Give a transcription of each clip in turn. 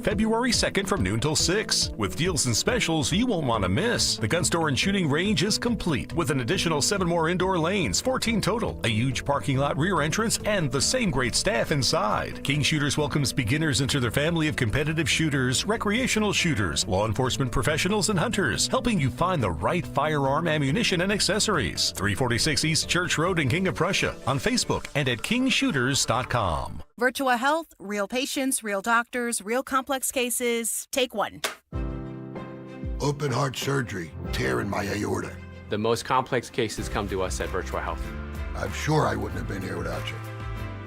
February 2nd from noon till 6. With deals and specials you won't want to miss. The gun store and shooting range is complete with an additional 7 more indoor lanes, 14 total, a huge parking lot rear entrance, and the same great staff inside. King Shooters welcomes beginners into their family of competitive shooters, recreational shooters, law enforcement professionals, and hunters, helping you find the right firearm, ammunition, and accessories. 346 East Church Road in King of Prussia, on Facebook and at kingshooters.com. Virtua Health, real patients, real doctors, real complex cases. Take one. Open heart surgery, tear in my aorta. The most complex cases come to us at Virtua Health. I'm sure I wouldn't have been here without you.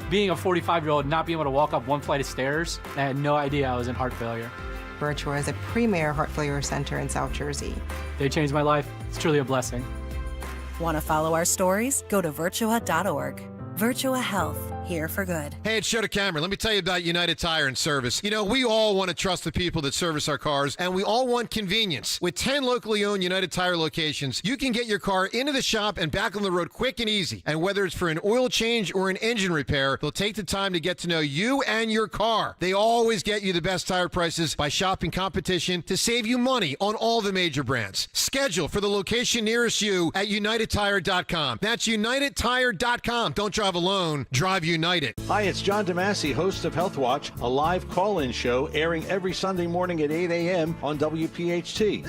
Being a 45-year-old, not being able to walk up one flight of stairs, I had no idea I was in heart failure. Virtua is a premier heart failure center in South Jersey. They changed my life. It's truly a blessing. Want to follow our stories? Go to virtua.org. Virtua Health, here for good. Hey, it's Joe DeCamera. Let me tell you about United Tire and Service. You know, we all want to trust the people that service our cars, and we all want convenience. With 10 locally owned United Tire locations, you can get your car into the shop and back on the road quick and easy. And whether it's for an oil change or an engine repair, they'll take the time to get to know you and your car. They always get you the best tire prices by shopping competition to save you money on all the major brands. Schedule for the location nearest you at UnitedTire.com. That's UnitedTire.com. Don't drive alone. Drive United. Hi, it's John DeMasi, host of Healthwatch, a live call-in show airing every Sunday morning at 8 a.m. on WPHT.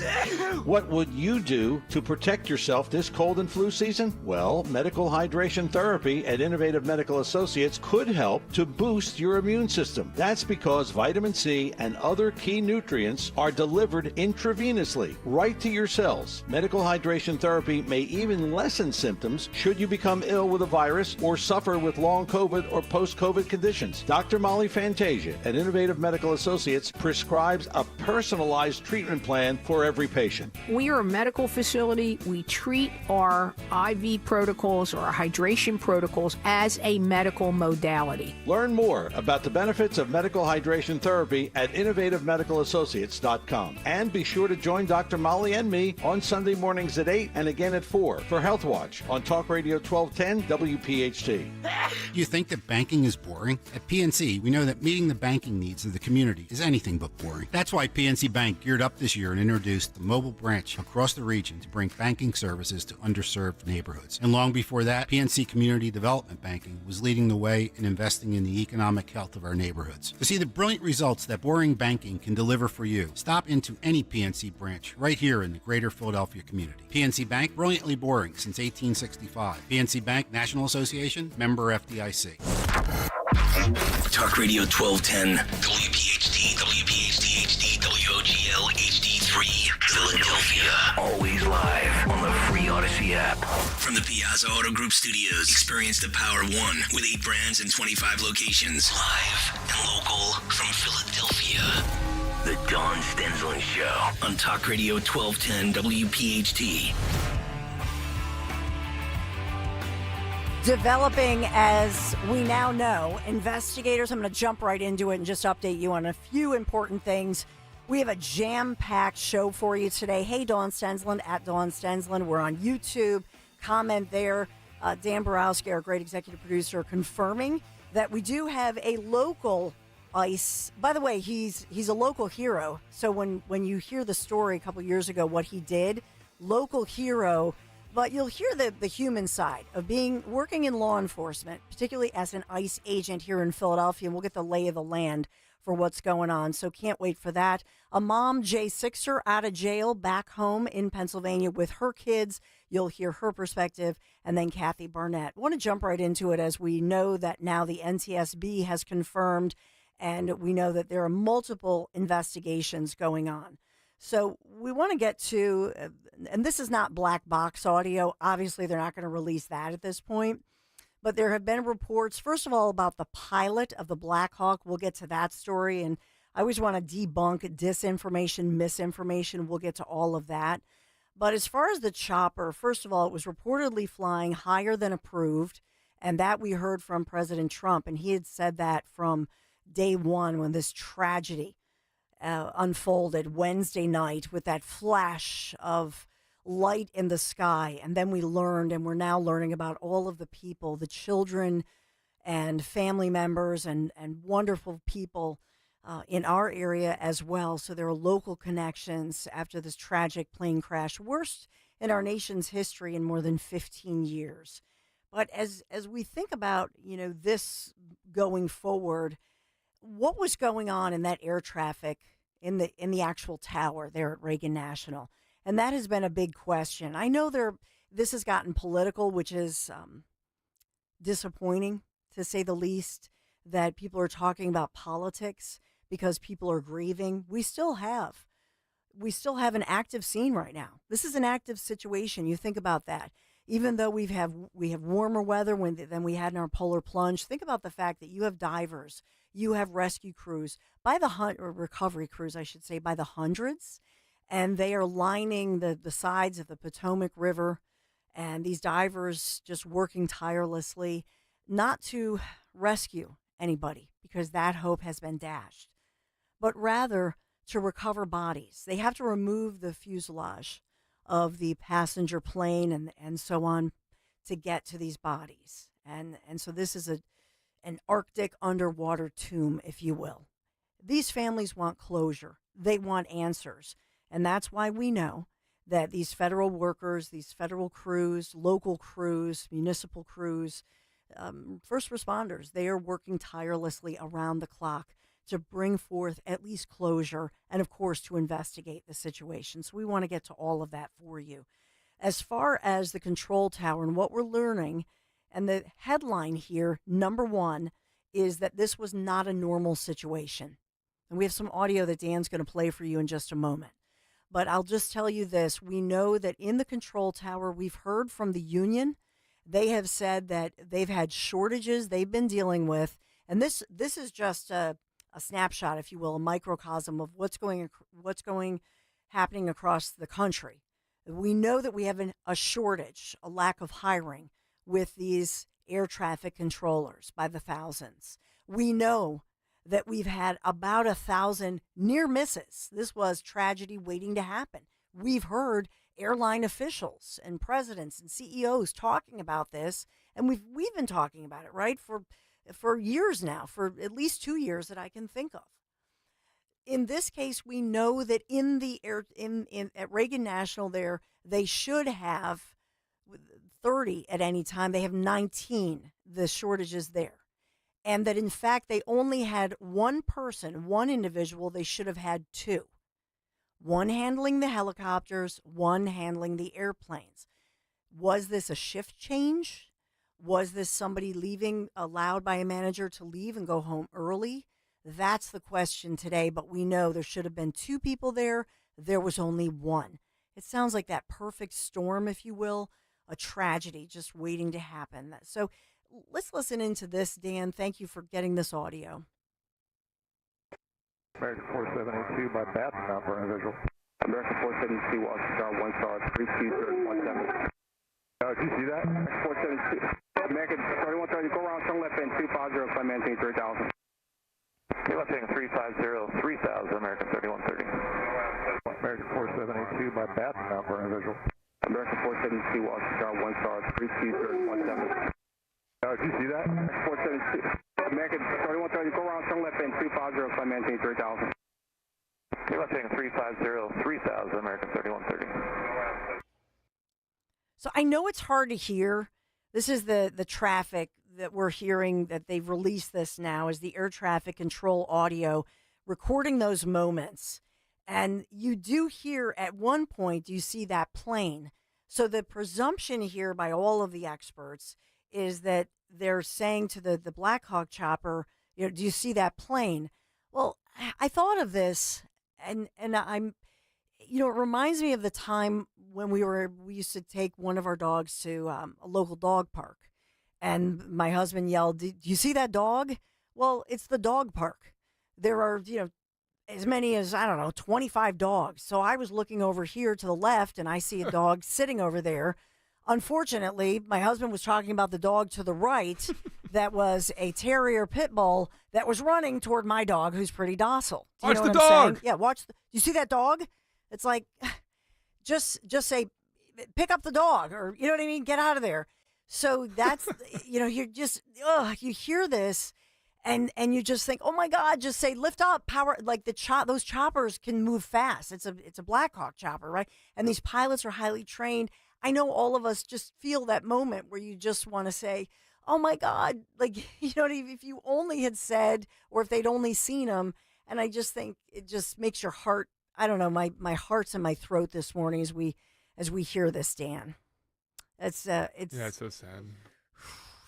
What would you do to protect yourself this cold and flu season? Well, medical hydration therapy at Innovative Medical Associates could help to boost your immune system. That's because vitamin C and other key nutrients are delivered intravenously right to your cells. Medical hydration therapy may even lessen symptoms should you become ill with a virus or suffer with long COVID or post-COVID conditions. Dr. Molly Fantasia at Innovative Medical Associates prescribes a personalized treatment plan for every patient. We are a medical facility. We treat our IV protocols or our hydration protocols as a medical modality. Learn more about the benefits of medical hydration therapy at innovativemedicalassociates.com. And be sure to join Dr. Molly and me on Sunday mornings at 8 and again at 4 for Healthwatch on Talk Radio 1210 WPHT. You think that banking is boring? At PNC, we know that meeting the banking needs of the community is anything but boring. That's why PNC Bank geared up this year and introduced the mobile branch across the region to bring banking services to underserved neighborhoods. And long before that, PNC Community Development Banking was leading the way in investing in the economic health of our neighborhoods. To see the brilliant results that boring banking can deliver for you, stop into any PNC branch right here in the greater Philadelphia community. PNC Bank, brilliantly boring since 1865. PNC Bank, National Association, member FDIC. Talk Radio 1210, WPHT, WPHT-HD, WOGL HD3, Philadelphia. Always live on the free Odyssey app. From the Piazza Auto Group Studios, experience the Power One with 8 brands and 25 locations. Live and local from Philadelphia. The Dawn Stensland Show on Talk Radio 1210 WPHT. Developing as we now know, investigators, I'm going to jump right into it and just update you on a few important things. We have a jam-packed show for you today. Hey, Dawn Stensland, at Dawn Stensland. We're on YouTube. Comment there. Dan Borowski, our great executive producer, confirming that we do have a local ICE. By the way, he's a local hero. So when you hear the story a couple years ago, what he did, local hero. But you'll hear the human side of working in law enforcement, particularly as an ICE agent here in Philadelphia. And we'll get the lay of the land for what's going on. So can't wait for that. A mom, J6er, out of jail, back home in Pennsylvania with her kids. You'll hear her perspective. And then Kathy Barnett. I want to jump right into it as we know that now the NTSB has confirmed, and we know that there are multiple investigations going on. So we want to get to, and this is not black box audio. Obviously, they're not going to release that at this point. But there have been reports, first of all, about the pilot of the Black Hawk. We'll get to that story. And I always want to debunk disinformation, misinformation. We'll get to all of that. But as far as the chopper, first of all, it was reportedly flying higher than approved. And that we heard from President Trump. And he had said that from day one when this tragedy unfolded Wednesday night with that flash of light in the sky. And then we learned, and we're now learning about all of the people, the children and family members and wonderful people in our area as well. So there are local connections after this tragic plane crash, worst in our nation's history in more than 15 years. But as we think about, this going forward, what was going on in that air traffic in the actual tower there at Reagan National? And that has been a big question. I know this has gotten political, which is disappointing, to say the least, that people are talking about politics because people are grieving. We still have an active scene right now. This is an active situation. You think about that. Even though we have warmer weather than we had in our polar plunge, think about the fact that you have divers, you have rescue crews or recovery crews, I should say, by the hundreds, and they are lining the sides of the Potomac River, and these divers just working tirelessly, not to rescue anybody because that hope has been dashed, but rather to recover bodies. They have to remove the fuselage of the passenger plane and so on to get to these bodies. And so this is an Arctic underwater tomb, if you will. These families want closure. They want answers. And that's why we know that these federal workers, these federal crews, local crews, municipal crews, first responders, they are working tirelessly around the clock to bring forth at least closure and, of course, to investigate the situation. So we want to get to all of that for you. As far as the control tower and what we're learning, and the headline here, number one, is that this was not a normal situation. And we have some audio that Dan's going to play for you in just a moment. But I'll just tell you this. We know that in the control tower, we've heard from the union. They have said that they've had shortages they've been dealing with. And this is just a snapshot, if you will, a microcosm of what's happening across the country. We know that we have a shortage, a lack of hiring with these air traffic controllers by the thousands. We know that we've had about 1,000 near misses. This was tragedy waiting to happen. We've heard airline officials and presidents and CEOs talking about this, and we've been talking about it, right, for years now, for at least 2 years that I can think of. In this case, we know that at Reagan National there, they should have 30 at any time. They have 19, the shortages there. And that, in fact, they only had one individual. They should have had two. One handling the helicopters, one handling the airplanes. Was this a shift change? Was this somebody allowed by a manager to leave and go home early? That's the question today, but we know there should have been two people there. There was only one. It sounds like that perfect storm, if you will, a tragedy just waiting to happen. So let's listen into this, Dan. Thank you for getting this audio. American 4782 by Baton, not for individual. American 472, Star 1 Star 3217. Did you see that? American 472. American 3130, go around, turn left in 250, climb maintain 3000. Left in 350, 3000, American 3130. American 4782 by Baton, not for individual. American 472, Star 1 Star 3217. Did you see that? American 472. American 3130, go around, turn left in 250, climb maintain 3000. Left in 350, 3000, American 3130. So I know it's hard to hear. This is the traffic that we're hearing, that they've released this now, is the air traffic control audio recording those moments. And you do hear at one point, you see that plane. So the presumption here by all of the experts is that they're saying to the Black Hawk chopper, do you see that plane? Well, I thought of this, and I'm, it reminds me of the time when we used to take one of our dogs to a local dog park, and my husband yelled, "Do you see that dog?" Well, it's the dog park. There are, as many as, 25 dogs. So I was looking over here to the left, and I see a dog sitting over there. Unfortunately, my husband was talking about the dog to the right that was a terrier pit bull that was running toward my dog, who's pretty docile. Do you know Watch what the I'm dog. saying? Yeah, watch. Do you see that dog? It's like, just say, pick up the dog, or you know what I mean? Get out of there. So that's, you're just, you hear this, And you just think, oh my God, just say lift up, power, like those choppers can move fast. It's a Black Hawk chopper, right? And these pilots are highly trained. I know all of us just feel that moment where you just want to say, oh my God, like, if you only had said, or if they'd only seen them. And I just think it just makes your heart, I don't know, my heart's in my throat this morning as we hear this, Dan. It's yeah, it's so sad.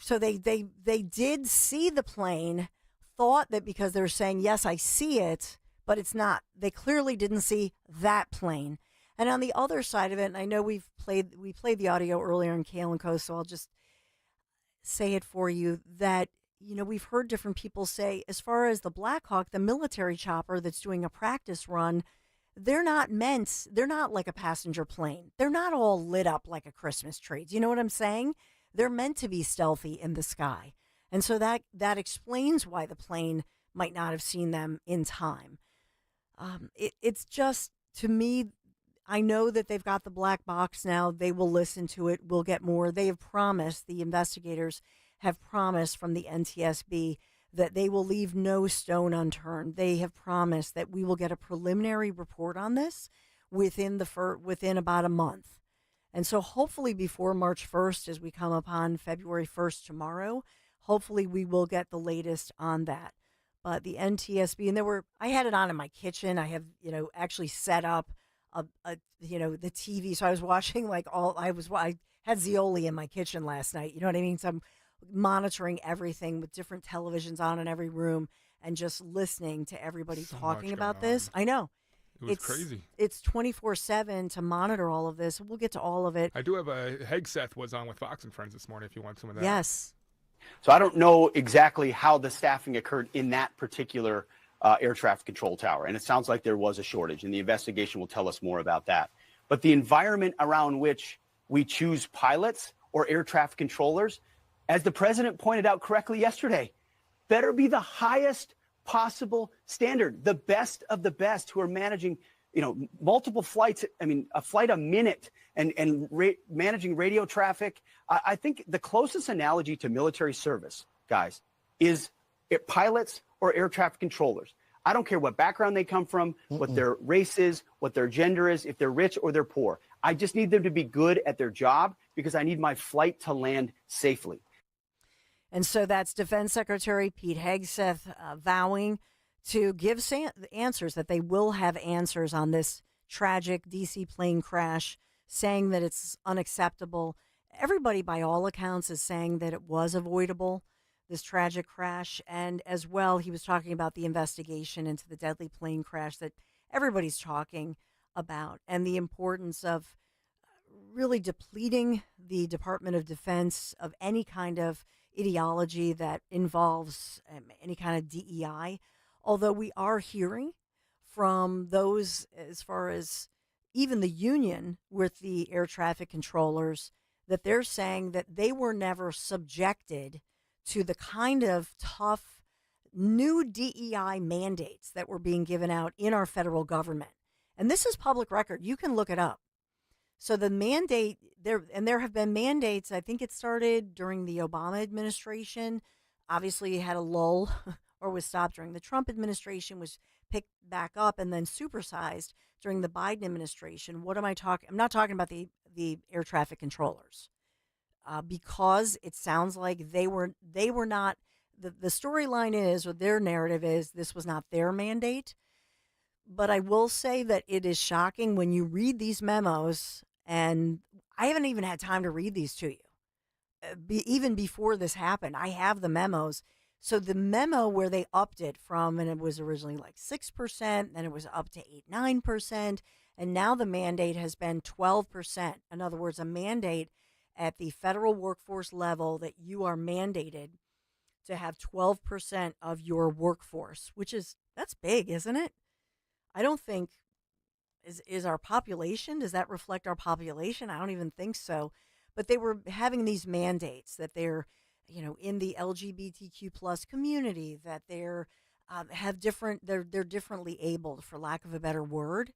So they did see the plane, thought that because they're saying, yes, I see it, but it's not. They clearly didn't see that plane. And on the other side of it, and I know we played the audio earlier in Kale and Co, so I'll just say it for you that, we've heard different people say, as far as the Black Hawk, the military chopper that's doing a practice run, they're not like a passenger plane. They're not all lit up like a Christmas tree. Do you know what I'm saying? They're meant to be stealthy in the sky. And so that explains why the plane might not have seen them in time. It's just, to me, I know that they've got the black box now. They will listen to it. We'll get more. They have promised, the investigators have promised from the NTSB that they will leave no stone unturned. They have promised that we will get a preliminary report on this within about a month. And so hopefully before March 1st, as we come upon February 1st tomorrow, hopefully we will get the latest on that. But the NTSB, and I had it on in my kitchen. I have, actually set up the TV. So I was watching I had Zioli in my kitchen last night. You know what I mean? So I'm monitoring everything with different televisions on in every room and just listening to everybody talking about this. I know. It's crazy. It's 24/7 to monitor all of this. We'll get to all of it. I do have Hegseth was on with Fox and Friends this morning if you want some of that. Yes. So I don't know exactly how the staffing occurred in that particular air traffic control tower. And it sounds like there was a shortage, and the investigation will tell us more about that. But the environment around which we choose pilots or air traffic controllers, as the president pointed out correctly yesterday, better be the highest possible standard, the best of the best who are managing, multiple flights. I mean, a flight a minute and managing radio traffic. I think the closest analogy to military service, guys, is pilots or air traffic controllers. I don't care what background they come from, what their race is, what their gender is, if they're rich or they're poor. I just need them to be good at their job because I need my flight to land safely. And so that's Defense Secretary Pete Hegseth vowing to give answers, that they will have answers on this tragic D.C. plane crash, saying that it's unacceptable. Everybody, by all accounts, is saying that it was avoidable, this tragic crash. And as well, he was talking about the investigation into the deadly plane crash that everybody's talking about, and the importance of really depleting the Department of Defense of any kind of ideology that involves any kind of DEI. Although we are hearing from those, as far as even the union with the air traffic controllers, that they're saying that they were never subjected to the kind of tough new DEI mandates that were being given out in our federal government. And this is public record. You can look it up. So the mandate there have been mandates. I think it started during the Obama administration. Obviously, it had a lull or was stopped during the Trump administration, was picked back up and then supersized during the Biden administration. What am I talking? I'm not talking about the air traffic controllers, because it sounds like they were not. The storyline is, or their narrative is, this was not their mandate. But I will say that it is shocking when you read these memos, and I haven't even had time to read these to you. Even before this happened, I have the memos. So the memo where they upped it from, and it was originally like 6%, then it was up to 8-9%, and now the mandate has been 12%. In other words, a mandate at the federal workforce level that you are mandated to have 12% of your workforce, that's big, isn't it? I don't think, is our population, does that reflect our population? I don't even think so. But they were having these mandates that they're, in the LGBTQ plus community, that they're they're differently abled, for lack of a better word.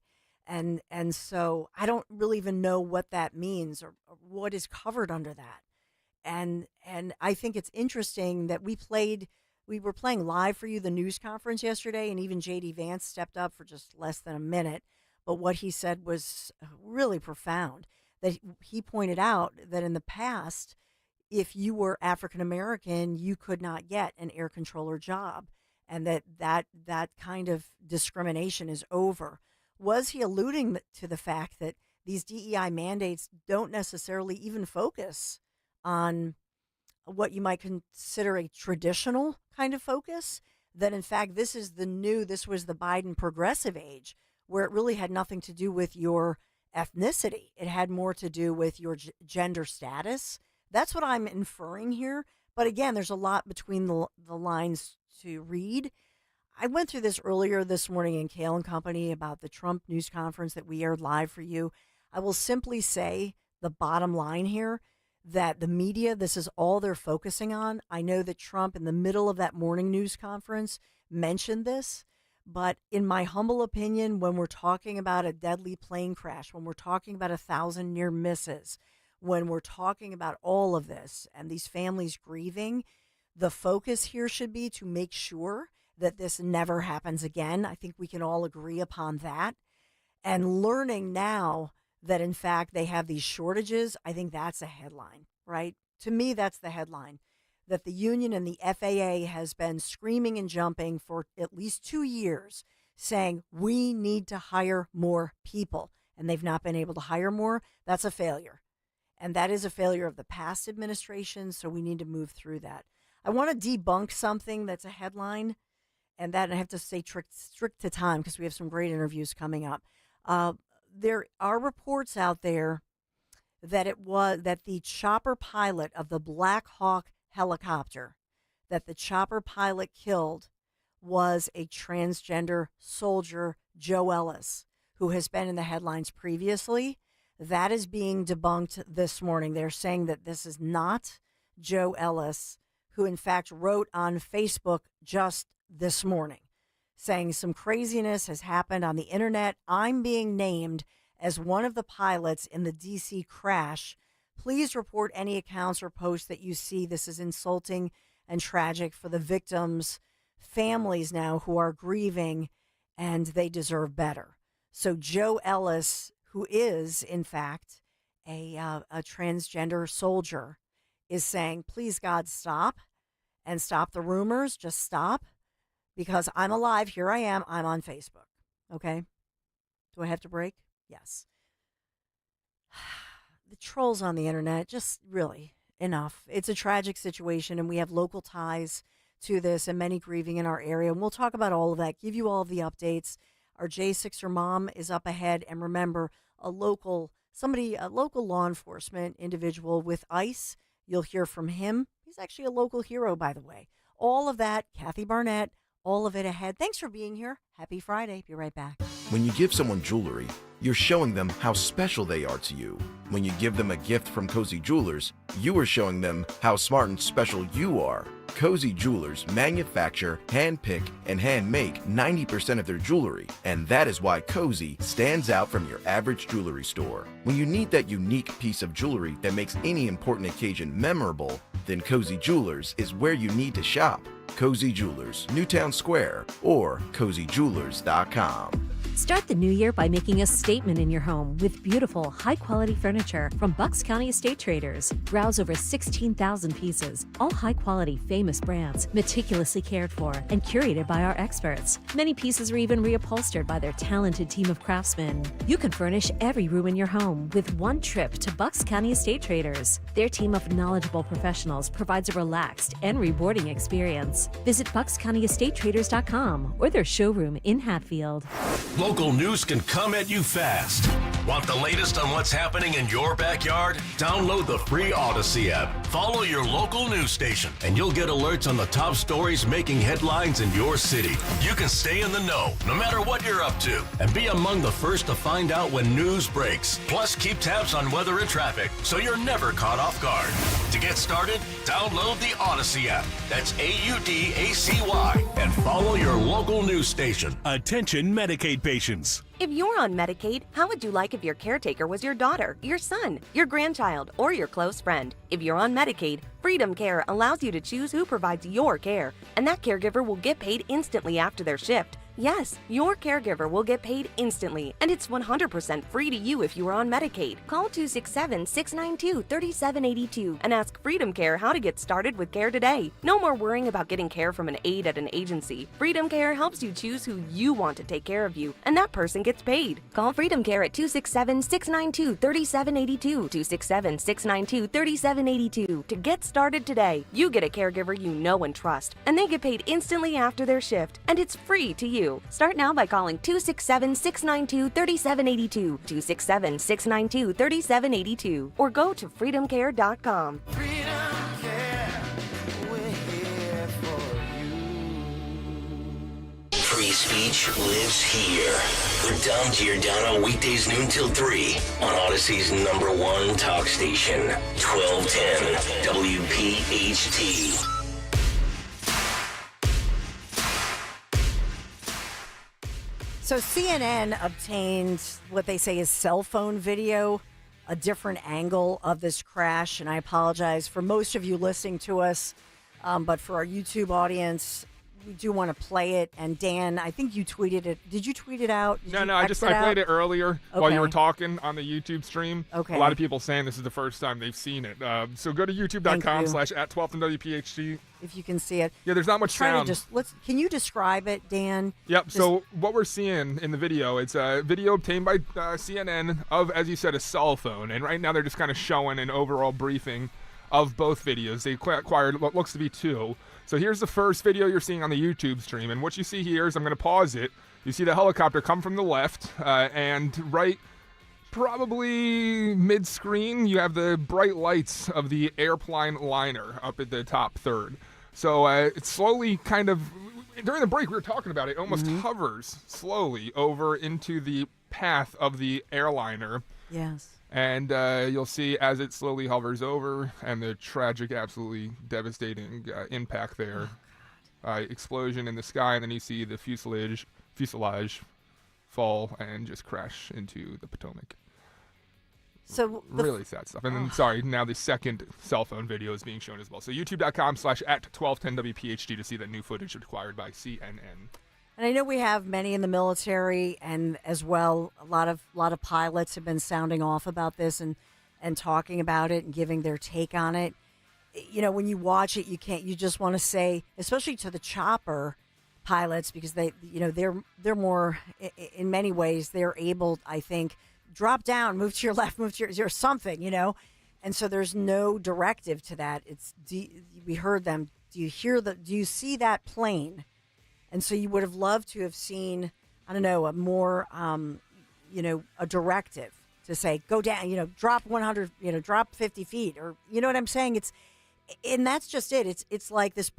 And so I don't really even know what that means or what is covered under that. And I think it's interesting that we played We were playing live for you the news conference yesterday, and even J.D. Vance stepped up for just less than a minute. But what he said was really profound, that he pointed out that in the past, if you were African American, you could not get an air controller job, and that kind of discrimination is over. Was he alluding to the fact that these DEI mandates don't necessarily even focus on what you might consider a traditional kind of focus? That in fact, this was the Biden progressive age, where it really had nothing to do with your ethnicity. It had more to do with your gender status. That's what I'm inferring here. But again, there's a lot between the lines to read. I went through this earlier this morning in Kale and Company about the Trump news conference that we aired live for you. I will simply say the bottom line here, that the media, this is all they're focusing on. I know that Trump, in the middle of that morning news conference, mentioned this. But in my humble opinion, when we're talking about a deadly plane crash, when we're talking about 1,000 near misses, when we're talking about all of this and these families grieving, the focus here should be to make sure that this never happens again. I think we can all agree upon that. And learning now that, in fact, they have these shortages, I think that's a headline, right? To me, that's the headline, that the union and the FAA has been screaming and jumping for at least 2 years, saying we need to hire more people, and they've not been able to hire more. That's a failure. And that is a failure of the past administration, so we need to move through that. I want to debunk something that's a headline, and that I have to stay strict to time because we have some great interviews coming up. There are reports out there that the chopper pilot of the Black Hawk helicopter that the chopper pilot killed was a transgender soldier, Joe Ellis, who has been in the headlines previously. That is being debunked this morning. They're saying that this is not Joe Ellis, who in fact wrote on Facebook just this morning, saying some craziness has happened on the internet. I'm being named as one of the pilots in the DC crash. Please report any accounts or posts that you see. This is insulting and tragic for the victims' families now who are grieving, and they deserve better. So Joe Ellis, who is in fact a transgender soldier, is saying, please God, stop, and stop the rumors. Just stop, because I'm alive. Here I am. I'm on Facebook. Okay. Do I have to break? Yes. The trolls on the internet, just really enough. It's a tragic situation, and we have local ties to this and many grieving in our area. And we'll talk about all of that, give you all of the updates. Our J6er mom is up ahead. And remember, a local law enforcement individual with ICE, you'll hear from him. He's actually a local hero, by the way. All of that, Kathy Barnett, all of it ahead. Thanks for being here. Happy Friday. Be right back. When you give someone jewelry, you're showing them how special they are to you. When you give them a gift from Cozy Jewelers, you are showing them how smart and special you are. Cozy Jewelers manufacture, handpick, and hand-make 90% of their jewelry, and that is why Cozy stands out from your average jewelry store. When you need that unique piece of jewelry that makes any important occasion memorable, then Cozy Jewelers is where you need to shop. Cozy Jewelers, Newtown Square, or CozyJewelers.com. Start the new year by making a statement in your home with beautiful, high-quality furniture from Bucks County Estate Traders. Browse over 16,000 pieces, all high-quality, famous brands, meticulously cared for and curated by our experts. Many pieces are even reupholstered by their talented team of craftsmen. You can furnish every room in your home with one trip to Bucks County Estate Traders. Their team of knowledgeable professionals provides a relaxed and rewarding experience. Visit BucksCountyEstateTraders.com or their showroom in Hatfield. Local news can come at you fast. Want the latest on what's happening in your backyard? Download the free Odyssey app. Follow your local news station, and you'll get alerts on the top stories making headlines in your city. You can stay in the know, no matter what you're up to, and be among the first to find out when news breaks. Plus, keep tabs on weather and traffic, so you're never caught off guard. To get started, download the Odyssey app. That's AUDACY, and follow your local news station. Attention Medicaid patients. If you're on Medicaid, how would you like if your caretaker was your daughter, your son, your grandchild, or your close friend? If you're on Medicaid, Freedom Care allows you to choose who provides your care, and that caregiver will get paid instantly after their shift. Yes, your caregiver will get paid instantly, and it's 100% free to you if you are on Medicaid. Call 267-692-3782 and ask Freedom Care how to get started with care today. No more worrying about getting care from an aide at an agency. Freedom Care helps you choose who you want to take care of you, and that person gets paid. Call Freedom Care at 267-692-3782, 267-692-3782 to get started today. You get a caregiver you know and trust, and they get paid instantly after their shift, and it's free to you. Start now by calling 267-692-3782, 267-692-3782, or go to freedomcare.com. Free speech lives here. With Dom Giordano, weekdays noon till 3 on Odyssey's #1 talk station, 1210 WPHT. So CNN obtained what they say is cell phone video, a different angle of this crash. And I apologize for most of you listening to us, but for our YouTube audience, we do want to play it. And Dan, I think you tweeted it. Did you tweet it out? No, I played it earlier while you were talking on the YouTube stream. Okay. A lot of people saying this is the first time they've seen it. So go to youtube.com/@1210WPHT. If you can see it. Yeah, there's not much sound. Can you describe it, Dan? Yep. So what we're seeing in the video, it's a video obtained by CNN of, as you said, a cell phone. And right now they're just kind of showing an overall briefing of both videos. They acquired what looks to be two. So here's the first video you're seeing on the YouTube stream. And what you see here is, I'm going to pause it. You see the helicopter come from the left, and right probably mid-screen, you have the bright lights of the airplane liner up at the top third. So it's slowly kind of, during the break we were talking about it, almost hovers slowly over into the path of the airliner. Yes. And you'll see as it slowly hovers over, and the tragic, absolutely devastating impact there. Explosion in the sky, and then you see the fuselage fall and just crash into the Potomac. So really sad stuff. And then, now the second cell phone video is being shown as well. So youtube.com/@1210WPHT to see that new footage acquired by CNN. And I know we have many in the military, and as well, a lot of pilots have been sounding off about this and talking about it and giving their take on it. You know, when you watch it, you just want to say, especially to the chopper pilots, because they're more, in many ways, they're able, I think, drop down, move to your left, move to your something, and so there's no directive to that. We heard them. Do you see that plane? And so you would have loved to have seen, I don't know, a more, a directive to say, go down, drop 100, drop 50 feet, or, you know what I'm saying? And that's just it. It's like this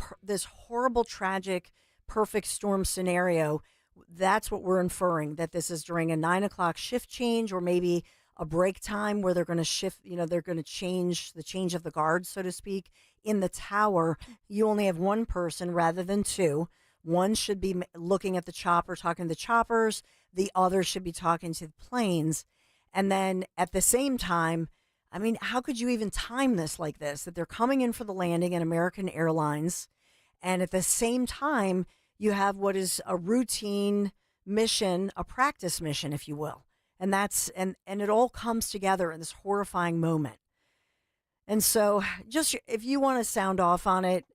horrible, tragic, perfect storm scenario. That's what we're inferring, that this is during a 9 o'clock shift change, or maybe a break time where they're going to shift, they're going to change of the guard, so to speak. In the tower, you only have one person rather than two. One should be looking at the chopper, talking to the choppers. The other should be talking to the planes. And then at the same time, I mean, how could you even time this like this? That they're coming in for the landing in American Airlines. And at the same time, you have what is a routine mission, a practice mission, if you will. And and it all comes together in this horrifying moment. And so just if you want to sound off on it,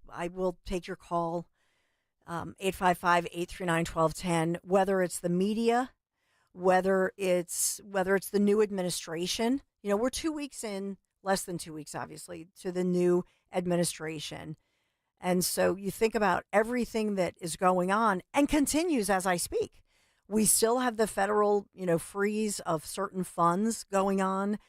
I will take your call. 855-839-1210, whether it's the media, whether it's the new administration. We're 2 weeks in, less than 2 weeks, obviously, to the new administration. And so you think about everything that is going on and continues as I speak. We still have the federal, freeze of certain funds going on.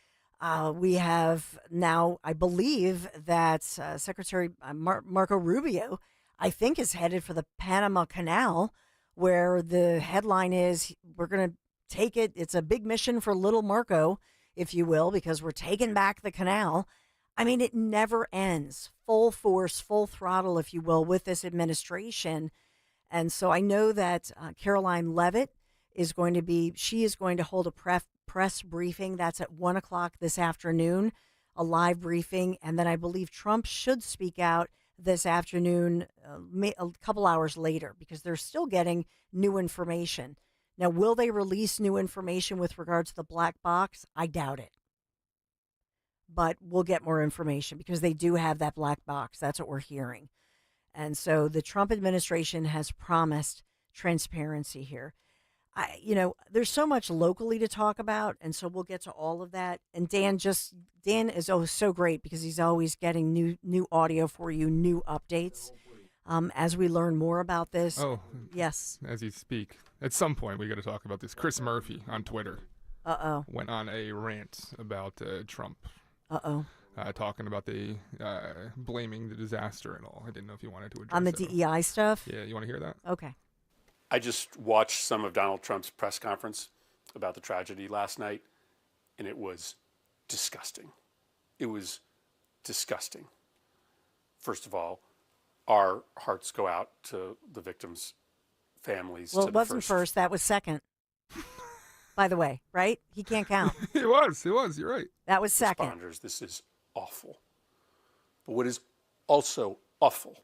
We have now, I believe that Secretary Marco Rubio, I think, is headed for the Panama Canal, where the headline is, we're going to take it. It's a big mission for little Marco, if you will, because we're taking back the canal. I mean, it never ends. Full force, full throttle, if you will, with this administration. And so I know that Caroline Leavitt she is going to hold a press briefing. That's at 1 o'clock this afternoon, a live briefing. And then I believe Trump should speak out this afternoon, a couple hours later, because they're still getting new information. Now, will they release new information with regard to the black box? I doubt it. But we'll get more information because they do have that black box. That's what we're hearing. And so the Trump administration has promised transparency here. There's so much locally to talk about, and so we'll get to all of that. And Dan is so great because he's always getting new audio for you, new updates as we learn more about this. Oh, yes. As you speak, at some point we got to talk about this. Chris Murphy on Twitter went on a rant about Trump. Talking about the blaming the disaster and all. I didn't know if you wanted to address on the that. DEI stuff. Yeah, you want to hear that? Okay. I just watched some of Donald Trump's press conference about the tragedy last night, and it was disgusting. It was disgusting. First of all, our hearts go out to the victims' families. Well, it wasn't first. That was second. By the way, right? He can't count. It was. You're right. That was second. Responders, this is awful. But what is also awful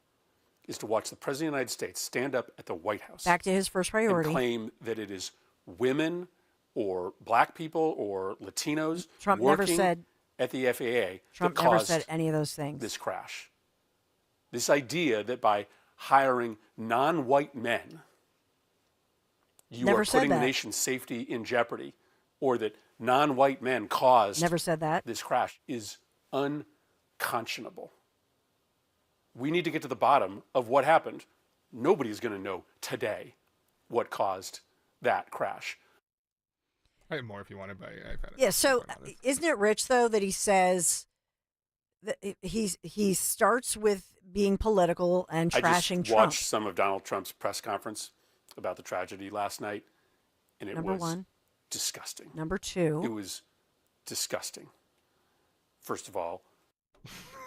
is to watch the President of the United States stand up at the White House. Back to his first priority. And claim that it is women or black people or Latinos Trump working never said, at the FAA Trump that never caused said any of those things. this crash. This idea that by hiring non-white men, you Never are said putting the that. nation's safety in jeopardy, or that non-white men caused Never said that. this crash is unconscionable. We need to get to the bottom of what happened. Nobody's going to know today what caused that crash. I have more if you want it, but I've had it. Yeah, so isn't it rich, though, that he says that he starts with being political and trashing I just Trump? watched some of Donald Trump's press conference about the tragedy last night, and it Number was one. disgusting. Number two. It was disgusting. First of all.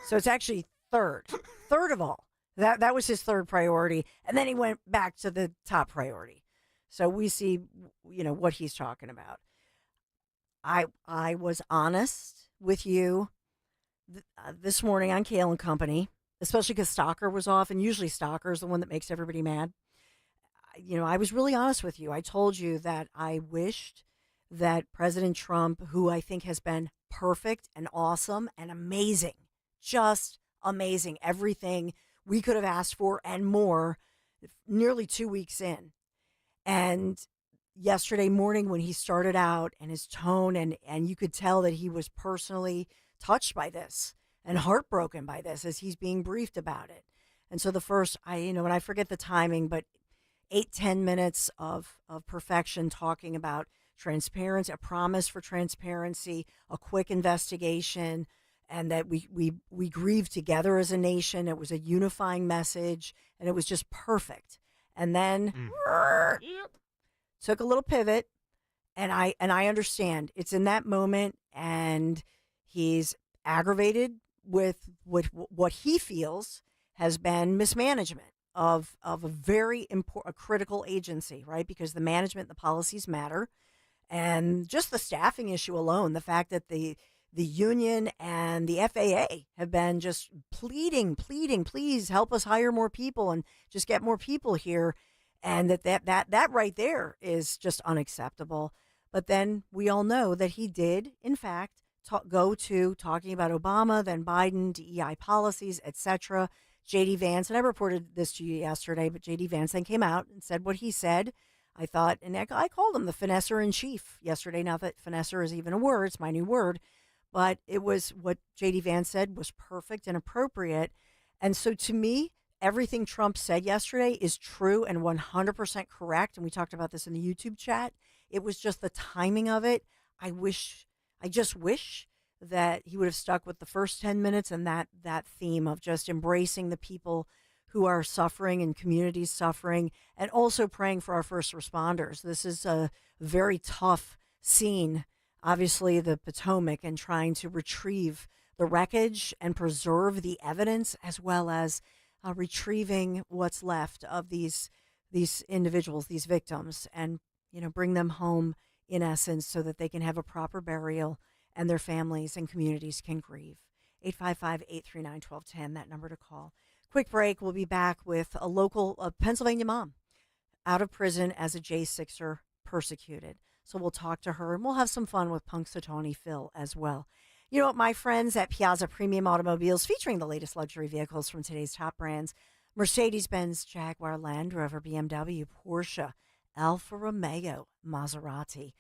So it's actually third. Third of all. That was his third priority. And then he went back to the top priority. So we see, what he's talking about. I was honest with you this morning on Kale and Company, especially because Stalker was off, and usually Stalker is the one that makes everybody mad. I was really honest with you. I told you that I wished that President Trump, who I think has been perfect and awesome and amazing, just amazing, everything we could have asked for and more, nearly 2 weeks in. And yesterday morning when he started out and his tone, and you could tell that he was personally touched by this and heartbroken by this as he's being briefed about it. And so the first, and I forget the timing, but 8-10 minutes of perfection talking about transparency, a promise for transparency, a quick investigation, and that we grieve together as a nation. It was a unifying message, and it was just perfect. And then took a little pivot, and I understand it's in that moment, and he's aggravated with what he feels has been mismanagement of a very important, critical agency, right? Because the management, the policies matter, and just the staffing issue alone, the fact that the union and the FAA have been just pleading, please help us hire more people and just get more people here. And that right there is just unacceptable. But then we all know that he did, in fact, go to talking about Obama, then Biden, DEI policies, etc. J.D. Vance, and I reported this to you yesterday, but J.D. Vance then came out and said what he said. I thought, and I called him the finesser in chief yesterday. Not that finesser is even a word, it's my new word. But it was what J.D. Vance said was perfect and appropriate. And so to me, everything Trump said yesterday is true and 100% correct. And we talked about this in the YouTube chat. It was just the timing of it. I just wish that he would have stuck with the first 10 minutes and that theme of just embracing the people who are suffering and communities suffering, and also praying for our first responders. This is a very tough scene, obviously the Potomac, and trying to retrieve the wreckage and preserve the evidence, as well as retrieving what's left of these individuals, these victims, and bring them home in essence so that they can have a proper burial and their families and communities can grieve. 855-839-1210, that number to call. Quick break. We'll be back with a local Pennsylvania mom out of prison as a J6er persecuted. So we'll talk to her and we'll have some fun with Punxsutawney Phil as well. You know what, my friends at Piazza Premium Automobiles, featuring the latest luxury vehicles from today's top brands, Mercedes-Benz, Jaguar, Land Rover, BMW, Porsche, Alfa Romeo, Maserati.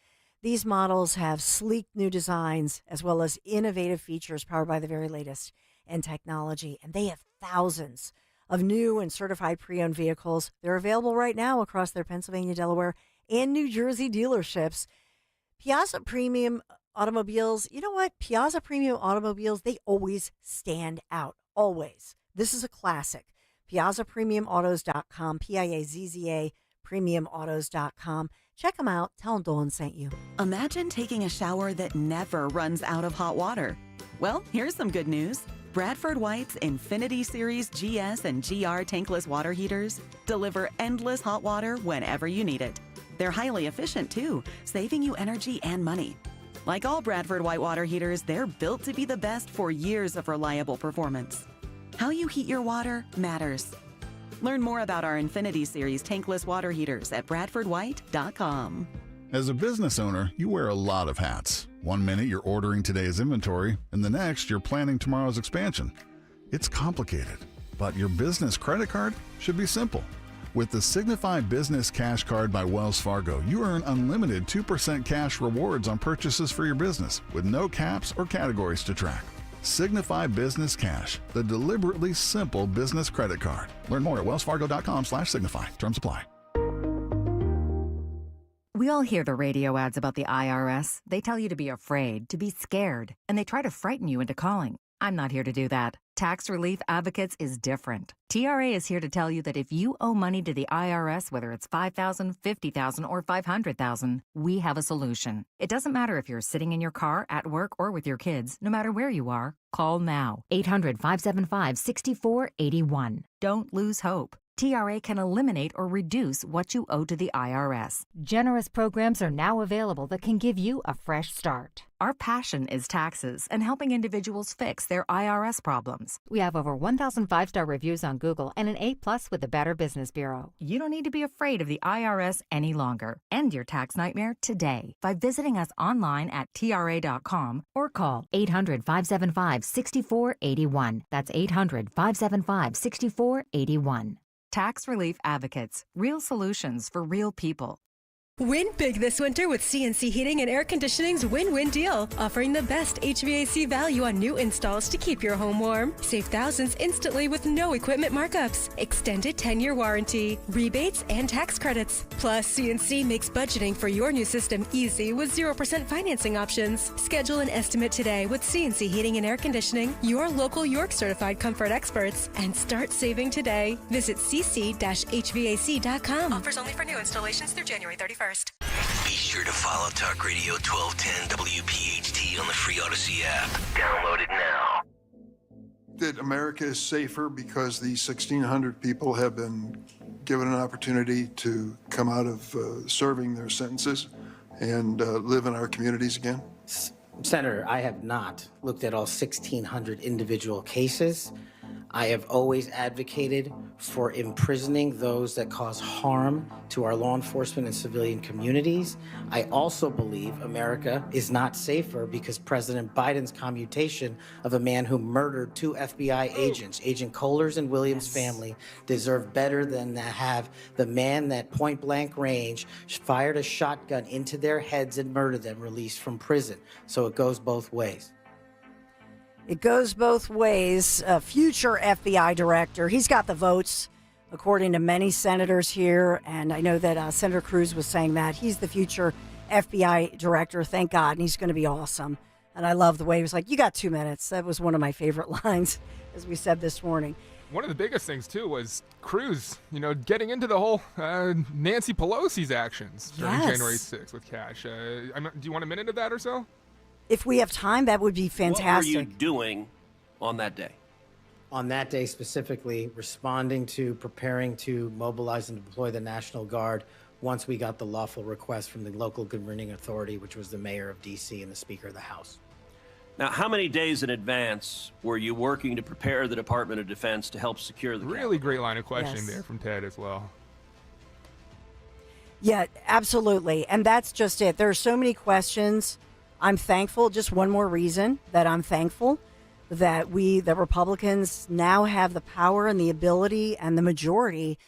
These models have sleek new designs as well as innovative features powered by the very latest in technology. And they have thousands of new and certified pre-owned vehicles. They're available right now across their Pennsylvania, Delaware, and New Jersey dealerships. Piazza Premium Automobiles, you know what? Piazza Premium Automobiles, they always stand out. Always. This is a classic. PiazzaPremiumAutos.com, Piazza PremiumAutos.com. Check them out. Tell them Dawn sent you. Imagine taking a shower that never runs out of hot water. Well, here's some good news. Bradford White's Infinity Series GS and GR tankless water heaters deliver endless hot water whenever you need it. They're highly efficient, too, saving you energy and money. Like all Bradford White water heaters, they're built to be the best for years of reliable performance. How you heat your water matters. Learn more about our Infinity Series tankless water heaters at BradfordWhite.com. As a business owner, you wear a lot of hats. One minute you're ordering today's inventory, and the next you're planning tomorrow's expansion. It's complicated, but your business credit card should be simple. With the Signify Business Cash Card by Wells Fargo, you earn unlimited 2% cash rewards on purchases for your business with no caps or categories to track. Signify Business Cash, the deliberately simple business credit card. Learn more at wellsfargo.com/signify. Terms apply. We all hear the radio ads about the IRS. They tell you to be afraid, to be scared, and they try to frighten you into calling. I'm not here to do that. Tax Relief Advocates is different. TRA is here to tell you that if you owe money to the IRS, whether it's $5,000, $50,000, or $500,000, we have a solution. It doesn't matter if you're sitting in your car, at work, or with your kids. No matter where you are, call now. 800-575-6481. Don't lose hope. TRA can eliminate or reduce what you owe to the IRS. Generous programs are now available that can give you a fresh start. Our passion is taxes and helping individuals fix their IRS problems. We have over 1,000 five-star reviews on Google and an A+ with the Better Business Bureau. You don't need to be afraid of the IRS any longer. End your tax nightmare today by visiting us online at TRA.com or call 800-575-6481. That's 800-575-6481. Tax Relief Advocates. Real solutions for real people. Win big this winter with CNC Heating and Air Conditioning's win-win deal, offering the best HVAC value on new installs to keep your home warm. Save thousands instantly with no equipment markups, extended 10-year warranty, rebates, and tax credits. Plus, CNC makes budgeting for your new system easy with 0% financing options. Schedule an estimate today with CNC Heating and Air Conditioning, your local York certified comfort experts, and start saving today. Visit cc-hvac.com. Offers only for new installations through January 31st. Be sure to follow Talk Radio 1210 WPHT on the free Odyssey app. Download it now. That America is safer because these 1,600 people have been given an opportunity to come out of serving their sentences and live in our communities again? Senator, I have not looked at all 1,600 individual cases. I have always advocated for imprisoning those that cause harm to our law enforcement and civilian communities. I also believe America is not safer because President Biden's commutation of a man who murdered 2 FBI agents, Agent Kohlers and Williams' family, deserve better than to have the man that point blank range fired a shotgun into their heads and murdered them released from prison. So it goes both ways. It goes both ways. Future FBI director. He's got the votes, according to many senators here. And I know that Senator Cruz was saying that. He's the future FBI director. Thank God. And he's going to be awesome. And I love the way he was like, you got 2 minutes. That was one of my favorite lines, as we said this morning. One of the biggest things, too, was Cruz, getting into the whole Nancy Pelosi's actions during January 6th with Cash. Do you want a minute of that or so? If we have time, that would be fantastic. What were you doing on that day? On that day specifically, responding to preparing to mobilize and deploy the National Guard once we got the lawful request from the local governing authority, which was the mayor of D.C. and the Speaker of the House. Now, how many days in advance were you working to prepare the Department of Defense to help secure the Really great line of questioning Yes. there from Ted as well. Yeah, absolutely. And that's just it. There are so many questions. I'm thankful. Just one more reason that I'm thankful that the Republicans now have the power and the ability and the majority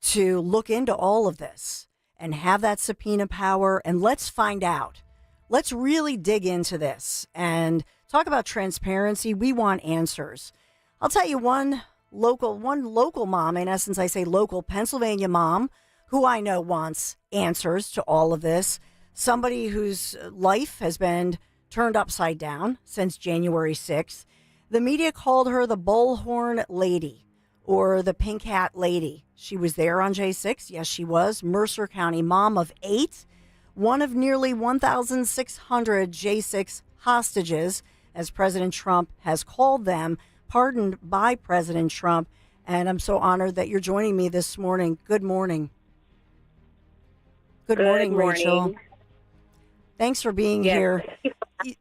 to look into all of this and have that subpoena power. And let's find out. Let's really dig into this and talk about transparency. We want answers. I'll tell you one local mom, in essence, I say local Pennsylvania mom, who I know wants answers to all of this. Somebody whose life has been turned upside down since January 6th. The media called her the bullhorn lady or the pink hat lady. She was there on J6. Yes, she was. Mercer County mom of 8, one of nearly 1,600 J6 hostages, as President Trump has called them, pardoned by President Trump. And I'm so honored that you're joining me this morning. Good morning. Good morning, Rachel. Thanks for being here.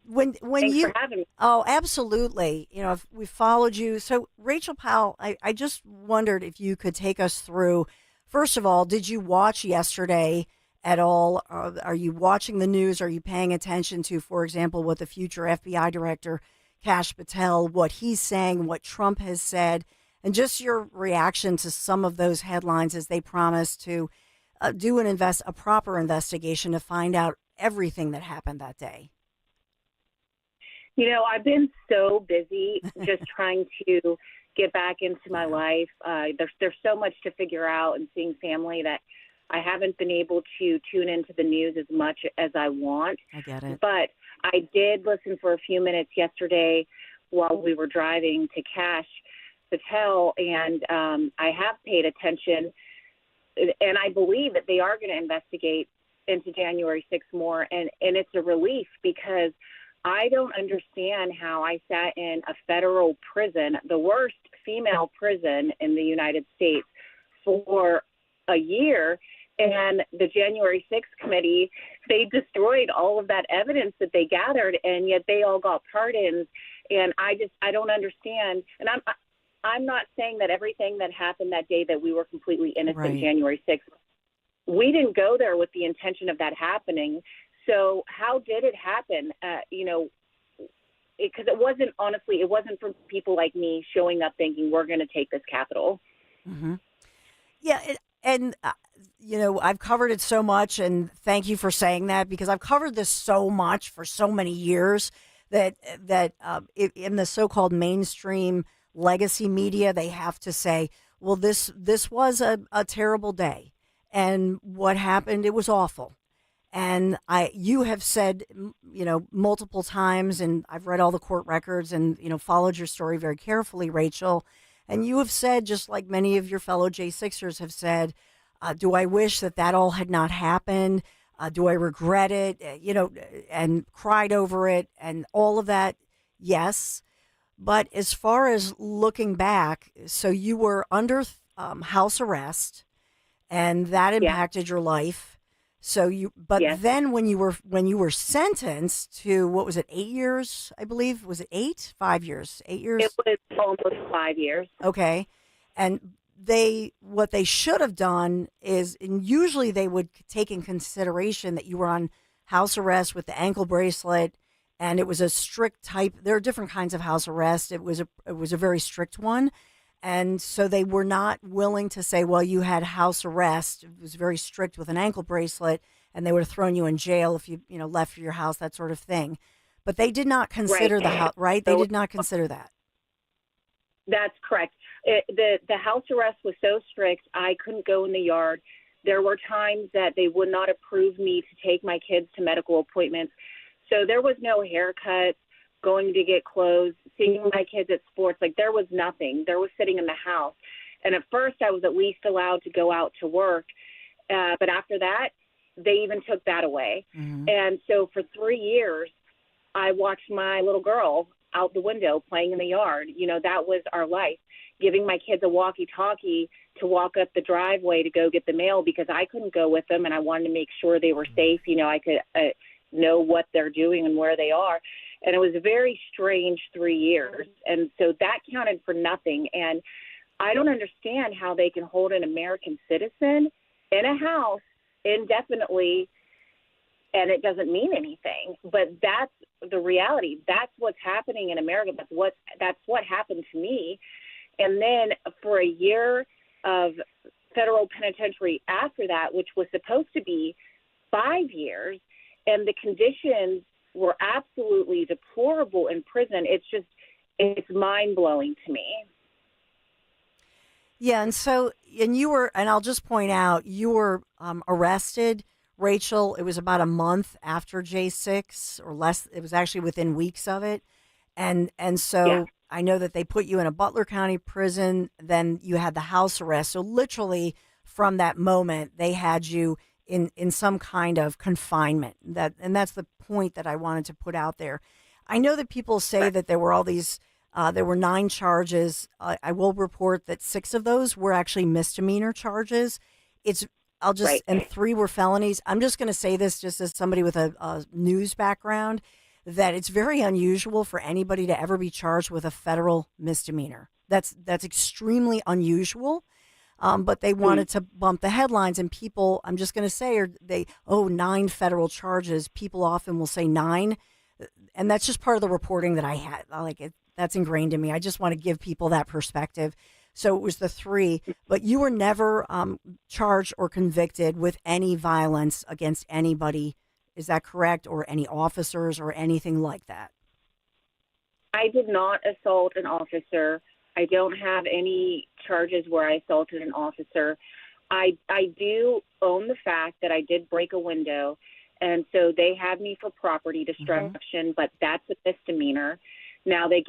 When Thanks you for having me. Oh, absolutely. You know, we followed you. So, Rachel Powell, I just wondered if you could take us through. First of all, did you watch yesterday at all? Are you watching the news? Are you paying attention to, for example, what the future FBI director, Kash Patel, what he's saying, what Trump has said, and just your reaction to some of those headlines as they promise to do a proper investigation to find out everything that happened that day? You know, I've been so busy just trying to get back into my life. There's so much to figure out and seeing family that I haven't been able to tune into the news as much as I want. I get it. But I did listen for a few minutes yesterday while we were driving to Kash Patel, and I have paid attention, and I believe that they are going to investigate into January 6th more, and it's a relief because I don't understand how I sat in a federal prison, the worst female prison in the United States, for a year, and the January 6th committee, they destroyed all of that evidence that they gathered, and yet they all got pardons. And I don't understand. And I'm not saying that everything that happened that day that we were completely innocent, Right. January 6th. We didn't go there with the intention of that happening. So how did it happen? Because it wasn't from people like me showing up thinking we're going to take this Capitol. Mm-hmm. Yeah, I've covered it so much, and thank you for saying that, because I've covered this so much for so many years that in the so-called mainstream legacy media, they have to say, well, this was a terrible day, and what happened, it was awful. And you have said, multiple times, and I've read all the court records and, followed your story very carefully, Rachel. And you have said, just like many of your fellow J6ers have said, do I wish that all had not happened? Do I regret it? And cried over it and all of that? Yes. But as far as looking back, so you were under house arrest, and that impacted your life. So then when you were sentenced to, what was it, 8 years, I believe, was it 8? 5 years, 8 years? It was almost 5 years. Okay. And what they should have done is, and usually they would take in consideration that you were on house arrest with the ankle bracelet, and it was a strict type. There are different kinds of house arrest. It was a very strict one. And so they were not willing to say, well, you had house arrest. It was very strict with an ankle bracelet, and they would have thrown you in jail if you left your house, that sort of thing. But they did not consider right? They did not consider that. That's correct. The house arrest was so strict, I couldn't go in the yard. There were times that they would not approve me to take my kids to medical appointments. So there was no haircuts, going to get clothes, seeing my kids at sports. Like, there was nothing. There was sitting in the house. And at first I was at least allowed to go out to work. But after that, they even took that away. Mm-hmm. And so for 3 years, I watched my little girl out the window playing in the yard. That was our life. giving my kids a walkie-talkie to walk up the driveway to go get the mail because I couldn't go with them and I wanted to make sure they were safe. I could know what they're doing and where they are. And it was a very strange 3 years. And so that counted for nothing. And I don't understand how they can hold an American citizen in a house indefinitely and it doesn't mean anything. But that's the reality. That's what's happening in America. That's what happened to me. And then for a year of federal penitentiary after that, which was supposed to be 5 years, and the conditions were absolutely deplorable in prison. It's mind-blowing to me. Yeah, and you were, and I'll just point out, you were arrested, Rachel. It was about a month after J6 or less. It was actually within weeks of it. And so yeah. I know that they put you in a Butler County prison. Then you had the house arrest. So literally from that moment, they had you in some kind of confinement. And that's the point that I wanted to put out there. I know that people say that there were all these, there were 9 charges. I will report that 6 of those were actually misdemeanor charges. And 3 were felonies. I'm just going to say this just as somebody with a news background, that it's very unusual for anybody to ever be charged with a federal misdemeanor. That's extremely unusual. But they wanted to bump the headlines, and people, I'm just going to say, 9 federal charges. People often will say 9, and that's just part of the reporting that I had. That's ingrained in me. I just want to give people that perspective. So it was the 3, but you were never charged or convicted with any violence against anybody. Is that correct? Or any officers or anything like that? I did not assault an officer. I don't have any charges where I assaulted an officer. I do own the fact that I did break a window, and so they had me for property destruction, but that's a misdemeanor. Now, they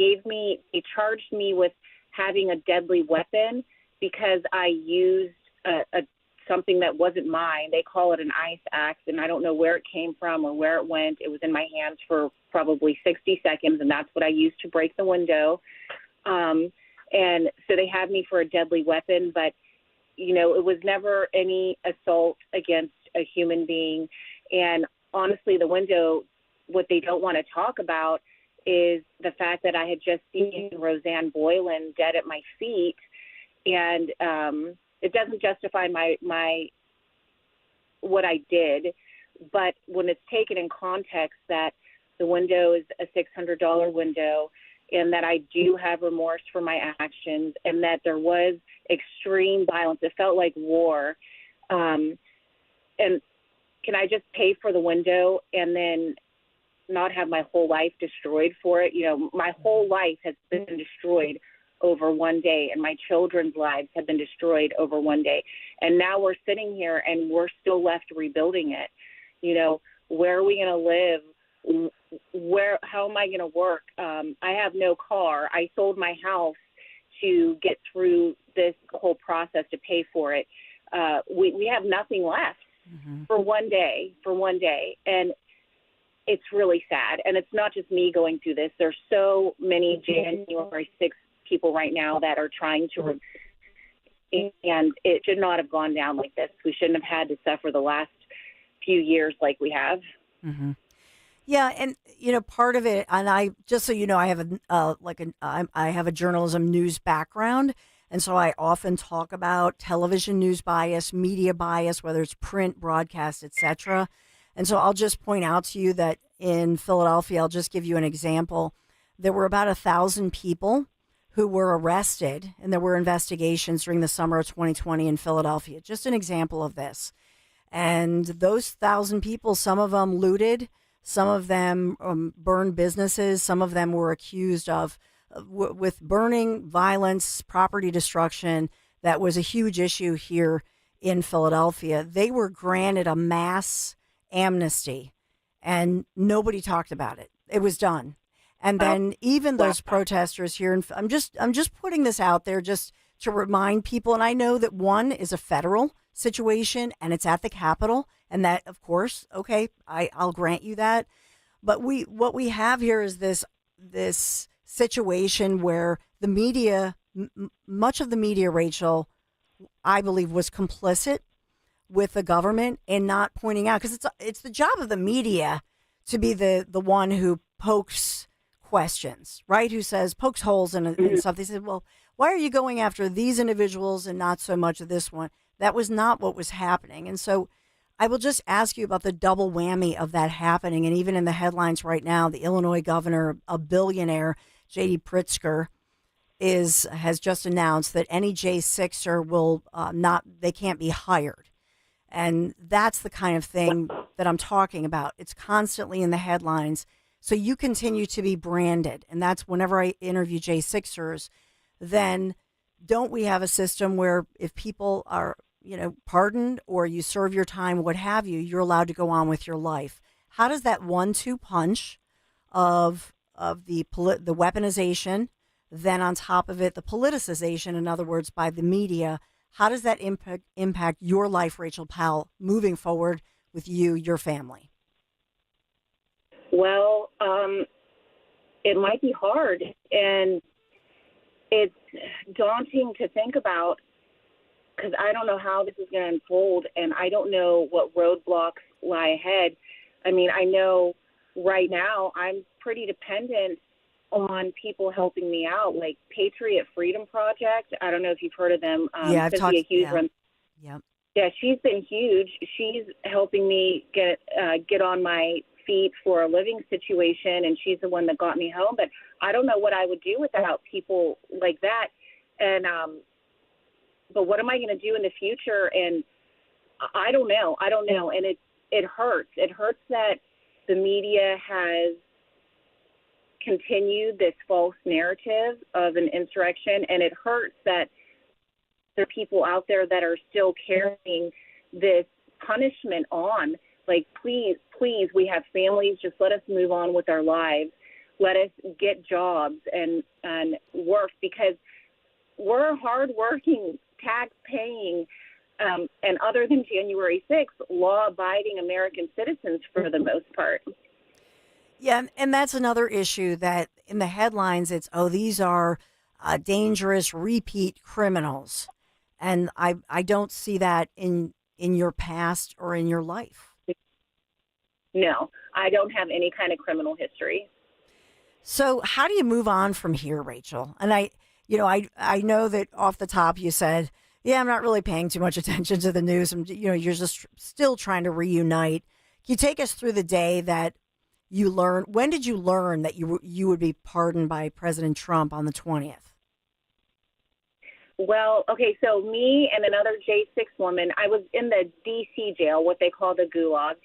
charged me with having a deadly weapon because I used something that wasn't mine. They call it an ice axe, and I don't know where it came from or where it went. It was in my hands for probably 60 seconds, and that's what I used to break the window. And so they had me for a deadly weapon, but, it was never any assault against a human being. And honestly, the window, what they don't want to talk about is the fact that I had just seen Roseanne Boylan dead at my feet. And it doesn't justify my what I did, but when it's taken in context that the window is a $600 window, and that I do have remorse for my actions, and that there was extreme violence. It felt like war. And can I just pay for the window and then not have my whole life destroyed for it? My whole life has been destroyed over one day, and my children's lives have been destroyed over one day. And now we're sitting here and we're still left rebuilding it. Where are we going to live? How am I going to work? I have no car. I sold my house to get through this whole process to pay for it. We have nothing left for one day. And it's really sad. And it's not just me going through this. There's so many January 6th people right now that are trying to, and it should not have gone down like this. We shouldn't have had to suffer the last few years like we have. Mm-hmm. Yeah, and part of it, and I just so you know, I have I have a journalism news background, and so I often talk about television news bias, media bias, whether it's print, broadcast, etc. And so I'll just point out to you that in Philadelphia, I'll just give you an example. There were about 1,000 people who were arrested, and there were investigations during the summer of 2020 in Philadelphia. Just an example of this. And those 1,000 people, some of them looted. Some of them burned businesses. Some of them were accused of with burning, violence, property destruction. That was a huge issue here in Philadelphia. They were granted a mass amnesty, and nobody talked about it. It was done. And then even those protesters here, and I'm just putting this out there just to remind people. And I know that one is a federal situation, and it's at the Capitol. And that, of course, okay, I'll grant you that. But what we have here is this situation where the media much of the media, Rachel, I believe, was complicit with the government in not pointing out, because it's the job of the media to be the one who pokes questions, right? Who pokes holes in stuff. They said, well, why are you going after these individuals and not so much of this one? That was not what was happening. And so I will just ask you about the double whammy of that happening. And even in the headlines right now, the Illinois governor, a billionaire, J.D. Pritzker, has just announced that any J6er will they can't be hired. And that's the kind of thing that I'm talking about. It's constantly in the headlines. So you continue to be branded. And that's whenever I interview J6ers, then don't we have a system where if people are, pardoned or you serve your time, what have you, you're allowed to go on with your life? How does that 1-2 punch of the weaponization, then on top of it, the politicization, in other words, by the media, how does that impact your life, Rachel Powell, moving forward with you, your family? Well, it might be hard, and it's daunting to think about, because I don't know how this is going to unfold, and I don't know what roadblocks lie ahead. I mean, I know right now I'm pretty dependent on people helping me out, like Patriot Freedom Project. I don't know if you've heard of them. I've talked. Yeah, she's been huge. She's helping me get on my feet for a living situation, and she's the one that got me home. But I don't know what I would do without people like that. And but what am I going to do in the future? And I don't know. And it hurts. It hurts that the media has continued this false narrative of an insurrection, and it hurts that there are people out there that are still carrying this punishment on. Like, please, we have families. Just let us move on with our lives. Let us get jobs and work, because we're hardworking, tax-paying, and other than January 6th, law-abiding American citizens for the most part. Yeah, and that's another issue that in the headlines, it's, these are dangerous repeat criminals. And I don't see that in your past or in your life. No, I don't have any kind of criminal history. So how do you move on from here, Rachel? And I know that off the top you said, yeah, I'm not really paying too much attention to the news. You're just still trying to reunite. Can you take us through the day that you learned? When did you learn that you would be pardoned by President Trump on the 20th? Well, okay, so me and another J6 woman, I was in the D.C. jail, what they call the gulag,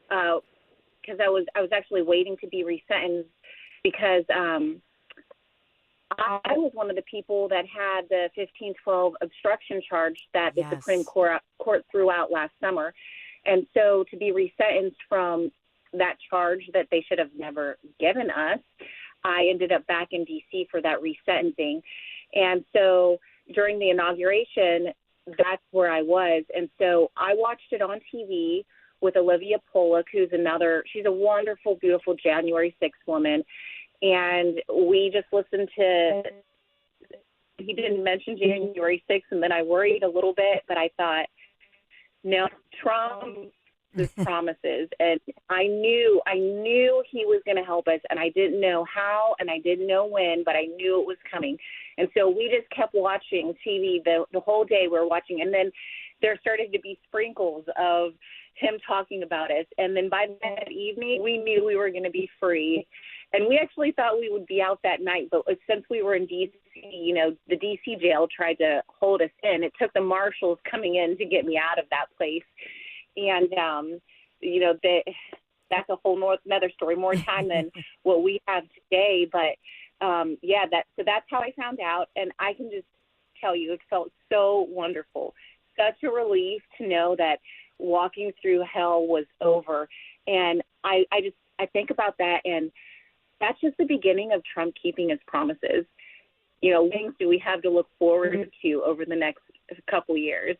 because I was actually waiting to be resentenced because I was one of the people that had the 1512 obstruction charge that the Supreme Court threw out last summer. And so to be resentenced from that charge that they should have never given us, I ended up back in D.C. for that resentencing. And so during the inauguration, that's where I was. And so I watched it on TV with Olivia Pollack, she's a wonderful, beautiful January 6th woman. And we just listened to, he didn't mention January 6th, and then I worried a little bit, but I thought, no, Trump his promises. And I knew he was going to help us, and I didn't know how, and I didn't know when, but I knew it was coming. And so we just kept watching TV the whole day. We were watching, and then there started to be sprinkles of him talking about us. And then by that evening, we knew we were going to be free. And we actually thought we would be out that night, but since we were in D.C., the D.C. jail tried to hold us in. It took the marshals coming in to get me out of that place. And, that's a whole another story, more time than what we have today. But, so that's how I found out. And I can just tell you, it felt so wonderful, such a relief to know that walking through hell was over. And I think about that, and that's just the beginning of Trump keeping his promises. Things do we have to look forward to over the next couple years?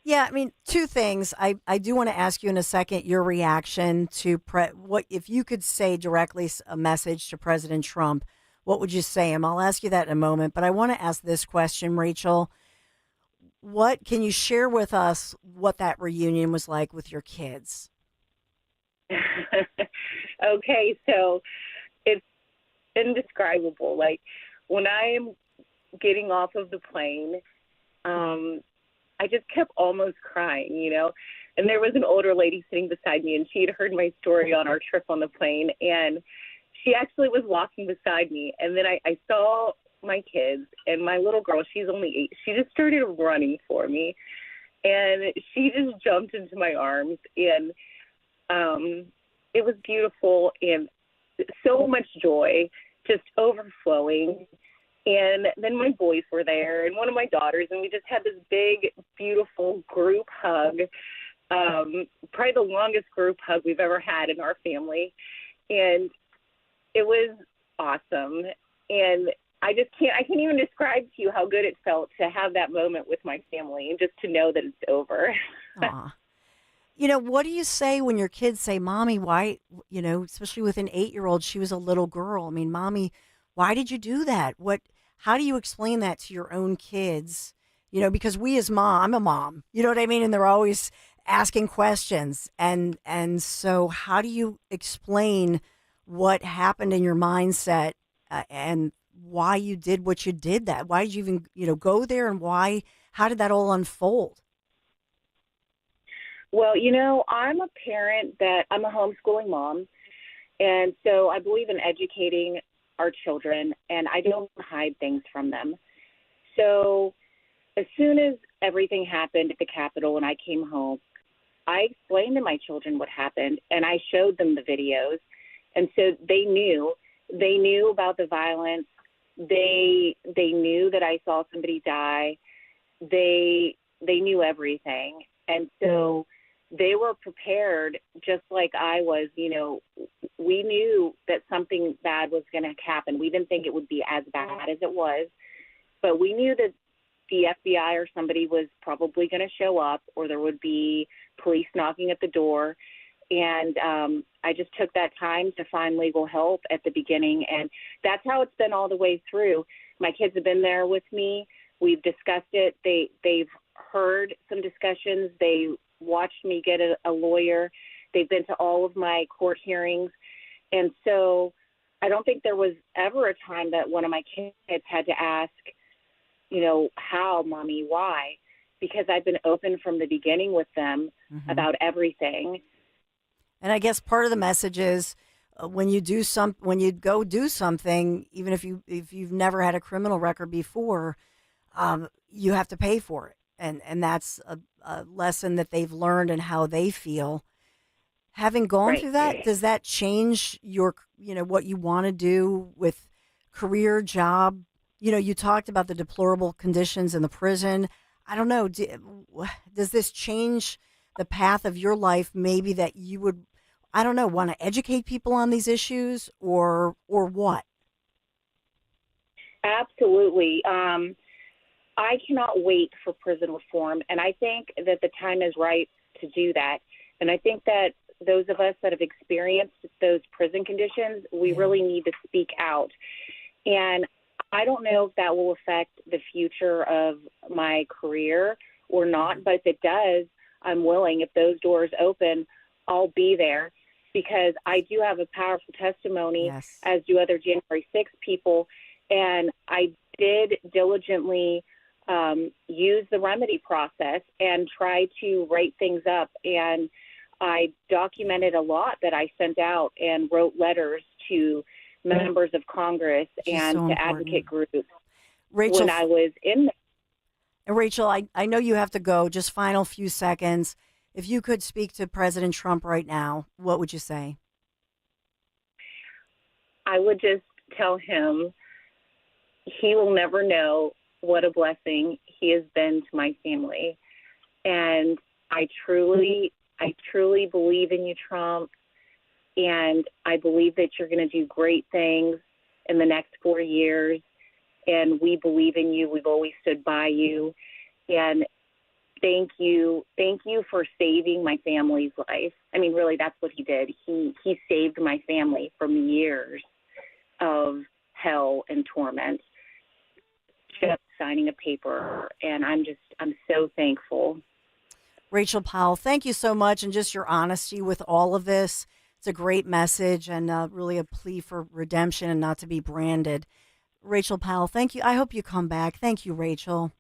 Yeah, I mean, two things. I do want to ask you in a second your reaction to what if you could say directly a message to President Trump. what would you say? And I'll ask you that in a moment, but I want to ask this question, Rachel. What can you share with us what that reunion was like with your kids? Okay, so it's indescribable. Like when I am getting off of the plane, I just kept almost crying, you know. And there was an older lady sitting beside me, and she had heard my story on our trip on the plane, and she actually was walking beside me. And then I saw my kids, and my little girl, she's only 8, she just started running for me, and she just jumped into my arms, and it was beautiful and so much joy just overflowing. And then my boys were there and one of my daughters, and we just had this big, beautiful group hug, probably the longest group hug we've ever had in our family. And it was awesome. And I can't even describe to you how good it felt to have that moment with my family and just to know that it's over. Aw. You know, what do you say when your kids say, Mommy, why, you know, especially with an 8-year-old, she was a little girl. I mean, Mommy, why did you do that? How do you explain that to your own kids? You know, because I'm a mom, you know what I mean? And they're always asking questions. And so how do you explain what happened in your mindset and why you did what you did that? Why did you even, you know, go there, and how did that all unfold? Well, you know, I'm a homeschooling mom, and so I believe in educating our children, and I don't hide things from them. So as soon as everything happened at the Capitol and I came home, I explained to my children what happened, and I showed them the videos, and so they knew about the violence. They knew that I saw somebody die. They knew everything, and so they were prepared just like I was. You know, we knew that something bad was going to happen. We didn't think it would be as bad as it was, but we knew that the FBI or somebody was probably going to show up, or there would be police knocking at the door. And I just took that time to find legal help at the beginning, and that's how it's been all the way through. My kids have been there with me. We've discussed it. They've heard some discussions. They watched me get a lawyer. They've been to all of my court hearings. And so I don't think there was ever a time that one of my kids had to ask, you know, how, Mommy, why? Because I've been open from the beginning with them about everything. And I guess part of the message is when you go do something, even if you've never had a criminal record before, you have to pay for it. And that's a lesson that they've learned and how they feel. Having gone through that, does that change what you want to do with career, job? You know, you talked about the deplorable conditions in the prison. I don't know. Does this change the path of your life? Maybe that you would, I don't know, want to educate people on these issues or what? Absolutely. I cannot wait for prison reform, and I think that the time is right to do that. And I think that those of us that have experienced those prison conditions, we really need to speak out. And I don't know if that will affect the future of my career or not, but if it does, I'm willing. If those doors open, I'll be there, because I do have a powerful testimony, as do other January 6th people. And I did diligently use the remedy process and try to write things up. And I documented a lot that I sent out and wrote letters to members of Congress and to advocate groups Rachel, when I was in there. And Rachel, I know you have to go. Just final few seconds. If you could speak to President Trump right now, what would you say? I would just tell him he will never know what a blessing he has been to my family. And I truly believe in you, Trump. And I believe that you're going to do great things in the next 4 years. And we believe in you. We've always stood by you. And thank you for saving my family's life. I mean, really, that's what he did. He saved my family from years of hell and torment, just signing a paper. And I'm so thankful. Rachel Powell, thank you so much. And just your honesty with all of this. It's a great message and really a plea for redemption and not to be branded. Rachel Powell, thank you. I hope you come back. Thank you, Rachel.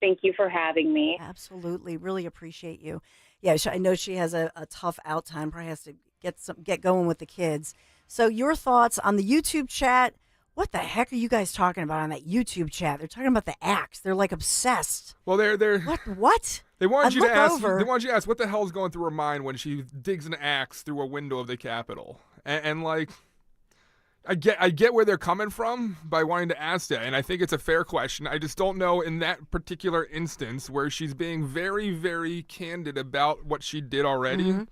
Thank you for having me. Absolutely. Really appreciate you. Yeah, I know she has a tough out time. Probably has to get going with the kids. So your thoughts on the YouTube chat. What the heck are you guys talking about on that YouTube chat? They're talking about the axe. They're like obsessed. Well, they're what? They wanted you to ask. Over. They wanted you to ask what the hell is going through her mind when she digs an axe through a window of the Capitol. And like, I get where they're coming from by wanting to ask that, and I think it's a fair question. I just don't know in that particular instance where she's being very, very candid about what she did already. Mm-hmm.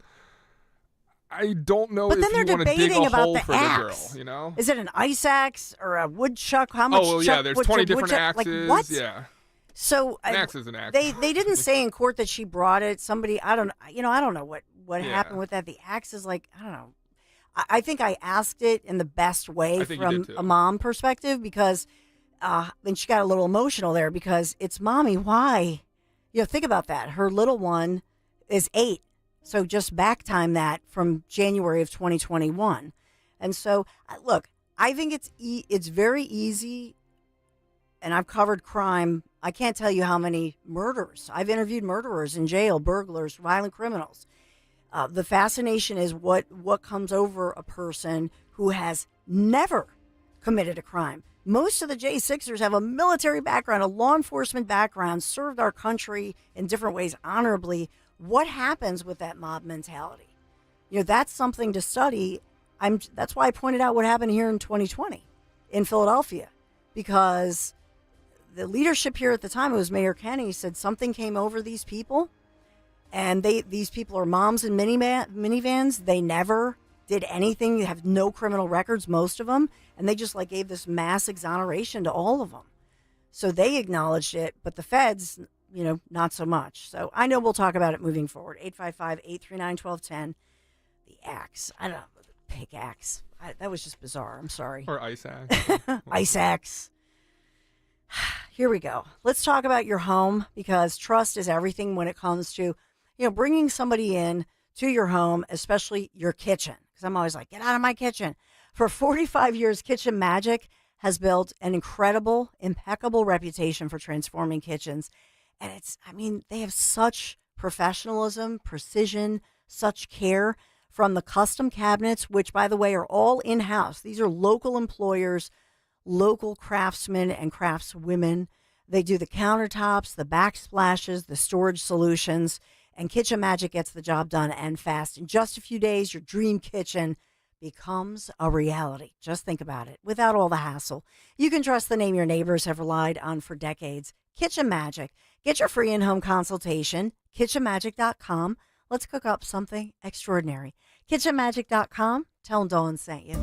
I don't know if you want to dig a hole for the girl, you know? Is it an ice axe or a woodchuck? How much? Oh, well, yeah, there's 20 different axes. Like, what? Yeah. So an axe is an axe. They didn't say in court that she brought it. Somebody, I don't know what happened with that. The axe is like, I don't know. I think I asked it in the best way from a mom perspective because then she got a little emotional there because it's mommy. Why? Think about that. Her little one is 8. So just back time that from January of 2021. And so, look, I think it's very easy, and I've covered crime. I can't tell you how many murders. I've interviewed murderers in jail, burglars, violent criminals. The fascination is what comes over a person who has never committed a crime. Most of the J6ers have a military background, a law enforcement background, served our country in different ways honorably. What happens with that mob mentality? That's something to study. That's why I pointed out what happened here in 2020 in Philadelphia, because the leadership here at the time, it was Mayor Kenny, said something came over these people, and these people are moms in minivans. They never did anything. They have no criminal records, most of them, and they just gave this mass exoneration to all of them. So they acknowledged it, but the feds, not so much. So I know we'll talk about it moving forward. 855-839-1210. The axe. I don't know. Pickaxe. That was just bizarre. I'm sorry. Or ice axe. Ice axe. Here we go. Let's talk about your home, because trust is everything when it comes to, bringing somebody in to your home, especially your kitchen. Because I'm always like, get out of my kitchen. For 45 years, Kitchen Magic has built an incredible, impeccable reputation for transforming kitchens. And they have such professionalism, precision, such care, from the custom cabinets, which, by the way, are all in-house. These are local employers, local craftsmen and craftswomen. They do the countertops, the backsplashes, the storage solutions, and Kitchen Magic gets the job done and fast. In just a few days, your dream kitchen becomes a reality. Just think about it. Without all the hassle. You can trust the name your neighbors have relied on for decades. Kitchen Magic. Get your free in-home consultation. KitchenMagic.com. Let's cook up something extraordinary. KitchenMagic.com. Tell them Dawn sent you.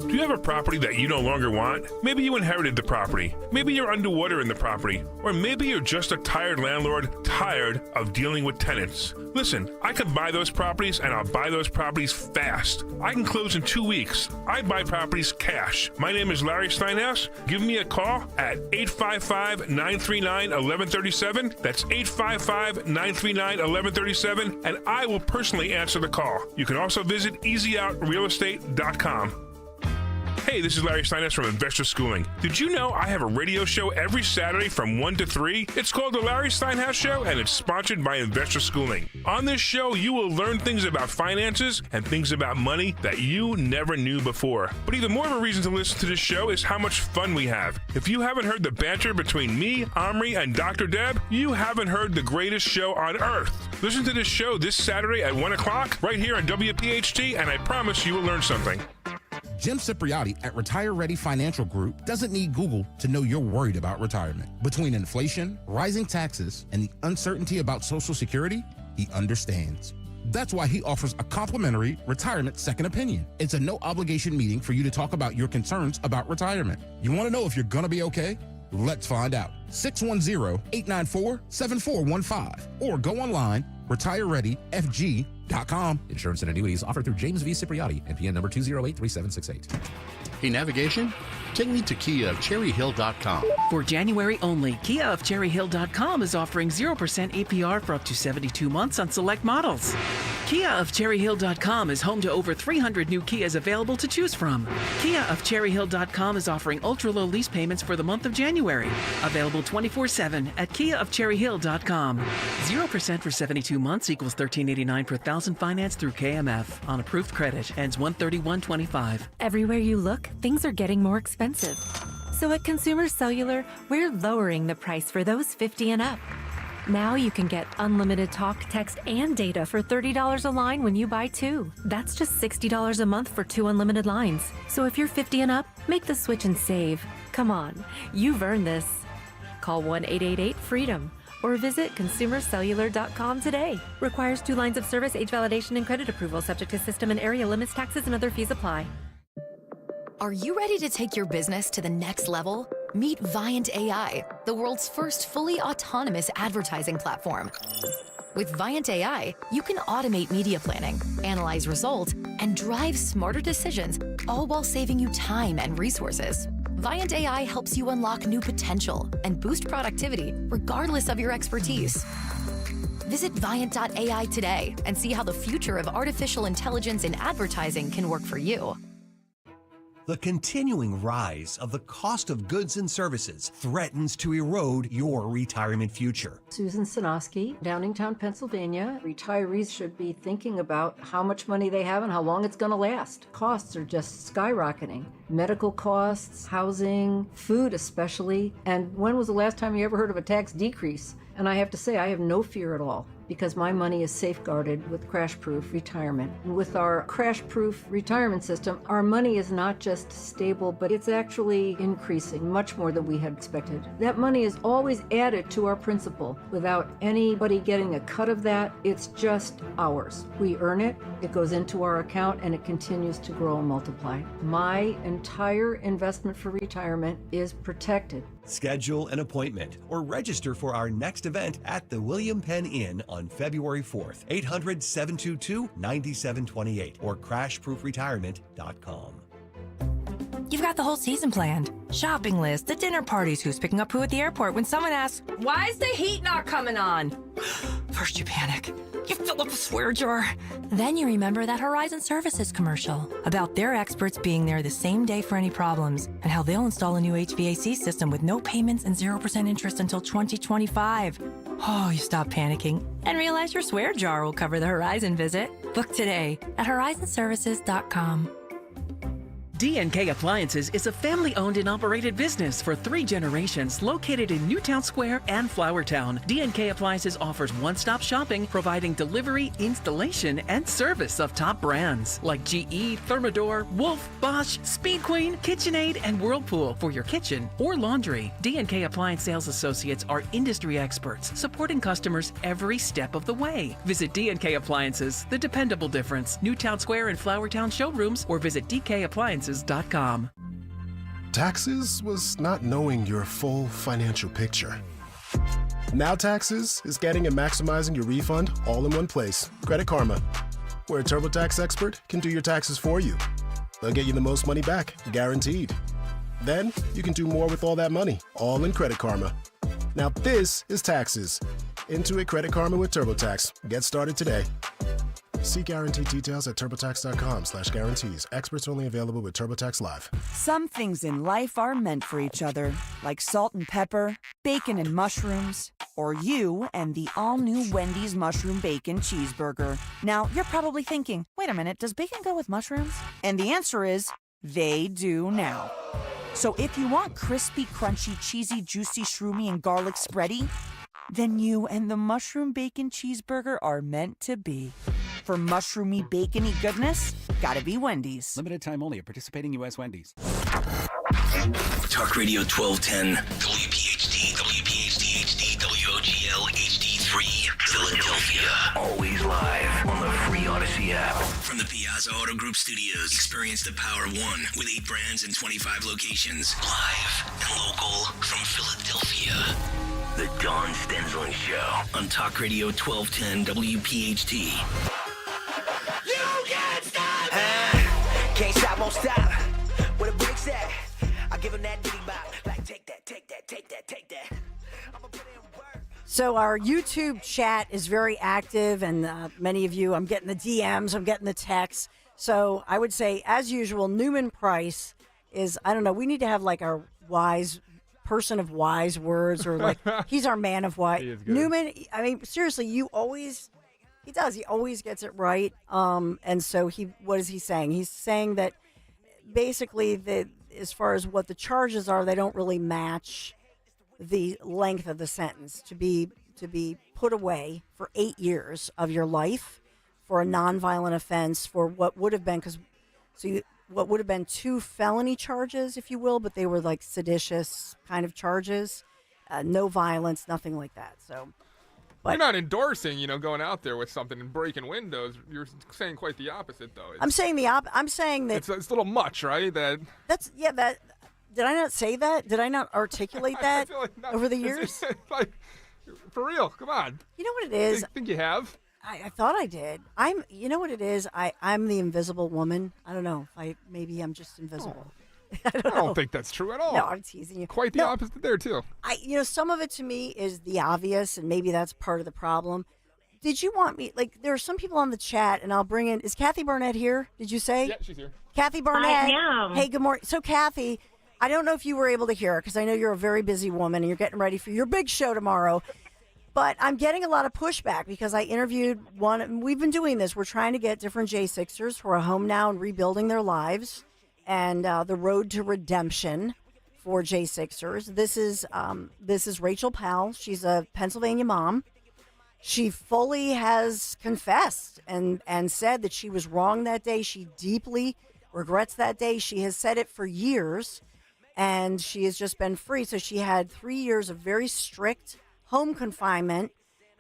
Do you have a property that you no longer want? Maybe you inherited the property. Maybe you're underwater in the property. Or maybe you're just a tired landlord, tired of dealing with tenants. Listen, I could buy those properties, and I'll buy those properties fast. I can close in 2 weeks. I buy properties cash. My name is Larry Steinhaus. Give me a call at 855-939-1137. That's 855-939-1137, and I will personally answer the call. You can also visit EasyOutRealEstate.com. Hey, this is Larry Steinhaus from Investor Schooling. Did you know I have a radio show every Saturday from 1 to 3? It's called The Larry Steinhaus Show, and it's sponsored by Investor Schooling. On this show, you will learn things about finances and things about money that you never knew before. But even more of a reason to listen to this show is how much fun we have. If you haven't heard the banter between me, Omri, and Dr. Deb, you haven't heard the greatest show on earth. Listen to this show this Saturday at 1 o'clock right here on WPHT, and I promise you will learn something. Jim Cipriotti at Retire Ready Financial Group doesn't need Google to know you're worried about retirement. Between inflation, rising taxes, and the uncertainty about Social Security, he understands. That's why he offers a complimentary retirement second opinion. It's a no-obligation meeting for you to talk about your concerns about retirement. You want to know if you're going to be okay? Let's find out. 610-894-7415 or go online, retirereadyfg.com. KiaOfCherryHill.com. Insurance and annuities offered through James V. Cipriati, NPN number 2083768. Hey, navigation? Take me to KiaOfCherryHill.com. For January only, KiaOfCherryHill.com is offering 0% APR for up to 72 months on select models. KiaOfCherryHill.com is home to over 300 new Kias available to choose from. KiaOfCherryHill.com is offering ultra-low lease payments for the month of January. Available 24/7 at KiaOfCherryHill.com. 0% for 72 months equals $13.89 per thousand financed through KMF on approved credit. Ends 1/31/25. Everywhere you look, things are getting more expensive. So at Consumer Cellular, we're lowering the price for those 50 and up. Now you can get unlimited talk, text, and data for $30 a line when you buy two. That's just $60 a month for 2 unlimited lines. So if you're 50 and up, make the switch and save. Come on, you've earned this. Call 1-888-FREEDOM or visit consumercellular.com today. Requires 2 lines of service, age validation, and credit approval, subject to system and area limits, taxes, and other fees apply. Are you ready to take your business to the next level? Meet Viant AI, the world's first fully autonomous advertising platform. With Viant AI, you can automate media planning, analyze results, and drive smarter decisions, all while saving you time and resources. Viant AI helps you unlock new potential and boost productivity regardless of your expertise. Visit Viant.ai today and see how the future of artificial intelligence in advertising can work for you. The continuing rise of the cost of goods and services threatens to erode your retirement future. Susan Sinoski, Downingtown, Pennsylvania. Retirees should be thinking about how much money they have and how long it's going to last. Costs are just skyrocketing. Medical costs, housing, food especially. And when was the last time you ever heard of a tax decrease? And I have to say, I have no fear at all, because my money is safeguarded with crash-proof retirement. And with our crash-proof retirement system, our money is not just stable, but it's actually increasing much more than we had expected. That money is always added to our principal without anybody getting a cut of that. It's just ours. We earn it, it goes into our account, and it continues to grow and multiply. My entire investment for retirement is protected. Schedule an appointment or register for our next event at the William Penn Inn on February 4th, 800-722-9728 or crashproofretirement.com. You've got the whole season planned. Shopping list, the dinner parties, who's picking up who at the airport. When someone asks, why is the heat not coming on? First you panic. You fill up a swear jar. Then you remember that Horizon Services commercial about their experts being there the same day for any problems and how they'll install a new HVAC system with no payments and 0% interest until 2025. Oh, you stop panicking and realize your swear jar will cover the Horizon visit. Book today at horizonservices.com. D&K Appliances is a family-owned and operated business for 3 generations located in Newtown Square and Flowertown. D&K Appliances offers one-stop shopping, providing delivery, installation, and service of top brands like GE, Thermador, Wolf, Bosch, Speed Queen, KitchenAid, and Whirlpool for your kitchen or laundry. D&K Appliance sales associates are industry experts, supporting customers every step of the way. Visit D&K Appliances, the dependable difference. Newtown Square and Flowertown showrooms, or visit DKAppliances.com. Taxes was not knowing your full financial picture. Now Taxes is getting and maximizing your refund all in one place. Credit Karma, where a TurboTax expert can do your taxes for you. They'll get you the most money back, guaranteed. Then you can do more with all that money, all in Credit Karma. Now this is Taxes. Intuit Credit Karma with TurboTax. Get started today. See guaranteed details at turbotax.com/guarantees. Experts only available with TurboTax Live. Some things in life are meant for each other, like salt and pepper, bacon and mushrooms, or you and the all-new Wendy's Mushroom Bacon Cheeseburger. Now, you're probably thinking, wait a minute, does bacon go with mushrooms? And the answer is, they do now. So if you want crispy, crunchy, cheesy, juicy, shroomy, and garlic spready, then you and the Mushroom Bacon Cheeseburger are meant to be. For mushroomy, bacony goodness, gotta be Wendy's. Limited time only at participating U.S. Wendy's. Talk Radio 1210, WPHT, WPHT HD, WOGL HD3, Philadelphia. Always live on the free Odyssey app. From the Piazza Auto Group Studios, experience the power of one with 8 brands and 25 locations. Live and local from Philadelphia. The Dawn Stensland Show on Talk Radio 1210 WPHT. Can't stop, won't stop. Where the bricks at? I give him that ditty bop. Like, take that, take that, take that, take that. I'ma put in work. So our YouTube chat is very active, and many of you, I'm getting the DMs, I'm getting the texts. So I would say, as usual, Newman Price is, I don't know, we need to have like our wise person of wise words, or like he's our man of wise. He is good. Newman, I mean, seriously, he always gets it right. And so what is he saying? He's saying that basically as far as what the charges are, they don't really match the length of the sentence to be put away for 8 years of your life for a nonviolent offense for what would have been what would have been 2 felony charges, if you will, but they were like seditious kind of charges, no violence, nothing like that. So, but you're not endorsing, going out there with something and breaking windows. You're saying quite the opposite, though. I'm saying I'm saying that it's a little much, right? That did I not say that? Did I not articulate that over the years? Like, for real, come on. You know what it is? I think you have. I thought I did. You know what it is? I'm the invisible woman. I don't know. Maybe I'm just invisible. I don't think that's true at all. No, I'm teasing you. Quite the opposite there, too. Some of it to me is the obvious, and maybe that's part of the problem. Did you want me, there are some people on the chat, and I'll bring in, is Kathy Barnett here? Did you say? Yeah, she's here. Kathy Barnett. I am. Hey, good morning. So, Kathy, I don't know if you were able to hear her, because I know you're a very busy woman, and you're getting ready for your big show tomorrow. But I'm getting a lot of pushback because I interviewed one. We've been doing this. We're trying to get different J6ers who are home now and rebuilding their lives, and the road to redemption for J6ers. This is Rachel Powell. She's a Pennsylvania mom. She fully has confessed and said that she was wrong that day. She deeply regrets that day. She has said it for years, and she has just been free. So she had 3 years of very strict home confinement,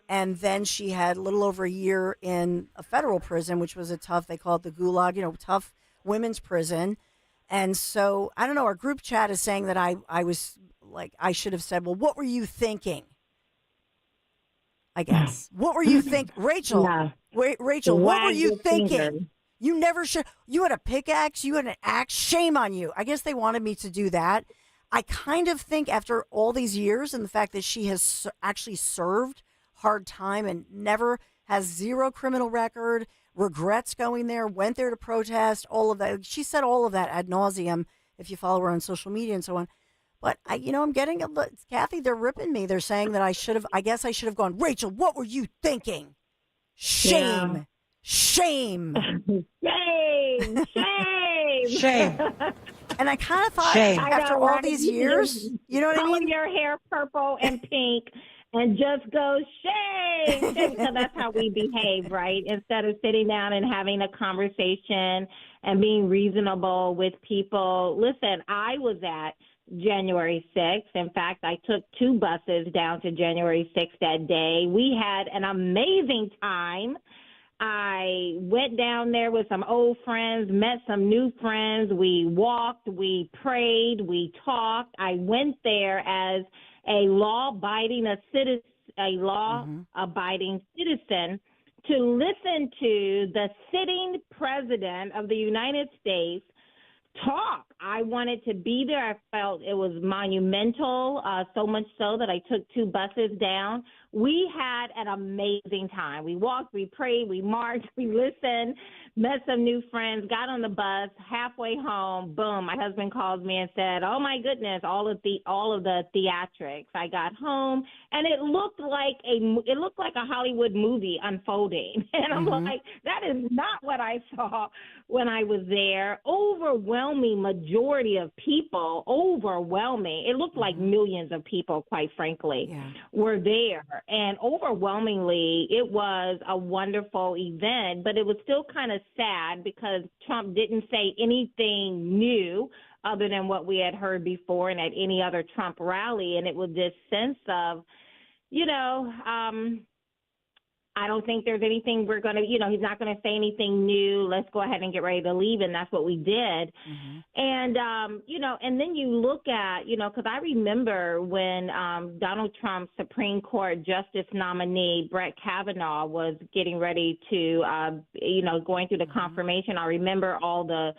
and then she had a little over a year in a federal prison, which was they call it the gulag, tough women's prison. And so, I don't know, our group chat is saying that I was like, I should have said, well, what were you thinking? I guess. What were you thinking? Rachel, Yeah. Rachel, what were you your thinking? finger. You never should. You had a pickaxe. You had an axe. Shame on you. I guess they wanted me to do that. I kind of think after all these years and the fact that she has actually served hard time and has zero criminal record, regrets going there, went there to protest, all of that. She said all of that ad nauseum if you follow her on social media and so on. But I'm getting Kathy, they're ripping me. They're saying that I should have gone, Rachel, what were you thinking? Shame. Yeah. Shame. Shame. Shame. Shame. And I kind of thought after all these years, you know what I mean? Color your hair purple and pink and just go shame. Because that's how we behave, right? Instead of sitting down and having a conversation and being reasonable with people. Listen, I was at January 6th. In fact, I took 2 buses down to January 6th that day. We had an amazing time. I went down there with some old friends, met some new friends. We walked, we prayed, we talked. I went there as a law-abiding citizen to listen to the sitting president of the United States talk. I wanted to be there. I felt it was monumental, so much so that I took 2 buses down. We had an amazing time. We walked, we prayed, we marched, we listened, met some new friends, got on the bus, halfway home, boom, my husband called me and said, oh my goodness, all of the theatrics. I got home and it looked like a Hollywood movie unfolding. And I'm like, that is not what I saw when I was there. Overwhelming majority of people, overwhelming. It looked like millions of people, quite frankly, were there. And overwhelmingly, it was a wonderful event, but it was still kind of sad because Trump didn't say anything new other than what we had heard before and at any other Trump rally. And it was this sense of, I don't think there's anything we're going to, he's not going to say anything new. Let's go ahead and get ready to leave. And that's what we did. And, and then you look at, because I remember when Donald Trump's Supreme Court Justice nominee, Brett Kavanaugh, was getting ready to, going through the confirmation. I remember all the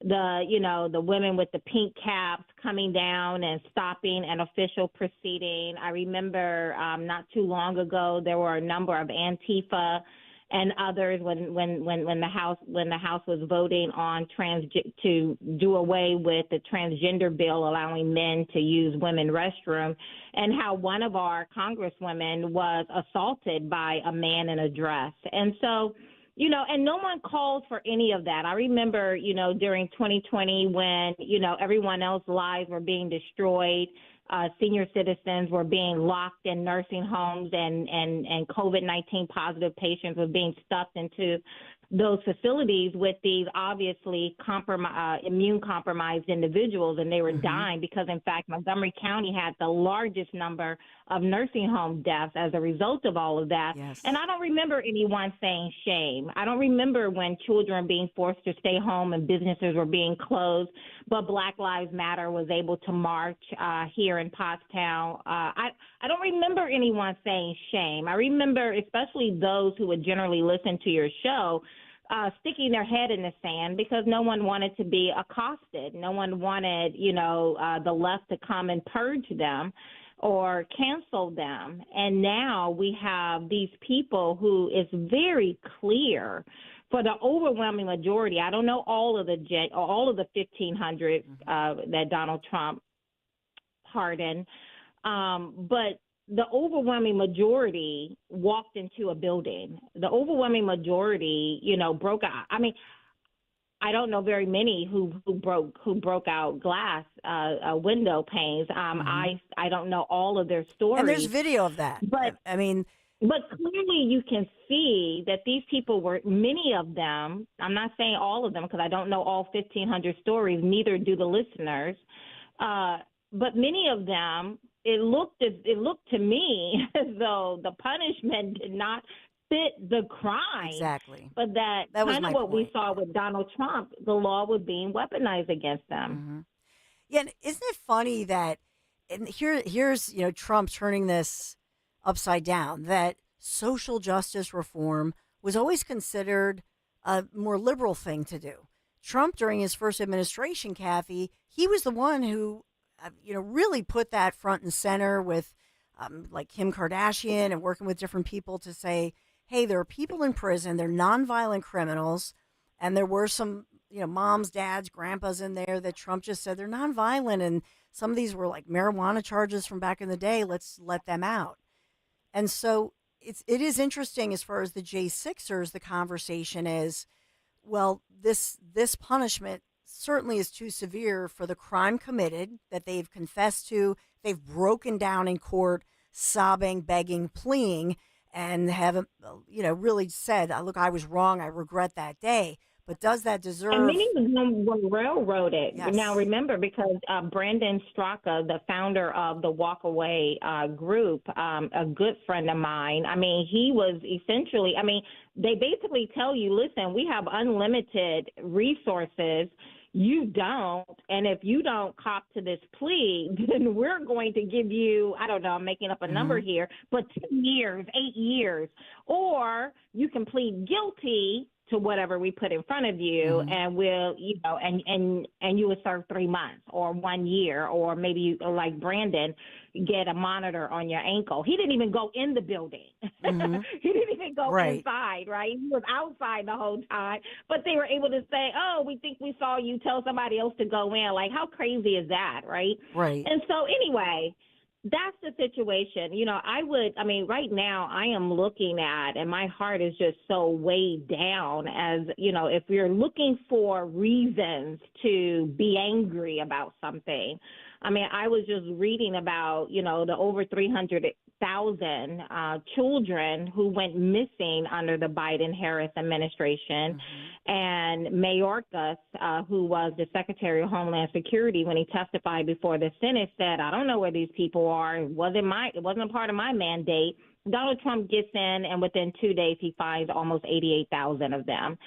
the women with the pink caps coming down and stopping an official proceeding. I remember not too long ago there were a number of Antifa and others when the House was voting on to do away with the transgender bill allowing men to use women's restroom, and how one of our congresswomen was assaulted by a man in a dress. And so, and no one calls for any of that. I remember, during 2020 when, everyone else's lives were being destroyed, senior citizens were being locked in nursing homes, and COVID-19 positive patients were being stuffed into those facilities with these obviously immune compromised individuals, and they were dying because, in fact, Montgomery County had the largest number of nursing home deaths as a result of all of that. Yes. And I don't remember anyone saying shame. I don't remember when children were being forced to stay home and businesses were being closed, but Black Lives Matter was able to march here in Pottstown. I don't remember anyone saying shame. I remember especially those who would generally listen to your show sticking their head in the sand because no one wanted to be accosted. No one wanted, the left to come and purge them or cancel them. And now we have these people who is very clear for the overwhelming majority. I don't know all of the 1,500 that Donald Trump pardoned, but the overwhelming majority walked into a building. The overwhelming majority, broke out. I mean, I don't know very many who broke out glass window panes. I don't know all of their stories. And there's video of that. But but clearly you can see that these people were, many of them, I'm not saying all of them because I don't know all 1,500 stories, neither do the listeners, but many of them, it looked to me as though the punishment did not fit the crime. Exactly. But that was kind of what we saw with Donald Trump, the law was being weaponized against them. Yeah, and isn't it funny that here's Trump turning this upside down, that social justice reform was always considered a more liberal thing to do. Trump, during his first administration, Kathy, he was the one who really put that front and center with like Kim Kardashian and working with different people to say, hey, there are people in prison, they're nonviolent criminals, and there were some, moms, dads, grandpas in there that Trump just said they're nonviolent, and some of these were like marijuana charges from back in the day, let's let them out. And so it is interesting as far as the J6ers, the conversation is, well, this punishment certainly is too severe for the crime committed that they've confessed to. They've broken down in court, sobbing, begging, pleading, and have, really said, look, I was wrong. I regret that day. But does that deserve... And many of them were railroaded. Yes. Now, remember, because Brandon Straka, the founder of the Walkaway group, a good friend of mine, he was essentially, they basically tell you, listen, we have unlimited resources. You don't. And if you don't cop to this plea, then we're going to give you, I don't know, I'm making up a number here, but 10 years, 8 years. Or you can plead guilty to whatever we put in front of you, and we'll, and you would serve 3 months or 1 year, or maybe you, like Brandon, get a monitor on your ankle. He didn't even go in the building. He didn't even go inside, right? He was outside the whole time, but they were able to say, oh, we think we saw you, tell somebody else to go in. Like, how crazy is that, right? Right. And so anyway, that's the situation. Right now I am looking at, and my heart is just so weighed down as, if we're looking for reasons to be angry about something. I was just reading about, the over 300,000 children who went missing under the Biden-Harris administration. And Mayorkas, who was the Secretary of Homeland Security, when he testified before the Senate, said, I don't know where these people are. It wasn't part of my mandate. Donald Trump gets in, and within 2 days, he finds almost 88,000 of them.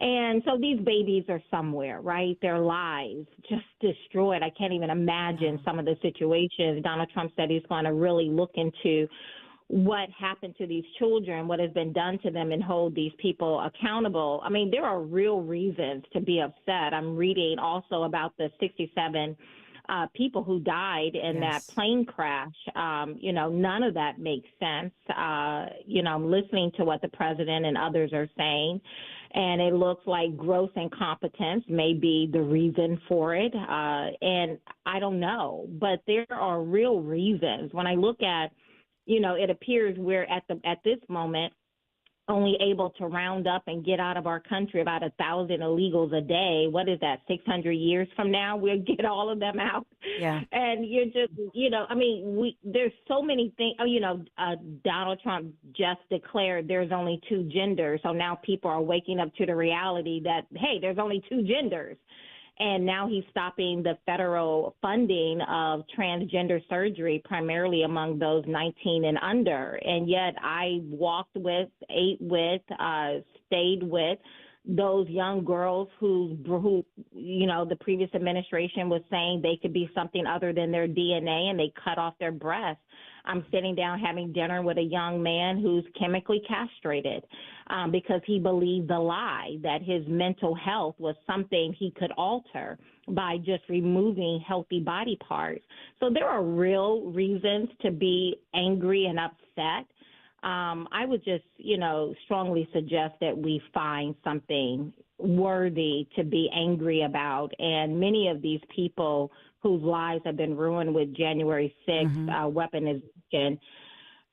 And so these babies are somewhere, right? Their lives just destroyed. I can't even imagine some of the situations. Donald Trump said he's going to really look into what happened to these children, what has been done to them, and hold these people accountable. I mean, there are real reasons to be upset. I'm reading also about the 67 people who died in that plane crash. None of that makes sense. I'm listening to what the president and others are saying, and it looks like gross incompetence may be the reason for it. And I don't know, but there are real reasons. When I look at, it appears we're at this moment only able to round up and get out of our country about 1,000 illegals a day. What is that, 600 years from now? We'll get all of them out. Yeah. And you're just, there's so many things. Donald Trump just declared there's only two genders. So now people are waking up to the reality that, hey, there's only two genders. And now he's stopping the federal funding of transgender surgery, primarily among those 19 and under. And yet I walked with, ate with, stayed with those young girls who, the previous administration was saying they could be something other than their DNA, and they cut off their breasts. I'm sitting down having dinner with a young man who's chemically castrated because he believed the lie that his mental health was something he could alter by just removing healthy body parts. So there are real reasons to be angry and upset. I would just, strongly suggest that we find something worthy to be angry about. And many of these people whose lives have been ruined with January 6th weaponization,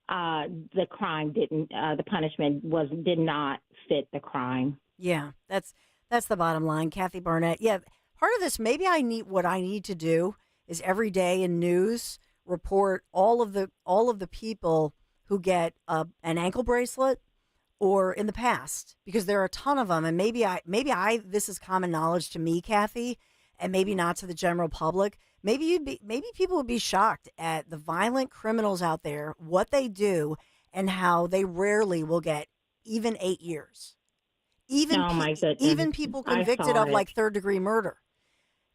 the crime the punishment did not fit the crime. Yeah, that's the bottom line, Kathy Barnett. Yeah, part of this, maybe what I need to do is every day in news report all of the people who get an ankle bracelet, or in the past, because there are a ton of them, and maybe this is common knowledge to me, Kathy, and maybe not to the general public. Maybe people would be shocked at the violent criminals out there, what they do, and how they rarely will get even 8 years. Even people convicted of like third-degree murder,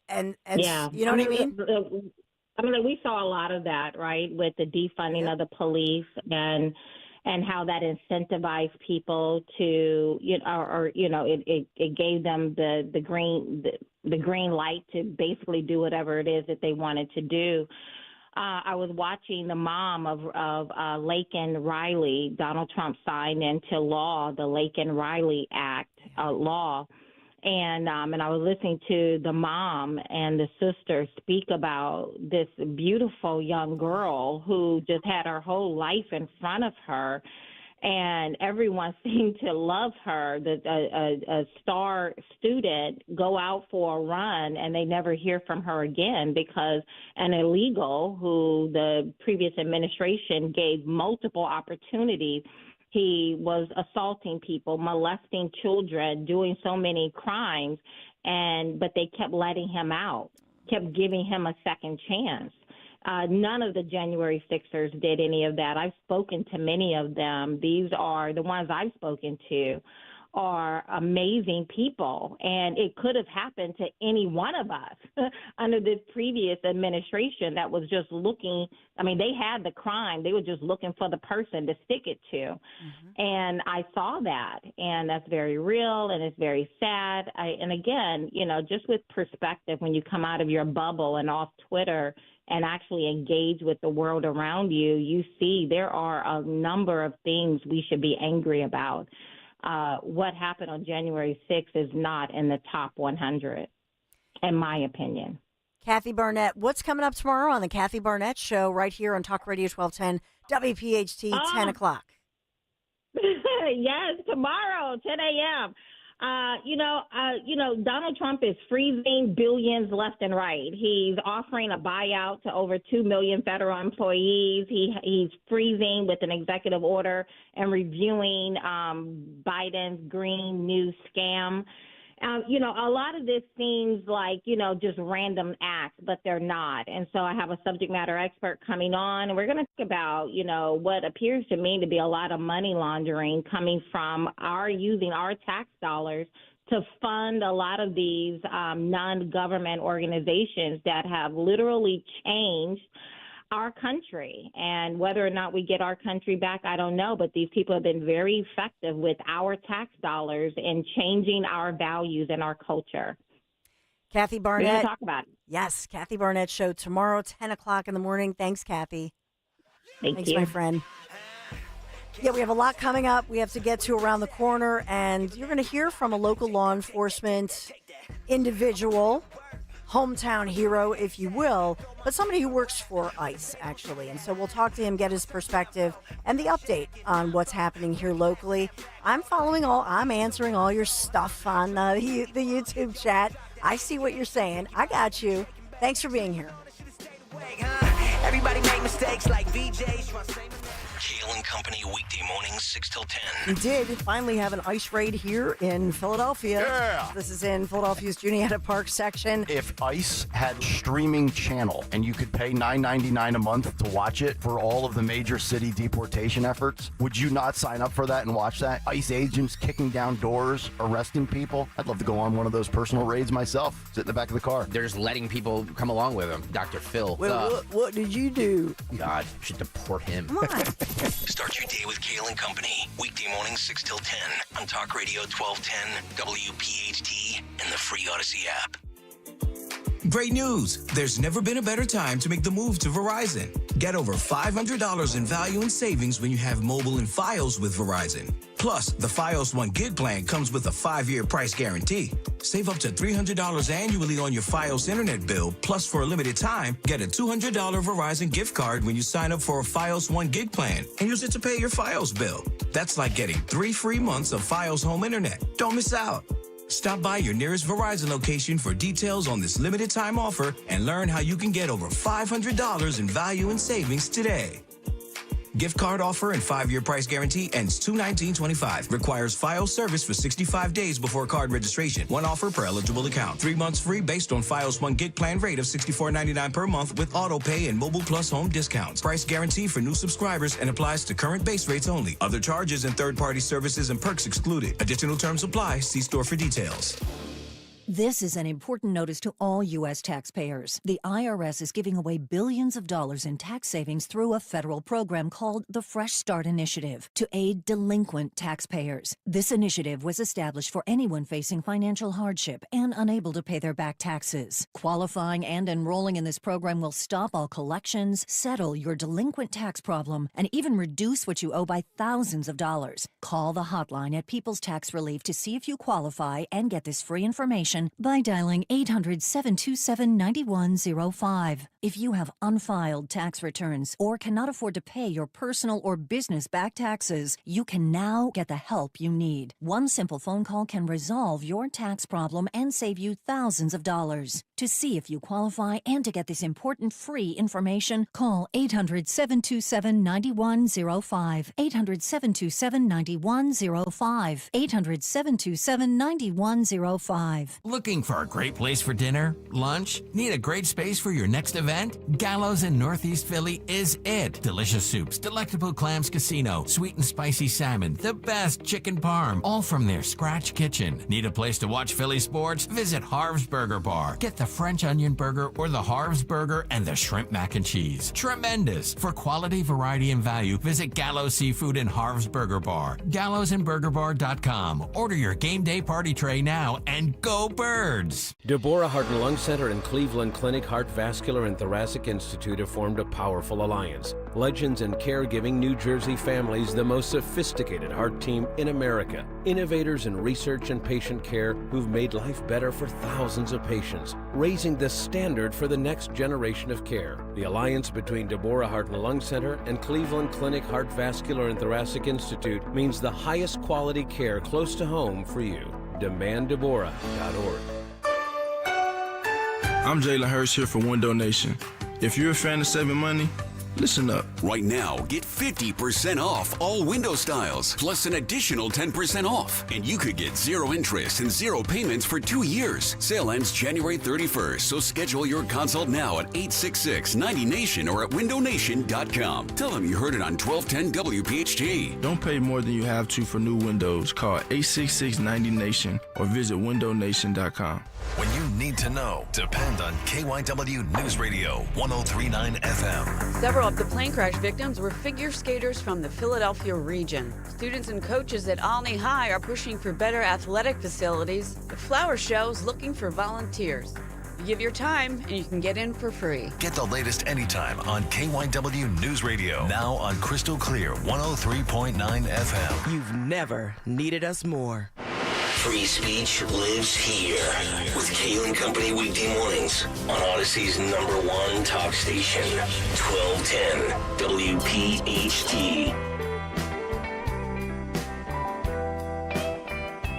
and yeah, you know what I mean. We saw a lot of that, right, with the defunding of the police and how that incentivized people to, it gave them the green light to basically do whatever it is that they wanted to do. I was watching the mom of Laken Riley. Donald Trump signed into law the Laken Riley Act law. And I was listening to the mom and the sister speak about this beautiful young girl who just had her whole life in front of her, and everyone seemed to love her. A star student go out for a run, and they never hear from her again because an illegal who the previous administration gave multiple opportunities. He was assaulting people, molesting children, doing so many crimes, but they kept letting him out, kept giving him a second chance. None of the January 6ers did any of that. I've spoken to many of them. These are the ones I've spoken to are amazing people, and it could have happened to any one of us under this previous administration that was just looking. I mean, they had the crime. They were just looking for the person to stick it to. And I saw that, and that's very real, and it's very sad. And again, just with perspective, when you come out of your bubble and off Twitter and actually engage with the world around you, you see there are a number of things we should be angry about. What happened on January 6th is not in the top 100, in my opinion. Kathy Barnett, what's coming up tomorrow on the Kathy Barnett Show right here on Talk Radio 1210 WPHT 10 o'clock? Yes, tomorrow, 10 a.m. Donald Trump is freezing billions left and right. He's offering a buyout to over 2 million federal employees. He's freezing with an executive order and reviewing Biden's Green New scam. A lot of this seems like, just random acts, but they're not. And so I have a subject matter expert coming on, and we're going to talk about, what appears to me to be a lot of money laundering coming from using our tax dollars to fund a lot of these non-government organizations that have literally changed our country. And whether or not we get our country back, I don't know. But these people have been very effective with our tax dollars in changing our values and our culture. Kathy Barnett. We're going to talk about it. Yes, Kathy Barnett show tomorrow, 10 o'clock in the morning. Thanks, Kathy. Thanks, you. my friend. Yeah, we have a lot coming up. We have to get to around the corner, and you're going to hear from a local law enforcement individual, hometown hero, if you will, but somebody who works for ICE, actually. And so we'll talk to him, get his perspective, and the update on what's happening here locally. I'm answering all your stuff on the YouTube chat. I see what you're saying. I got you. Thanks for being here. Everybody make mistakes like VJs. Kale and Company, weekday mornings, 6 till 10. We did finally have an ICE raid here in Philadelphia. Yeah. This is in Philadelphia's Juniata Park section. If ICE had streaming channel and you could pay $9.99 a month to watch it for all of the major city deportation efforts, would you not sign up for that and watch that? ICE agents kicking down doors, arresting people. I'd love to go on one of those personal raids myself, sit in the back of the car. They're just letting people come along with them. Dr. Phil. Well, what did you do? God, should deport him. Come on. Start your day with Kale and Company, weekday mornings 6 till 10 on Talk Radio 1210, WPHT, and the free Odyssey app. Great news! There's never been a better time to make the move to Verizon. Get over $500 in value and savings when you have mobile and Fios with Verizon. Plus, the Fios 1 gig plan comes with a 5-year price guarantee. Save up to $300 annually on your Fios internet bill. Plus, for a limited time, get a $200 Verizon gift card when you sign up for a Fios 1 gig plan and use it to pay your Fios bill. That's like getting 3 free months of Fios home internet. Don't miss out. Stop by your nearest Verizon location for details on this limited time offer and learn how you can get over $500 in value and savings today. Gift card offer and 5-year price guarantee ends 2/19/25. Requires Fios service for 65 days before card registration. One offer per eligible account. 3 months free based on Fios 1 gig plan rate of $64.99 per month with auto pay and mobile plus home discounts. Price guarantee for new subscribers and applies to current base rates only. Other charges and third-party services and perks excluded. Additional terms apply. See store for details. This is an important notice to all U.S. taxpayers. The IRS is giving away billions of dollars in tax savings through a federal program called the Fresh Start Initiative to aid delinquent taxpayers. This initiative was established for anyone facing financial hardship and unable to pay their back taxes. Qualifying and enrolling in this program will stop all collections, settle your delinquent tax problem, and even reduce what you owe by thousands of dollars. Call the hotline at People's Tax Relief to see if you qualify and get this free information by dialing 800-727-9105. If you have unfiled tax returns or cannot afford to pay your personal or business back taxes, you can now get the help you need. One simple phone call can resolve your tax problem and save you thousands of dollars. To see if you qualify and to get this important free information, call 800-727-9105. 800-727-9105. 800-727-9105. Looking for a great place for dinner, lunch? Need a great space for your next event? Gallows in Northeast Philly is it. Delicious soups, delectable clams casino, sweet and spicy salmon, the best chicken parm, all from their scratch kitchen. Need a place to watch Philly sports? Visit Harv's Burger Bar. Get the French onion burger or the Harv's Burger and the shrimp mac and cheese. Tremendous. For quality, variety, and value, visit Gallows Seafood and Harv's Burger Bar. GallowsandBurgerBar.com. Order your game day party tray now and go Birds! Deborah Heart and Lung Center and Cleveland Clinic Heart Vascular and Thoracic Institute have formed a powerful alliance. Legends in Caregiving New Jersey families, the most sophisticated heart team in America. Innovators in research and patient care who've made life better for thousands of patients, raising the standard for the next generation of care. The alliance between Deborah Heart and Lung Center and Cleveland Clinic Heart Vascular and Thoracic Institute means the highest quality care close to home for you. DemandDeborah.org. I'm Jalen Hurst here for One Donation. If you're a fan of saving money, Listen up. Right now, get 50% off all window styles, plus an additional 10% off. And you could get 0 interest and 0 payments for 2 years. Sale ends January 31st, so schedule your consult now at 866-90NATION or at windownation.com. Tell them you heard it on 1210 WPHT. Don't pay more than you have to for new windows. Call 866-90NATION or visit windownation.com. When you need to know, depend on KYW News Radio 103.9 FM. Several of the plane crash victims were figure skaters from the Philadelphia region. Students and coaches at Olney High are pushing for better athletic facilities. The Flower Show's looking for volunteers. You give your time and you can get in for free. Get the latest anytime on KYW News Radio. Now on Crystal Clear 103.9 FM. You've never needed us more. Free speech lives here with Kaylee Company weekday mornings on Odyssey's #1 talk station, 1210 WPHT.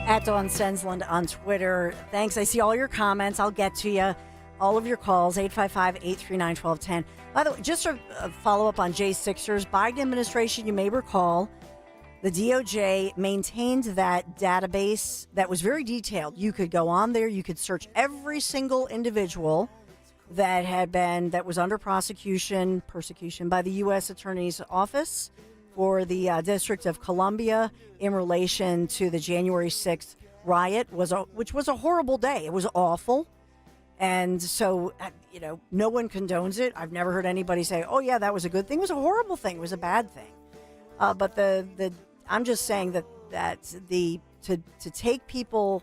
At Dawn Stensland on Twitter. Thanks. I see all your comments. I'll get to you. All of your calls, 855-839-1210. By the way, just a follow-up on J6ers. Biden administration, you may recall, the DOJ maintained that database that was very detailed. You could go on there. You could search every single individual that was under persecution by the U.S. Attorney's Office for the District of Columbia in relation to the January 6th riot, which was a horrible day. It was awful. And so, no one condones it. I've never heard anybody say, oh, yeah, that was a good thing. It was a horrible thing. It was a bad thing. But I'm just saying that to take people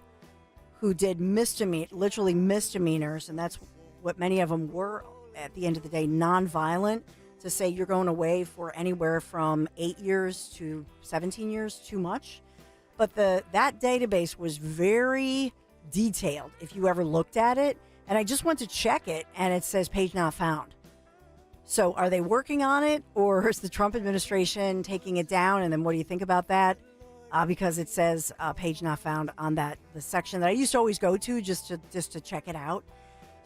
who did literally misdemeanors, and that's what many of them were at the end of the day, nonviolent, to say you're going away for anywhere from 8 years to 17 years, too much. But that database was very detailed if you ever looked at it. And I just went to check it, and it says page not found. So are they working on it, or is the Trump administration taking it down? And then what do you think about that? Because it says page not found on the section that I used to always go to just to check it out.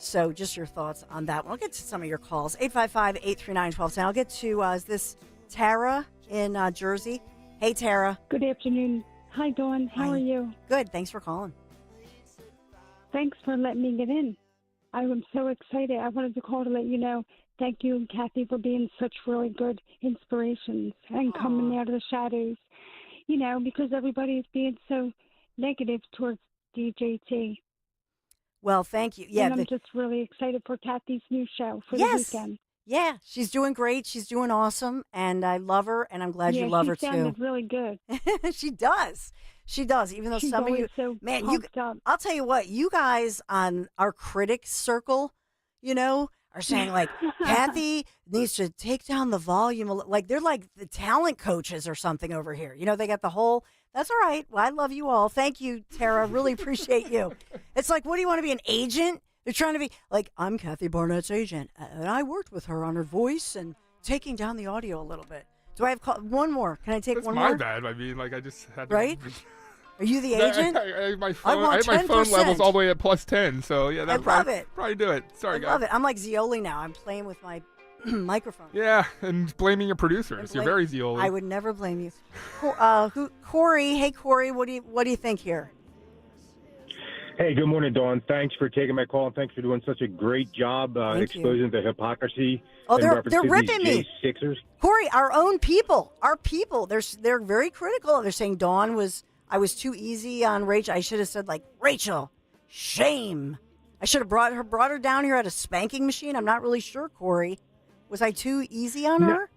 So just your thoughts on that one. I'll get to some of your calls. 855-839-1210. I'll get to, is this Tara in Jersey? Hey, Tara. Good afternoon. Hi, Dawn. How are you? Good. Thanks for calling. Thanks for letting me get in. I am so excited. I wanted to call to let you know. Thank you, Kathy, for being such really good inspirations and coming out of the shadows, because everybody is being so negative towards DJT. Well, thank you. Yeah, and I'm just really excited for Kathy's new show for the weekend. Yeah, she's doing great. She's doing awesome, and I love her, and I'm glad you love her, too. Yeah, she sounded really good. She does. She does, even though she's some of you... so man, up. I'll tell you what, you guys on our critics circle, are saying, like, Kathy needs to take down the volume. Like, they're like the talent coaches or something over here. They got the whole... That's all right. Well, I love you all. Thank you, Tara. Really appreciate you. It's like, what do you want to be, an agent? They're trying to be like, I'm Kathy Barnett's agent, and I worked with her on her voice and taking down the audio a little bit. Do I have one more? Can I take one more? That's my bad. I mean, I just had to... Right? Are you the agent? I have my phone levels all the way at +10, so yeah, that probably do it. Sorry, guys. I love it. I'm like Zioli now. I'm playing with my microphone. Yeah, and blaming your producers. You're very Zioli. I would never blame you. Corey, hey Corey, what do you think here? Hey, good morning, Dawn. Thanks for taking my call, and thanks for doing such a great job exposing the hypocrisy. Oh, they're ripping me. Sixers. Corey, our own people, they're very critical. They're saying I was too easy on Rachel. I should have said, like, Rachel, shame. I should have brought her down here at a spanking machine. I'm not really sure, Corey. Was I too easy on her?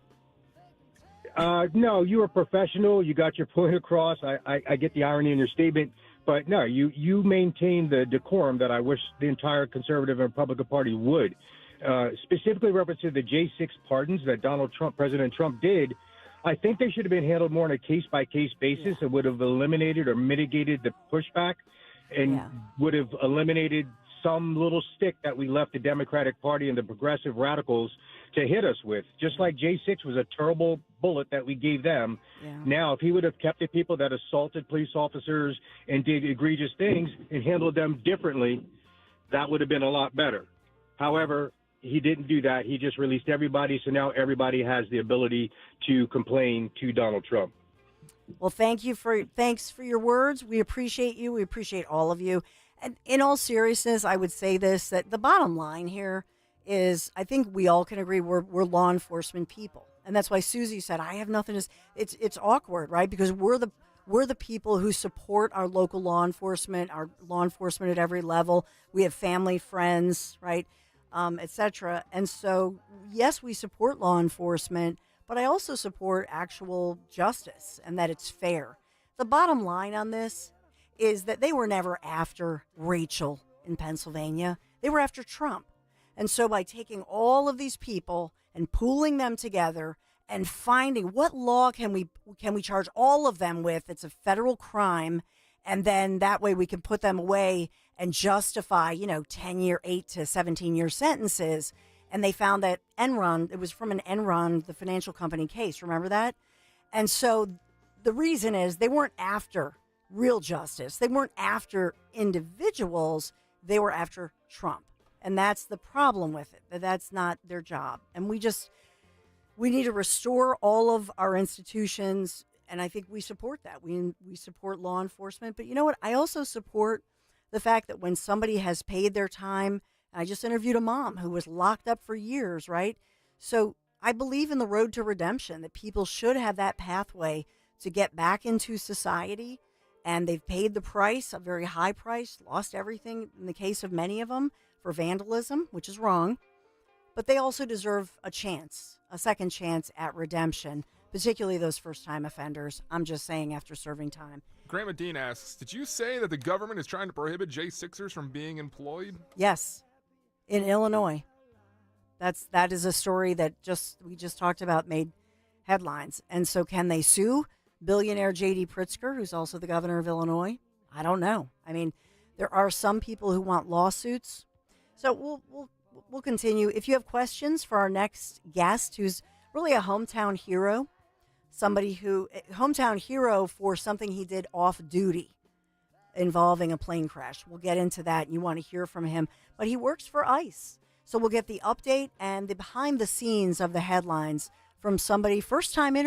No, you were professional. You got your point across. I get the irony in your statement. But no, you maintain the decorum that I wish the entire conservative and Republican Party would. Specifically reference to the J6 pardons that President Trump did. I think they should have been handled more on a case-by-case basis. It would have eliminated or mitigated the pushback and would have eliminated some little stick that we left the Democratic Party and the progressive radicals to hit us with. Just like J6 was a terrible bullet that we gave them. Yeah. Now, if he would have kept the people that assaulted police officers and did egregious things and handled them differently, that would have been a lot better. However, he didn't do that. He just released everybody, so now everybody has the ability to complain to Donald Trump. Well, thanks for your words. We appreciate you. We appreciate all of you. And in all seriousness, I would say this, that the bottom line here is I think we all can agree we're law enforcement people. And that's why Susie said, I have nothing to, it's awkward, right? Because we're the people who support our local law enforcement at every level. We have family, friends, right, etc. And so, yes, we support law enforcement, but I also support actual justice and that it's fair. The bottom line on this is that they were never after Rachel in Pennsylvania. They were after Trump. And so by taking all of these people and pooling them together and finding what law can we charge all of them with, it's a federal crime, and then that way we can put them away and justify, 10-year, 8 to 17-year sentences. And they found that Enron, it was from an Enron, the financial company case, remember that? And so the reason is they weren't after real justice. They weren't after individuals. They were after Trump. And that's the problem with it. That's not their job. And we need to restore all of our institutions. And I think we support that. We support law enforcement. But you know what? I also support the fact that when somebody has paid their time, I just interviewed a mom who was locked up for years, right? So I believe in the road to redemption, that people should have that pathway to get back into society. And they've paid the price, a very high price, lost everything in the case of many of them for vandalism, which is wrong. But they also deserve a chance, a second chance at redemption, particularly those first-time offenders. I'm just saying after serving time. Grant Medine asks, did you say that the government is trying to prohibit J6ers from being employed? Yes, in Illinois. That is a story that we just talked about, made headlines. And so can they sue billionaire J.D. Pritzker, who's also the governor of Illinois? I don't know. I mean, there are some people who want lawsuits. So we'll continue. If you have questions for our next guest, who's really a hometown hero, hometown hero for something he did off duty involving a plane crash. We'll get into that. You want to hear from him, but he works for ICE. So we'll get the update and the behind the scenes of the headlines from somebody, first time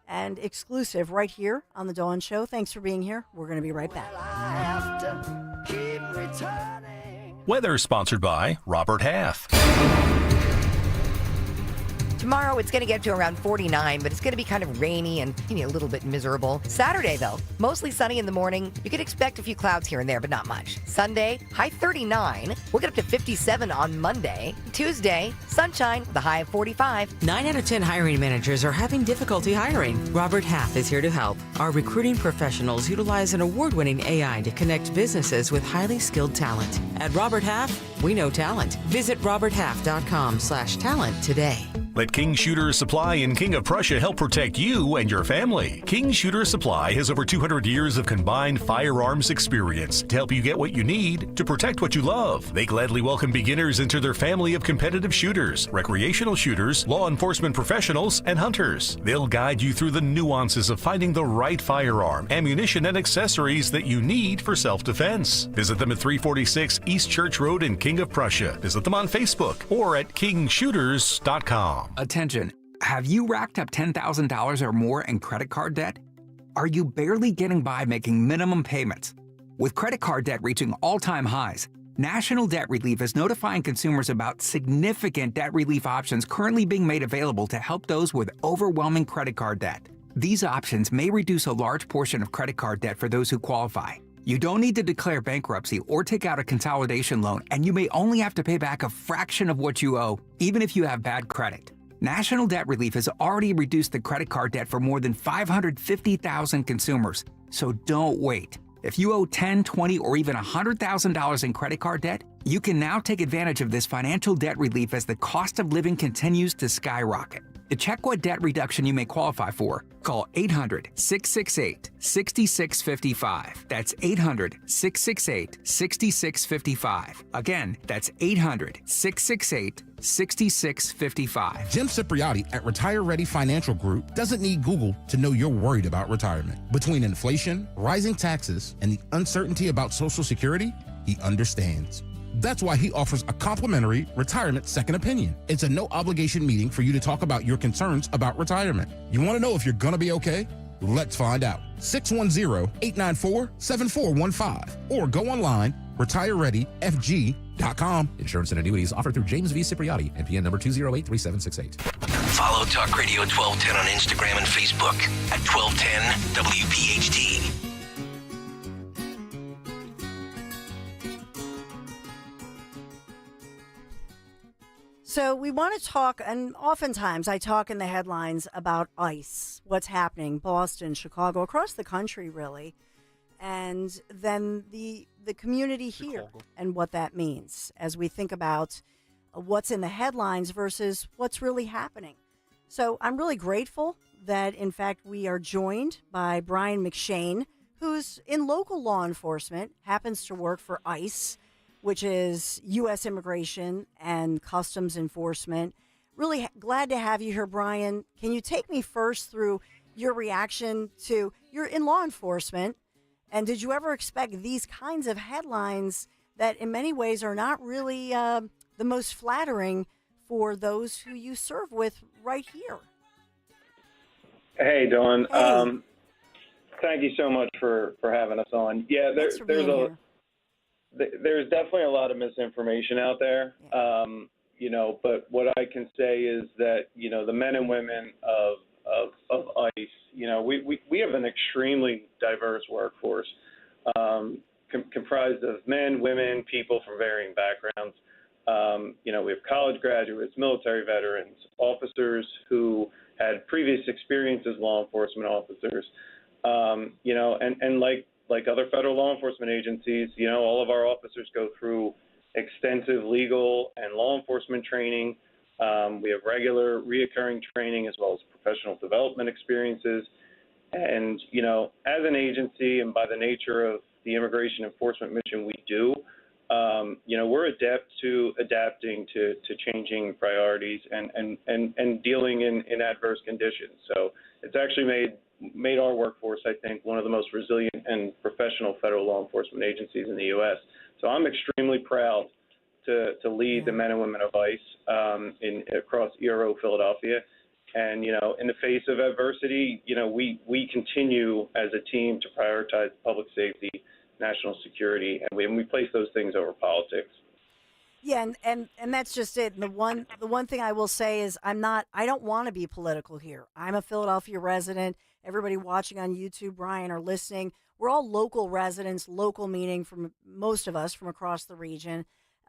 and exclusive right here on the Dawn Show. Thanks for being here. We're going to be right back. Weather sponsored by Robert Half. Tomorrow, it's going to get to around 49, but it's going to be kind of rainy and maybe a little bit miserable. Saturday, though, mostly sunny in the morning. You could expect a few clouds here and there, but not much. Sunday, high 39. We'll get up to 57 on Monday. Tuesday, sunshine, the high of 45. 9 out of 10 hiring managers are having difficulty hiring. Robert Half is here to help. Our recruiting professionals utilize an award-winning AI to connect businesses with highly skilled talent. At Robert Half, we know talent. Visit roberthalf.com/talent today. Let King Shooter Supply in King of Prussia help protect you and your family. King Shooter Supply has over 200 years of combined firearms experience to help you get what you need to protect what you love. They gladly welcome beginners into their family of competitive shooters, recreational shooters, law enforcement professionals, and hunters. They'll guide you through the nuances of finding the right firearm, ammunition, and accessories that you need for self-defense. Visit them at 346 East Church Road in King of Prussia. Visit them on Facebook or at kingshooters.com. Attention. Have you racked up $10,000 or more in credit card debt? Are you barely getting by making minimum payments? With credit card debt reaching all-time highs, National Debt Relief is notifying consumers about significant debt relief options currently being made available to help those with overwhelming credit card debt. These options may reduce a large portion of credit card debt for those who qualify. You don't need to declare bankruptcy or take out a consolidation loan, and you may only have to pay back a fraction of what you owe, even if you have bad credit. National Debt Relief has already reduced the credit card debt for more than 550,000 consumers, so don't wait. If you owe $10,000, $20,000, or even $100,000 in credit card debt, you can now take advantage of this financial debt relief as the cost of living continues to skyrocket. To check what debt reduction you may qualify for, call 800-668-6655. That's 800-668-6655. Again, that's 800-668-6655. Jim Cipriotti at Retire Ready Financial Group doesn't need Google to know you're worried about retirement. Between inflation, rising taxes, and the uncertainty about Social Security, he understands. That's why he offers a complimentary retirement second opinion. It's a no-obligation meeting for you to talk about your concerns about retirement. You want to know if you're going to be okay? Let's find out. 610-894-7415 or go online, retirereadyfg.com. Insurance and annuities offered through James V. Cipriotti, NPN number 2083768. Follow Talk Radio 1210 on Instagram and Facebook at 1210 WPHT. So we want to talk, and oftentimes I talk in the headlines about ICE, what's happening, Boston, Chicago, across the country, really, and then the community here and what that means as we think about what's in the headlines versus what's really happening. So I'm really grateful that, in fact, we are joined by Brian McShane, who's in local law enforcement, happens to work for ICE, which is U.S. Immigration and Customs Enforcement. Really glad to have you here, Brian. Can you take me first through your reaction to, you're in law enforcement, and did you ever expect these kinds of headlines that in many ways are not really the most flattering for those who you serve with right here? Hey, Dawn. Hey. Thank you so much for having us on. Yeah, there's definitely a lot of misinformation out there, but what I can say is that, the men and women of ICE, we have an extremely diverse workforce, comprised of men, women, people from varying backgrounds. We have college graduates, military veterans, officers who had previous experience as law enforcement officers, and like other federal law enforcement agencies, all of our officers go through extensive legal and law enforcement training. We have regular, reoccurring training as well as professional development experiences. And, as an agency and by the nature of the immigration enforcement mission we do, we're adept to adapting to changing priorities and dealing in adverse conditions. So it's actually made our workforce, I think, one of the most resilient and professional federal law enforcement agencies in the U.S. So I'm extremely proud to lead the men and women of ICE across ERO Philadelphia. And, in the face of adversity, we continue as a team to prioritize public safety, national security, and we place those things over politics. Yeah, and that's just it. And the one thing I will say is I don't want to be political here. I'm a Philadelphia resident. Everybody watching on YouTube, Brian, or listening, we're all local residents, local meaning from most of us from across the region.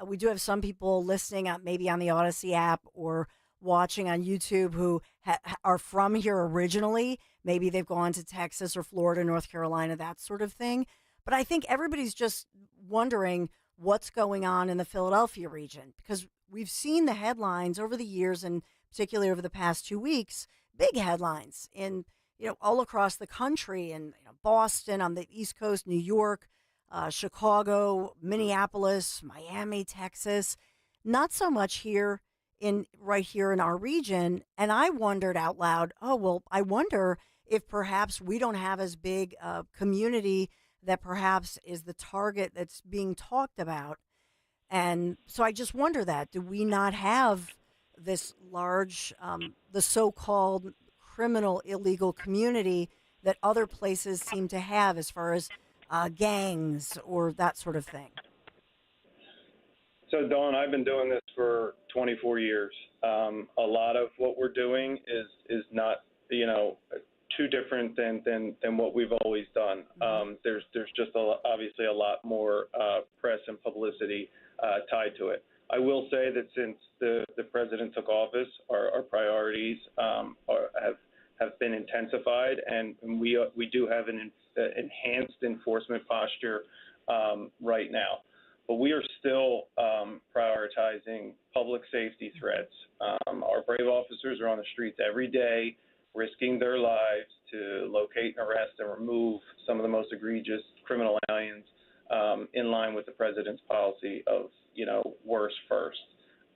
We do have some people listening maybe on the Odyssey app or watching on YouTube who are from here originally. Maybe they've gone to Texas or Florida, North Carolina, that sort of thing. But I think everybody's just wondering what's going on in the Philadelphia region, because we've seen the headlines over the years, and particularly over the past 2 weeks, big headlines in, all across the country, in Boston, on the East Coast, New York, Chicago, Minneapolis, Miami, Texas, not so much right here in our region. And I wondered out loud, I wonder if perhaps we don't have as big a community that perhaps is the target that's being talked about. And so I just wonder do we not have this large, the so-called criminal illegal community that other places seem to have as far as gangs or that sort of thing? So, Dawn, I've been doing this for 24 years. A lot of what we're doing is not, too different than what we've always done. There's just obviously a lot more press and publicity tied to it. I will say that since the president took office, our priorities have been intensified, and we do have an enhanced enforcement posture right now. But we are still prioritizing public safety threats. Our brave officers are on the streets every day, risking their lives to locate and arrest and remove some of the most egregious criminal aliens in line with the president's policy of, worse first.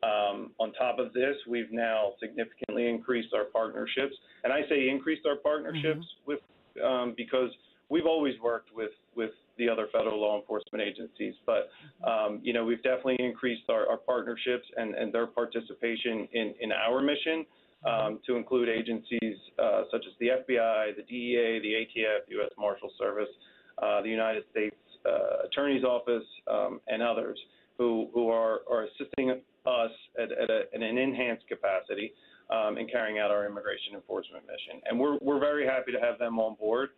On top of this, we've now significantly increased our partnerships. And I say increased our partnerships with because we've always worked with the other federal law enforcement agencies. But, we've definitely increased our partnerships and their participation in our mission to include agencies such as the FBI, the DEA, the ATF, U.S. Marshal Service, the United States Attorney's Office, and others who are assisting us at an enhanced capacity in carrying out our immigration enforcement mission. And we're very happy to have them on board.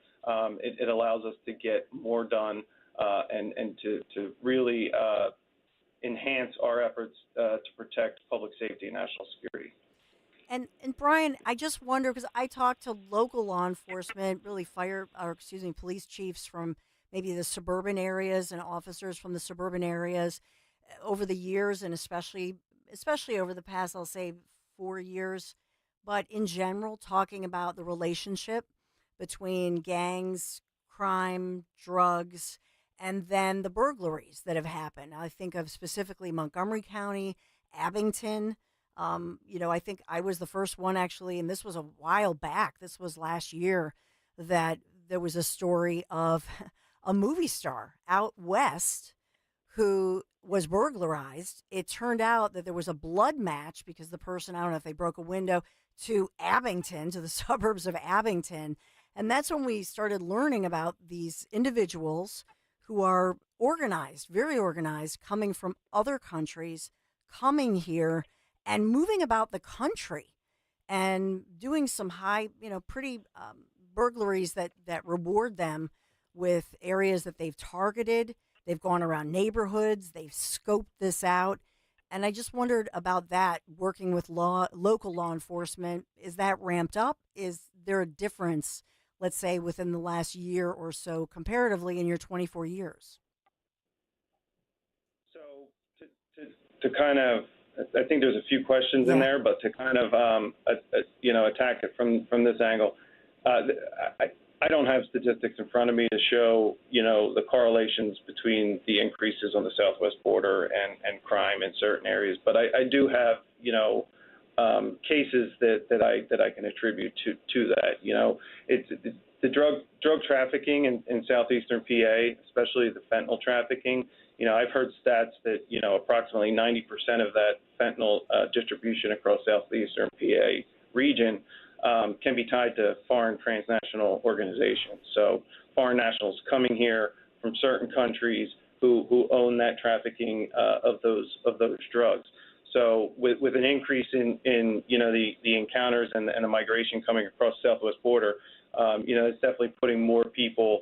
It allows us to get more done and to really enhance our efforts to protect public safety and national security. And Brian, I just wonder, because I talked to local law enforcement, really police chiefs from maybe the suburban areas and officers from the suburban areas over the years, and especially over the past, I'll say, 4 years. But in general, talking about the relationship between gangs, crime, drugs, and then the burglaries that have happened. I think of specifically Montgomery County, Abington. I think I was the first one, actually, and this was a while back. This was last year, that there was a story of a movie star out west who was burglarized. It turned out that there was a blood match because the person, I don't know if they broke a window, to Abington, to the suburbs of Abington. And that's when we started learning about these individuals who are organized, very organized, coming from other countries, coming here and moving about the country and doing some pretty burglaries that reward them with areas that they've targeted. They've gone around neighborhoods. They've scoped this out. And I just wondered about that, working with local law enforcement. Is that ramped up? Is there a difference, let's say, within the last year or so comparatively in your 24 years? So to kind of, I think there's a few questions in there, but to kind of, attack it from this angle, I don't have statistics in front of me to show, the correlations between the increases on the southwest border and crime in certain areas. But I do have, cases that I can attribute to that. It's the drug trafficking in southeastern PA, especially the fentanyl trafficking. I've heard stats that, approximately 90% of that fentanyl distribution across southeastern PA region can be tied to foreign transnational organizations. So foreign nationals coming here from certain countries who own that trafficking of those drugs. So with an increase in the encounters and the migration coming across the southwest border, it's definitely putting more people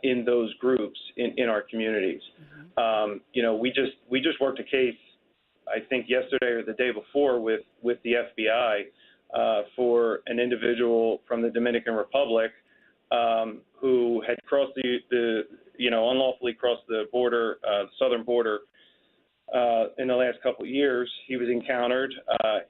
in those groups in our communities. We just worked a case, I think yesterday or the day before, with the FBI for an individual from the Dominican Republic who had crossed unlawfully crossed the border, southern border, in the last couple of years. He was encountered.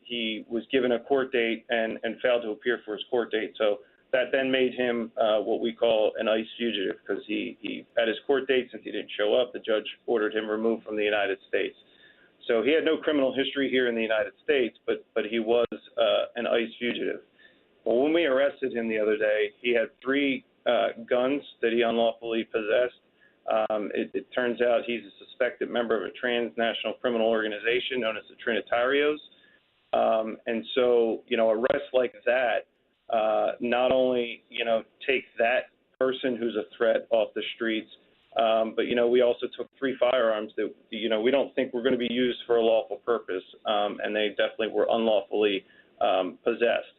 He was given a court date and failed to appear for his court date. So that then made him what we call an ICE fugitive, because he at his court date, since he didn't show up, the judge ordered him removed from the United States. So he had no criminal history here in the United States, but he was an ICE fugitive. Well, when we arrested him the other day, he had 3 guns that he unlawfully possessed. It turns out he's a suspected member of a transnational criminal organization known as the Trinitarios. And so, arrests like that not only, take that person who's a threat off the streets, but, we also took 3 firearms that, we don't think were going to be used for a lawful purpose, and they definitely were unlawfully possessed.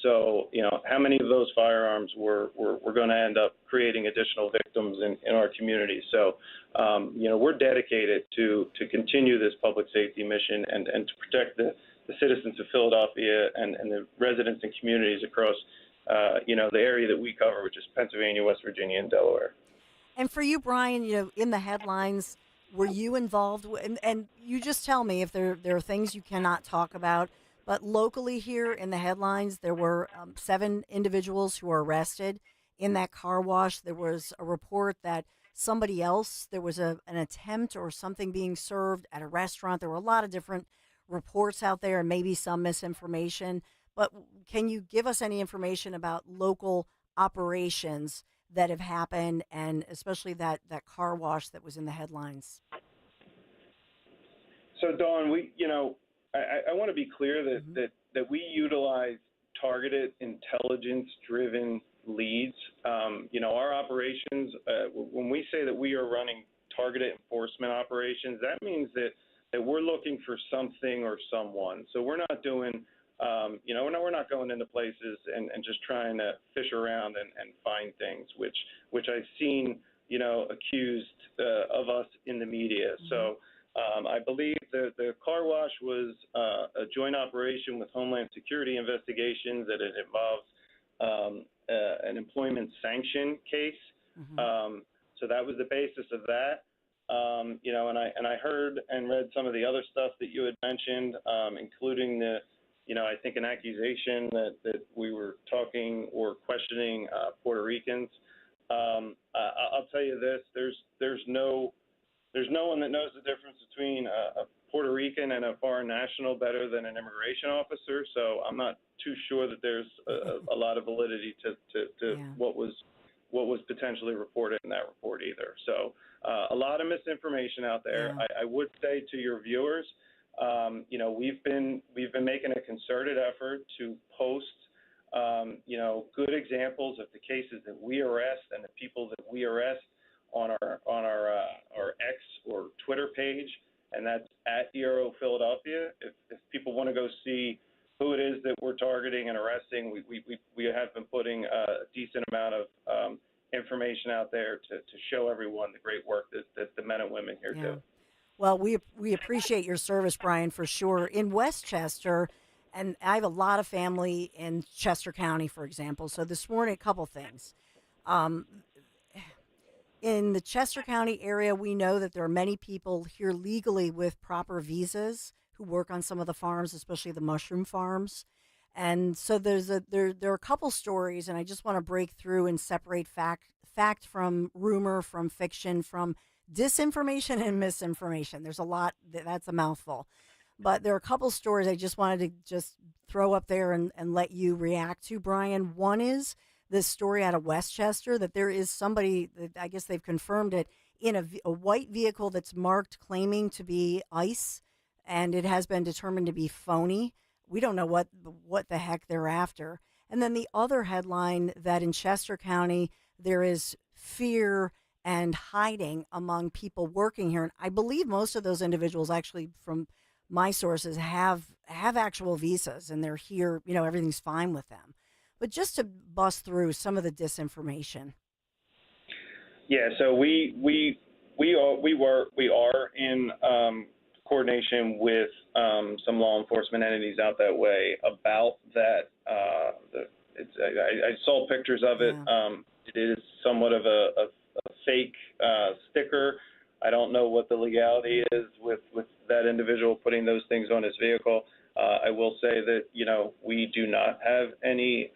So, how many of those firearms were going to end up creating additional victims in our community? So, we're dedicated to continue this public safety mission and to protect the citizens of Philadelphia and the residents and communities across, the area that we cover, which is Pennsylvania, West Virginia, and Delaware. And for you, Brian, in the headlines, were you involved? And you just tell me if there are things you cannot talk about. But locally here in the headlines, there were 7 individuals who were arrested in that car wash. There was a report that somebody else, there was an attempt or something being served at a restaurant. There were a lot of different reports out there and maybe some misinformation. But can you give us any information about local operations that have happened, and especially that car wash that was in the headlines? So, Dawn, I want to be clear that we utilize targeted, intelligence-driven leads. Our operations, when we say that we are running targeted enforcement operations, that means that we're looking for something or someone. So we're not doing, we're not going into places and just trying to fish around and find things, which I've seen, accused of us in the media. So I believe the car wash was a joint operation with Homeland Security investigations that it involves an employment sanction case. So that was the basis of that. And I heard and read some of the other stuff that you had mentioned, including I think an accusation that we were talking or questioning Puerto Ricans. I'll tell you this: there's no one that knows the difference between a Puerto Rican and a foreign national better than an immigration officer. So I'm not too sure that there's a lot of validity to what was potentially reported in that report either. So a lot of misinformation out there. I would say to your viewers, we've been making a concerted effort to post good examples of the cases that we arrest and the people that we arrest on our X or Twitter page, and that's at ERO Philadelphia. If people want to go see who it is that we're targeting and arresting, we have been putting a decent amount of information out there to show everyone the great work that the men and women here do. Well, we appreciate your service, Brian, for sure. In Westchester, and I have a lot of family in Chester County, for example. So this morning, a couple things. In the Chester County area, we know that there are many people here legally with proper visas who work on some of the farms, especially the mushroom farms. And so there are a couple stories, and I just want to break through and separate fact from rumor, from fiction, from disinformation and misinformation. There's a lot, that's a mouthful. But there are a couple stories I just wanted to just throw up there and let you react to, Brian. One is this story out of Westchester that there is somebody, I guess they've confirmed it, in a white vehicle that's marked claiming to be ICE, and it has been determined to be phony. We don't know what the heck they're after. And then the other headline that in Chester County, there is fear and hiding among people working here. And I believe most of those individuals, actually, from my sources, have actual visas and they're here, everything's fine with them. But just to bust through some of the disinformation. Yeah, so we are in coordination with some law enforcement entities out that way about that. I saw pictures of it. It is somewhat of a fake sticker. I don't know what the legality is with that individual putting those things on his vehicle. I will say that we do not have any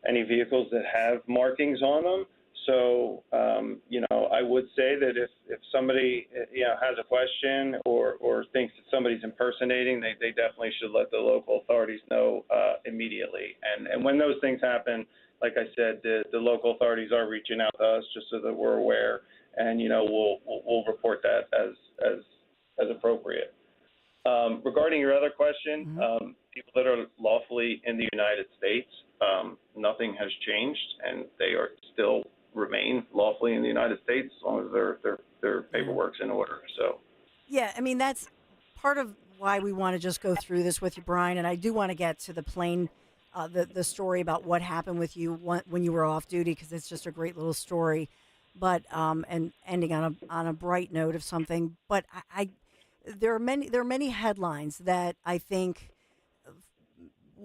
vehicles that have markings on them. So I would say that if somebody has a question or thinks that somebody's impersonating, they definitely should let the local authorities know immediately. And when those things happen, like I said, the local authorities are reaching out to us just so that we're aware, and we'll report that as appropriate. Regarding your other question, people that are lawfully in the United States, nothing has changed, and they are still remain lawfully in the United States as long as their paperwork's in order. So, yeah, I mean that's part of why we want to just go through this with you, Brian. And I do want to get to the the story about what happened with you when you were off duty, because it's just a great little story. But and ending on a bright note of something. But there are many headlines that I think,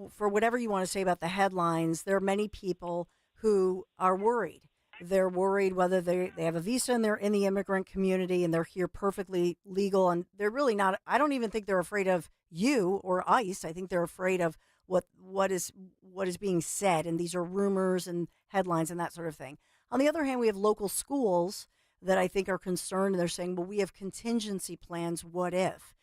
for whatever you want to say about the headlines, there are many people who are worried. They're worried whether they have a visa and they're in the immigrant community and they're here perfectly legal, and they're really not. I don't even think they're afraid of you or ICE. I think they're afraid of what is being said, and these are rumors and headlines and that sort of thing. On the other hand, we have local schools that I think are concerned, and they're saying, well, we have contingency plans, what if?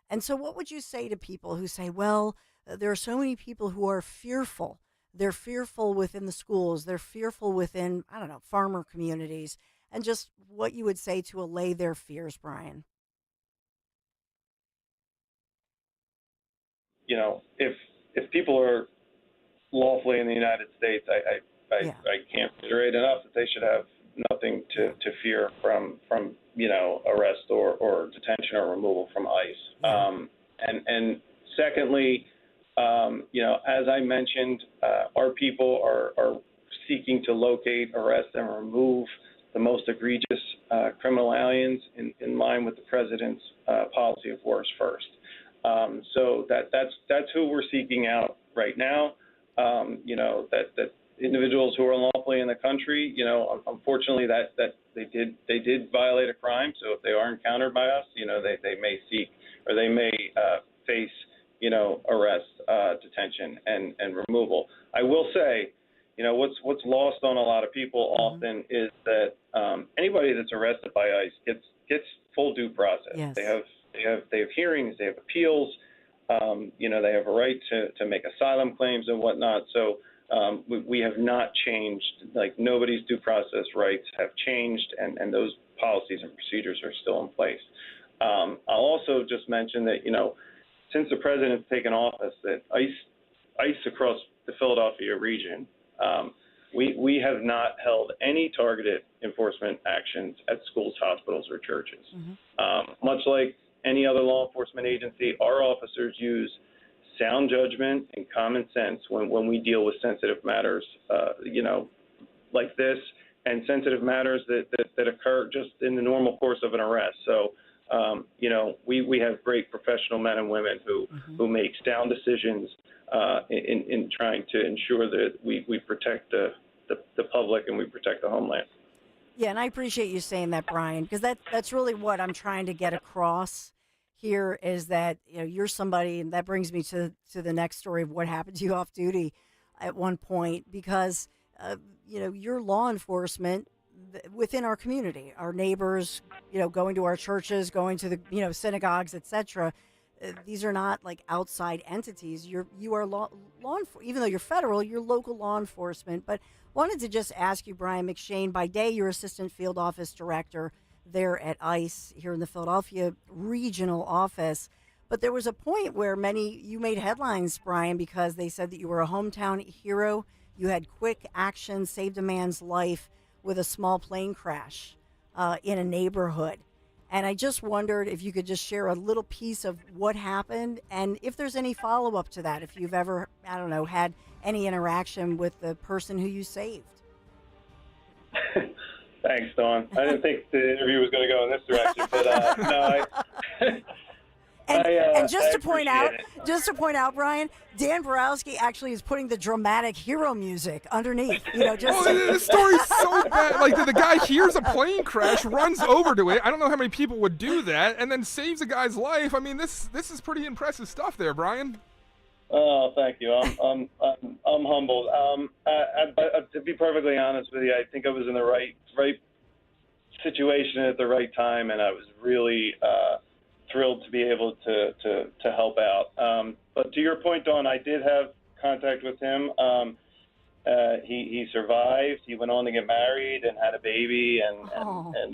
And so what would you say to people who say, well, there are so many people who are fearful They're fearful within the schools. They're fearful within, I don't know, farmer communities, and just what you would say to allay their fears, Brian. If people are lawfully in the United States, I can't reiterate enough that they should have nothing to fear from arrest or detention or removal from ICE. And secondly, as I mentioned, our people are seeking to locate, arrest, and remove the most egregious criminal aliens in line with the president's policy of worse first. So that's who we're seeking out right now. That individuals who are unlawfully in the country, unfortunately that they did violate a crime. So if they are encountered by us, they may seek or they may face arrest, detention, and removal. I will say, what's lost on a lot of people often is that anybody that's arrested by ICE gets full due process. Yes. They have hearings, they have appeals, they have a right to make asylum claims and whatnot. So we have not changed, like nobody's due process rights have changed, and those policies and procedures are still in place. I'll also just mention that, since the president's taken office, that ICE across the Philadelphia region, we have not held any targeted enforcement actions at schools, hospitals, or churches. Much like any other law enforcement agency, our officers use sound judgment and common sense when we deal with sensitive matters, like this, and sensitive matters that occur just in the normal course of an arrest. So, we have great professional men and women who make sound decisions in trying to ensure that we protect the public and we protect the homeland. Yeah, and I appreciate you saying that, Brian, because that's really what I'm trying to get across here is that you're somebody, and that brings me to the next story of what happened to you off duty at one point, because you're law enforcement within our community, our neighbors, going to our churches, going to the synagogues, etc. These are not like outside entities. You are law even though you're federal, you're local law enforcement. But wanted to just ask you, Brian McShane, by day you're assistant field office director there at ICE here in the Philadelphia regional office. But there was a point where you made headlines, Brian, because they said that you were a hometown hero. You had quick action, saved a man's life with a small plane crash in a neighborhood. And I just wondered if you could just share a little piece of what happened and if there's any follow-up to that, if you've ever, had any interaction with the person who you saved. Thanks, Dawn. I didn't think the interview was going to go in this direction, but no, And just to point out, Brian, Dan Borowski actually is putting the dramatic hero music underneath. This story's so bad. Like the guy hears a plane crash, runs over to it. I don't know how many people would do that, and then saves a guy's life. I mean, this is pretty impressive stuff there, Brian. Oh, thank you. I'm humbled. To be perfectly honest with you, I think I was in the right situation at the right time, and I was really thrilled to be able to help out. But to your point, Dawn, I did have contact with him. He survived. He went on to get married and had a baby, and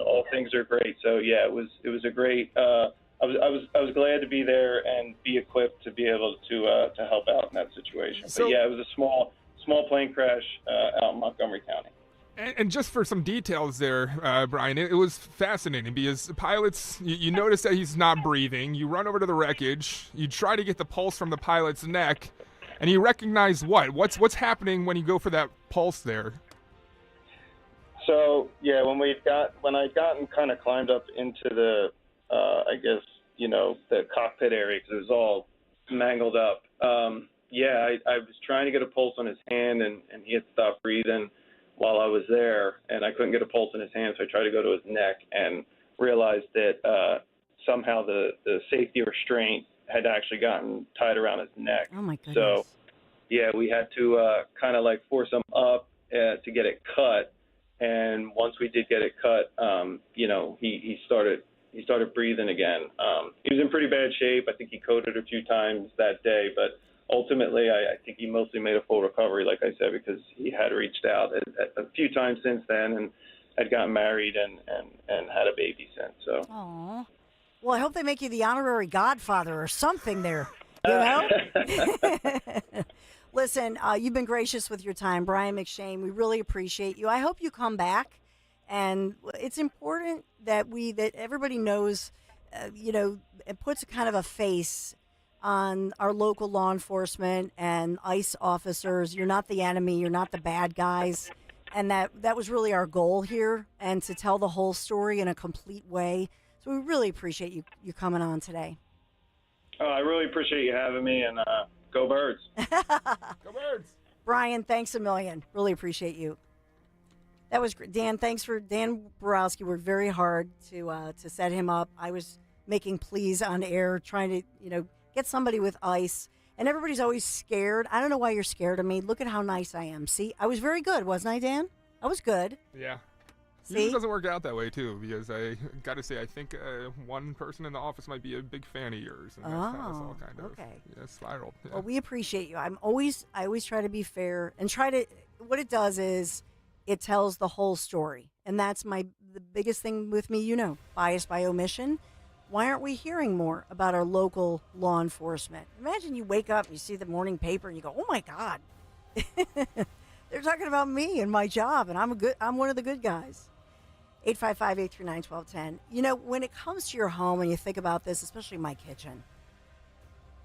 all things are great. So yeah, it was a great. I was glad to be there and be equipped to be able to help out in that situation. But yeah, it was a small plane crash out in Montgomery County. And just for some details there, Brian, it was fascinating because the pilots, you notice that he's not breathing. You run over to the wreckage. You try to get the pulse from the pilot's neck, and you recognize what? What's happening when you go for that pulse there? So yeah, when I'd gotten kind of climbed up into the, the cockpit area because it was all mangled up. I was trying to get a pulse on his hand, and he had stopped breathing while I was there, and I couldn't get a pulse in his hand, so I tried to go to his neck and realized that somehow the safety restraint had actually gotten tied around his neck. Oh, my goodness. So, yeah, we had to kind of like force him up to get it cut, and once we did get it cut, he started breathing again. He was in pretty bad shape. I think he coded a few times that day, but ultimately, I think he mostly made a full recovery, like I said, because he had reached out a few times since then and had gotten married and had a baby since. So. Aww. Well, I hope they make you the honorary godfather or something there. You know? Listen, you've been gracious with your time, Brian McShane. We really appreciate you. I hope you come back. And it's important that everybody knows, it puts a kind of a face on our local law enforcement and ICE officers. You're not the enemy. You're not the bad guys. And that was really our goal here, and to tell the whole story in a complete way. So we really appreciate you coming on today. Oh, I really appreciate you having me, and go Birds. Go Birds. Brian, thanks a million. Really appreciate you. That was great. Dan, thanks for Dan Borowski. Worked very hard to set him up. I was making pleas on air, trying to, get somebody with ICE. And everybody's always scared. I don't know why you're scared of me. Look at how nice I am. See, I was very good, wasn't I, Dan? I was good. Yeah. See? Usually doesn't work out that way, too, because I got to say, I think one person in the office might be a big fan of yours. And that's how it's all kind of spiraled. Yeah. Well, we appreciate you. I always try to be fair and what it does is it tells the whole story. And that's the biggest thing with me, bias by omission. Why aren't we hearing more about our local law enforcement? Imagine you wake up, you see the morning paper, and you go, oh, my God. They're talking about me and my job, and I'm one of the good guys. 855-839-1210. When it comes to your home and you think about this, especially my kitchen,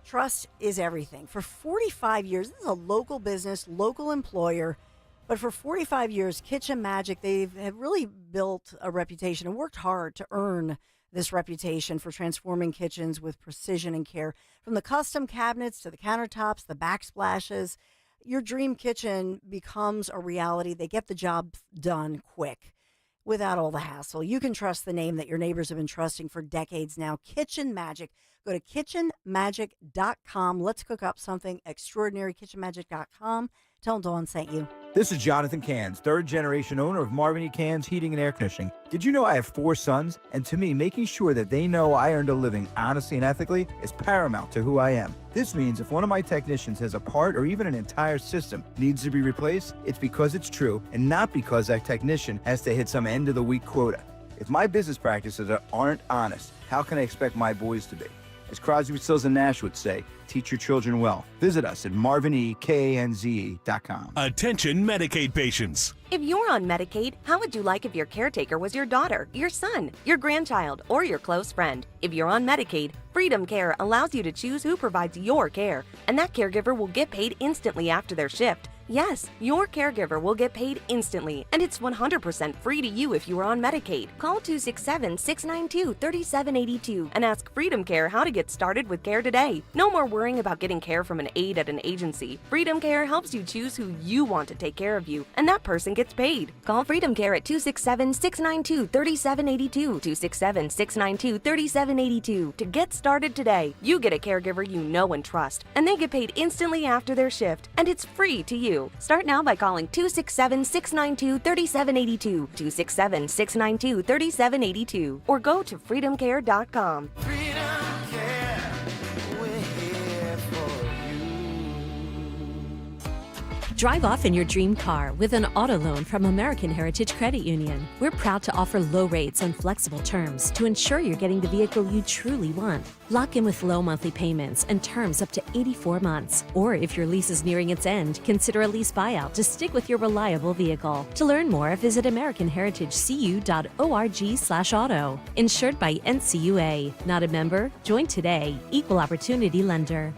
trust is everything. For 45 years, this is a local business, local employer, but for 45 years, Kitchen Magic, they have really built a reputation and worked hard to earn this reputation for transforming kitchens with precision and care. From the custom cabinets to the countertops, the backsplashes, your dream kitchen becomes a reality. They get the job done quick without all the hassle. You can trust the name that your neighbors have been trusting for decades now, Kitchen Magic. Go to kitchenmagic.com. Let's cook up something extraordinary, kitchenmagic.com. Tell them Dawn sent you. This is Jonathan Cans, third-generation owner of Marvin E. Cans Heating and Air Conditioning. Did you know I have 4 sons? And to me, making sure that they know I earned a living honestly and ethically is paramount to who I am. This means if one of my technicians has a part or even an entire system needs to be replaced, it's because it's true and not because that technician has to hit some end-of-the-week quota. If my business practices aren't honest, how can I expect my boys to be? As Crosby, Stills, and Nash would say, teach your children well. Visit us at marvinekanze.com. Attention Medicaid patients. If you're on Medicaid, how would you like if your caretaker was your daughter, your son, your grandchild, or your close friend? If you're on Medicaid, Freedom Care allows you to choose who provides your care, and that caregiver will get paid instantly after their shift. Yes, your caregiver will get paid instantly, and it's 100% free to you if you are on Medicaid. Call 267-692-3782 and ask Freedom Care how to get started with care today. No more worrying about getting care from an aide at an agency. Freedom Care helps you choose who you want to take care of you, and that person gets paid. Call Freedom Care at 267-692-3782, 267-692-3782 to get started today. You get a caregiver you know and trust, and they get paid instantly after their shift, and it's free to you. Start now by calling 267-692-3782, 267-692-3782, or go to freedomcare.com. Drive off in your dream car with an auto loan from American Heritage Credit Union. We're proud to offer low rates and flexible terms to ensure you're getting the vehicle you truly want. Lock in with low monthly payments and terms up to 84 months. Or if your lease is nearing its end, consider a lease buyout to stick with your reliable vehicle. To learn more, visit AmericanHeritageCU.org/auto. Insured by NCUA. Not a member? Join today. Equal Opportunity Lender.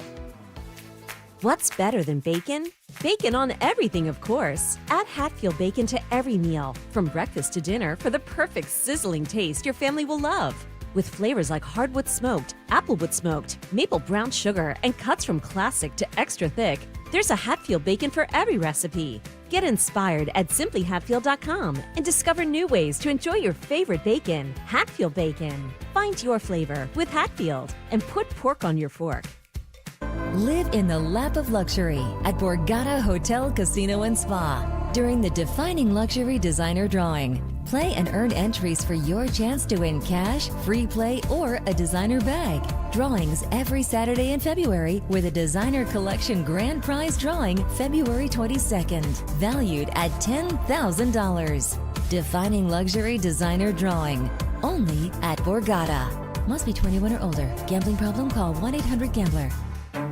What's better than bacon? Bacon on everything, of course. Add Hatfield bacon to every meal, from breakfast to dinner, for the perfect sizzling taste your family will love. With flavors like hardwood smoked, applewood smoked, maple brown sugar, and cuts from classic to extra thick, there's a Hatfield bacon for every recipe. Get inspired at simplyhatfield.com and discover new ways to enjoy your favorite bacon. Hatfield bacon. Find your flavor with Hatfield and put pork on your fork. Live in the lap of luxury at Borgata Hotel, Casino and Spa during the Defining Luxury Designer Drawing. Play and earn entries for your chance to win cash, free play, or a designer bag. Drawings every Saturday in February with a designer collection grand prize drawing February 22nd, valued at $10,000. Defining luxury designer drawing. Only at Borgata. Must be 21 or older. Gambling problem? Call 1-800-GAMBLER.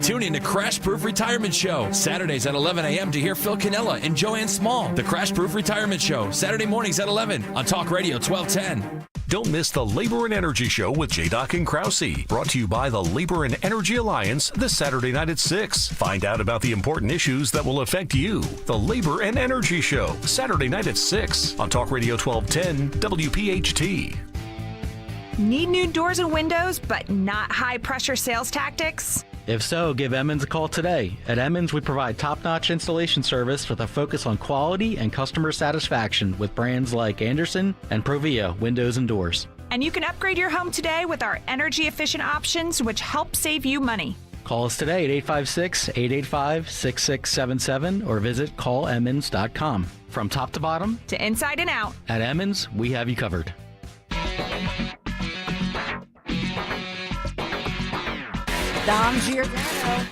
Tune in to Crash Proof Retirement Show, Saturdays at 11 a.m. to hear Phil Cannella and Joanne Small. The Crash Proof Retirement Show, Saturday mornings at 11 on Talk Radio 1210. Don't miss the Labor and Energy Show with J-Doc and Krause. Brought to you by the Labor and Energy Alliance this Saturday night at 6. Find out about the important issues that will affect you. The Labor and Energy Show, Saturday night at 6 on Talk Radio 1210 WPHT. Need new doors and windows, but not high-pressure sales tactics? If so, give Emmons a call today. At Emmons, we provide top-notch installation service with a focus on quality and customer satisfaction with brands like Anderson and Provia Windows and Doors. And you can upgrade your home today with our energy-efficient options, which help save you money. Call us today at 856-885-6677 or visit callemmons.com. From top to bottom, to inside and out, at Emmons, we have you covered. Dom Giordano.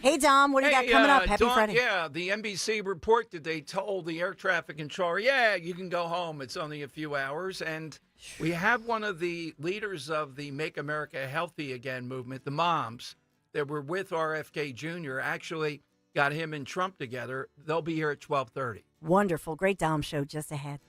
Hey, Dom, what do you got coming up? Happy Friday. Yeah, the NBC report that they told the air traffic controller, yeah, you can go home. It's only a few hours. And we have one of the leaders of the Make America Healthy Again movement, the moms that were with RFK Jr., actually got him and Trump together. They'll be here at 12:30. Wonderful. Great Dom show just ahead.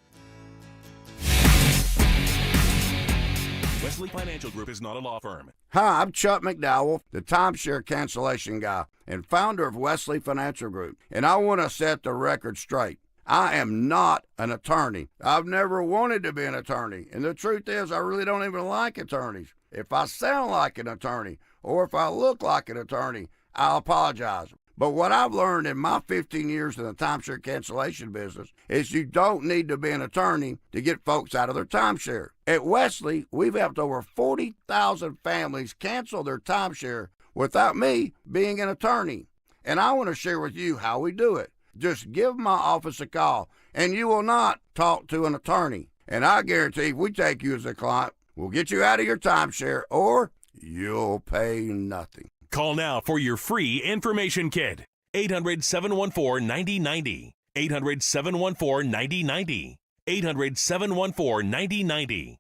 Wesley Financial Group is not a law firm. Hi, I'm Chuck McDowell, the timeshare cancellation guy and founder of Wesley Financial Group. And I want to set the record straight. I am not an attorney. I've never wanted to be an attorney. And the truth is, I really don't even like attorneys. If I sound like an attorney or if I look like an attorney, I'll apologize. But what I've learned in my 15 years in the timeshare cancellation business is you don't need to be an attorney to get folks out of their timeshare. At Wesley, we've helped over 40,000 families cancel their timeshare without me being an attorney. And I want to share with you how we do it. Just give my office a call, and you will not talk to an attorney. And I guarantee if we take you as a client, we'll get you out of your timeshare, or you'll pay nothing. Call now for your free information kit. 800-714-9090. 800-714-9090. 800-714-9090.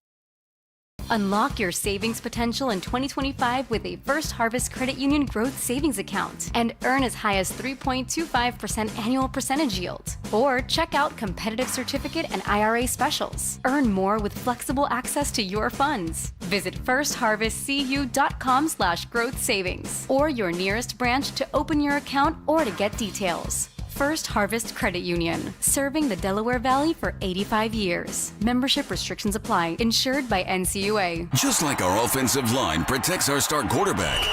Unlock your savings potential in 2025 with a First Harvest Credit Union Growth Savings Account and earn as high as 3.25% annual percentage yield. Or check out competitive certificate and IRA specials. Earn more with flexible access to your funds. Visit firstharvestcu.com/growth savings or your nearest branch to open your account or to get details. First Harvest Credit Union, serving the Delaware Valley for 85 years. Membership restrictions apply. Insured by NCUA. Just like our offensive line protects our star quarterback,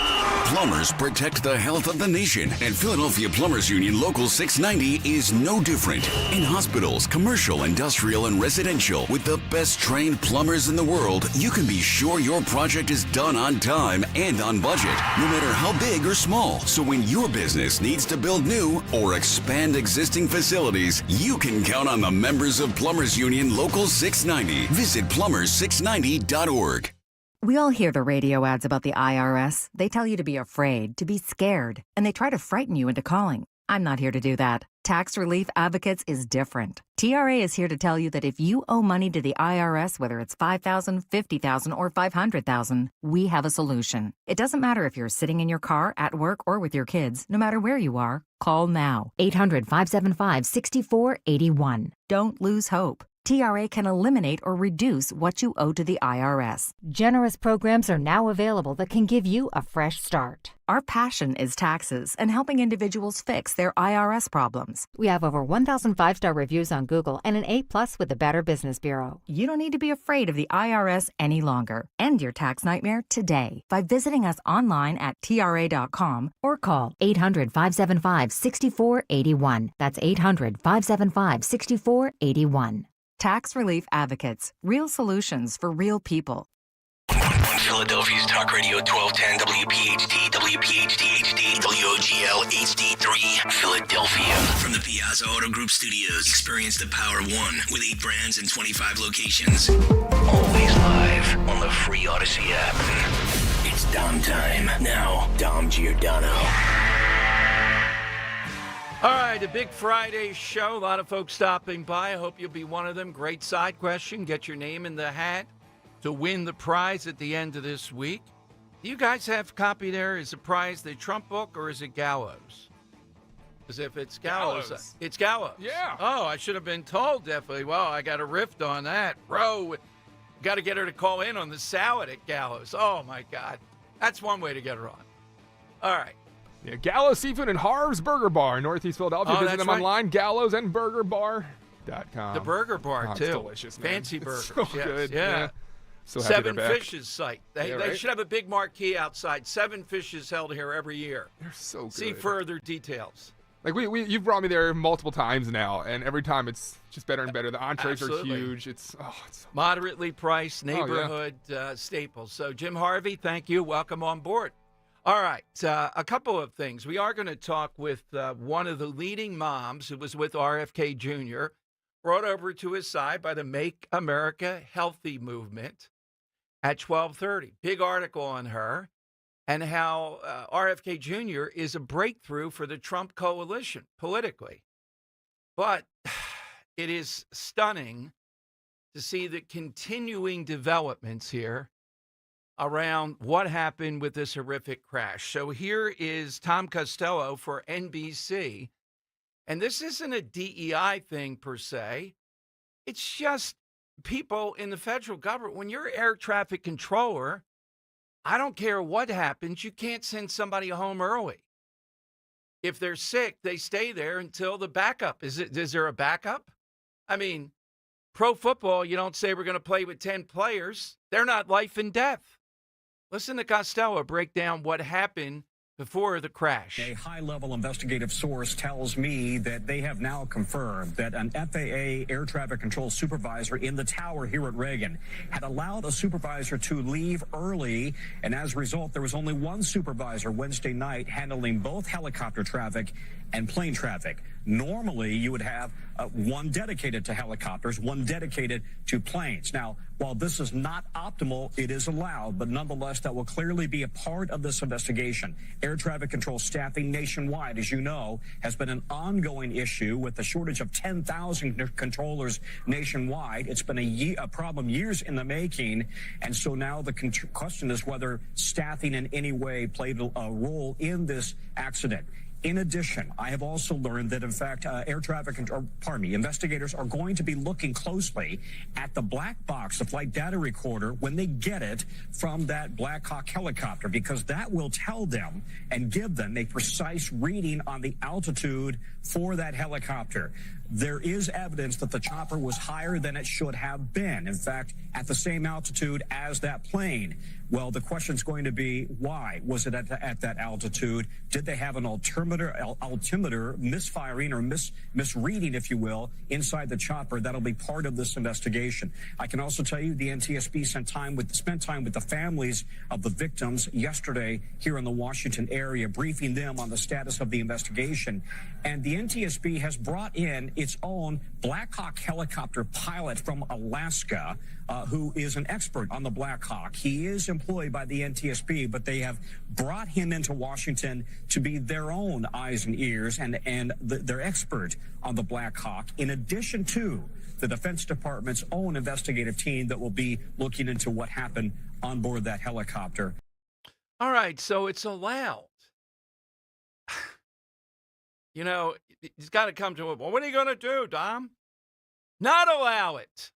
plumbers protect the health of the nation. And Philadelphia Plumbers Union Local 690 is no different. In hospitals, commercial, industrial, and residential, with the best trained plumbers in the world, you can be sure your project is done on time and on budget, no matter how big or small. So when your business needs to build new or expand existing facilities, you can count on the members of Plumbers Union Local 690. Visit plumbers690.org. We all hear the radio ads about the IRS. They tell you to be afraid, to be scared, and they try to frighten you into calling. I'm not here to do that. Tax Relief Advocates is different. TRA is here to tell you that if you owe money to the IRS, whether it's $5,000, $50,000, or $500,000, we have a solution. It doesn't matter if you're sitting in your car, at work, or with your kids. No matter where you are, call now. 800-575-6481. Don't lose hope. TRA can eliminate or reduce what you owe to the IRS. Generous programs are now available that can give you a fresh start. Our passion is taxes and helping individuals fix their IRS problems. We have over 1,000 5-star reviews on Google and an A+ with the Better Business Bureau. You don't need to be afraid of the IRS any longer. End your tax nightmare today by visiting us online at TRA.com or call 800-575-6481. That's 800-575-6481. Tax Relief Advocates. Real solutions for real people. Philadelphia's Talk Radio 1210 WPHT, WPHT HD, WOGL HD3, Philadelphia. From the Piazza Auto Group Studios, experience the power of one with 8 brands and 25 locations. Always live on the free Odyssey app. It's Dom time. Now, Dom Giordano. All right, a big Friday show. A lot of folks stopping by. I hope you'll be one of them. Great side question. Get your name in the hat to win the prize at the end of this week. Do you guys have a copy there? Is the prize the Trump book or is it Gallows? Because if it's Gallows, it's Gallows. Yeah. Oh, I should have been told, definitely. Well, I got a rift on that. Got to get her to call in on the salad at Gallows. Oh, my God. That's one way to get her on. All right. Yeah, Gallows Seafood and Harv's Burger Bar in Northeast Philadelphia. Visit them online, gallowsandburgerbar.com. The Burger Bar, too. It's delicious, man. Fancy burgers. So good. Yeah. So happy Seven they're back. Fishes site. They right? should have a big marquee outside. 7 Fishes held here every year. They're so good. See further details. Like you've brought me there multiple times now, and every time it's just better and better. The entrees Absolutely. are huge. It's moderately priced neighborhood staples. So Jim Harvey, thank you. Welcome on board. All right, a couple of things. We are going to talk with one of the leading moms who was with RFK Jr., brought over to his side by the Make America Healthy movement at 12:30. Big article on her and how RFK Jr. is a breakthrough for the Trump coalition politically. But it is stunning to see the continuing developments here around what happened with this horrific crash. So here is Tom Costello for NBC. And this isn't a DEI thing per se. It's just people in the federal government. When you're air traffic controller, I don't care what happens, you can't send somebody home early. If they're sick, they stay there until the backup. Is there a backup? I mean, pro football, you don't say we're going to play with 10 players. They're not life and death. Listen to Costello break down what happened before the crash. A high-level investigative source tells me that they have now confirmed that an FAA air traffic control supervisor in the tower here at Reagan had allowed a supervisor to leave early, and as a result, there was only one supervisor Wednesday night handling both helicopter traffic and plane traffic. Normally, you would have one dedicated to helicopters, one dedicated to planes. Now, while this is not optimal, it is allowed, but nonetheless, that will clearly be a part of this investigation. Air traffic control staffing nationwide, as you know, has been an ongoing issue with the shortage of 10,000 controllers nationwide. It's been a problem years in the making, and so now the question is whether staffing in any way played a role in this accident. In addition, I have also learned that, in fact, investigators are going to be looking closely at the black box, the flight data recorder, when they get it from that Black Hawk helicopter, because that will tell them and give them a precise reading on the altitude for that helicopter. There is evidence that the chopper was higher than it should have been. In fact, at the same altitude as that plane. Well, the question's going to be, why was it at that altitude? Did they have an altimeter misfiring or misreading, if you will, inside the chopper? That'll be part of this investigation. I can also tell you the NTSB spent time with the families of the victims yesterday here in the Washington area, briefing them on the status of the investigation. And the NTSB has brought in its own Black Hawk helicopter pilot from Alaska, who is an expert on the Black Hawk. He is employed by the NTSB, but they have brought him into Washington to be their own eyes and ears and their expert on the Black Hawk, in addition to the Defense Department's own investigative team that will be looking into what happened on board that helicopter. All right, so it's allowed. You know, he's got to come to it. Well, what are you going to do, Dom? Not allow it.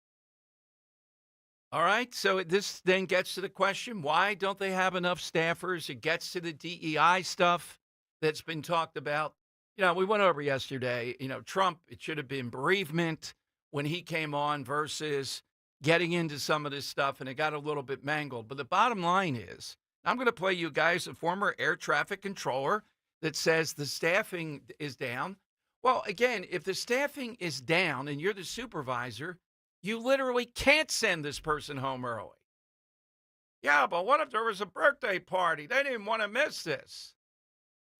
All right, so this then gets to the question, why don't they have enough staffers? It gets to the DEI stuff that's been talked about. You know, we went over yesterday, Trump, it should have been bereavement when he came on versus getting into some of this stuff, and it got a little bit mangled. But the bottom line is, I'm going to play you guys a former air traffic controller that says the staffing is down. Well, again, if the staffing is down and you're the supervisor, you literally can't send this person home early. Yeah, but what if there was a birthday party? They didn't want to miss this.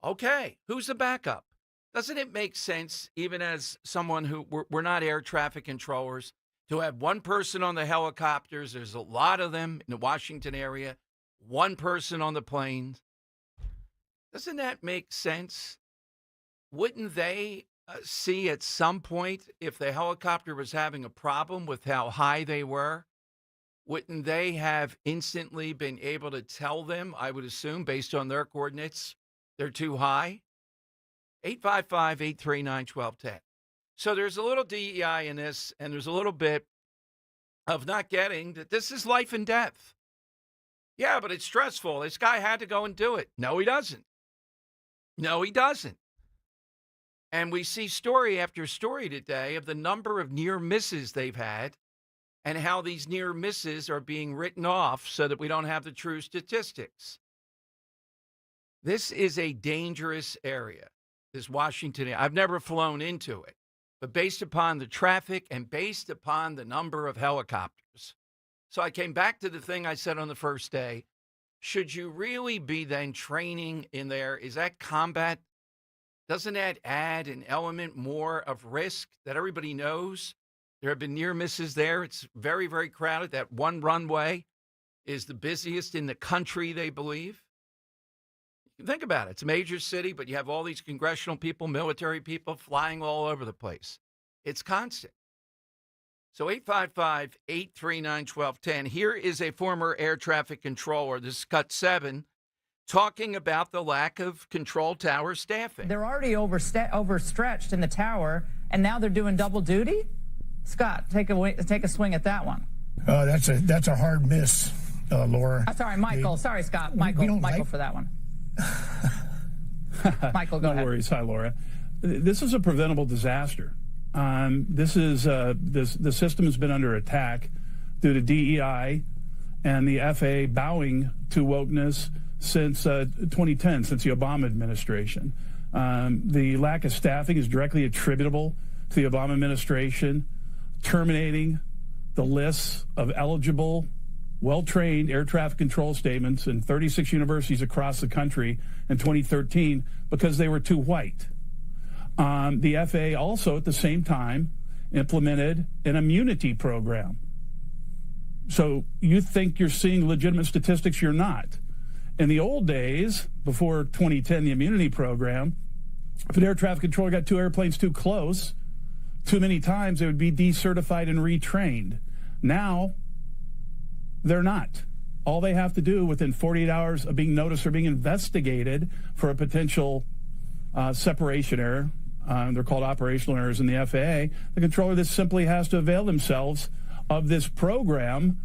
Okay, who's the backup? Doesn't it make sense, even as someone who we're not air traffic controllers, to have one person on the helicopters? There's a lot of them in the Washington area, one person on the planes. Doesn't that make sense? Wouldn't they see at some point if the helicopter was having a problem with how high they were? Wouldn't they have instantly been able to tell them, I would assume, based on their coordinates, they're too high? 855-839-1210. So there's a little DEI in this, and there's a little bit of not getting that this is life and death. Yeah, but it's stressful. This guy had to go and do it. No, he doesn't. No, he doesn't. And we see story after story today of the number of near misses they've had and how these near misses are being written off so that we don't have the true statistics. This is a dangerous area, this Washington. I've never flown into it, but based upon the traffic and based upon the number of helicopters. So I came back to the thing I said on the first day. Should you really be then training in there? Is that combat? Doesn't that add an element more of risk that everybody knows? There have been near misses there. It's very, very crowded. That one runway is the busiest in the country, they believe. Think about it. It's a major city, but you have all these congressional people, military people flying all over the place. It's constant. So 855-839-1210. Here is a former air traffic controller, this is Cut 7, talking about the lack of control tower staffing. They're already overstretched in the tower, and now they're doing double duty? Scott, take a swing at that one. That's a hard miss, Laura. Sorry, Michael. Sorry, Scott. Michael for that one. Michael, go ahead. No worries. Hi, Laura. This is a preventable disaster. The system has been under attack due to DEI and the FAA bowing to wokeness since 2010, since the Obama administration. The lack of staffing is directly attributable to the Obama administration terminating the lists of eligible, well-trained air traffic control statements in 36 universities across the country in 2013 because they were too white. The FAA also, at the same time, implemented an immunity program. So you think you're seeing legitimate statistics, you're not. In the old days, before 2010, the immunity program, if an air traffic controller got two airplanes too close, too many times, they would be decertified and retrained. Now, they're not. All they have to do within 48 hours of being noticed or being investigated for a potential separation error, they're called operational errors in the FAA, the controller just simply has to avail themselves of this program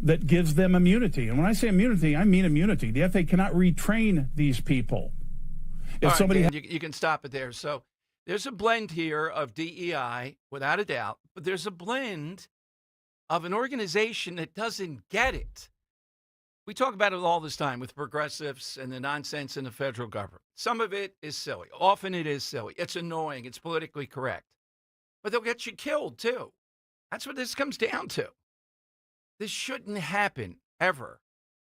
that gives them immunity. And when I say immunity, I mean immunity. The FAA cannot retrain these people. If All somebody right, Dan, you can stop it there. So there's a blend here of DEI, without a doubt, but there's a blend of an organization that doesn't get it. We talk about it all this time with progressives and the nonsense in the federal government. Some of it is silly. Often it is silly. It's annoying. It's politically correct. But they'll get you killed, too. That's what this comes down to. This shouldn't happen, ever,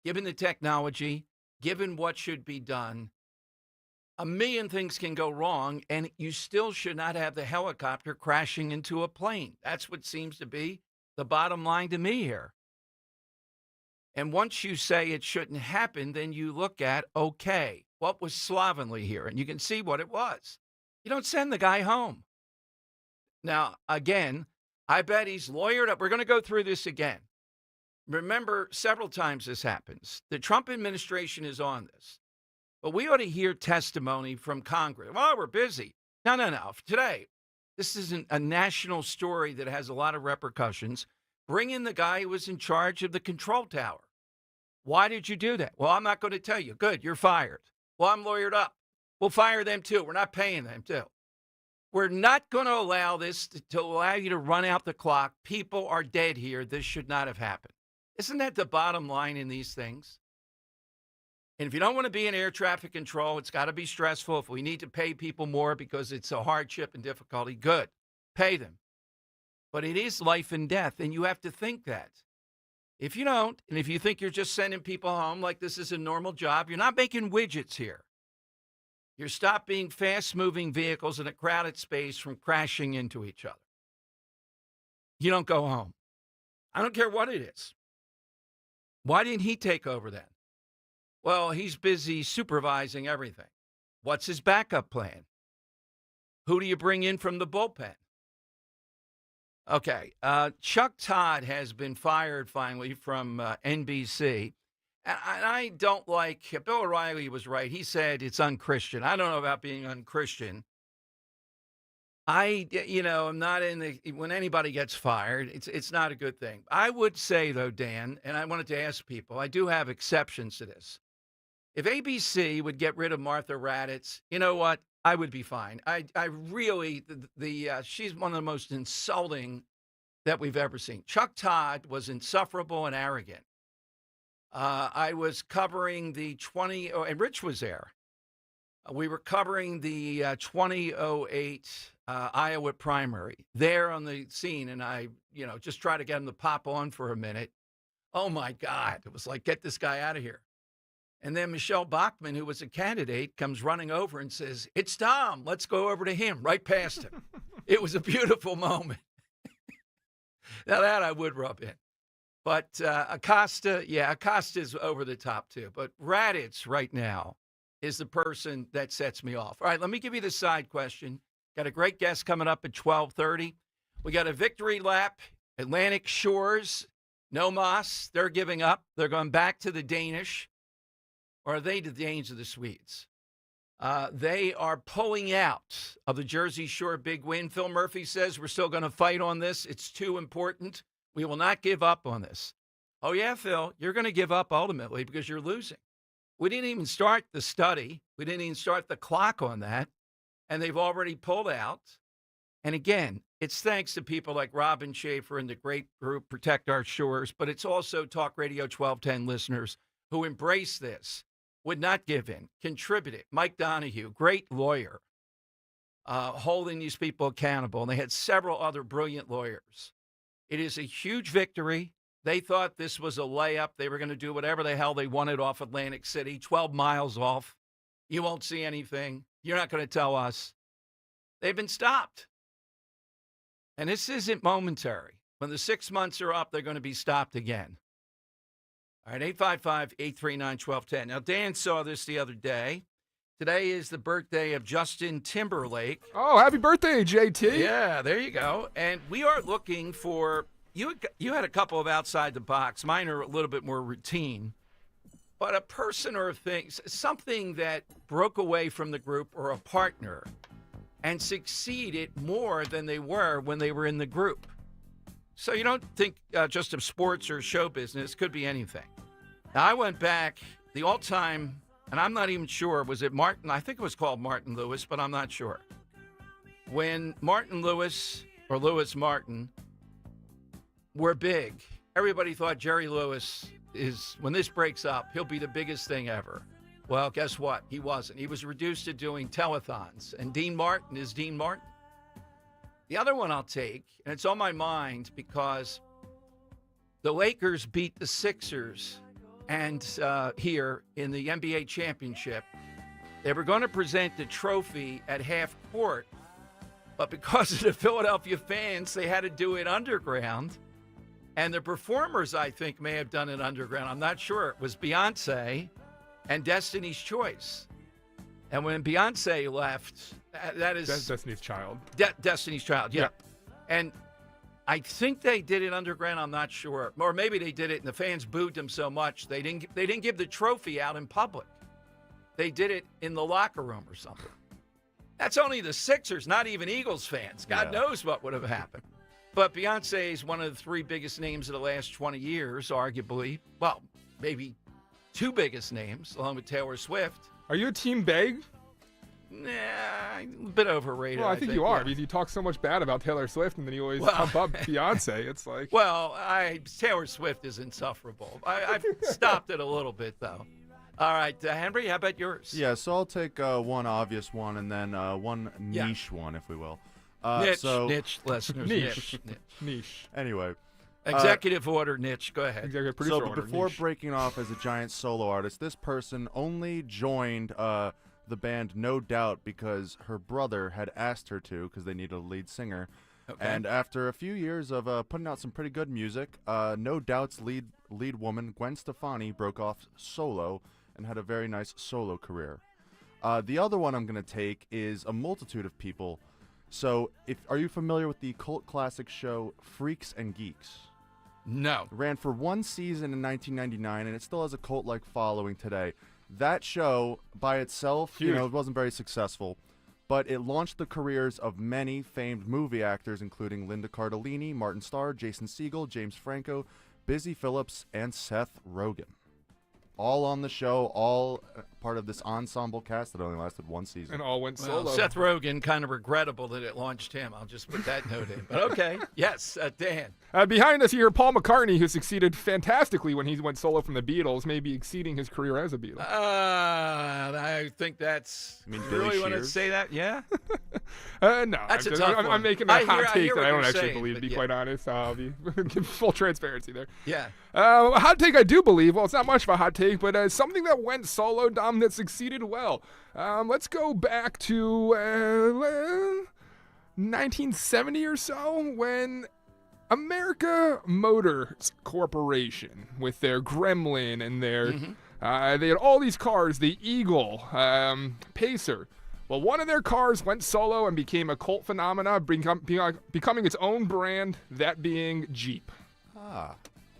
given the technology, given what should be done. A million things can go wrong, and you still should not have the helicopter crashing into a plane. That's what seems to be the bottom line to me here. And once you say it shouldn't happen, then you look at, okay, what was slovenly here? And you can see what it was. You don't send the guy home. Now, again, I bet he's lawyered up. We're going to go through this again. Remember, several times this happens. The Trump administration is on this. But we ought to hear testimony from Congress. Well, we're busy. No. Today, this isn't a national story that has a lot of repercussions. Bring in the guy who was in charge of the control tower. Why did you do that? Well, I'm not going to tell you. Good, you're fired. Well, I'm lawyered up. We'll fire them too. We're not paying them too. We're not going to allow this to allow you to run out the clock. People are dead here. This should not have happened. Isn't that the bottom line in these things? And if you don't want to be in air traffic control, it's got to be stressful. If we need to pay people more because it's a hardship and difficulty, good. Pay them. But it is life and death, and you have to think that. If you don't, and if you think you're just sending people home like this is a normal job, you're not making widgets here. You're stopping fast-moving vehicles in a crowded space from crashing into each other. You don't go home. I don't care what it is. Why didn't he take over then? Well, he's busy supervising everything. What's his backup plan? Who do you bring in from the bullpen? Okay, Chuck Todd has been fired finally from NBC. And I don't like, Bill O'Reilly was right. He said it's unchristian. I don't know about being unchristian. I'm not when anybody gets fired, it's not a good thing. I would say, though, Dan, and I wanted to ask people, I do have exceptions to this. If ABC would get rid of Martha Raddatz, you know what? I would be fine. I really, she's one of the most insulting that we've ever seen. Chuck Todd was insufferable and arrogant. I was covering and Rich was there. We were covering the 2008 Iowa primary there on the scene, and I, just try to get him to pop on for a minute. Oh my God. It was like, get this guy out of here. And then Michelle Bachmann, who was a candidate, comes running over and says, "It's Tom. Let's go over to him," right past him. It was a beautiful moment. Now that I would rub in. But Acosta's over the top too. But Raddatz right now is the person that sets me off. All right, let me give you the side question. Got a great guest coming up at 12:30. We got a victory lap. Atlantic Shores, no Moss. They're giving up. They're going back to the Danish. Or are they the Danes or the Swedes? They are pulling out of the Jersey Shore big win. Phil Murphy says we're still going to fight on this. It's too important. We will not give up on this. Oh, yeah, Phil, you're going to give up ultimately because you're losing. We didn't even start the study. We didn't even start the clock on that. And they've already pulled out. And again, it's thanks to people like Robin Schaefer and the great group Protect Our Shores, but it's also Talk Radio 1210 listeners who embrace this. Would not give in, contributed. Mike Donahue, great lawyer, holding these people accountable. And they had several other brilliant lawyers. It is a huge victory. They thought this was a layup. They were going to do whatever the hell they wanted off Atlantic City, 12 miles off. You won't see anything. You're not going to tell us. They've been stopped. And this isn't momentary. When the 6 months are up, they're going to be stopped again. All right, 855-839-1210. Now, Dan saw this the other day. Today is the birthday of Justin Timberlake. Oh, happy birthday, JT. Yeah, there you go. And we are looking for, you had a couple of outside the box. Mine are a little bit more routine. But a person or a thing, something that broke away from the group or a partner and succeeded more than they were when they were in the group. So you don't think just of sports or show business, could be anything. Now, I went back, the all-time, and I'm not even sure, was it Martin? I think it was called Martin Lewis, but I'm not sure. When Martin Lewis or Lewis Martin were big, everybody thought Jerry Lewis when this breaks up, he'll be the biggest thing ever. Well, guess what? He wasn't. He was reduced to doing telethons, and Dean Martin is Dean Martin. The other one I'll take, and it's on my mind because the Lakers beat the Sixers and here in the NBA championship. They were going to present the trophy at half court, but because of the Philadelphia fans, they had to do it underground. And the performers, I think, may have done it underground. I'm not sure. It was Beyonce and Destiny's Choice. And when Beyonce left, that is Destiny's Child. Destiny's Child, yeah. And I think they did it underground. I'm not sure, or maybe they did it, and the fans booed them so much they didn't give the trophy out in public. They did it in the locker room or something. That's only the Sixers, not even Eagles fans. God knows what would have happened. But Beyonce is one of the three biggest names of the last 20 years, arguably. Well, maybe two biggest names, along with Taylor Swift. Are you a team Beg? Nah, a bit overrated. Well, I think you are, because you talk so much bad about Taylor Swift, and then you always pump up Beyonce. It's like... Well, Taylor Swift is insufferable. I've stopped it a little bit, though. All right, Henry, how about yours? Yeah, so I'll take one obvious one and then one niche one, if we will. Niche listeners. Niche. Anyway, Executive order, Niche. Go ahead. Executive producer So order, before niche. breaking off as a giant solo artist, this person only joined the band No Doubt because her brother had asked her to because they needed a lead singer. Okay. And after a few years of putting out some pretty good music, No Doubt's lead woman, Gwen Stefani, broke off solo and had a very nice solo career. The other one I'm going to take is a multitude of people. So, are you familiar with the cult classic show Freaks and Geeks? No. It ran for one season in 1999, and it still has a cult-like following today. That show, by itself, Huge. it wasn't very successful, but it launched the careers of many famed movie actors, including Linda Cardellini, Martin Starr, Jason Segel, James Franco, Busy Phillips, and Seth Rogen. All on the show, all part of this ensemble cast that only lasted one season. And all went solo. Well, Seth Rogen, kind of regrettable that it launched him. I'll just put that note in. But okay, yes, Dan. Behind us here, Paul McCartney, who succeeded fantastically when he went solo from the Beatles, maybe exceeding his career as a Beatle. I think that's. You mean You Billy really want to Shears? say that? Yeah. No, That's a tough one. I'm making a I hot hear take what that I don't you're actually saying, believe, to but be quite honest. I'll be give full transparency there. Yeah. A hot take I do believe, well, it's not much of a hot take, but something that went solo, Dom, that succeeded well. Let's go back to 1970 or so, when America Motors Corporation, with their Gremlin and their, they had all these cars, the Eagle, Pacer. Well, one of their cars went solo and became a cult phenomena, becoming its own brand, that being Jeep.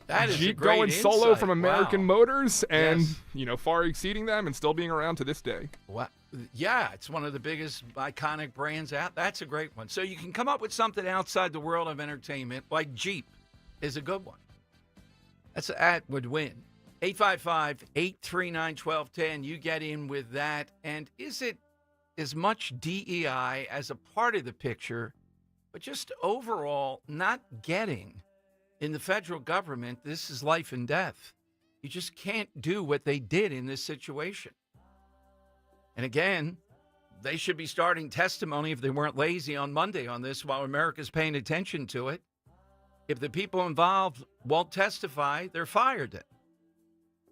That is a Jeep great going solo insight. from American Wow. Motors and, Yes. far exceeding them and still being around to this day. Wow. Yeah, it's one of the biggest iconic brands out. That's a great one. So you can come up with something outside the world of entertainment, like Jeep is a good one. That would win. 855-839-1210. You get in with that. And is it as much DEI as a part of the picture, but just overall not getting in the federal government, this is life and death. You just can't do what they did in this situation. And again, they should be starting testimony if they weren't lazy on Monday on this while America's paying attention to it. If the people involved won't testify, they're fired then.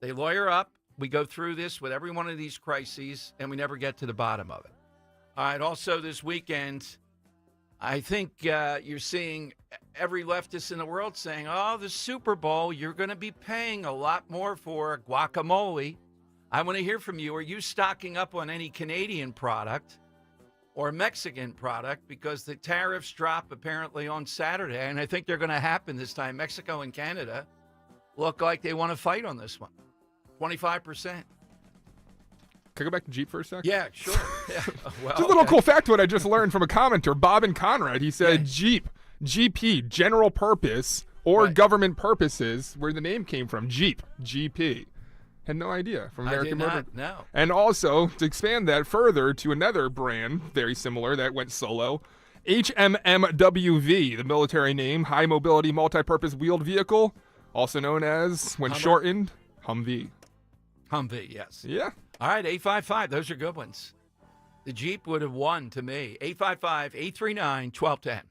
They lawyer up. We go through this with every one of these crises, and we never get to the bottom of it. All right, also this weekend, I think you're seeing every leftist in the world saying, oh, the Super Bowl, you're going to be paying a lot more for guacamole. I want to hear from you. Are you stocking up on any Canadian product or Mexican product? Because the tariffs drop apparently on Saturday, and I think they're going to happen this time. Mexico and Canada look like they want to fight on this one. 25%. Can I go back to Jeep for a second? Yeah, sure. Yeah. Well, Just a little cool factoid I just learned from a commenter, Bob and Conrad. He said Jeep, GP, general purpose, or government purposes, where the name came from. Jeep, GP. Had no idea from American Motor. I did not, no. And also, to expand that further to another brand, very similar, that went solo, HMMWV, the military name, High Mobility Multi-Purpose Wheeled Vehicle, also known as, when shortened, Humvee. Humvee, yes. Yeah. All right, 855. Those are good ones. The Jeep would have won to me. 855-839-1210.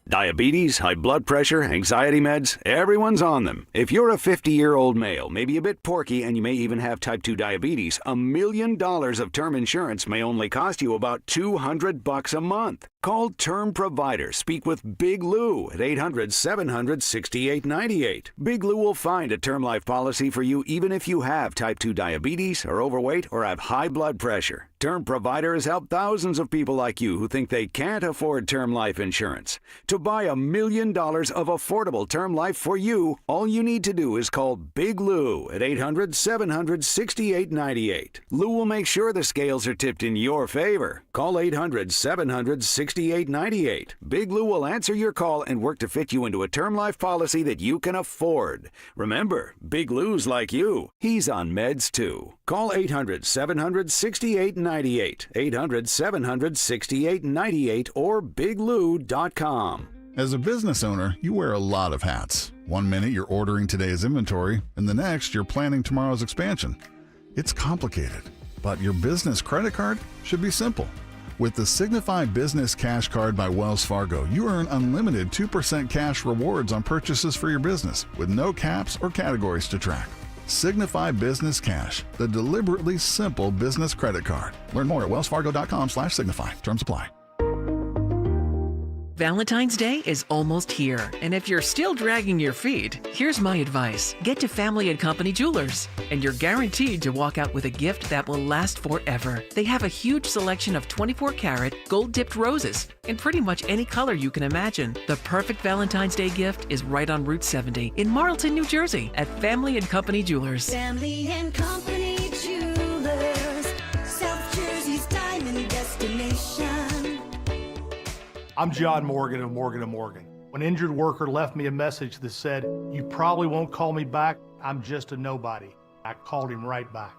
Diabetes, high blood pressure, anxiety meds, everyone's on them. If you're a 50-year-old male, maybe a bit porky, and you may even have type 2 diabetes, $1 million of term insurance may only cost you about $200 a month. Call Term Provider. Speak with Big Lou at 800-700-6898. Big Lou will find a term life policy for you even if you have type 2 diabetes, are overweight, or have high blood pressure. Term Provider has helped thousands of people like you who think they can't afford term life insurance. To buy $1 million of affordable term life for you, all you need to do is call Big Lou at 800-700-6898. Lou will make sure the scales are tipped in your favor. Call 800-700-6898. Big Lou will answer your call and work to fit you into a term life policy that you can afford. Remember, Big Lou's like you. He's on meds too. Call 800-700-6898. 800-700-6898 or biglou.com. As a business owner, you wear a lot of hats. One minute you're ordering today's inventory, and the next you're planning tomorrow's expansion. It's complicated, but your business credit card should be simple. With the Signify Business Cash Card by Wells Fargo, you earn unlimited 2% cash rewards on purchases for your business with no caps or categories to track. Signify Business Cash, the deliberately simple business credit card. Learn more at wellsfargo.com/signify. Terms apply. Valentine's Day is almost here, and if you're still dragging your feet, here's my advice. Get to Family & Company Jewelers, and you're guaranteed to walk out with a gift that will last forever. They have a huge selection of 24-karat, gold-dipped roses in pretty much any color you can imagine. The perfect Valentine's Day gift is right on Route 70 in Marlton, New Jersey at Family & Company Jewelers. Family & Company Jewelers, South Jersey's diamond destination. I'm John Morgan of Morgan & Morgan. When an injured worker left me a message that said, "You probably won't call me back, I'm just a nobody," I called him right back.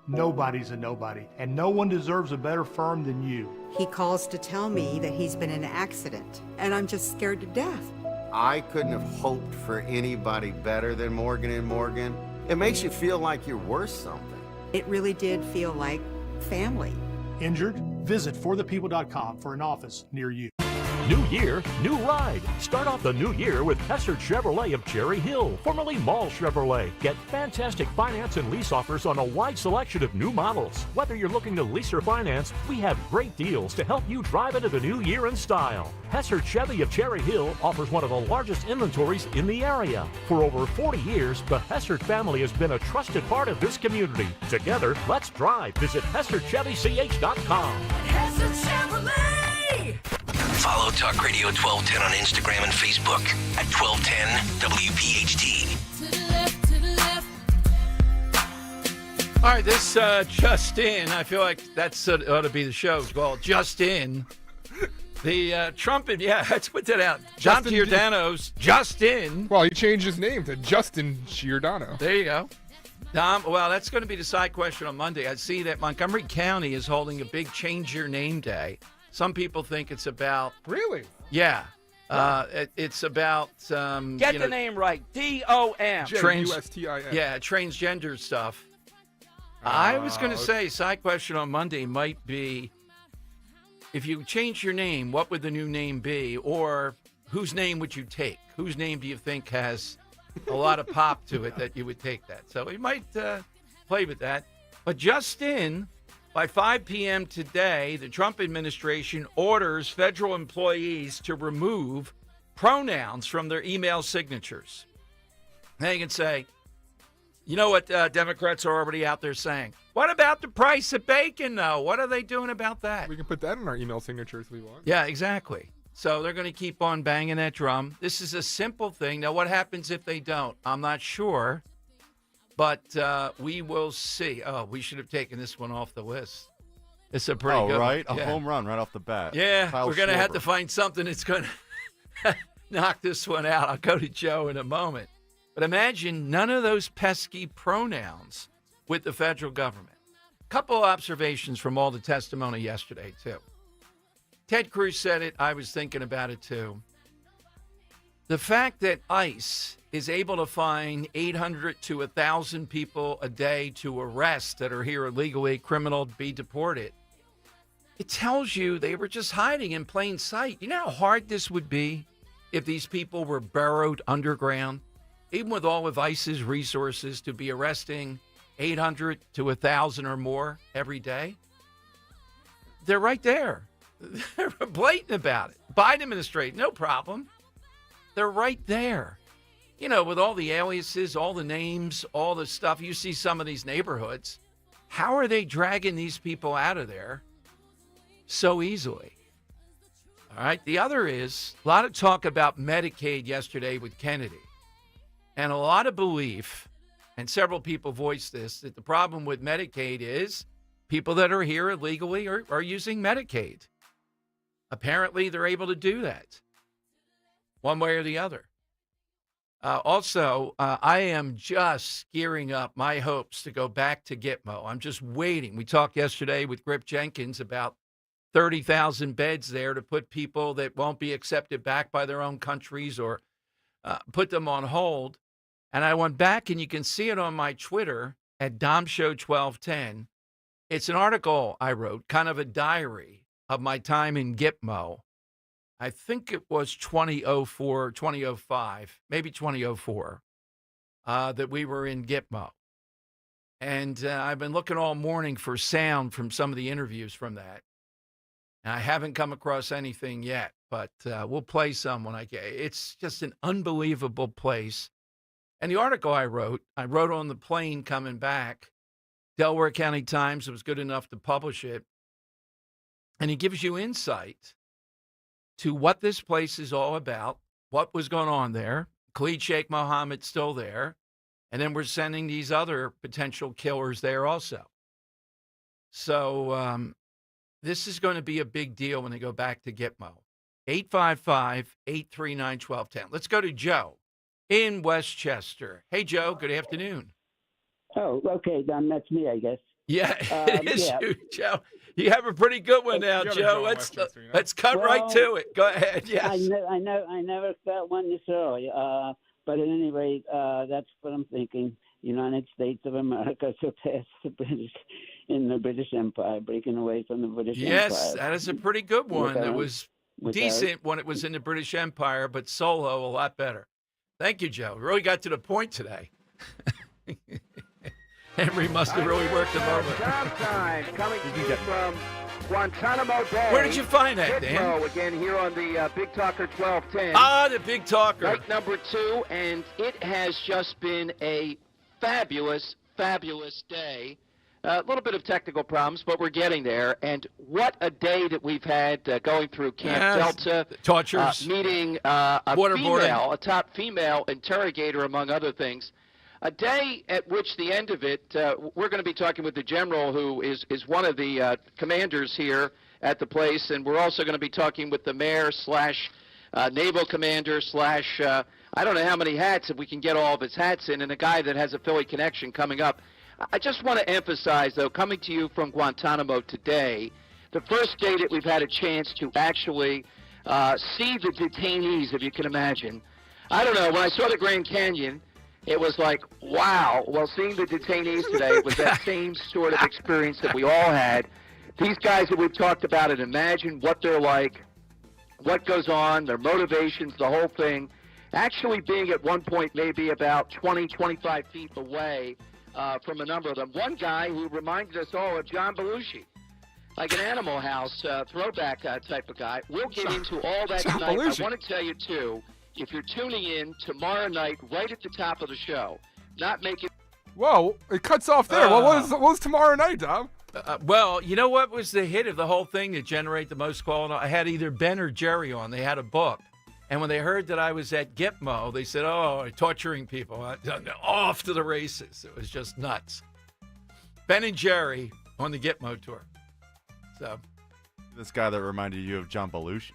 Nobody's a nobody, and no one deserves a better firm than you. He calls to tell me that he's been in an accident, and I'm just scared to death. I couldn't have hoped for anybody better than Morgan & Morgan. It makes you feel like you're worth something. It really did feel like family. Injured? Visit forthepeople.com for an office near you. New year, new ride. Start off the new year with Hessert Chevrolet of Cherry Hill, formerly Mall Chevrolet. Get fantastic finance and lease offers on a wide selection of new models. Whether you're looking to lease or finance, we have great deals to help you drive into the new year in style. Hessert Chevy of Cherry Hill offers one of the largest inventories in the area. For over 40 years, the Hessert family has been a trusted part of this community. Together, let's drive. Visit HessertChevyCH.com. Hessert Chevrolet! Follow Talk Radio 1210 on Instagram and Facebook at 1210 WPHT. All right, this Just In, I feel like that's ought to be the show. It's called Just In. The trumpet, let's put that out. John Giordano's Just In. Well, he changed his name to Justin Giordano. There you go. Dom, well, that's going to be the side question on Monday. I see that Montgomery County is holding a big Change Your Name Day. Some people think it's about... Really? Yeah. It's about... Get the name right. D-O-M. J-U-S-T-I-N. Yeah, transgender stuff. I was going to say, side question on Monday might be, if you change your name, what would the new name be? Or whose name would you take? Whose name do you think has a lot of pop to it that you would take that? So we might play with that. But just in... By 5 p.m. today, the Trump administration orders federal employees to remove pronouns from their email signatures. They can say, you know what Democrats are already out there saying? What about the price of bacon, though? What are they doing about that? We can put that in our email signatures if we want. Yeah, exactly. So they're going to keep on banging that drum. This is a simple thing. Now, what happens if they don't? I'm not sure. But we will see. Oh, we should have taken this one off the list. It's a pretty good right? one. A home run right off the bat. Yeah, Kyle we're going to have Schwarber. to find something that's going to knock this one out. I'll go to Joe in a moment. But imagine none of those pesky pronouns with the federal government. Couple of observations from all the testimony yesterday, too. Ted Cruz said it. I was thinking about it, too. The fact that ICE is able to find 800 to 1,000 people a day to arrest that are here illegally, criminal, to be deported, it tells you they were just hiding in plain sight. You know how hard this would be if these people were burrowed underground, even with all of ICE's resources, to be arresting 800 to 1,000 or more every day? They're right there. They're blatant about it. Biden administration, no problem. They're right there. You know, with all the aliases, all the names, all the stuff, you see some of these neighborhoods. How are they dragging these people out of there so easily? All right. The other is a lot of talk about Medicaid yesterday with Kennedy. And a lot of belief, and several people voiced this, that the problem with Medicaid is people that are here illegally are using Medicaid. Apparently, they're able to do that one way or the other. Also, I am just gearing up my hopes to go back to Gitmo. I'm just waiting. We talked yesterday with Grip Jenkins about 30,000 beds there to put people that won't be accepted back by their own countries or put them on hold. And I went back, and you can see it on my Twitter at DomShow1210. It's an article I wrote, kind of a diary of my time in Gitmo. I think it was 2004, 2005, maybe 2004, that we were in Gitmo. And I've been looking all morning for sound from some of the interviews from that. And I haven't come across anything yet, but we'll play some when I get. It's just an unbelievable place. And the article I wrote on the plane coming back. Delaware County Times was good enough to publish it. And it gives you insight to what this place is all about, what was going on there. Khalid Sheikh Mohammed's still there. And then we're sending these other potential killers there also. So this is going to be a big deal when they go back to Gitmo. 855-839-1210. Let's go to Joe in Westchester. Hey, Joe, good afternoon. Oh, okay, Don, that's me, I guess. Yeah, it is you, Joe. You have a pretty good one now, Joe. Let's cut right to it. Go ahead. Yes. I never felt one this early. But at any rate, that's what I'm thinking. United States of America surpassed the British in the British Empire, breaking away from the British Empire. Yes, that is a pretty good one. It was decent when it was in the British Empire, but solo a lot better. Thank you, Joe. We really got to the point today. Henry must have really worked him over. Time coming to you from Guantanamo Bay. Where did you find that, Dan? Again, here on the Big Talker 1210. Ah, the Big Talker. Night number 2, and it has just been a fabulous, fabulous day. A little bit of technical problems, but we're getting there. And what a day that we've had going through Camp Delta. Tortures. Meeting a top female interrogator, among other things. A day at which the end of it, we're going to be talking with the general who is one of the commanders here at the place, and we're also going to be talking with the mayor / naval commander / I don't know how many hats, if we can get all of his hats in, and a guy that has a Philly connection coming up. I just want to emphasize, though, coming to you from Guantanamo today, the first day that we've had a chance to actually see the detainees, if you can imagine. I don't know, when I saw the Grand Canyon, it was like, wow. Well, seeing the detainees today, it was that same sort of experience that we all had. These guys that we've talked about, and imagine what they're like, what goes on, their motivations, the whole thing. Actually being at one point maybe about 20, 25 feet away from a number of them. One guy who reminded us all of John Belushi, like an Animal House throwback type of guy. We'll get into all that tonight. I want to tell you, too, if you're tuning in tomorrow night, right at the top of the show, not make it. Whoa, it cuts off there. What was tomorrow night, Dom? Well, you know what was the hit of the whole thing that generated the most call? I had either Ben or Jerry on. They had a book. And when they heard that I was at Gitmo, they said, oh, torturing people. Off to the races. It was just nuts. Ben and Jerry on the Gitmo tour. So, this guy that reminded you of John Belushi.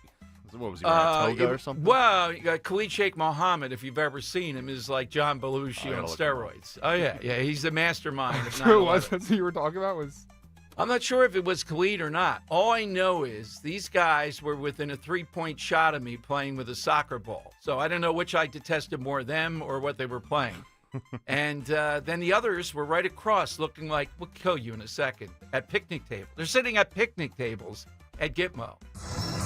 What was he, wearing a toga or something? Well, Khalid Sheikh Mohammed, if you've ever seen him, is like John Belushi on steroids. Oh, yeah. He's the mastermind. True, that's what you were talking about? I'm not sure if it was Khalid or not. All I know is these guys were within a 3-point shot of me playing with a soccer ball. So I don't know which I detested more, them or what they were playing. And then the others were right across looking like, we'll kill you in a second, at picnic tables. They're sitting at picnic tables at Gitmo.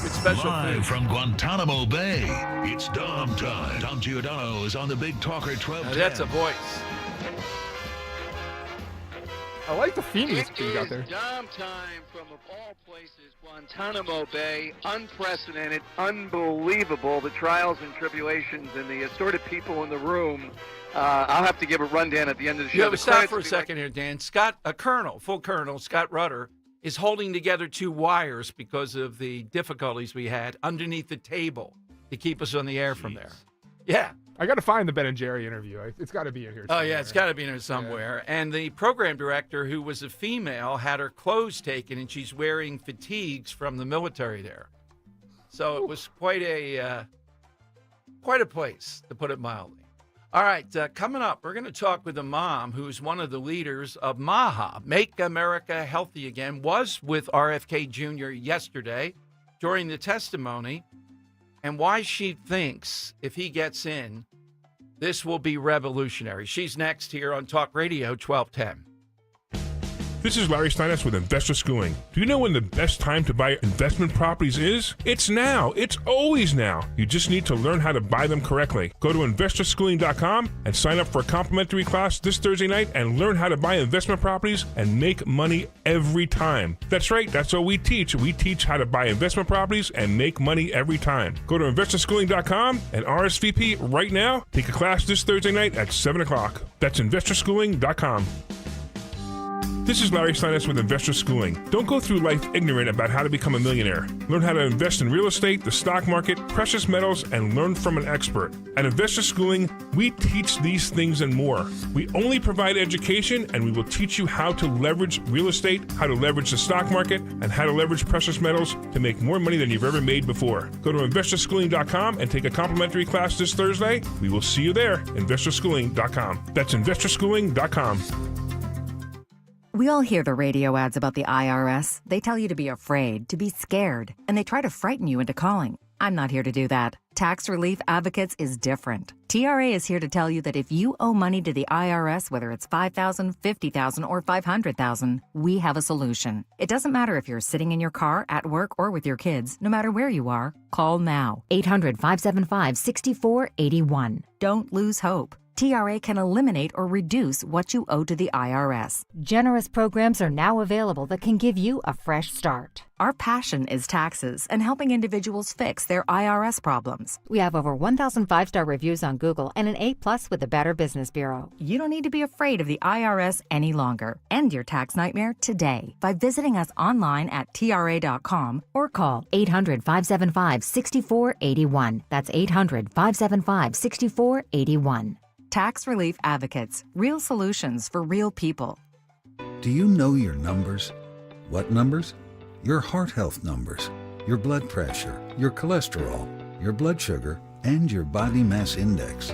With special Live food. from Guantanamo Bay, it's Dom time. Dom Giordano is on the Big Talker 1210. That's a voice. I like the theme music you got there. Dom time from, of all places, Guantanamo Bay. Unprecedented, unbelievable, the trials and tribulations and the assorted people in the room. I'll have to give a rundown at the end of the show. Stop for a second here, Dan. Full Colonel Scott Rutter, is holding together 2 wires because of the difficulties we had underneath the table to keep us on the air from there. Yeah. I got to find the Ben and Jerry interview. It's got to be in here somewhere. Oh, yeah, it's got to be in here somewhere. Yeah. And the program director, who was a female, had her clothes taken, and she's wearing fatigues from the military there. So it was quite a place, to put it mildly. All right, coming up, we're going to talk with a mom who's one of the leaders of MAHA, Make America Healthy Again, was with RFK Jr. yesterday during the testimony, and why she thinks if he gets in, this will be revolutionary. She's next here on Talk Radio 1210. This is Larry Steinitz with Investor Schooling. Do you know when the best time to buy investment properties is? It's now. It's always now. You just need to learn how to buy them correctly. Go to investorschooling.com and sign up for a complimentary class this Thursday night and learn how to buy investment properties and make money every time. That's right. That's what we teach. We teach how to buy investment properties and make money every time. Go to investorschooling.com and RSVP right now. Take a class this Thursday night at 7 o'clock. That's investorschooling.com. This is Larry Steinitz with Investor Schooling. Don't go through life ignorant about how to become a millionaire. Learn how to invest in real estate, the stock market, precious metals, and learn from an expert. At Investor Schooling, we teach these things and more. We only provide education, and we will teach you how to leverage real estate, how to leverage the stock market, and how to leverage precious metals to make more money than you've ever made before. Go to investorschooling.com and take a complimentary class this Thursday. We will see you there, investorschooling.com. That's investorschooling.com. We all hear the radio ads about the IRS. They tell you to be afraid, to be scared, and they try to frighten you into calling. I'm not here to do that. Tax Relief Advocates is different. TRA is here to tell you that if you owe money to the IRS, whether it's $5,000, $50,000, or $500,000, we have a solution. It doesn't matter if you're sitting in your car, at work, or with your kids. No matter where you are, call now. 800-575-6481. Don't lose hope. TRA can eliminate or reduce what you owe to the IRS. Generous programs are now available that can give you a fresh start. Our passion is taxes and helping individuals fix their IRS problems. We have over 1,000 5-star reviews on Google and an A+ with the Better Business Bureau. You don't need to be afraid of the IRS any longer. End your tax nightmare today by visiting us online at TRA.com or call 800-575-6481. That's 800-575-6481. Tax Relief Advocates. Real solutions for real people. Do you know your numbers? What numbers? Your heart health numbers, your blood pressure, your cholesterol, your blood sugar, and your body mass index.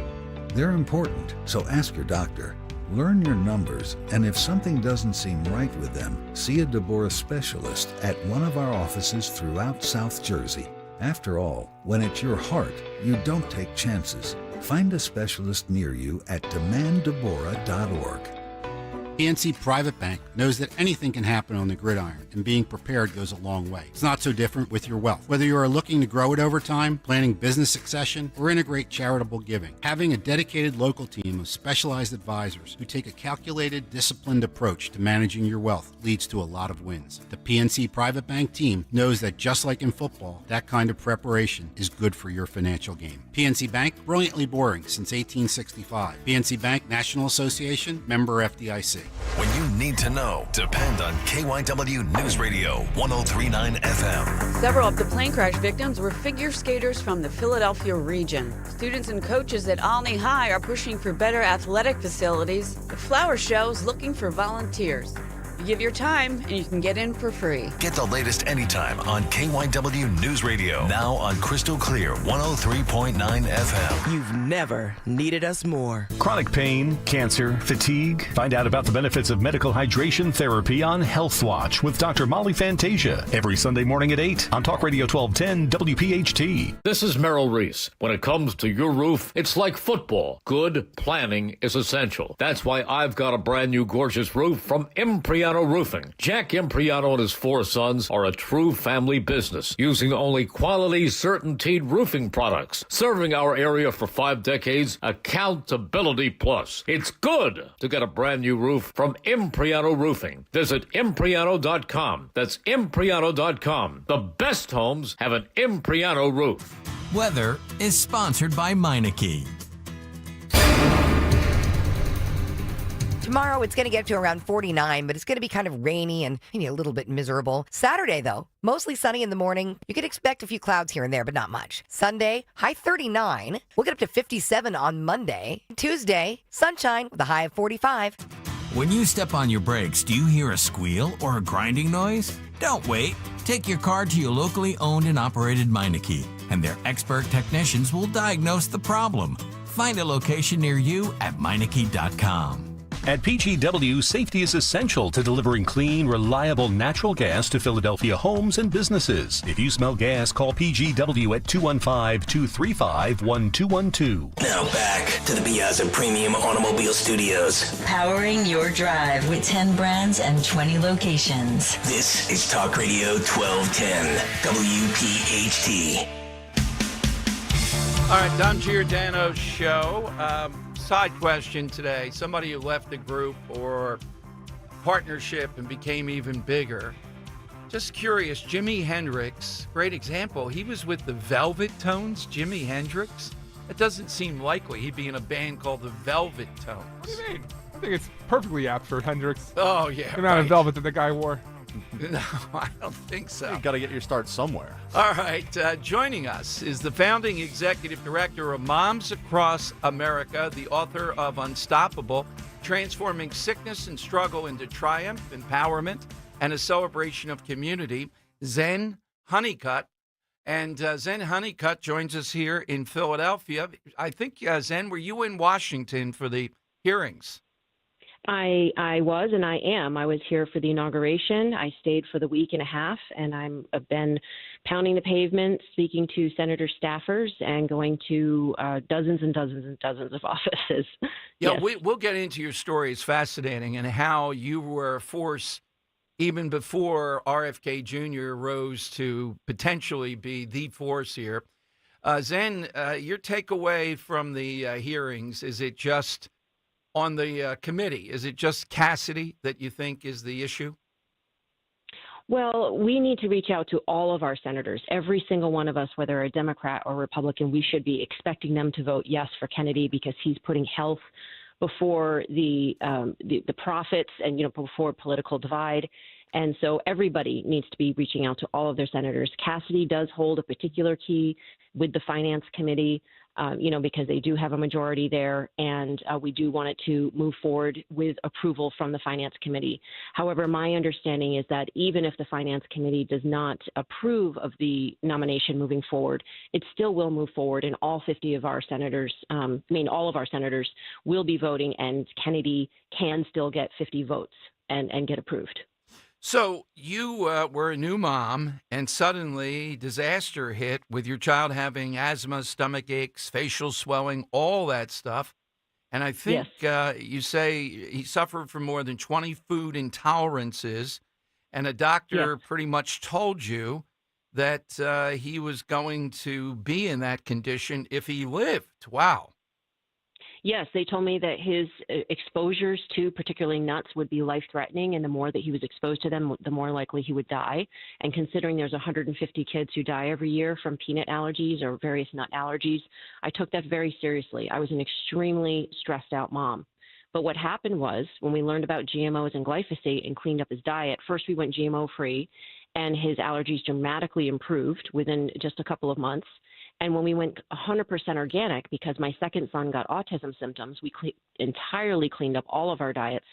They're important, so ask your doctor. Learn your numbers, and if something doesn't seem right with them, see a Deborah specialist at one of our offices throughout South Jersey. After all, when it's your heart, you don't take chances. Find a specialist near you at demanddeborah.org. PNC Private Bank knows that anything can happen on the gridiron, and being prepared goes a long way. It's not so different with your wealth. Whether you are looking to grow it over time, planning business succession, or integrate charitable giving, having a dedicated local team of specialized advisors who take a calculated, disciplined approach to managing your wealth leads to a lot of wins. The PNC Private Bank team knows that just like in football, that kind of preparation is good for your financial game. PNC Bank, brilliantly boring since 1865. PNC Bank National Association, member FDIC. When you need to know, depend on KYW News Radio 103.9 FM. Several of the plane crash victims were figure skaters from the Philadelphia region. Students and coaches at Olney High are pushing for better athletic facilities. The Flower Show is looking for volunteers. You give your time and you can get in for free. Get the latest anytime on KYW News Radio. Now on Crystal Clear 103.9 FM. You've never needed us more. Chronic pain, cancer, fatigue. Find out about the benefits of medical hydration therapy on Healthwatch with Dr. Molly Fantasia every Sunday morning at 8 on Talk Radio 1210 WPHT. This is Merrill Reese. When it comes to your roof, it's like football. Good planning is essential. That's why I've got a brand new gorgeous roof from Impriano Roofing. Jack Impriano and his 4 sons are a true family business, using only quality, CertainTeed roofing products, serving our area for 5 decades. Accountability plus. It's good to get a brand new roof from Impriano Roofing. Visit Impriano.com. That's Impriano.com. The best homes have an Impriano roof. Weather is sponsored by Meineke. Tomorrow, it's going to get to around 49, but it's going to be kind of rainy and maybe a little bit miserable. Saturday, though, mostly sunny in the morning. You can expect a few clouds here and there, but not much. Sunday, high 39. We'll get up to 57 on Monday. Tuesday, sunshine with a high of 45. When you step on your brakes, do you hear a squeal or a grinding noise? Don't wait. Take your car to your locally owned and operated Meineke, and their expert technicians will diagnose the problem. Find a location near you at Meineke.com. At PGW, safety is essential to delivering clean, reliable natural gas to Philadelphia homes and businesses. If you smell gas, call PGW at 215-235-1212. Now back to the Piazza Premium Automobile Studios. Powering your drive with 10 brands and 20 locations. This is Talk Radio 1210, WPHT. All right, Dom Giordano's show. Side question today. Somebody who left the group or partnership and became even bigger. Just curious, Jimi Hendrix, great example. He was with the Velvet Tones, Jimi Hendrix. It doesn't seem likely he'd be in a band called the Velvet Tones. What do you mean? I think it's perfectly apt for Hendrix. Oh, yeah. The amount of velvet that the guy wore. No, I don't think so. You got to get your start somewhere. All right, joining us is the founding executive director of Moms Across America, the author of Unstoppable, Transforming Sickness and Struggle into Triumph, Empowerment, and a Celebration of Community, Zen Honeycutt. And Zen Honeycutt joins us here in Philadelphia. I think, Zen, were you in Washington for the hearings? I was and I am. I was here for the inauguration. I stayed for the week and a half, and I've been pounding the pavement, speaking to senator staffers, and going to dozens and dozens and dozens of offices. Yeah, Yes. we'll get into your story. It's fascinating, and how you were a force even before RFK Jr. rose to potentially be the force here. Zen, your takeaway from the hearings, is it just on the committee? Is it just Cassidy that you think is the issue? Well, we need to reach out to all of our senators, every single one of us, whether a Democrat or Republican. We should be expecting them to vote yes for Kennedy, because he's putting health before the profits and, before political divide. And so everybody needs to be reaching out to all of their senators. Cassidy does hold a particular key with the Finance Committee, because they do have a majority there, and we do want it to move forward with approval from the Finance Committee. However, my understanding is that even if the Finance Committee does not approve of the nomination moving forward, it still will move forward, and all 50 of our senators, all of our senators will be voting, and Kennedy can still get 50 votes and get approved. So you were a new mom, and suddenly disaster hit with your child having asthma, stomach aches, facial swelling, all that stuff. And I think you say he suffered from more than 20 food intolerances, and a doctor pretty much told you that he was going to be in that condition if he lived. Wow. Yes, they told me that his exposures to particularly nuts would be life-threatening, and the more that he was exposed to them, the more likely he would die. And considering there's 150 kids who die every year from peanut allergies or various nut allergies, I took that very seriously. I was an extremely stressed-out mom. But what happened was, when we learned about GMOs and glyphosate and cleaned up his diet, first we went GMO-free, and his allergies dramatically improved within just a couple of months. And when we went 100% organic, because my second son got autism symptoms, we entirely cleaned up all of our diets.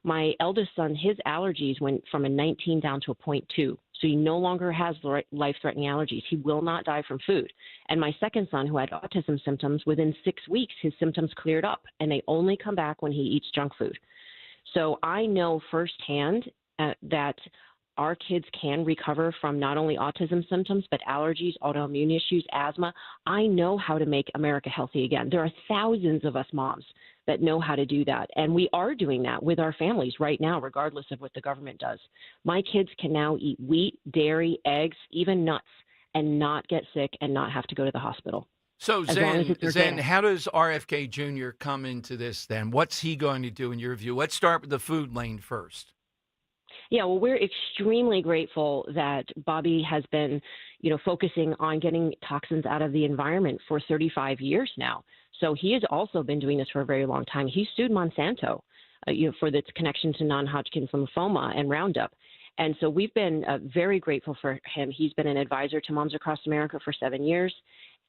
My eldest son, his allergies went from a 19 down to a 0.2. So he no longer has life-threatening allergies. He will not die from food. And my second son, who had autism symptoms, within 6 weeks, his symptoms cleared up, and they only come back when he eats junk food. So I know firsthand that our kids can recover from not only autism symptoms, but allergies, autoimmune issues, asthma. I know how to make America healthy again. There are thousands of us moms that know how to do that. And we are doing that with our families right now, regardless of what the government does. My kids can now eat wheat, dairy, eggs, even nuts, and not get sick and not have to go to the hospital. So, Zen, how does RFK Jr. come into this then? What's he going to do in your view? Let's start with the food lane first. Yeah, well, we're extremely grateful that Bobby has been, focusing on getting toxins out of the environment for 35 years now. So he has also been doing this for a very long time. He sued Monsanto, for its connection to non-Hodgkin's lymphoma and Roundup. And so we've been very grateful for him. He's been an advisor to Moms Across America for 7 years.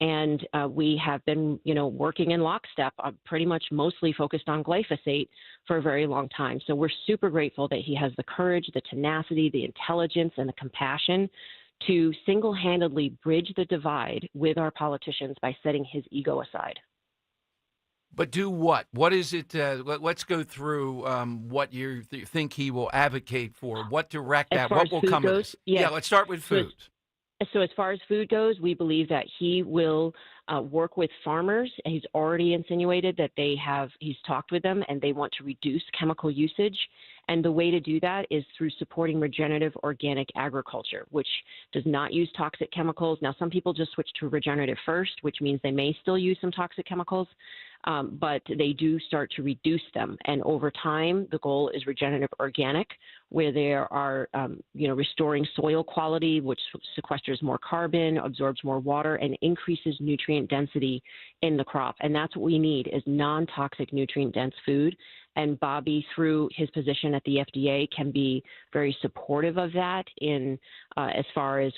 And we have been, working in lockstep, pretty much mostly focused on glyphosate for a very long time. So we're super grateful that he has the courage, the tenacity, the intelligence, and the compassion to single-handedly bridge the divide with our politicians by setting his ego aside. But do what? What is it? Let's go through what you think he will advocate for. What direct As that? far What as will food come of goes, this? yes. Yeah, let's start with food. So as far as food goes, we believe that he will work with farmers. He's already insinuated that he's talked with them and they want to reduce chemical usage. And the way to do that is through supporting regenerative organic agriculture, which does not use toxic chemicals. Now, some people just switch to regenerative first, which means they may still use some toxic chemicals, but they do start to reduce them. And over time, the goal is regenerative organic, where they are, restoring soil quality, which sequesters more carbon, absorbs more water, and increases nutrient density in the crop. And that's what we need is non-toxic nutrient-dense food. And Bobby, through his position at the FDA, can be very supportive of that in as far as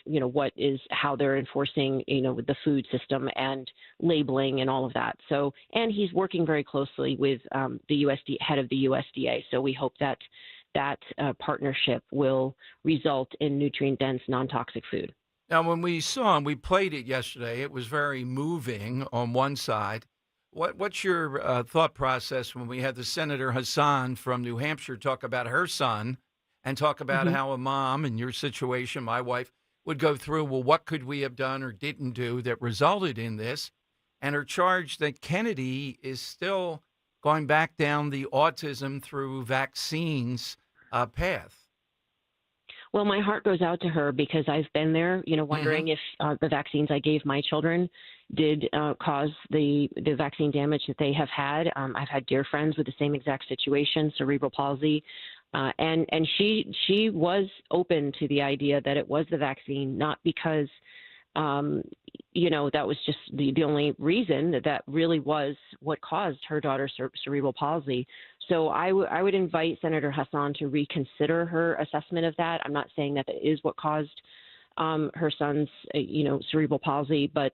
how they're enforcing the food system and labeling and all of that. So, and he's working very closely with the head of the USDA. So we hope that partnership will result in nutrient-dense, non-toxic food. Now, when we saw him, we played it yesterday. It was very moving on one side. What's your thought process when we had the Senator Hassan from New Hampshire talk about her son and talk about how a mom in your situation, my wife, would go through, well, what could we have done or didn't do that resulted in this? And her charge that Kennedy is still going back down the autism through vaccines path. Well, my heart goes out to her because I've been there, wondering if the vaccines I gave my children did cause the vaccine damage that they have had. I've had dear friends with the same exact situation, cerebral palsy. And she was open to the idea that it was the vaccine, not because, that was just the only reason that really was what caused her daughter's cerebral palsy. So I would invite Senator Hassan to reconsider her assessment of that. I'm not saying that is what caused her son's, cerebral palsy, but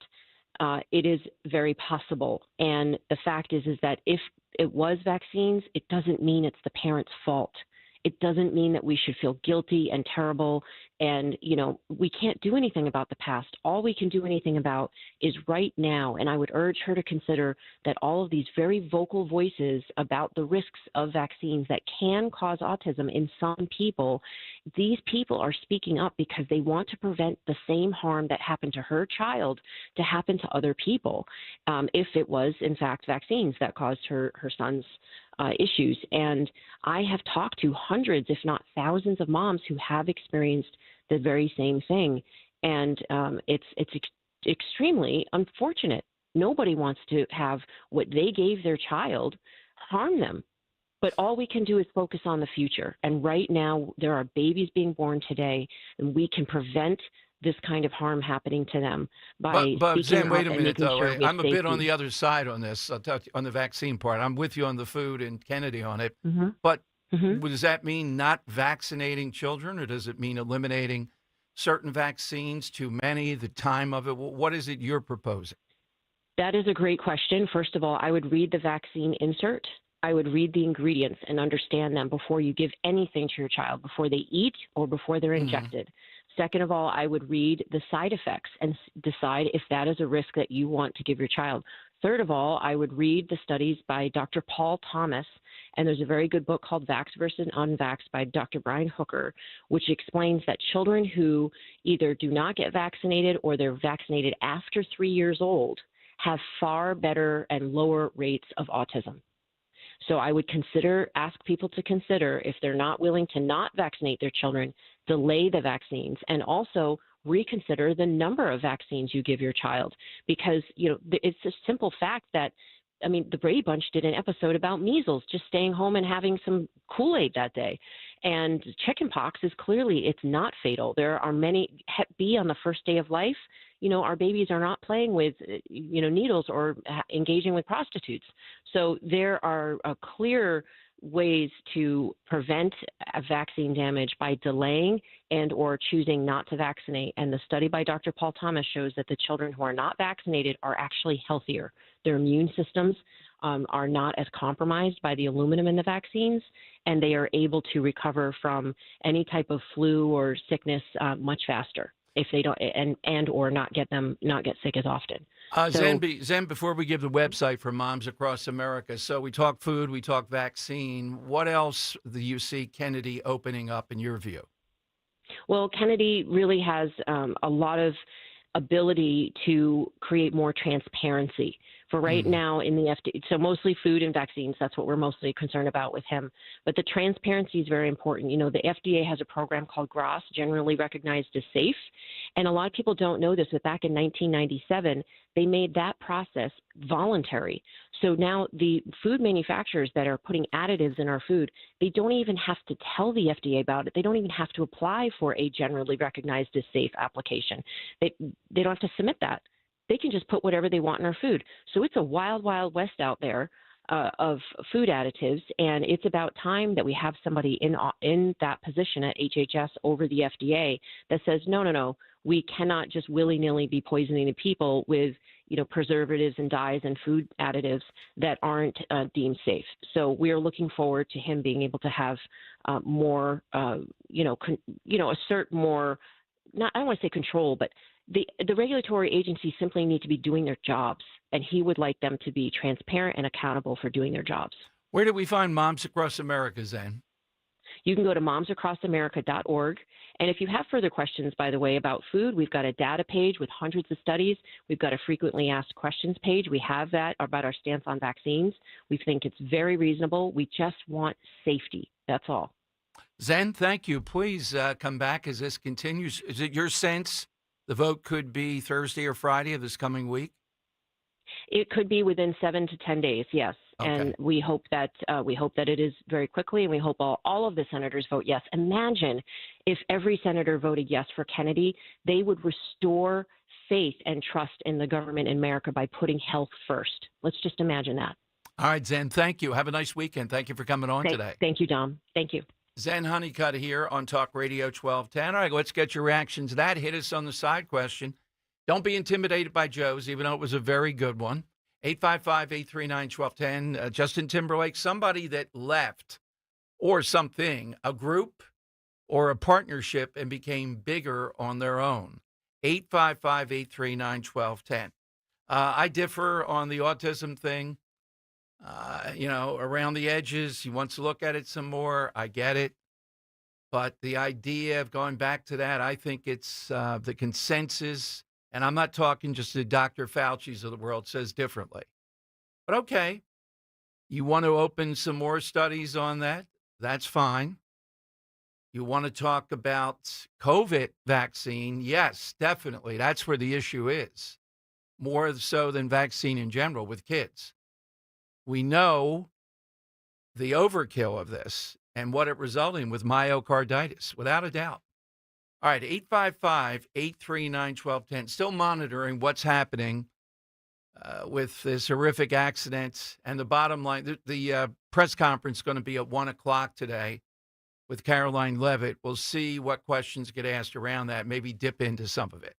it is very possible. And the fact is that if it was vaccines, it doesn't mean it's the parent's fault. It doesn't mean that we should feel guilty and terrible. And, we can't do anything about the past. All we can do anything about is right now. And I would urge her to consider that all of these very vocal voices about the risks of vaccines that can cause autism in some people, these people are speaking up because they want to prevent the same harm that happened to her child to happen to other people, if it was, in fact, vaccines that caused her son's issues. And I have talked to hundreds, if not thousands, of moms who have experienced the very same thing. And it's extremely unfortunate. Nobody wants to have what they gave their child harm them. But all we can do is focus on the future. And right now, there are babies being born today, and we can prevent this kind of harm happening to them by But speaking Jen, wait a up and minute, making though. sure we have I'm a bit on safety. the other side on this, on the vaccine part. I'm with you on the food and Kennedy on it. Mm-hmm. But does that mean not vaccinating children, or does it mean eliminating certain vaccines, too many, the time of it? What is it you're proposing? That is a great question. First of all, I would read the vaccine insert. I would read the ingredients and understand them before you give anything to your child, before they eat or before they're injected. Second of all, I would read the side effects and decide if that is a risk that you want to give your child. Third of all, I would read the studies by Dr. Paul Thomas, and there's a very good book called Vax versus Unvaxxed by Dr. Brian Hooker, which explains that children who either do not get vaccinated or they're vaccinated after 3 years old have far better and lower rates of autism. So I would ask people to consider, if they're not willing to not vaccinate their children, delay the vaccines, and also reconsider the number of vaccines you give your child. Because, it's a simple fact that, the Brady Bunch did an episode about measles, just staying home and having some Kool-Aid that day. And chickenpox is clearly, it's not fatal. There are many, Hep B on the first day of life, our babies are not playing with, needles or engaging with prostitutes. So there are clear ways to prevent vaccine damage by delaying and or choosing not to vaccinate. And the study by Dr. Paul Thomas shows that the children who are not vaccinated are actually healthier. Their immune systems are not as compromised by the aluminum in the vaccines, and they are able to recover from any type of flu or sickness much faster. if they don't and or not get sick as often. Zen, before we give the website for Moms Across America, so we talk food, we talk vaccine. What else do you see Kennedy opening up in your view? Well, Kennedy really has a lot of ability to create more transparency. For right now in the FDA, so mostly food and vaccines, that's what we're mostly concerned about with him. But the transparency is very important. You know, the FDA has a program called GRAS, generally recognized as safe. And a lot of people don't know this, but back in 1997, they made that process voluntary. So now the food manufacturers that are putting additives in our food, they don't even have to tell the FDA about it. They don't even have to apply for a generally recognized as safe application. They don't have to submit that. They can just put whatever they want in our food. So it's a wild, wild west out there of food additives, and it's about time that we have somebody in that position at HHS over the FDA that says, no, we cannot just willy-nilly be poisoning the people with, preservatives and dyes and food additives that aren't deemed safe. So we are looking forward to him being able to have more, assert more. I don't want to say control, but the regulatory agencies simply need to be doing their jobs, and he would like them to be transparent and accountable for doing their jobs. Where do we find Moms Across America, Zen? You can go to momsacrossamerica.org. And if you have further questions, by the way, about food, we've got a data page with hundreds of studies. We've got a frequently asked questions page. We have that about our stance on vaccines. We think it's very reasonable. We just want safety. That's all. Zen, thank you. Please come back as this continues. Is it your sense the vote could be Thursday or Friday of this coming week? It could be within 7 to 10 days, yes. Okay. And we hope that it is very quickly, and we hope all of the senators vote yes. Imagine if every senator voted yes for Kennedy. They would restore faith and trust in the government in America by putting health first. Let's just imagine that. All right, Zen, thank you. Have a nice weekend. Thank you for coming on today. Thank you, Dom. Thank you. Zen Honeycutt here on Talk Radio 1210. All right, let's get your reactions to that. Hit us on the side question. Don't be intimidated by Joe's, even though it was a very good one. 855-839-1210. Justin Timberlake, somebody that left or something, a group or a partnership, and became bigger on their own. 855-839-1210. I differ on the autism thing. Around the edges, he wants to look at it some more. I get it. But the idea of going back to that, I think it's the consensus. And I'm not talking just the Dr. Fauci's of the world says differently. But okay, you want to open some more studies on that? That's fine. You want to talk about COVID vaccine? Yes, definitely. That's where the issue is. More so than vaccine in general with kids. We know the overkill of this and what it resulted in with myocarditis, without a doubt. All right, 855-839-1210. Still monitoring what's happening with this horrific accident. And the bottom line, the press conference is going to be at 1 o'clock today with Caroline Levitt. We'll see what questions get asked around that, maybe dip into some of it.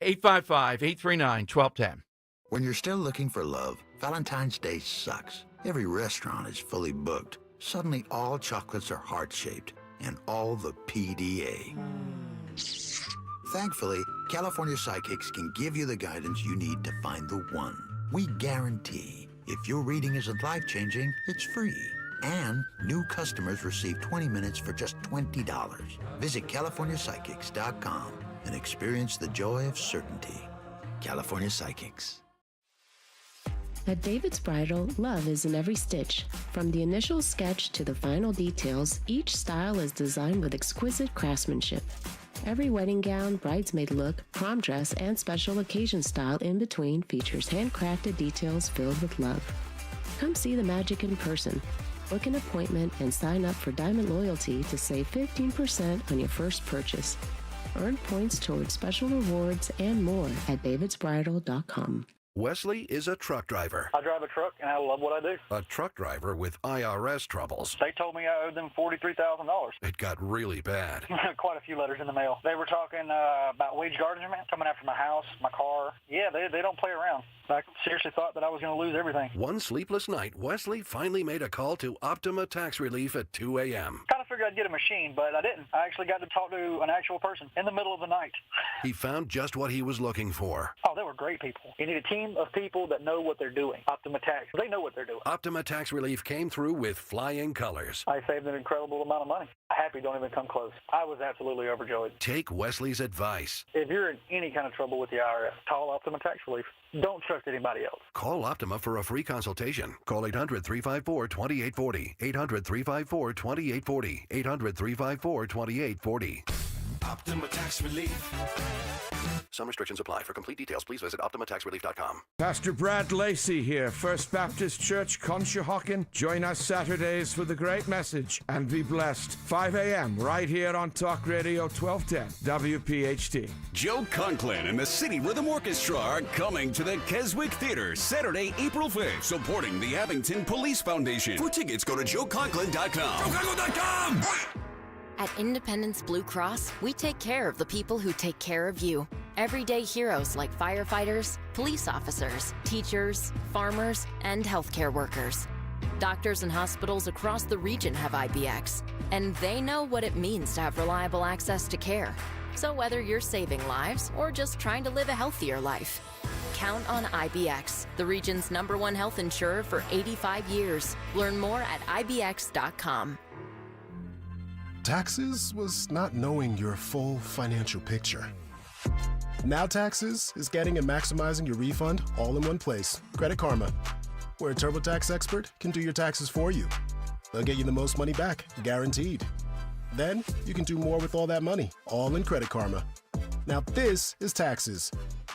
855-839-1210. When you're still looking for love, Valentine's Day sucks. Every restaurant is fully booked. Suddenly all chocolates are heart-shaped and all the PDA. Thankfully, California Psychics can give you the guidance you need to find the one. We guarantee if your reading isn't life-changing, it's free. And new customers receive 20 minutes for just $20. Visit CaliforniaPsychics.com and experience the joy of certainty. California Psychics. At David's Bridal, love is in every stitch. From the initial sketch to the final details, each style is designed with exquisite craftsmanship. Every wedding gown, bridesmaid look, prom dress, and special occasion style in between features handcrafted details filled with love. Come see the magic in person. Book an appointment and sign up for Diamond Loyalty to save 15% on your first purchase. Earn points towards special rewards and more at davidsbridal.com. Wesley is a truck driver. I drive a truck, and I love what I do. A truck driver with IRS troubles. They told me I owed them $43,000. It got really bad. Quite a few letters in the mail. They were talking about wage garnishment, coming after my house, my car. Yeah, they don't play around. I seriously thought that I was going to lose everything. One sleepless night, Wesley finally made a call to Optima Tax Relief at 2 a.m. Kind of figured I'd get a machine, but I didn't. I actually got to talk to an actual person in the middle of the night. He found just what he was looking for. Oh, they were great people. You need a team of people that know what they're doing. Optima Tax, they know what they're doing. Optima Tax Relief came through with flying colors. I saved an incredible amount of money. Happy don't even come close. I was absolutely overjoyed. Take Wesley's advice. If you're in any kind of trouble with the IRS, call Optima Tax Relief. Don't trust anybody else. Call Optima for a free consultation. Call 800-354-2840. 800-354-2840. 800-354-2840. Optima Tax Relief. Some restrictions apply. For complete details, please visit OptimaTaxRelief.com. Pastor Brad Lacey here, First Baptist Church, Conshohocken. Join us Saturdays for the great message and be blessed. 5 a.m. right here on Talk Radio 1210 WPHT. Joe Conklin and the City Rhythm Orchestra are coming to the Keswick Theater Saturday, April 5th, supporting the Abington Police Foundation. For tickets, go to joeconklin.com. JoeConklin.com! At Independence Blue Cross, we take care of the people who take care of you. Everyday heroes like firefighters, police officers, teachers, farmers, and healthcare workers. Doctors and hospitals across the region have IBX, and they know what it means to have reliable access to care. So whether you're saving lives or just trying to live a healthier life, count on IBX, the region's #1 health insurer for 85 years. Learn more at IBX.com. Taxes was not knowing your full financial picture. Now Taxes is getting and maximizing your refund all in one place. Credit Karma, where a TurboTax expert can do your taxes for you. They'll get you the most money back, guaranteed. Then you can do more with all that money, all in Credit Karma. Now this is Taxes.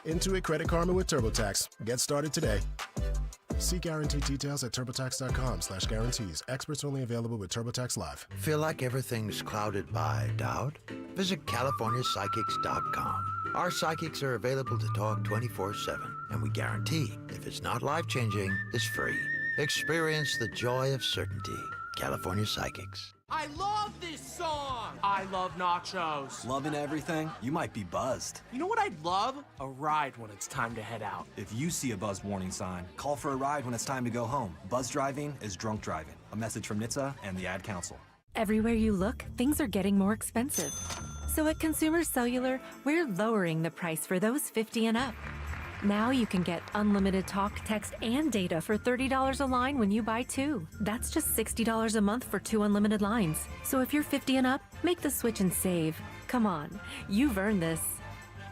Intuit Credit Karma with TurboTax. Get started today. See guaranteed details at turbotax.com/guarantees. Experts only available with TurboTax Live. Feel like everything's clouded by doubt? Visit CaliforniaPsychics.com. Our psychics are available to talk 24/7, and we guarantee if it's not life-changing, it's free. Experience the joy of certainty. California Psychics. I love this song! I love nachos. Loving everything? You might be buzzed. You know what I'd love? A ride when it's time to head out. If you see a buzzed warning sign, call for a ride when it's time to go home. Buzz driving is drunk driving. A message from NHTSA and the Ad Council. Everywhere you look, things are getting more expensive. So at Consumer Cellular, we're lowering the price for those 50 and up. Now you can get unlimited talk, text, and data for $30 a line when you buy 2. That's just $60 a month for 2 unlimited lines. So if you're 50 and up, make the switch and save. Come on, you've earned this.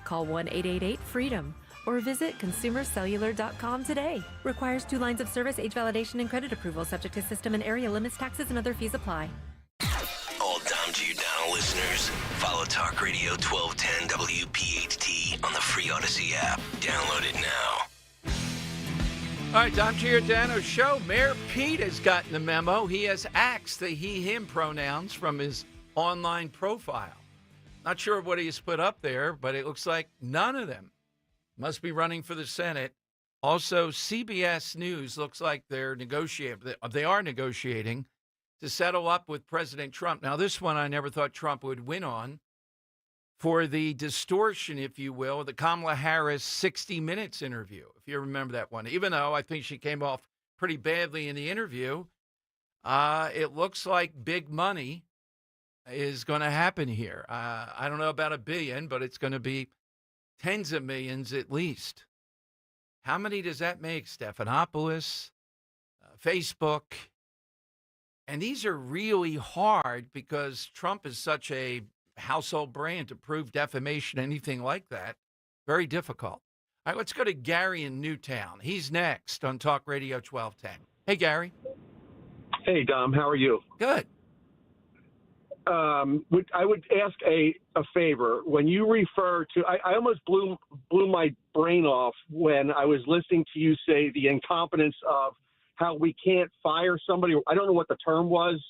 Call 1-888-FREEDOM or visit consumercellular.com today. Requires 2 lines of service, age validation, and credit approval, subject to system and area limits, taxes, and other fees apply. All Dom G Down listeners, follow Talk Radio 1210 WPHT on the free Odyssey app. Download it now. All right, Dom Giordano's show. Mayor Pete has gotten the memo. He has axed the he/him pronouns from his online profile. Not sure what he's put up there, but it looks like none of them must be running for the Senate. Also, CBS News looks like they're negotiating. They are negotiating to settle up with President Trump. Now, this one I never thought Trump would win on, for the distortion, if you will, the Kamala Harris 60 Minutes interview, if you remember that one. Even though I think she came off pretty badly in the interview, it looks like big money is going to happen here. I don't know about $1 billion, but it's going to be tens of millions at least. How many does that make, Stephanopoulos, Facebook? And these are really hard because Trump is such a household brand to prove defamation, anything like that. Very difficult. All right, let's go to Gary in Newtown. He's next on Talk Radio 1210. Hey, Gary. Hey, Dom. How are you? Good. I would ask a favor. When you refer to, I almost blew my brain off when I was listening to you say the incompetence of how we can't fire somebody. I don't know what the term was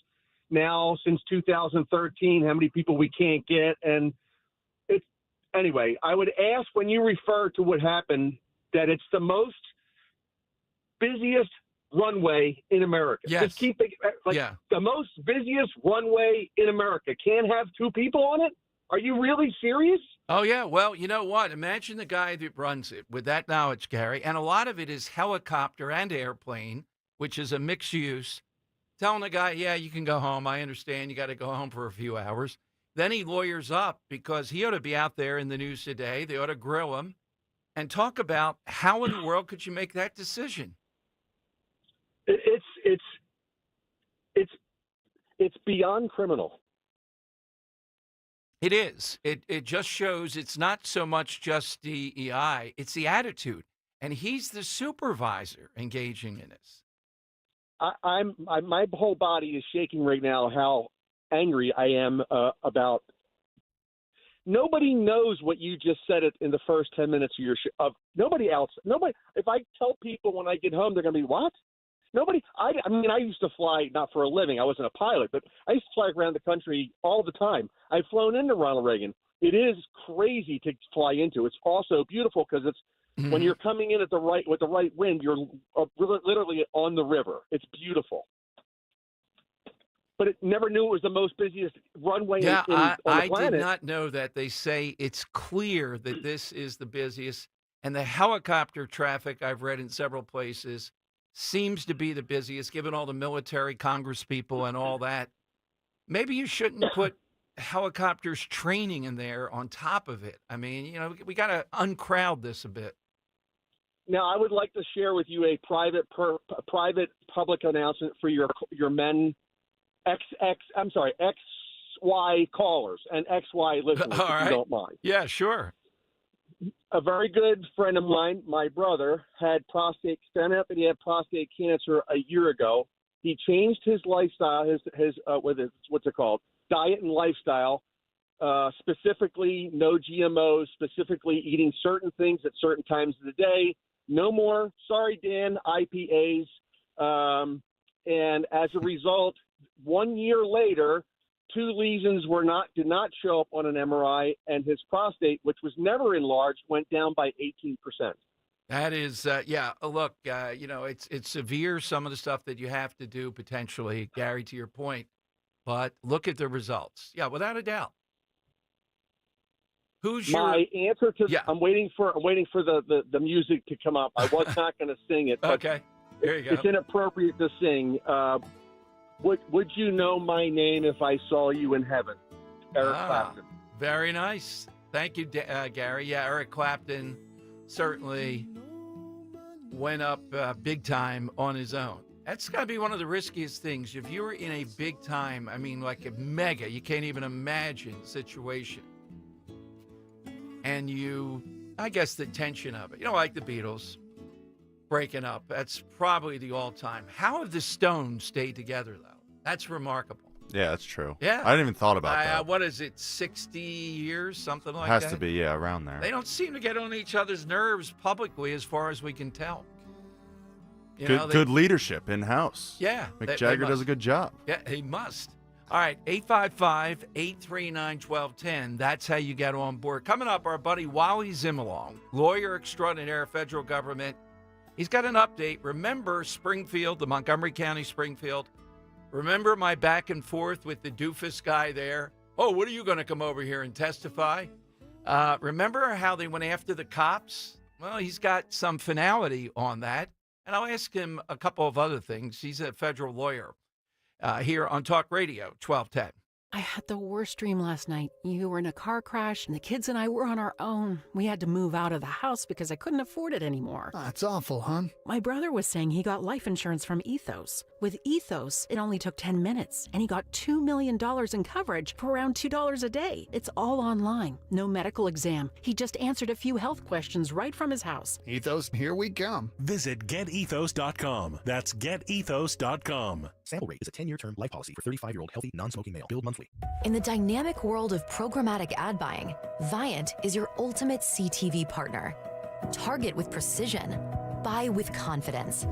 now since 2013, how many people we can't get. And it's, anyway, I would ask when you refer to what happened that it's the most busiest runway in America. Yes. Just keep it the most busiest runway in America. Can't have 2 people on it? Are you really serious? Oh, yeah. Well, you know what? Imagine the guy that runs it with that knowledge, Gary. And a lot of it is helicopter and airplane, which is a mixed use telling the guy, yeah, you can go home. I understand you got to go home for a few hours. Then he lawyers up because he ought to be out there in the news today. They ought to grill him and talk about how in the world could you make that decision? It's beyond criminal. It is. It just shows it's not so much just DEI, it's the attitude. And he's the supervisor engaging in this. My whole body is shaking right now how angry I am about. Nobody knows what you just said it in the first 10 minutes of your show. Nobody else. Nobody. If I tell people when I get home, they're going to be, what? Nobody. I mean, I used to fly, not for a living. I wasn't a pilot, but I used to fly around the country all the time. I've flown into Ronald Reagan. It is crazy to fly into. It's also beautiful because it's when you're coming in with the right wind, you're literally on the river. It's beautiful. But it never knew it was the most busiest runway on the planet. I did not know that. They say it's clear that this is the busiest, and the helicopter traffic I've read in several places seems to be the busiest, given all the military, Congress people, and all that. Maybe you shouldn't put helicopters training in there on top of it. I mean, we got to uncrowd this a bit. Now, I would like to share with you a private public announcement for your men, XY callers and XY listeners, all right. if you don't mind. Yeah, sure. A very good friend of mine, my brother, had found out that he had prostate cancer a year ago. He changed his lifestyle, what's it called, diet and lifestyle, specifically no GMOs, specifically eating certain things at certain times of the day. No more, sorry, Dan, IPAs. And as a result, 1 year later, 2 lesions did not show up on an MRI, and his prostate, which was never enlarged, went down by 18%. That is, look, it's severe, some of the stuff that you have to do potentially, Gary, to your point, but look at the results. Yeah, without a doubt. My answer to? Yeah. I'm waiting for the music to come up. I was not going to sing it. But okay, there you go. It's inappropriate to sing. Would you know my name if I saw you in heaven? Eric Clapton. Very nice. Thank you, Gary. Yeah, Eric Clapton certainly went up big time on his own. That's got to be one of the riskiest things. If you're in a big time, I mean, like a mega, you can't even imagine situation. And I guess the tension of it, like the Beatles breaking up, that's probably the all-time. How have the Stones stayed together, though? That's remarkable. Yeah, that's true. Yeah. I hadn't even thought about that. What is it, 60 years, something like that? Has to be, yeah, around there. They don't seem to get on each other's nerves publicly as far as we can tell. Good leadership in-house. Yeah. Mick Jagger does a good job. Yeah, he must. All right, 855-839-1210. That's how you get on board. Coming up, our buddy Wally Zimmerlong, lawyer extraordinaire, federal government. He's got an update. Remember Springfield, the Montgomery County Springfield? Remember my back and forth with the doofus guy there? Oh, what are you going to come over here and testify? Remember how they went after the cops? Well, he's got some finality on that. And I'll ask him a couple of other things. He's a federal lawyer. Here on Talk Radio 1210. I had the worst dream last night. You were in a car crash, and the kids and I were on our own. We had to move out of the house because I couldn't afford it anymore. That's awful, hon. My brother was saying he got life insurance from Ethos. With Ethos, it only took 10 minutes, and he got $2 million in coverage for around $2 a day. It's all online. No medical exam. He just answered a few health questions right from his house. Ethos, here we come. Visit getethos.com. That's getethos.com. Sample rate is a 10-year term life policy for 35-year-old healthy, non-smoking male. Billed monthly. In the dynamic world of programmatic ad buying, Viant is your ultimate CTV partner. Target with precision. Buy with confidence.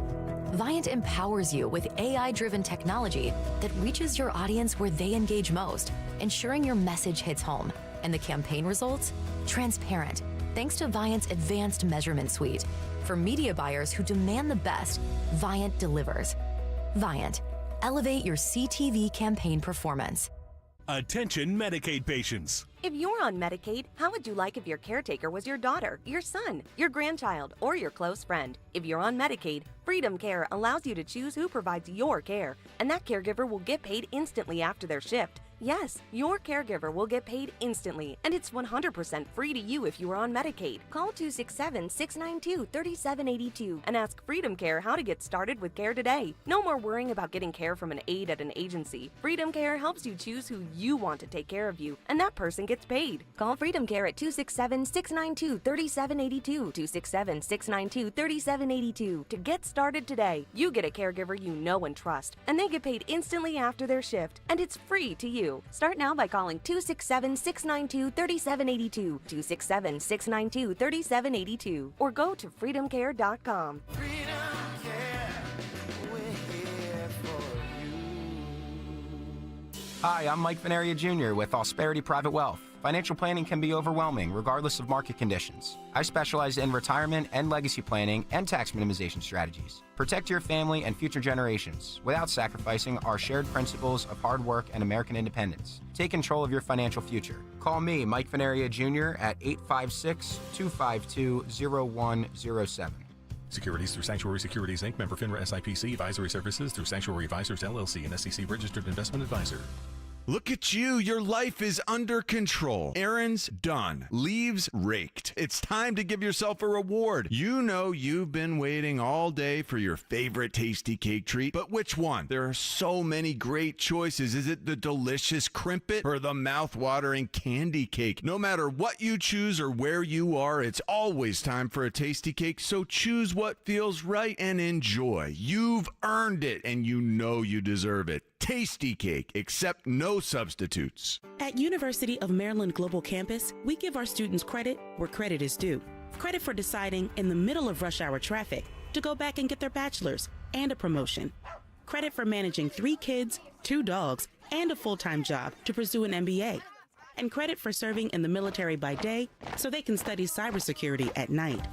Viant empowers you with AI-driven technology that reaches your audience where they engage most, ensuring your message hits home. And the campaign results? Transparent, thanks to Viant's advanced measurement suite. For media buyers who demand the best, Viant delivers. Viant. Elevate your CTV campaign performance. Attention Medicaid patients. If you're on Medicaid, how would you like if your caretaker was your daughter, your son, your grandchild, or your close friend? If you're on Medicaid, Freedom Care allows you to choose who provides your care, and that caregiver will get paid instantly after their shift. Yes, your caregiver will get paid instantly, and it's 100% free to you if you are on Medicaid. Call 267-692-3782 and ask Freedom Care how to get started with care today. No more worrying about getting care from an aide at an agency. Freedom Care helps you choose who you want to take care of you, and that person gets paid. Call Freedom Care at 267-692-3782, 267-692-3782 to get started today. You get a caregiver you know and trust, and they get paid instantly after their shift, and it's free to you. Start now by calling 267-692-3782, 267-692-3782, or go to freedomcare.com. Hi, I'm Mike Venaria Jr. with Ausperity Private Wealth. Financial planning can be overwhelming regardless of market conditions. I specialize in retirement and legacy planning and tax minimization strategies. Protect your family and future generations without sacrificing our shared principles of hard work and American independence. Take control of your financial future. Call me, Mike Venaria Jr. at 856-252-0107. Securities through Sanctuary Securities, Inc., member FINRA SIPC, advisory services through Sanctuary Advisors, LLC, an SEC-registered investment advisor. Look at you. Your life is under control. Errands done. Leaves raked. It's time to give yourself a reward. You know you've been waiting all day for your favorite tasty cake treat, but which one? There are so many great choices. Is it the delicious crimpet or the mouth-watering candy cake? No matter what you choose or where you are, it's always time for a tasty cake, so choose what feels right and enjoy. You've earned it, and you know you deserve it. Tasty cake, except no substitutes. At University of Maryland Global Campus, we give our students credit where credit is due. Credit for deciding in the middle of rush hour traffic to go back and get their bachelor's and a promotion. Credit for managing 3 kids, 2 dogs, and a full-time job to pursue an MBA. And credit for serving in the military by day so they can study cybersecurity at night.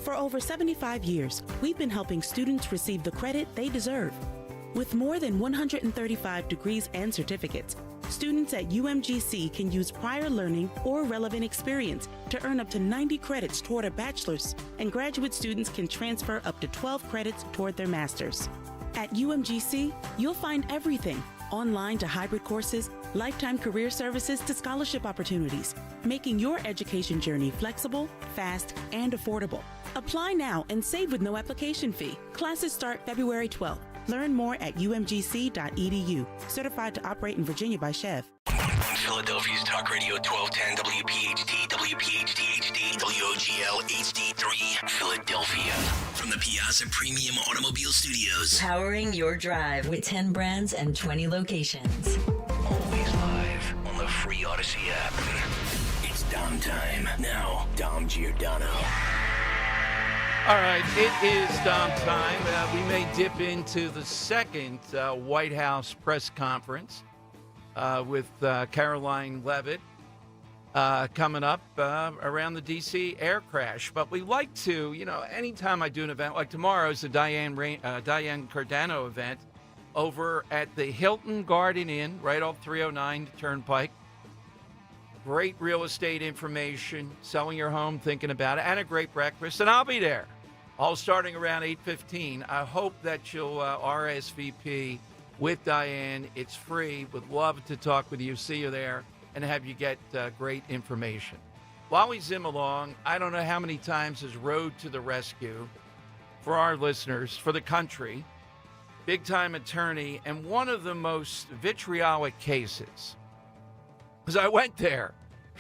For over 75 years, we've been helping students receive the credit they deserve. With more than 135 degrees and certificates, students at UMGC can use prior learning or relevant experience to earn up to 90 credits toward a bachelor's, and graduate students can transfer up to 12 credits toward their master's. At UMGC, you'll find everything, online to hybrid courses, lifetime career services to scholarship opportunities, making your education journey flexible, fast, and affordable. Apply now and save with no application fee. Classes start February 12th. Learn more at umgc.edu. Certified to operate in Virginia by Chev. Philadelphia's Talk Radio 1210 WPHT, WPHT HD, WOGL HD3, Philadelphia. From the Piazza Premium Automobile Studios. Powering your drive with 10 brands and 20 locations. Always live on the free Odyssey app. It's Dom time. Now, Dom Giordano. All right, it is Dom time. We may dip into the second White House press conference with Caroline Leavitt coming up around the D.C. air crash. But we like to, anytime I do an event, like tomorrow is the Diane Cardano event over at the Hilton Garden Inn, right off 309 Turnpike. Great real estate information, selling your home, thinking about it, and a great breakfast. And I'll be there. All starting around 8:15. I hope that you'll RSVP with Diane. It's free. Would love to talk with you, see you there, and have you get great information. While we zoom along, I don't know how many times has Road to the Rescue, for our listeners, for the country, big-time attorney, and one of the most vitriolic cases. Because I went there,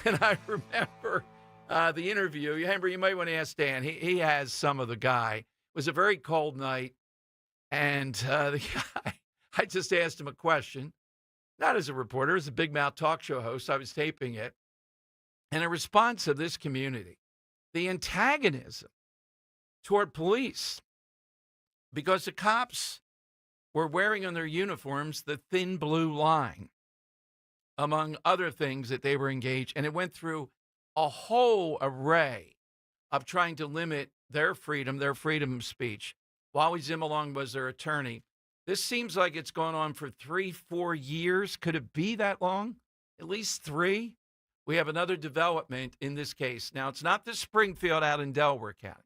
and I remember the interview. Remember, you might want to ask Dan. He has some of the guy. It was a very cold night, and the guy, I just asked him a question, not as a reporter, as a big mouth talk show host. I was taping it. And in response of this community, the antagonism toward police, because the cops were wearing on their uniforms the thin blue line, among other things that they were engaged. And it went through a whole array of trying to limit their freedom of speech. Wally Zimmerlong was their attorney. This seems like it's gone on for 3-4 years. Could it be that long? At least 3? We have another development in this case. Now, it's not the Springfield out in Delaware County.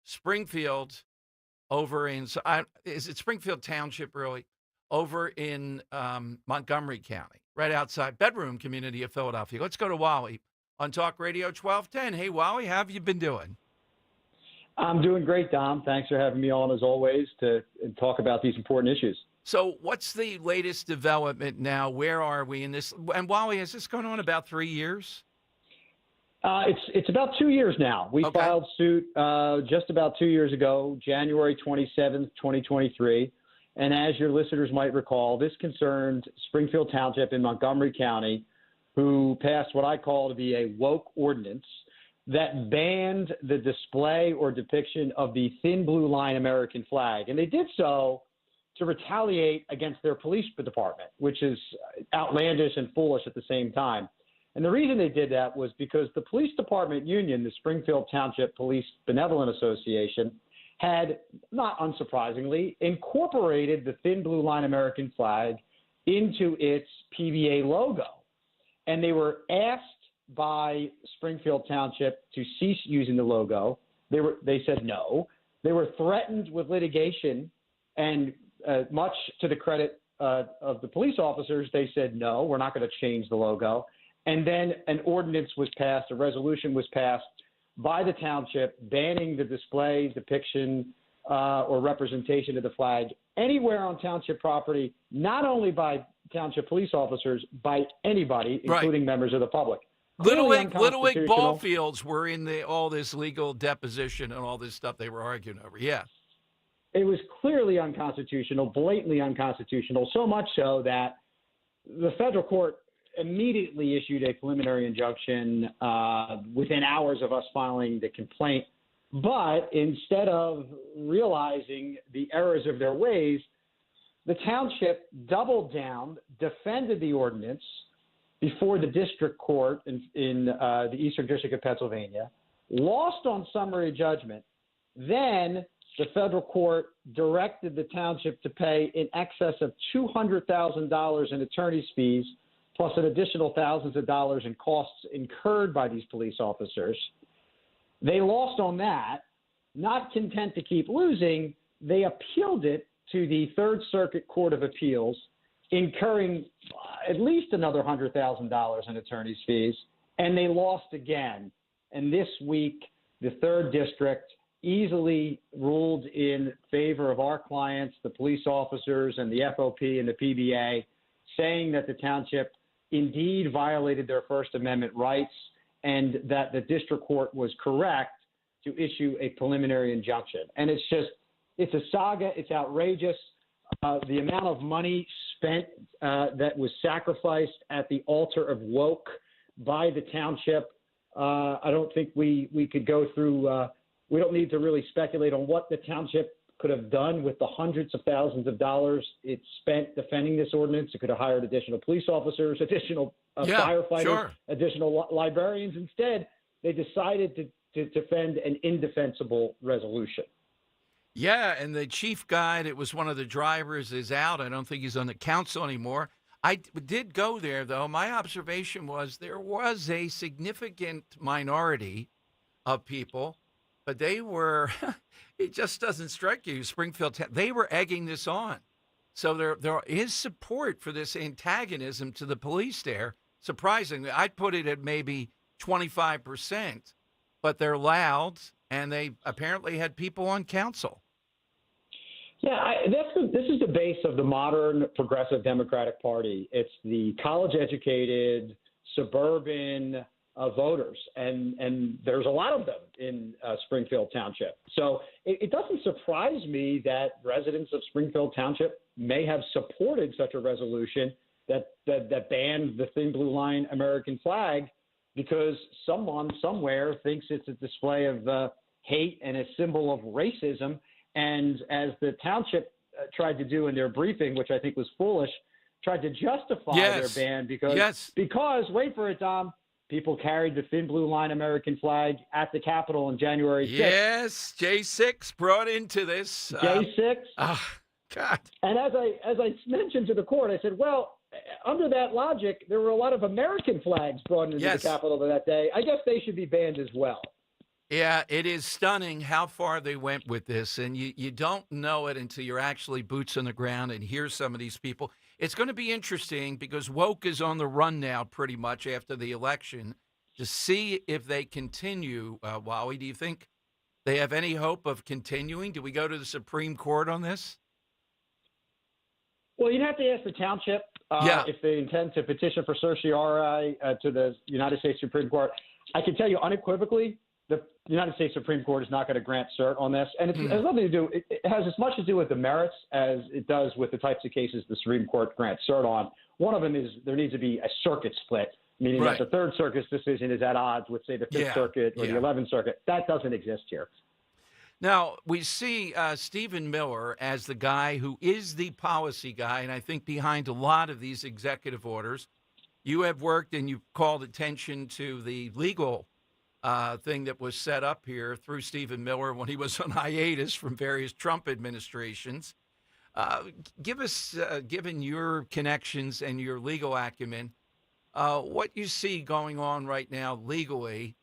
Springfield over in, is it Springfield Township, really? Over in Montgomery County, right outside bedroom community of Philadelphia. Let's go to Wally on Talk Radio 1210. Hey, Wally, how have you been doing? I'm doing great, Dom. Thanks for having me on, as always, to talk about these important issues. So what's the latest development now? Where are we in this? And Wally, has this gone on about 3 years? It's about 2 years now. We filed suit just about 2 years ago, January 27th, 2023. And as your listeners might recall, this concerned Springfield Township in Montgomery County, who passed what I call to be a woke ordinance that banned the display or depiction of the thin blue line American flag. And they did so to retaliate against their police department, which is outlandish and foolish at the same time. And the reason they did that was because the police department union, the Springfield Township Police Benevolent Association, had, not unsurprisingly, incorporated the thin blue line American flag into its PBA logo. And they were asked by Springfield Township to cease using the logo. They said no. They were threatened with litigation, and much to the credit of the police officers, they said no, we're not going to change the logo. And then an ordinance was passed, a resolution was passed by the township banning the display, depiction, or representation of the flag anywhere on township property, not only by township police officers, by anybody, including members of the public. Little League ball fields were in all this legal deposition and all this stuff they were arguing over. Yeah. It was clearly unconstitutional, blatantly unconstitutional, so much so that the federal court immediately issued a preliminary injunction within hours of us filing the complaint. But instead of realizing the errors of their ways, the township doubled down, defended the ordinance before the district court in the Eastern District of Pennsylvania, lost on summary judgment. Then the federal court directed the township to pay in excess of $200,000 in attorney's fees, plus an additional thousands of dollars in costs incurred by these police officers. They lost on that. Not content to keep losing, they appealed it to the Third Circuit Court of Appeals, incurring at least another $100,000 in attorney's fees, and they lost again. And this week, the Third District easily ruled in favor of our clients, the police officers and the FOP and the PBA, saying that the township indeed violated their First Amendment rights and that the district court was correct to issue a preliminary injunction. And it's a saga. It's outrageous. The amount of money spent that was sacrificed at the altar of woke by the township, I don't think we could go through. We don't need to really speculate on what the township could have done with the hundreds of thousands of dollars it spent defending this ordinance. It could have hired additional police officers, additional firefighters, additional librarians. Instead, they decided to defend an indefensible resolution. Yeah, and the chief guy that was one of the drivers is out. I don't think he's on the council anymore. I did go there, though. My observation was there was a significant minority of people, but they were, it just doesn't strike you, Springfield, they were egging this on. So there is support for this antagonism to the police there. Surprisingly, I'd put it at maybe 25%, but they're loud, and they apparently had people on council. Yeah, this is the base of the modern progressive Democratic Party. It's the college-educated, suburban voters, and there's a lot of them in Springfield Township. So it doesn't surprise me that residents of Springfield Township may have supported such a resolution that banned the thin blue line American flag, because someone somewhere thinks it's a display of hate and a symbol of racism. And as the township tried to do in their briefing, which I think was foolish, tried to justify their ban because wait for it, Dom, people carried the thin blue line American flag at the Capitol on January 6th. Yes, J6 brought into this. J6? God. And as I mentioned to the court, I said, well, under that logic, there were a lot of American flags brought into the Capitol that day. I guess they should be banned as well. Yeah, it is stunning how far they went with this, and you don't know it until you're actually boots on the ground and hear some of these people. It's going to be interesting because woke is on the run now pretty much after the election to see if they continue. Wally, do you think they have any hope of continuing? Do we go to the Supreme Court on this? Well, you'd have to ask the township if they intend to petition for certiorari to the United States Supreme Court. I can tell you unequivocally, the United States Supreme Court is not going to grant cert on this. And it has nothing to do, it has as much to do with the merits as it does with the types of cases the Supreme Court grants cert on. One of them is there needs to be a circuit split, meaning that the Third Circuit's decision is at odds with, say, the Fifth Circuit or the 11th Circuit. That doesn't exist here. Now, we see Stephen Miller as the guy who is the policy guy, and I think behind a lot of these executive orders. You have worked and you've called attention to the legal thing that was set up here through Stephen Miller when he was on hiatus from various Trump administrations. Give us, given your connections and your legal acumen, what you see going on right now legally.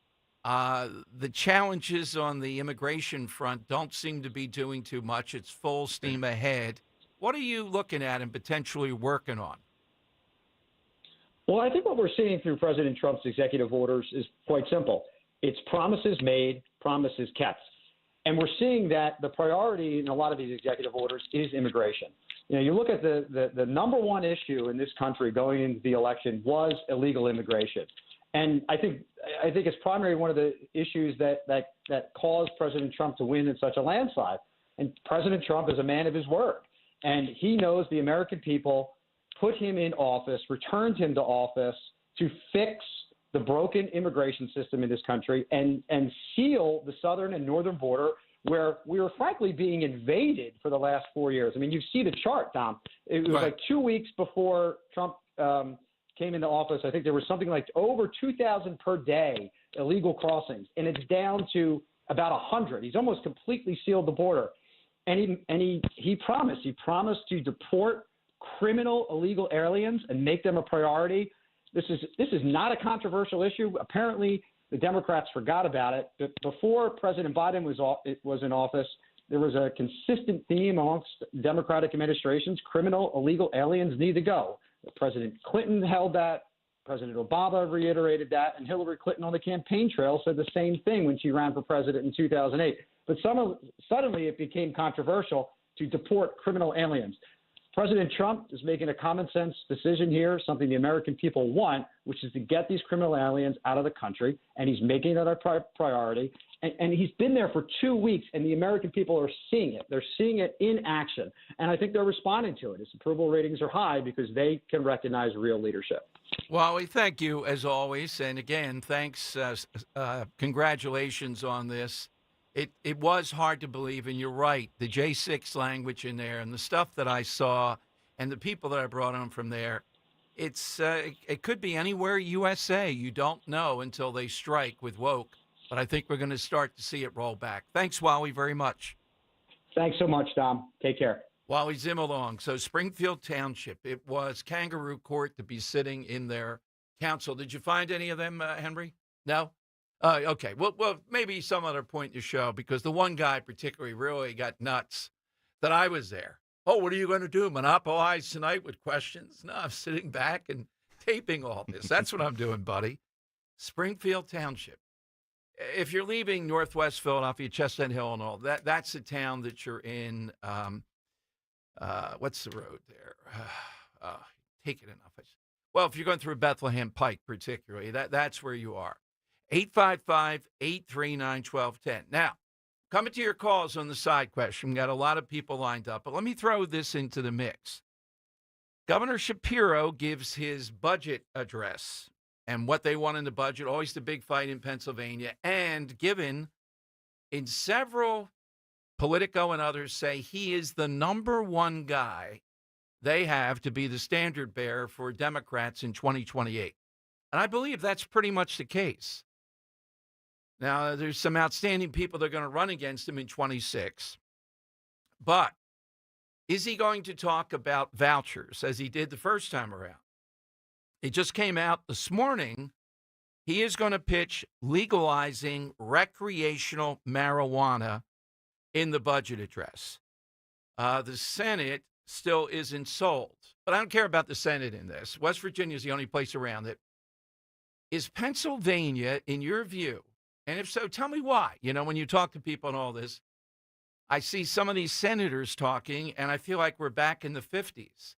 The challenges on the immigration front don't seem to be doing too much. It's full steam ahead. What are you looking at and potentially working on? Well, I think what we're seeing through President Trump's executive orders is quite simple. It's promises made, promises kept. And we're seeing that the priority in a lot of these executive orders is immigration. You know, you look at the number one issue in this country going into the election was illegal immigration. And I think it's primarily one of the issues that caused President Trump to win in such a landslide. And President Trump is a man of his word. And he knows the American people put him in office, returned him to office to fix the broken immigration system in this country and seal the southern and northern border where we were frankly being invaded for the last 4 years. I mean, you see the chart, Dom. It was like 2 weeks before Trump came into office. I think there was something like over 2,000 per day illegal crossings, and it's down to about 100. He's almost completely sealed the border. And he promised to deport criminal illegal aliens and make them a priority. This is not a controversial issue. Apparently, the Democrats forgot about it. But before President Biden was in office, there was a consistent theme amongst Democratic administrations: criminal illegal aliens need to go. President Clinton held that. President Obama reiterated that, and Hillary Clinton on the campaign trail said the same thing when she ran for president in 2008. But suddenly it became controversial to deport criminal aliens. President Trump is making a common sense decision here, something the American people want, which is to get these criminal aliens out of the country, and he's making that a priority. And he's been there for 2 weeks, and the American people are seeing it. They're seeing it in action, and I think they're responding to it. His approval ratings are high because they can recognize real leadership. Well, we thank you, as always. And again, thanks. Congratulations on this. It was hard to believe, and you're right. The J6 language in there and the stuff that I saw and the people that I brought on from there, it could be anywhere USA. You don't know until they strike with woke. But I think we're going to start to see it roll back. Thanks, Wally, very much. Thanks so much, Dom. Take care. Wally Zimmerlong. So Springfield Township, it was kangaroo court to be sitting in their council. Did you find any of them, Henry? No? Okay. Well, maybe some other point in the show, because the one guy particularly really got nuts that I was there. Oh, what are you going to do? Monopolize tonight with questions? No, I'm sitting back and taping all this. That's what I'm doing, buddy. Springfield Township. If you're leaving Northwest Philadelphia, Chestnut Hill and all, that's the town that you're in. What's the road there? Take it enough. Well, if you're going through Bethlehem Pike particularly, that's where you are. 855-839-1210. Now, coming to your calls on the side question. We've got a lot of people lined up, but let me throw this into the mix. Governor Shapiro gives his budget address. And what they want in the budget, always the big fight in Pennsylvania. And given in several, Politico and others say he is the number one guy they have to be the standard bearer for Democrats in 2028. And I believe that's pretty much the case. Now, there's some outstanding people that are going to run against him in 26. But Is he going to talk about vouchers as he did the first time around? It just came out this morning. He is going to pitch legalizing recreational marijuana in the budget address. The Senate still isn't sold, but I don't care about the Senate in this. West Virginia is the only place around it. Is Pennsylvania, in your view, and if so, tell me why. You know, when you talk to people and all this, I see some of these senators talking, and I feel like we're back in the 50s.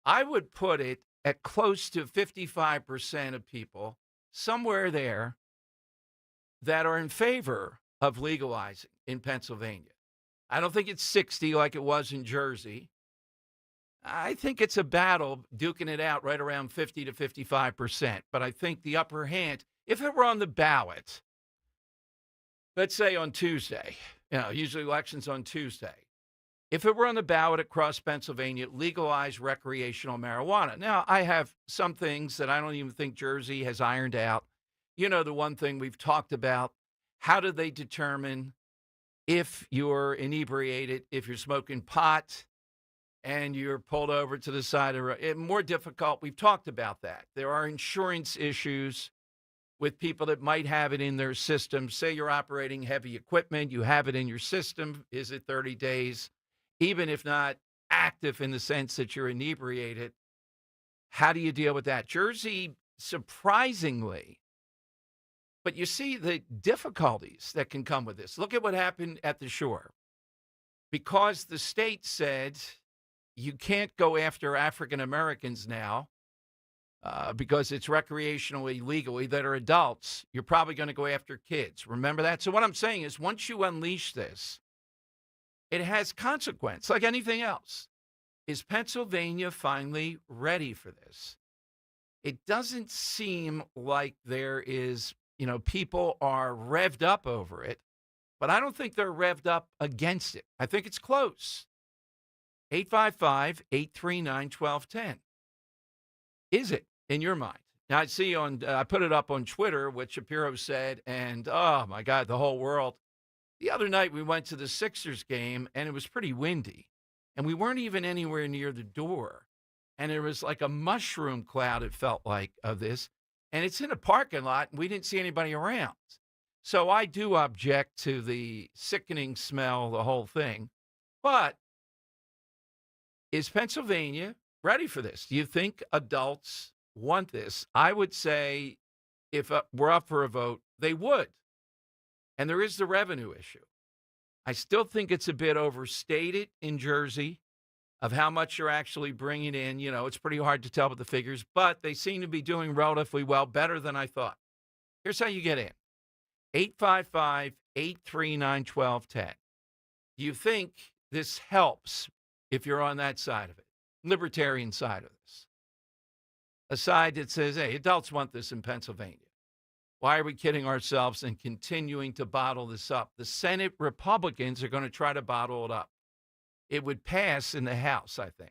I would put it at close to 55% of people, somewhere there, that are in favor of legalizing in Pennsylvania. I don't think it's 60 like it was in Jersey. I think it's a battle duking it out right around 50 to 55%. But I think the upper hand, if it were on the ballot, let's say on Tuesday, usually elections on Tuesday. If it were on the ballot across Pennsylvania, legalize recreational marijuana. Now, I have some things that I don't even think Jersey has ironed out. You know, the one thing we've talked about, how do they determine if you're inebriated, if you're smoking pot and you're pulled over to the side of the road? More difficult. We've talked about that. There are insurance issues with people that might have it in their system. Say you're operating heavy equipment, you have it in your system. Is it 30 days? Even if not active in the sense that you're inebriated, how do you deal with that? Jersey, surprisingly, but you see the difficulties that can come with this. Look at what happened at the shore. Because the state said you can't go after African Americans now because it's recreationally legally that are adults, you're probably going to go after kids. Remember that? So what I'm saying is once you unleash this, it has consequence, like anything else. Is Pennsylvania finally ready for this? It doesn't seem like there is, people are revved up over it, but I don't think they're revved up against it. I think it's close. 855-839-1210. Is it, in your mind? Now, I see I put it up on Twitter, what Shapiro said, and oh my God, the whole world. The other night we went to the Sixers game, and it was pretty windy, and we weren't even anywhere near the door, and there was like a mushroom cloud, it felt like, of this, and it's in a parking lot, and we didn't see anybody around. So I do object to the sickening smell, the whole thing. But is Pennsylvania ready for this? Do you think adults want this? I would say if we're up for a vote, they would. And there is the revenue issue. I still think it's a bit overstated in Jersey of how much you're actually bringing in. It's pretty hard to tell with the figures, but they seem to be doing relatively well, better than I thought. Here's how you get in. 855-839-1210. Do you think this helps if you're on that side of it, libertarian side of this? A side that says, hey, adults want this in Pennsylvania. Why are we kidding ourselves and continuing to bottle this up? The Senate Republicans are going to try to bottle it up. It would pass in the House, I think.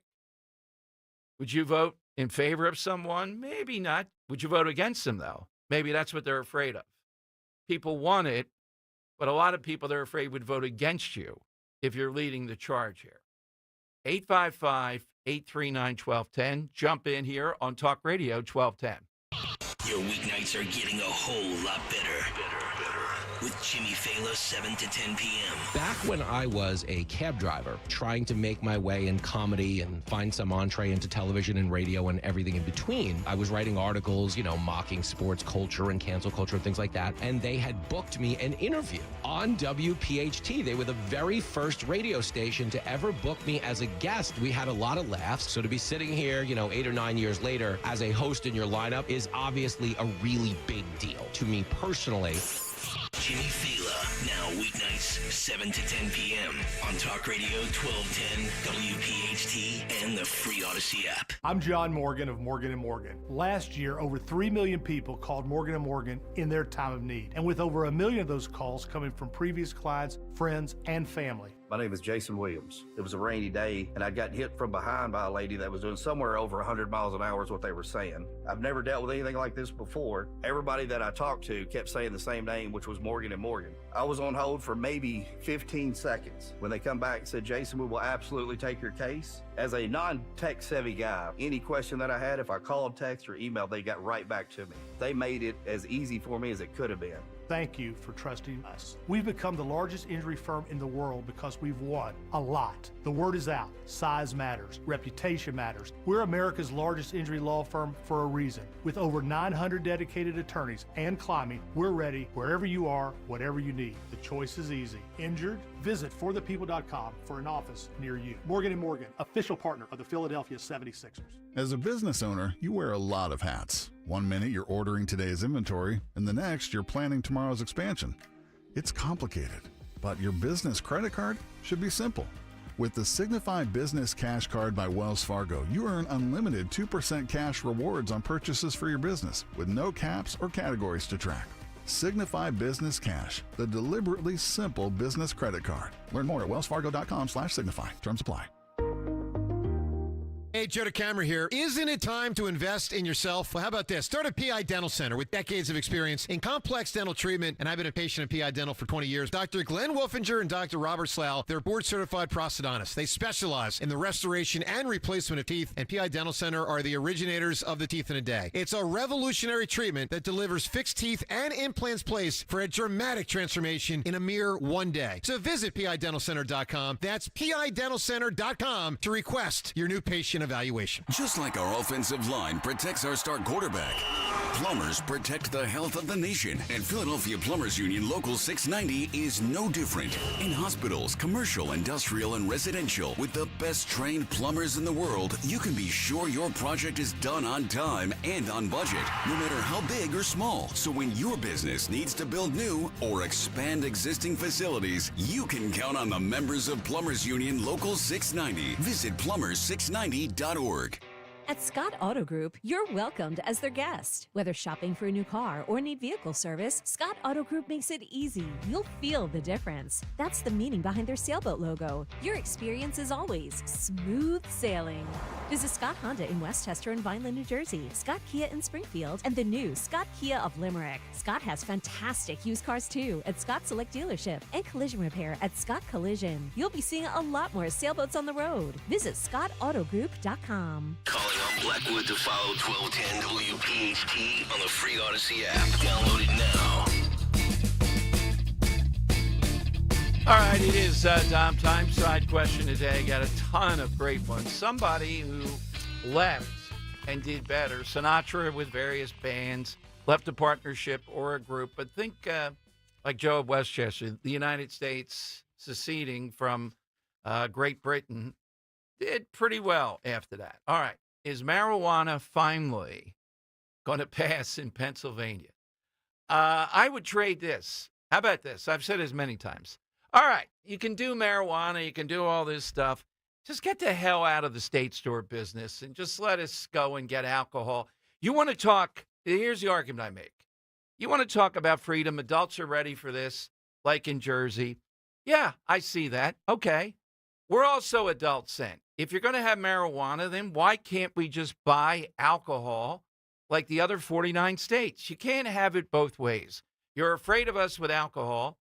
Would you vote in favor of someone? Maybe not. Would you vote against them, though? Maybe that's what they're afraid of. People want it, but a lot of people they're afraid would vote against you if you're leading the charge here. 855-839-1210. Jump in here on Talk Radio 1210. Your weeknights are getting a whole lot better. With Jimmy Fallon, 7 to 10 p.m. Back when I was a cab driver, trying to make my way in comedy and find some entree into television and radio and everything in between, I was writing articles, mocking sports culture and cancel culture and things like that. And they had booked me an interview on WPHT. They were the very first radio station to ever book me as a guest. We had a lot of laughs. So to be sitting here, 8 or 9 years later as a host in your lineup is obviously a really big deal to me personally. Jimmy Fallon, now weeknights, 7 to 10 p.m. on Talk Radio 1210, WPHT, and the free Odyssey app. I'm John Morgan of Morgan & Morgan. Last year, over 3 million people called Morgan & Morgan in their time of need. And with over 1 million of those calls coming from previous clients, friends, and family, My name is Jason Williams. It was a rainy day, and I got hit from behind by a lady that was doing somewhere over 100 miles an hour is what they were saying. I've never dealt with anything like this before. Everybody that I talked to kept saying the same name, which was Morgan & Morgan. I was on hold for maybe 15 seconds. When they come back and said, Jason, we will absolutely take your case. As a non-tech savvy guy, any question that I had, if I called, text, or emailed, they got right back to me. They made it as easy for me as it could have been. Thank you for trusting us. We've become the largest injury firm in the world because we've won a lot. The word is out. Size matters. Reputation matters. We're America's largest injury law firm for a reason. With over 900 dedicated attorneys and climbing, we're ready wherever you are, whatever you need. The choice is easy. Injured? Visit forthepeople.com for an office near you. Morgan & Morgan, official partner of the Philadelphia 76ers. As a business owner, you wear a lot of hats. One minute you're ordering today's inventory, and the next you're planning tomorrow's expansion. It's complicated, but your business credit card should be simple. With the Signify Business Cash Card by Wells Fargo, you earn unlimited 2% cash rewards on purchases for your business with no caps or categories to track. Signify Business Cash, the deliberately simple business credit card. Learn more at wellsfargo.com/signify. Terms apply. Hey, Joe DeCamera here. Isn't it time to invest in yourself? Well, how about this? Start a PI Dental Center with decades of experience in complex dental treatment, and I've been a patient of PI Dental for 20 years. Dr. Glenn Wolfinger and Dr. Robert Slough, they're board-certified prosthodontists. They specialize in the restoration and replacement of teeth, and PI Dental Center are the originators of the teeth in a day. It's a revolutionary treatment that delivers fixed teeth and implants placed for a dramatic transformation in a mere one day. So visit PIDentalCenter.com. That's PIDentalCenter.com to request your new patient evaluation. Just like our offensive line protects our star quarterback, plumbers protect the health of the nation. And Philadelphia Plumbers Union Local 690 is no different. In hospitals, commercial, industrial, and residential, with the best trained plumbers in the world, you can be sure your project is done on time and on budget, no matter how big or small. So when your business needs to build new or expand existing facilities, you can count on the members of Plumbers Union Local 690. Visit plumbers690.org. At Scott Auto Group, you're welcomed as their guest. Whether shopping for a new car or need vehicle service, Scott Auto Group makes it easy. You'll feel the difference. That's the meaning behind their sailboat logo. Your experience is always smooth sailing. Visit Scott Honda in Westchester and Vineland, New Jersey, Scott Kia in Springfield, and the new Scott Kia of Limerick. Scott has fantastic used cars too at Scott Select Dealership and collision repair at Scott Collision. You'll be seeing a lot more sailboats on the road. Visit ScottAutoGroup.com. Calling on Blackwood to follow 1210 WPHT on the free Odyssey app. Download it now. All right, it is Dom time. Side question today. Got a ton of great ones. Somebody who left and did better. Sinatra with various bands, left a partnership or a group. But think like Joe of Westchester, the United States seceding from Great Britain, did pretty well after that. All right. Is marijuana finally going to pass in Pennsylvania? I would trade this. How about this? I've said this many times. All right, you can do marijuana, you can do all this stuff. Just get the hell out of the state store business and just let us go and get alcohol. You want to talk, here's the argument I make. You want to talk about freedom. Adults are ready for this, like in Jersey. Yeah, I see that. Okay. We're also adults then. If you're going to have marijuana, then why can't we just buy alcohol like the other 49 states? You can't have it both ways. You're afraid of us with alcohol,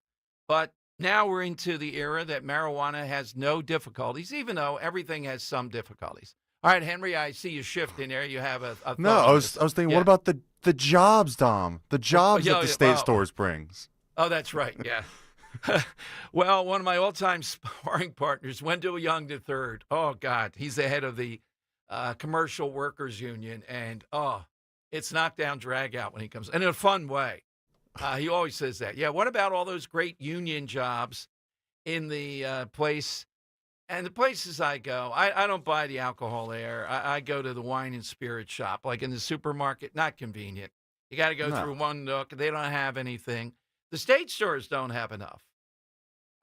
but now we're into the era that marijuana has no difficulties, even though everything has some difficulties. All right, Henry, I see you shifting there. You have a No, I was thinking, what about the jobs, Dom? The jobs that the state stores brings. Oh, that's right, yeah. Well, one of my all-time sparring partners, Wendell Young III. Oh, God, he's the head of the Commercial Workers Union, and, it's knockdown, drag out when he comes, and in a fun way. He always says that. Yeah, what about all those great union jobs in the place? And the places I go, I don't buy the alcohol there. I go to the wine and spirit shop, like in the supermarket. Not convenient. You got to go through one nook. They don't have anything. The state stores don't have enough.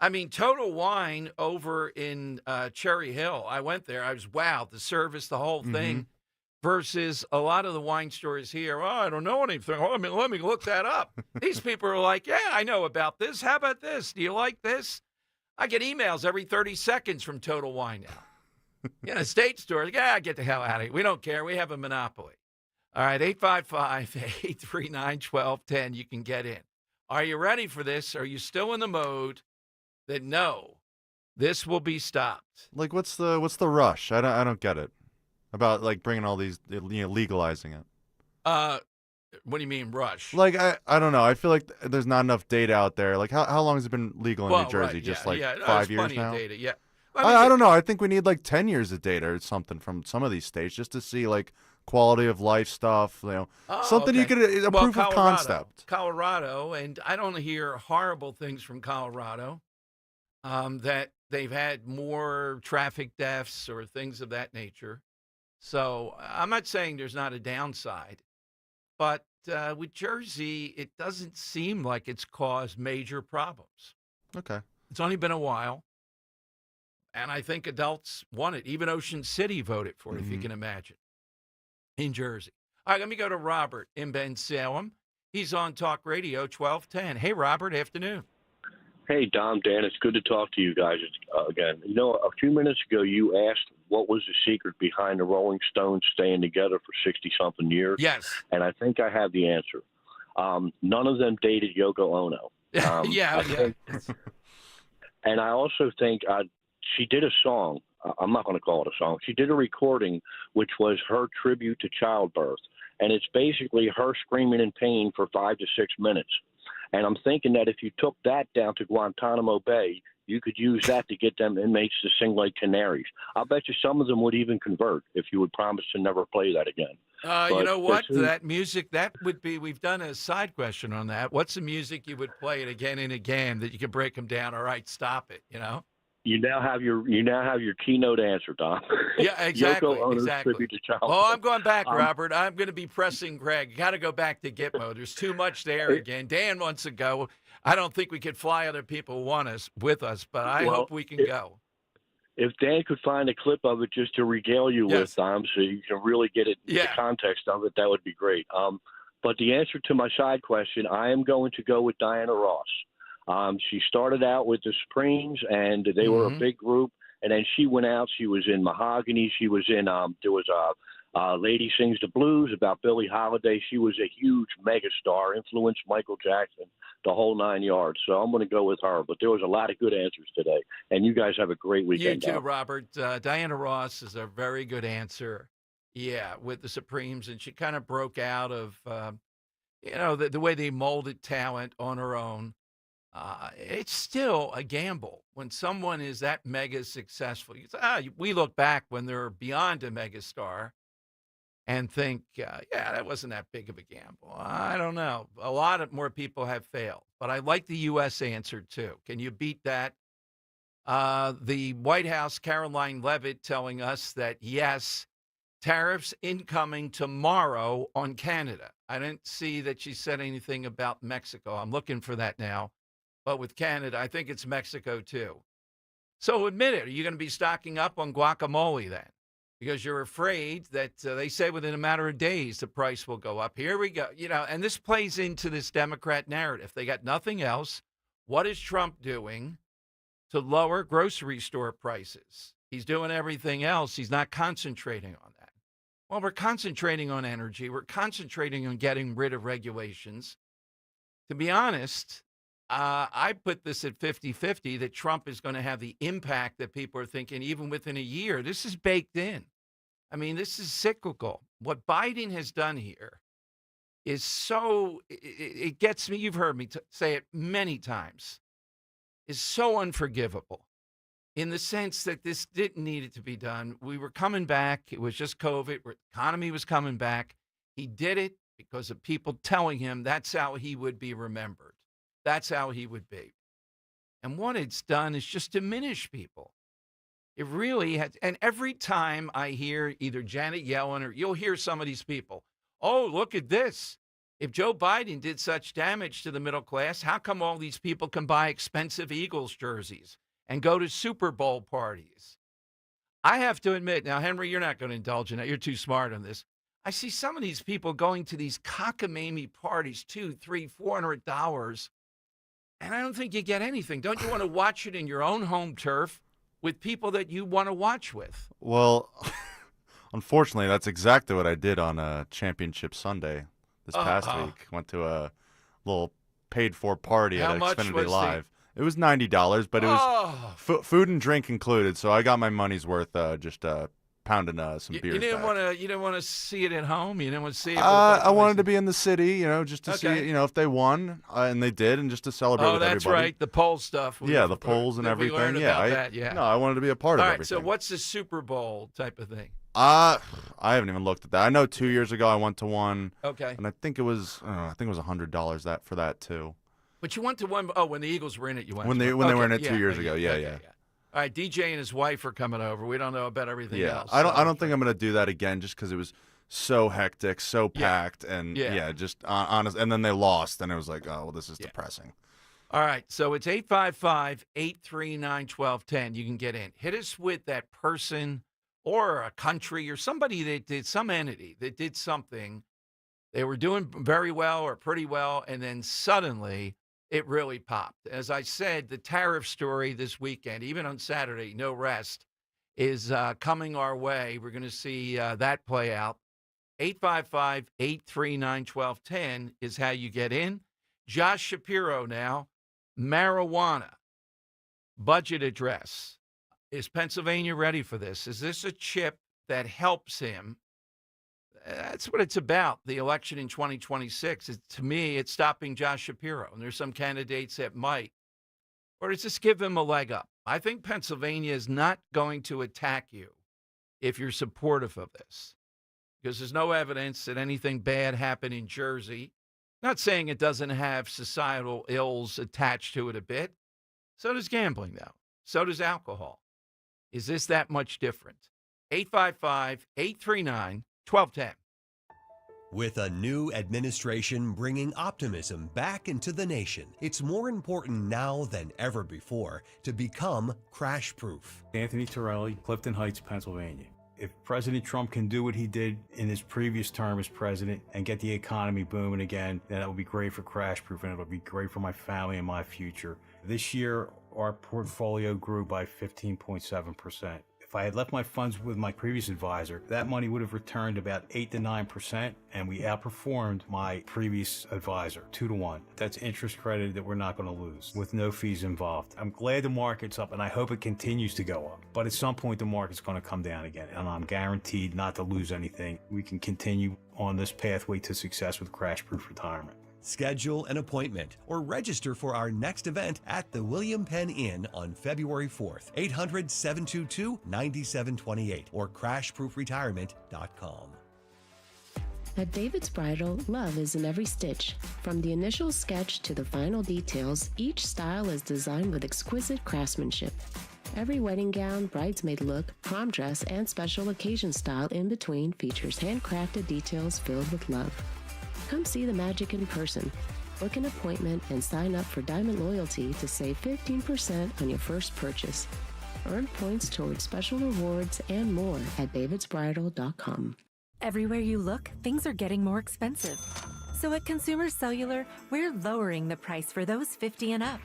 I mean, Total Wine over in Cherry Hill, I went there. I was, wow, the service, the whole thing, versus a lot of the wine stores here. Oh, I don't know anything. Oh, let me look that up. These people are like, yeah, I know about this. How about this? Do you like this? I get emails every 30 seconds from Total Wine now. State stores, get the hell out of here. We don't care. We have a monopoly. All right, 855-839-1210. You can get in. Are you ready for this? Are you still in the mode that no, this will be stopped? Like, what's the rush? I don't get it. About like bringing all these, legalizing it. What do you mean rush? Like I don't know. I feel like there's not enough data out there. Like how long has it been legal in New Jersey? Right, Just yeah, 5 there's years plenty now. Of data, yeah. I don't know. I think we need like 10 years of data or something from some of these states just to see like quality of life stuff. Something okay. you could a proof of concept. Colorado, and I don't hear horrible things from Colorado. That they've had more traffic deaths or things of that nature. So I'm not saying there's not a downside, but with Jersey, it doesn't seem like it's caused major problems. Okay. It's only been a while, and I think adults want it. Even Ocean City voted for it, if you can imagine, in Jersey. All right, let me go to Robert in Ben Salem. He's on Talk Radio 1210. Hey, Robert, afternoon. Hey, Dom, Dan, it's good to talk to you guys again. A few minutes ago, you asked what was the secret behind the Rolling Stones staying together for 60-something years. Yes. And I think I have the answer. None of them dated Yoko Ono. Yeah. And I also think she did a song. I'm not going to call it a song. She did a recording, which was her tribute to childbirth. And it's basically her screaming in pain for 5 to 6 minutes. And I'm thinking that if you took that down to Guantanamo Bay, you could use that to get them inmates to sing like canaries. I'll bet you some of them would even convert if you would promise to never play that again. You know what? That music, that would be, we've done a side question on that. What's the music you would play it again and again that you can break them down? All right, stop it, You now have your keynote answer, Don. Yeah, exactly. Yoko Ono's exactly. tribute to childbirth. Oh, I'm going back, Robert. I'm going to be pressing Greg. You got to go back to Gitmo. There's too much there again. Dan wants to go. I don't think we could fly other people with us, but I hope we can go. If Dan could find a clip of it just to regale you with, Dom, so you can really get it the context of it, that would be great. But the answer to my side question, I am going to go with Diana Ross. She started out with the Supremes, and they were a big group. And then she went out. She was in Mahogany. She was in there was a Lady Sings the Blues about Billie Holiday. She was a huge megastar, influenced Michael Jackson, the whole 9 yards. So I'm going to go with her. But there was a lot of good answers today. And you guys have a great weekend. You too, Robert. Diana Ross is a very good answer. Yeah, with the Supremes. And she kind of broke out of, the way they molded talent on her own. It's still a gamble when someone is that mega successful. We look back when they're beyond a mega star and think, that wasn't that big of a gamble. I don't know. A lot of more people have failed, but I like the U.S. answer too. Can you beat that? The White House, Caroline Leavitt, telling us that yes, tariffs incoming tomorrow on Canada. I didn't see that she said anything about Mexico. I'm looking for that now. But with Canada, I think it's Mexico too. So admit it. Are you going to be stocking up on guacamole then? Because you're afraid that they say within a matter of days the price will go up. Here we go. And this plays into this Democrat narrative. They got nothing else. What is Trump doing to lower grocery store prices? He's doing everything else. He's not concentrating on that. Well, we're concentrating on energy. We're concentrating on getting rid of regulations. To be honest, I put this at 50-50 that Trump is going to have the impact that people are thinking even within a year. This is baked in. I mean, this is cyclical. What Biden has done here is it gets me, you've heard me say it many times, is so unforgivable in the sense that this didn't need it to be done. We were coming back. It was just COVID. The economy was coming back. He did it because of people telling him that's how he would be remembered. That's how he would be. And what it's done is just diminish people. It really has. And every time I hear either Janet Yellen or you'll hear some of these people, oh, look at this. If Joe Biden did such damage to the middle class, how come all these people can buy expensive Eagles jerseys and go to Super Bowl parties? I have to admit, now, Henry, you're not going to indulge in that. You're too smart on this. I see some of these people going to these cockamamie parties, $200, $300, $400. And I don't think you get anything. Don't you want to watch it in your own home turf with people that you want to watch with? Well, unfortunately, that's exactly what I did on Championship Sunday this past week. Went to a little paid-for party at Xfinity Live. It was $90, but it was food and drink included, so I got my money's worth just pounding some beers. You didn't want to see it at home. You didn't want to see it. I wanted to be in the city, just to see, if they won, and they did, and just to celebrate with everybody. Oh, that's right, the poll stuff. The polls and everything. We learned about that. No, I wanted to be a part of everything. everything. So what's the Super Bowl type of thing? I haven't even looked at that. I know 2 years ago I went to one. Okay. And I think it was $100 for that too. But you went to one when the Eagles were in it. You went when they were in it 2 years ago. Yeah. All right, DJ and his wife are coming over. We don't know about everything else. I don't think I'm going to do that again just because it was so hectic, so packed, and just honest. And then they lost, and it was like, oh, well, this is depressing. All right, so it's 855-839-1210. You can get in. Hit us with that person or a country or somebody that did, some entity that did something. They were doing very well or pretty well, and then suddenly it really popped. As I said, the tariff story this weekend, even on Saturday, no rest, is coming our way. We're going to see that play out. 855-839-1210 is how you get in. Josh Shapiro now, marijuana, budget address. Is Pennsylvania ready for this? Is this a chip that helps him? That's what it's about, the election in 2026. To me, it's stopping Josh Shapiro, and there's some candidates that might. Or does this give him a leg up? I think Pennsylvania is not going to attack you if you're supportive of this, because there's no evidence that anything bad happened in Jersey. Not saying it doesn't have societal ills attached to it a bit. So does gambling, though. So does alcohol. Is this that much different? 855-839-1210. With a new administration bringing optimism back into the nation, it's more important now than ever before to become crash-proof. Anthony Torelli, Clifton Heights, Pennsylvania. If President Trump can do what he did in his previous term as president and get the economy booming again, then that would be great for crash-proof, and it would be great for my family and my future. This year, our portfolio grew by 15.7%. If I had left my funds with my previous advisor, that money would have returned about 8 to 9%, and we outperformed my previous advisor 2-1. That's interest credit that we're not going to lose with no fees involved. I'm glad the market's up, and I hope it continues to go up. But at some point, the market's going to come down again, and I'm guaranteed not to lose anything. We can continue on this pathway to success with crash-proof retirement. Schedule an appointment or register for our next event at the William Penn Inn on February 4th, 800-722-9728 or crashproofretirement.com. At David's Bridal, love is in every stitch. From the initial sketch to the final details, each style is designed with exquisite craftsmanship. Every wedding gown, bridesmaid look, prom dress, and special occasion style in between features handcrafted details filled with love. Come see the magic in person. Book an appointment and sign up for Diamond Loyalty to save 15% on your first purchase. Earn points towards special rewards and more at davidsbridal.com. Everywhere you look, things are getting more expensive. So at Consumer Cellular, we're lowering the price for those 50 and up.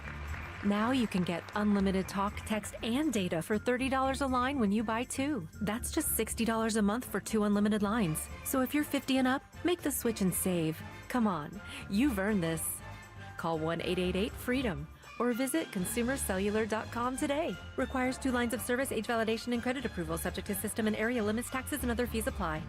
Now you can get unlimited talk, text, and data for $30 a line when you buy 2. That's just $60 a month for 2 unlimited lines. So if you're 50 and up, make the switch and save. Come on, you've earned this. Call 1-888-FREEDOM or visit consumercellular.com today. Requires 2 lines of service, age validation, and credit approval, subject to system and area limits, taxes, and other fees apply.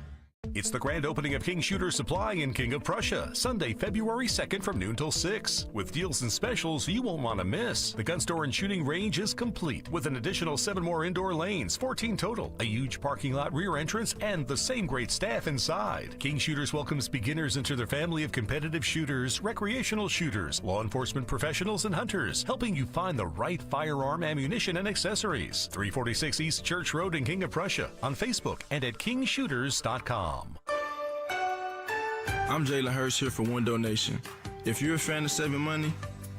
It's the grand opening of King Shooter Supply in King of Prussia, Sunday, February 2nd from noon till 6. With deals and specials you won't want to miss. The gun store and shooting range is complete with an additional 7 more indoor lanes, 14 total, a huge parking lot rear entrance, and the same great staff inside. King Shooters welcomes beginners into their family of competitive shooters, recreational shooters, law enforcement professionals, and hunters, helping you find the right firearm, ammunition, and accessories. 346 East Church Road in King of Prussia, on Facebook and at kingshooters.com. I'm Jalen Hurst here for One Donation. If you're a fan of saving money,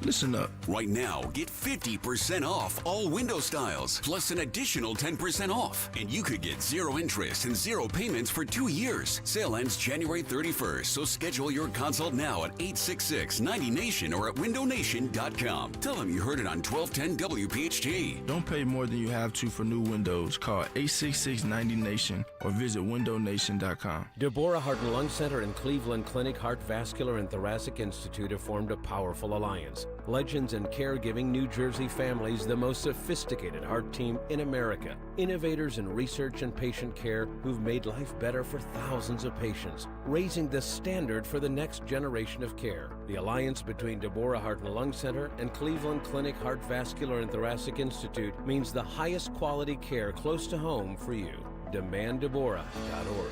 Listen up. Right now, get 50% off all window styles, plus an additional 10% off. And you could get 0 interest and 0 payments for 2 years. Sale ends January 31st, so schedule your consult now at 866-90NATION or at windownation.com. Tell them you heard it on 1210 WPHT. Don't pay more than you have to for new windows. Call 866-90NATION or visit windownation.com. Deborah Heart and Lung Center and Cleveland Clinic Heart Vascular and Thoracic Institute have formed a powerful alliance. Legends in Caregiving New Jersey families, the most sophisticated heart team in America. Innovators in research and patient care who've made life better for thousands of patients, raising the standard for the next generation of care. The alliance between Deborah Heart and Lung Center and Cleveland Clinic Heart Vascular and Thoracic Institute means the highest quality care close to home for you. DemandDeborah.org.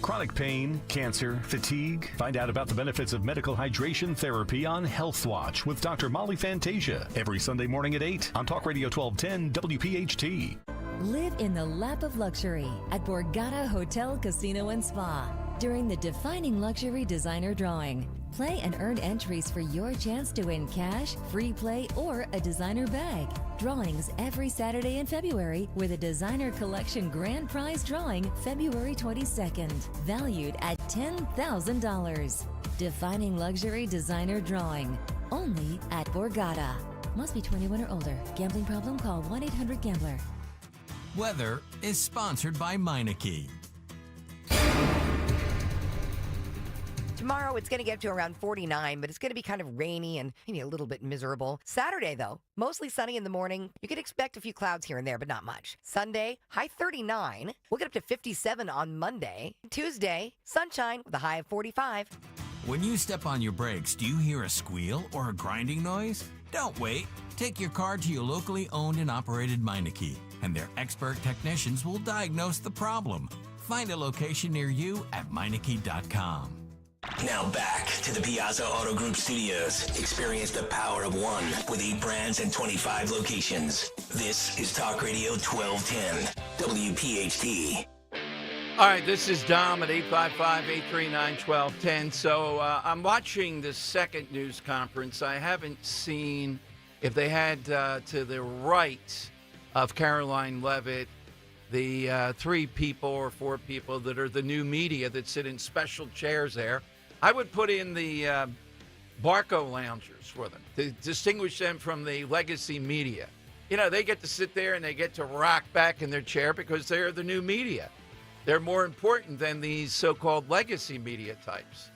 Chronic pain, cancer, fatigue. Find out about the benefits of medical hydration therapy on Healthwatch with Dr. Molly Fantasia every Sunday morning at 8 on Talk Radio 1210 WPHT. Live in the lap of luxury at Borgata Hotel, Casino and Spa during the Defining Luxury Designer Drawing. Play and earn entries for your chance to win cash, free play, or a designer bag. Drawings every Saturday in February with a designer collection grand prize drawing February 22nd, valued at $10,000. Defining Luxury Designer Drawing, only at Borgata. Must be 21 or older. Gambling problem? Call 1-800-GAMBLER. Weather is sponsored by Meineke. Tomorrow, it's going to get to around 49, but it's going to be kind of rainy and maybe a little bit miserable. Saturday, though, mostly sunny in the morning. You could expect a few clouds here and there, but not much. Sunday, high 39. We'll get up to 57 on Monday. Tuesday, sunshine with a high of 45. When you step on your brakes, do you hear a squeal or a grinding noise? Don't wait. Take your car to your locally owned and operated Meineke, and their expert technicians will diagnose the problem. Find a location near you at Meineke.com. Now back to the Piazza Auto Group studios. Experience the power of one with 8 brands and 25 locations. This is Talk Radio 1210, WPHT. All right, this is Dom at 855-839-1210. So I'm watching the second news conference. I haven't seen if they had to the right of Caroline Leavitt the 3 people or 4 people that are the new media that sit in special chairs there. I would put in the Barco loungers for them to distinguish them from the legacy media. You know, they get to sit there and they get to rock back in their chair because they're the new media. They're more important than these so-called legacy media types.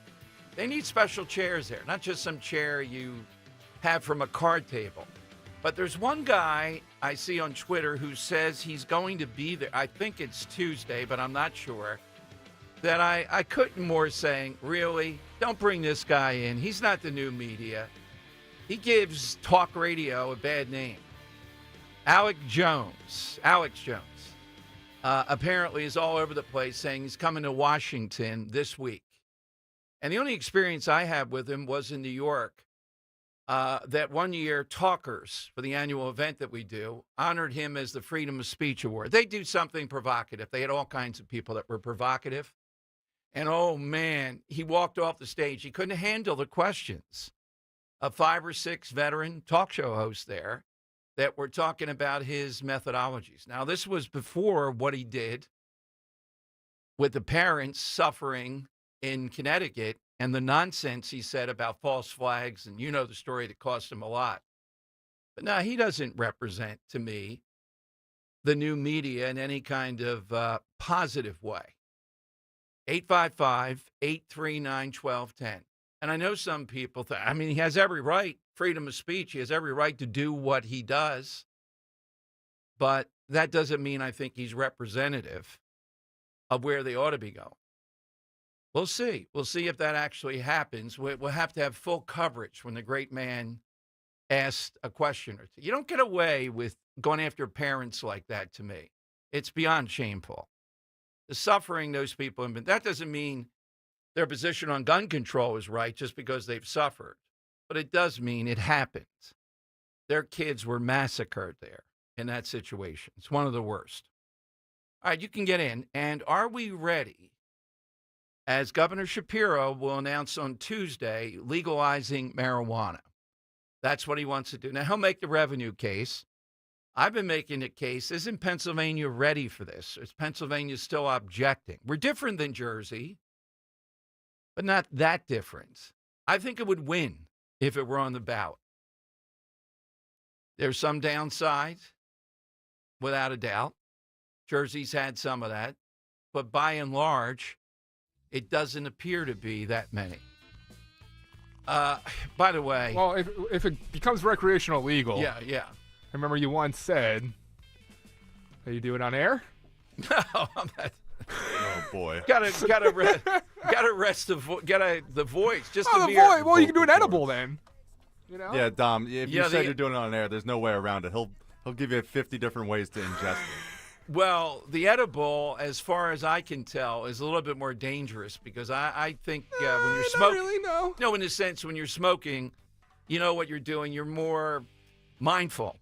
They need special chairs there, not just some chair you have from a card table. But there's one guy I see on Twitter who says he's going to be there. I think it's Tuesday, but I'm not sure. That I couldn't more saying, really, don't bring this guy in. He's not the new media. He gives talk radio a bad name. Alex Jones, apparently is all over the place saying he's coming to Washington this week. And the only experience I had with him was in New York. That one year, Talkers, for the annual event that we do, honored him as the Freedom of Speech Award. They do something provocative. They had all kinds of people that were provocative. And, oh, man, he walked off the stage. He couldn't handle the questions of 5 or 6 veteran talk show hosts there that were talking about his methodologies. Now, this was before what he did with the parents suffering in Connecticut and the nonsense he said about false flags. And you know the story that cost him a lot. But no, he doesn't represent, to me, the new media in any kind of positive way. 855-839-1210. And I know some people think, I mean, he has every right, freedom of speech. He has every right to do what he does. But that doesn't mean I think he's representative of where they ought to be going. We'll see. We'll see if that actually happens. We'll have to have full coverage when the great man asked a question or two. You don't get away with going after parents like that, to me. It's beyond shameful. The suffering those people have been, that doesn't mean their position on gun control is right just because they've suffered. But it does mean it happened. Their kids were massacred there in that situation. It's one of the worst. All right, you can get in. And are we ready, as Governor Shapiro will announce on Tuesday, legalizing marijuana? That's what he wants to do. Now, he'll make the revenue case. I've been making the case. Isn't Pennsylvania ready for this? Is Pennsylvania still objecting? We're different than Jersey, but not that different. I think it would win if it were on the ballot. There's some downsides, without a doubt. Jersey's had some of that. But by and large, it doesn't appear to be that many. By the way. Well, if it becomes recreational legal. Yeah. I remember you once said, "Are you doing it on air?" No, I'm not. Oh boy. Gotta rest the voice. Just the mere. voice. Well, you can do an edible then. You know? Yeah, Dom. If you said you're doing it on air, there's no way around it. He'll give you 50 different ways to ingest it. Well, the edible, as far as I can tell, is a little bit more dangerous because I think when you're smoking. Really, no. No, in the sense when you're smoking, you know what you're doing. You're more mindful.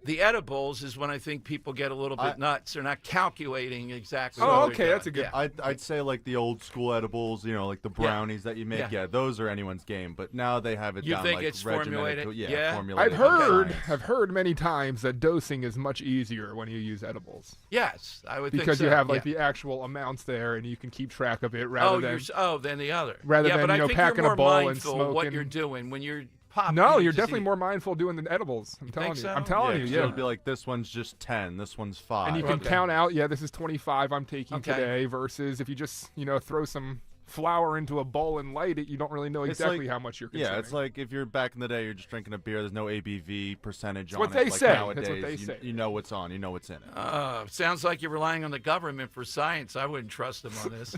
The edibles is when I think people get a little bit nuts. They're not calculating exactly. Oh, what okay, they're that's a doing. good. Yeah. I'd say like the old school edibles, like the brownies that you make. Yeah, those are anyone's game. But now they have it You down think like it's regimented. formulated? Yeah. Formulated. I've heard many times that dosing is much easier when you use edibles. Yes, I would think so. Because you have the actual amounts there, and you can keep track of it rather than the other. Rather than I think packing you're more a bowl mindful and smoking. What and you're doing when you're popping. No, you're definitely more mindful doing the edibles. I'm telling you. so? I'm telling you. Yeah. It'll be like this one's just 10, this one's 5. And you can count out. Yeah, this is 25 I'm taking Okay. today. Versus if you just throw some flour into a bowl and light it, you don't really know exactly how much you're consuming. Yeah, it's like if you're back in the day, you're just drinking a beer. There's no ABV percentage on what it. they like say. Nowadays, That's what they say. You know what's on. You know what's in it. Sounds like you're relying on the government for science. I wouldn't trust them on this.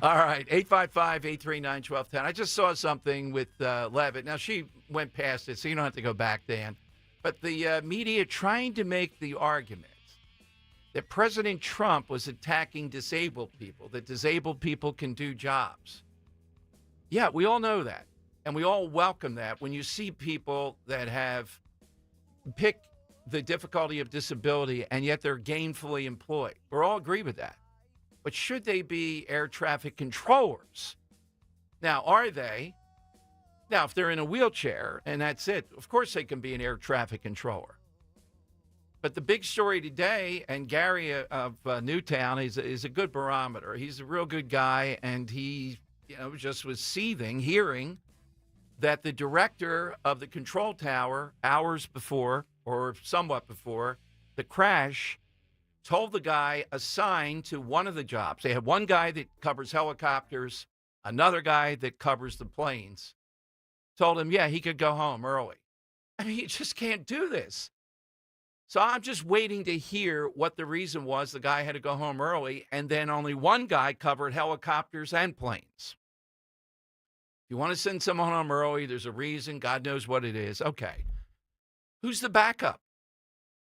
All right, 855-839-1210. I just saw something with Levitt. Now, she went past it, so you don't have to go back, Dan. But the media trying to make the argument that President Trump was attacking disabled people, that disabled people can do jobs. Yeah, we all know that. And we all welcome that when you see people that have picked the difficulty of disability and yet they're gainfully employed. We all agree with that. But should they be air traffic controllers? Now, are they? Now, if they're in a wheelchair and that's it, of course they can be an air traffic controller. But the big story today, and Gary of Newtown is a good barometer. He's a real good guy, and he just was seething, hearing that the director of the control tower, hours before or somewhat before the crash, told the guy assigned to one of the jobs. They have one guy that covers helicopters, another guy that covers the planes. Told him, he could go home early. I mean, you just can't do this. So I'm just waiting to hear what the reason was the guy had to go home early, and then only one guy covered helicopters and planes. If you want to send someone home early, there's a reason. God knows what it is. Okay. Who's the backup?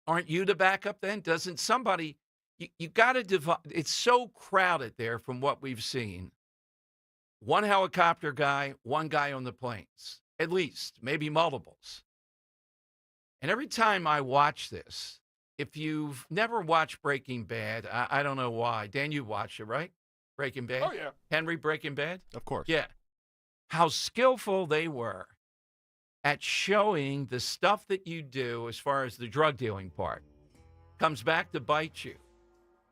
Aren't you the backup then? Doesn't somebody, you got to divide. It's so crowded there from what we've seen. One helicopter guy, one guy on the planes, at least, maybe multiples. And every time I watch this, if you've never watched Breaking Bad, I don't know why. Dan, you watched it, right? Breaking Bad? Oh, yeah. Henry, Breaking Bad? Of course. Yeah. How skillful they were at showing the stuff that you do as far as the drug dealing part comes back to bite you.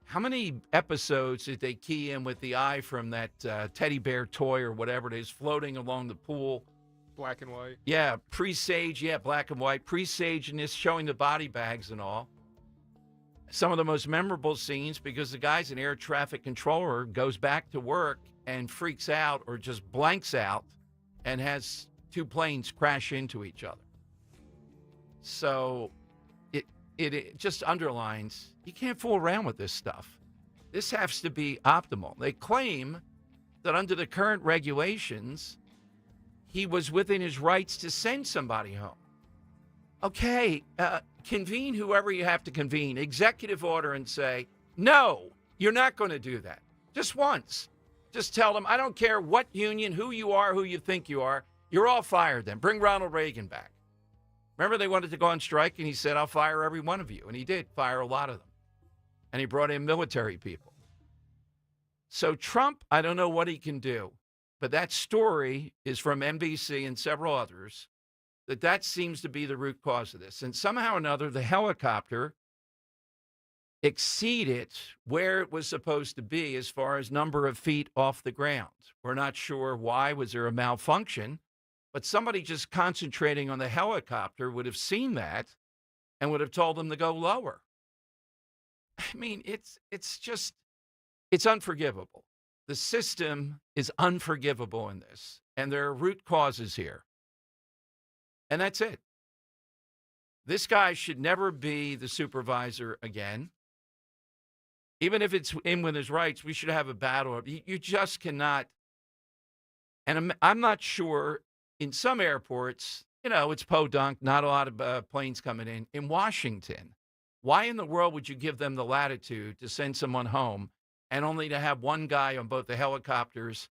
How many episodes did they key in with the eye from that teddy bear toy or whatever it is floating along the pool? Black and white. Yeah, presage, black and white. Presage and this showing the body bags and all. Some of the most memorable scenes because the guy's an air traffic controller, goes back to work and freaks out or just blanks out and has two planes crash into each other. So it just underlines you can't fool around with this stuff. This has to be optimal. They claim that under the current regulations, he was within his rights to send somebody home. Okay, convene whoever you have to convene, executive order and say, no, you're not going to do that. Just once. Just tell them, I don't care what union, who you are, who you think you are, you're all fired then. Bring Ronald Reagan back. Remember they wanted to go on strike and he said, I'll fire every one of you. And he did fire a lot of them. And he brought in military people. So Trump, I don't know what he can do. But that story is from NBC and several others that seems to be the root cause of this. And somehow or another, the helicopter exceeded where it was supposed to be as far as number of feet off the ground. We're not sure why. Was there a malfunction? But somebody just concentrating on the helicopter would have seen that and would have told them to go lower. I mean, it's unforgivable. The system is unforgivable in this, and there are root causes here. And that's it. This guy should never be the supervisor again. Even if it's in with his rights, we should have a battle. You just cannot. And I'm not sure, in some airports, it's podunk, not a lot of planes coming in. In Washington, why in the world would you give them the latitude to send someone home and only to have one guy on both the helicopters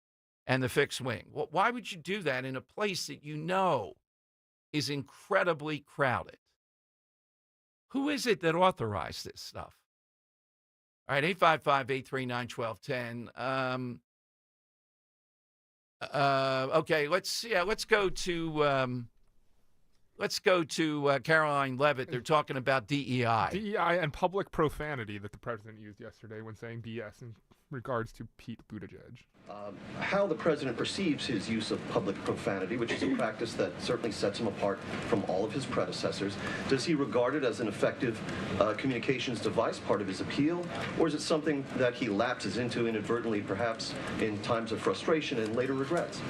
and the fixed wing? Well, why would you do that in a place that you know is incredibly crowded? Who is it that authorized this stuff? All right, 855-839-1210. Okay, let's go to Caroline Levitt. They're talking about DEI. DEI and public profanity that the president used yesterday when saying BS in regards to Pete Buttigieg. How the president perceives his use of public profanity, which is a practice that certainly sets him apart from all of his predecessors. Does he regard it as an effective communications device, part of his appeal, or is it something that he lapses into inadvertently, perhaps in times of frustration and later regrets?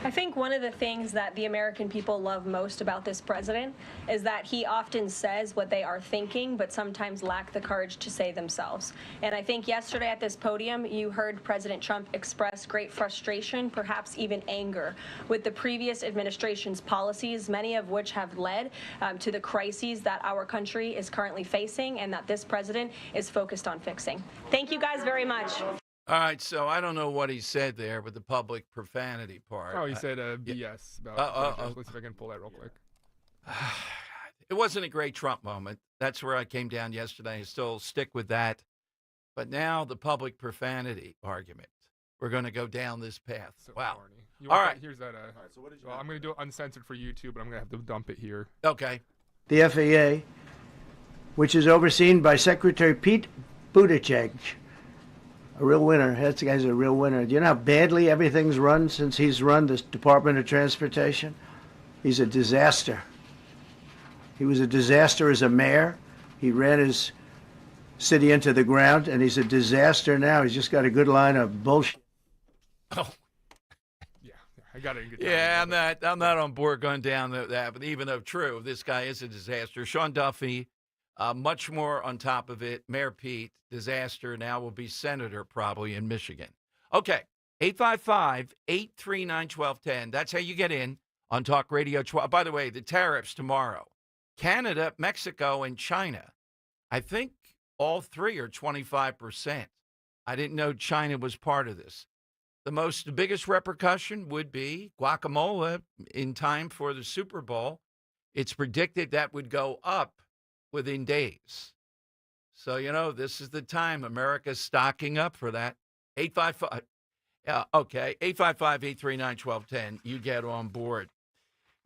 I think one of the things that the American people love most about this president is that he often says what they are thinking, but sometimes lack the courage to say themselves. And I think yesterday at this podium, you heard President Trump express great frustration, perhaps even anger, with the previous administration's policies, many of which have led to the crises that our country is currently facing and that this president is focused on fixing. Thank you guys very much. All right, so I don't know what he said there with the public profanity part. Oh, he said BS about let's see if I can pull that real quick. It wasn't a great Trump moment. That's where I came down yesterday. I still stick with that. But now the public profanity argument. We're going to go down this path. So wow. All right. Here's that. So what did you I'm going to do it uncensored for YouTube, but I'm going to have to dump it here. Okay. The FAA, which is overseen by Secretary Pete Buttigieg, a real winner. That guy's a real winner. Do you know how badly everything's run since he's run this Department of Transportation? He's a disaster. He was a disaster as a mayor. He ran his city into the ground, and he's a disaster now. He's just got a good line of bullshit. Oh, yeah, I got it. Yeah, I'm not on board going down that. But even though true, this guy is a disaster. Sean Duffy, much more on top of it. Mayor Pete, disaster. Now will be senator probably in Michigan. Okay, 855-839-1210. That's how you get in on Talk Radio 12. By the way, the tariffs tomorrow. Canada, Mexico, and China. I think all three are 25%. I didn't know China was part of this. The biggest repercussion would be guacamole in time for the Super Bowl. It's predicted that would go up within days. So, this is the time America's stocking up for that. 855-839-1210. You get on board.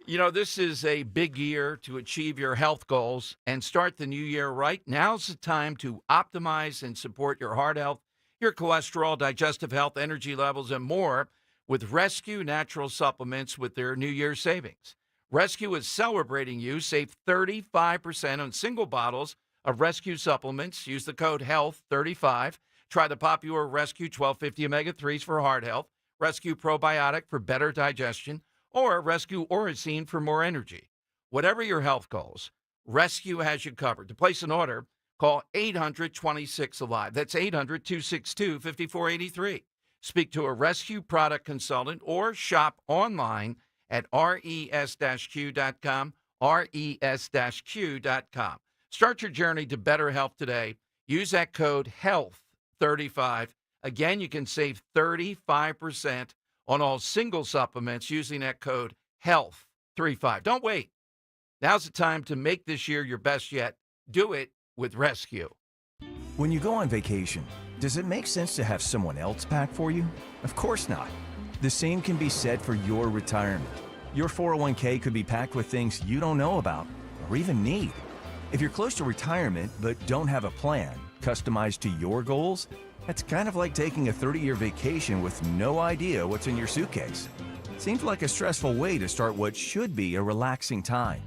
This is a big year to achieve your health goals and start the new year right. Now's the time to optimize and support your heart health, your cholesterol, digestive health, energy levels, and more with Rescue Natural Supplements with their New Year savings. Rescue is celebrating you. Save 35% on single bottles of Rescue supplements. Use the code HEALTH35. Try the popular Rescue 1250 Omega-3s for heart health, Rescue Probiotic for better digestion, or Rescue Oracine for more energy. Whatever your health goals, Rescue has you covered. To place an order, call 800-26-ALIVE. That's 800-262-5483. Speak to a Rescue product consultant or shop online at res-q.com, res-q.com. Start your journey to better health today. Use that code HEALTH35. Again, you can save 35% on all single supplements using that code HEALTH35. Don't wait. Now's the time to make this year your best yet. Do it with Rescue. When you go on vacation, does it make sense to have someone else pack for you? Of course not. The same can be said for your retirement. Your 401k could be packed with things you don't know about or even need. If you're close to retirement but don't have a plan customized to your goals, that's kind of like taking a 30-year vacation with no idea what's in your suitcase. Seems like a stressful way to start what should be a relaxing time.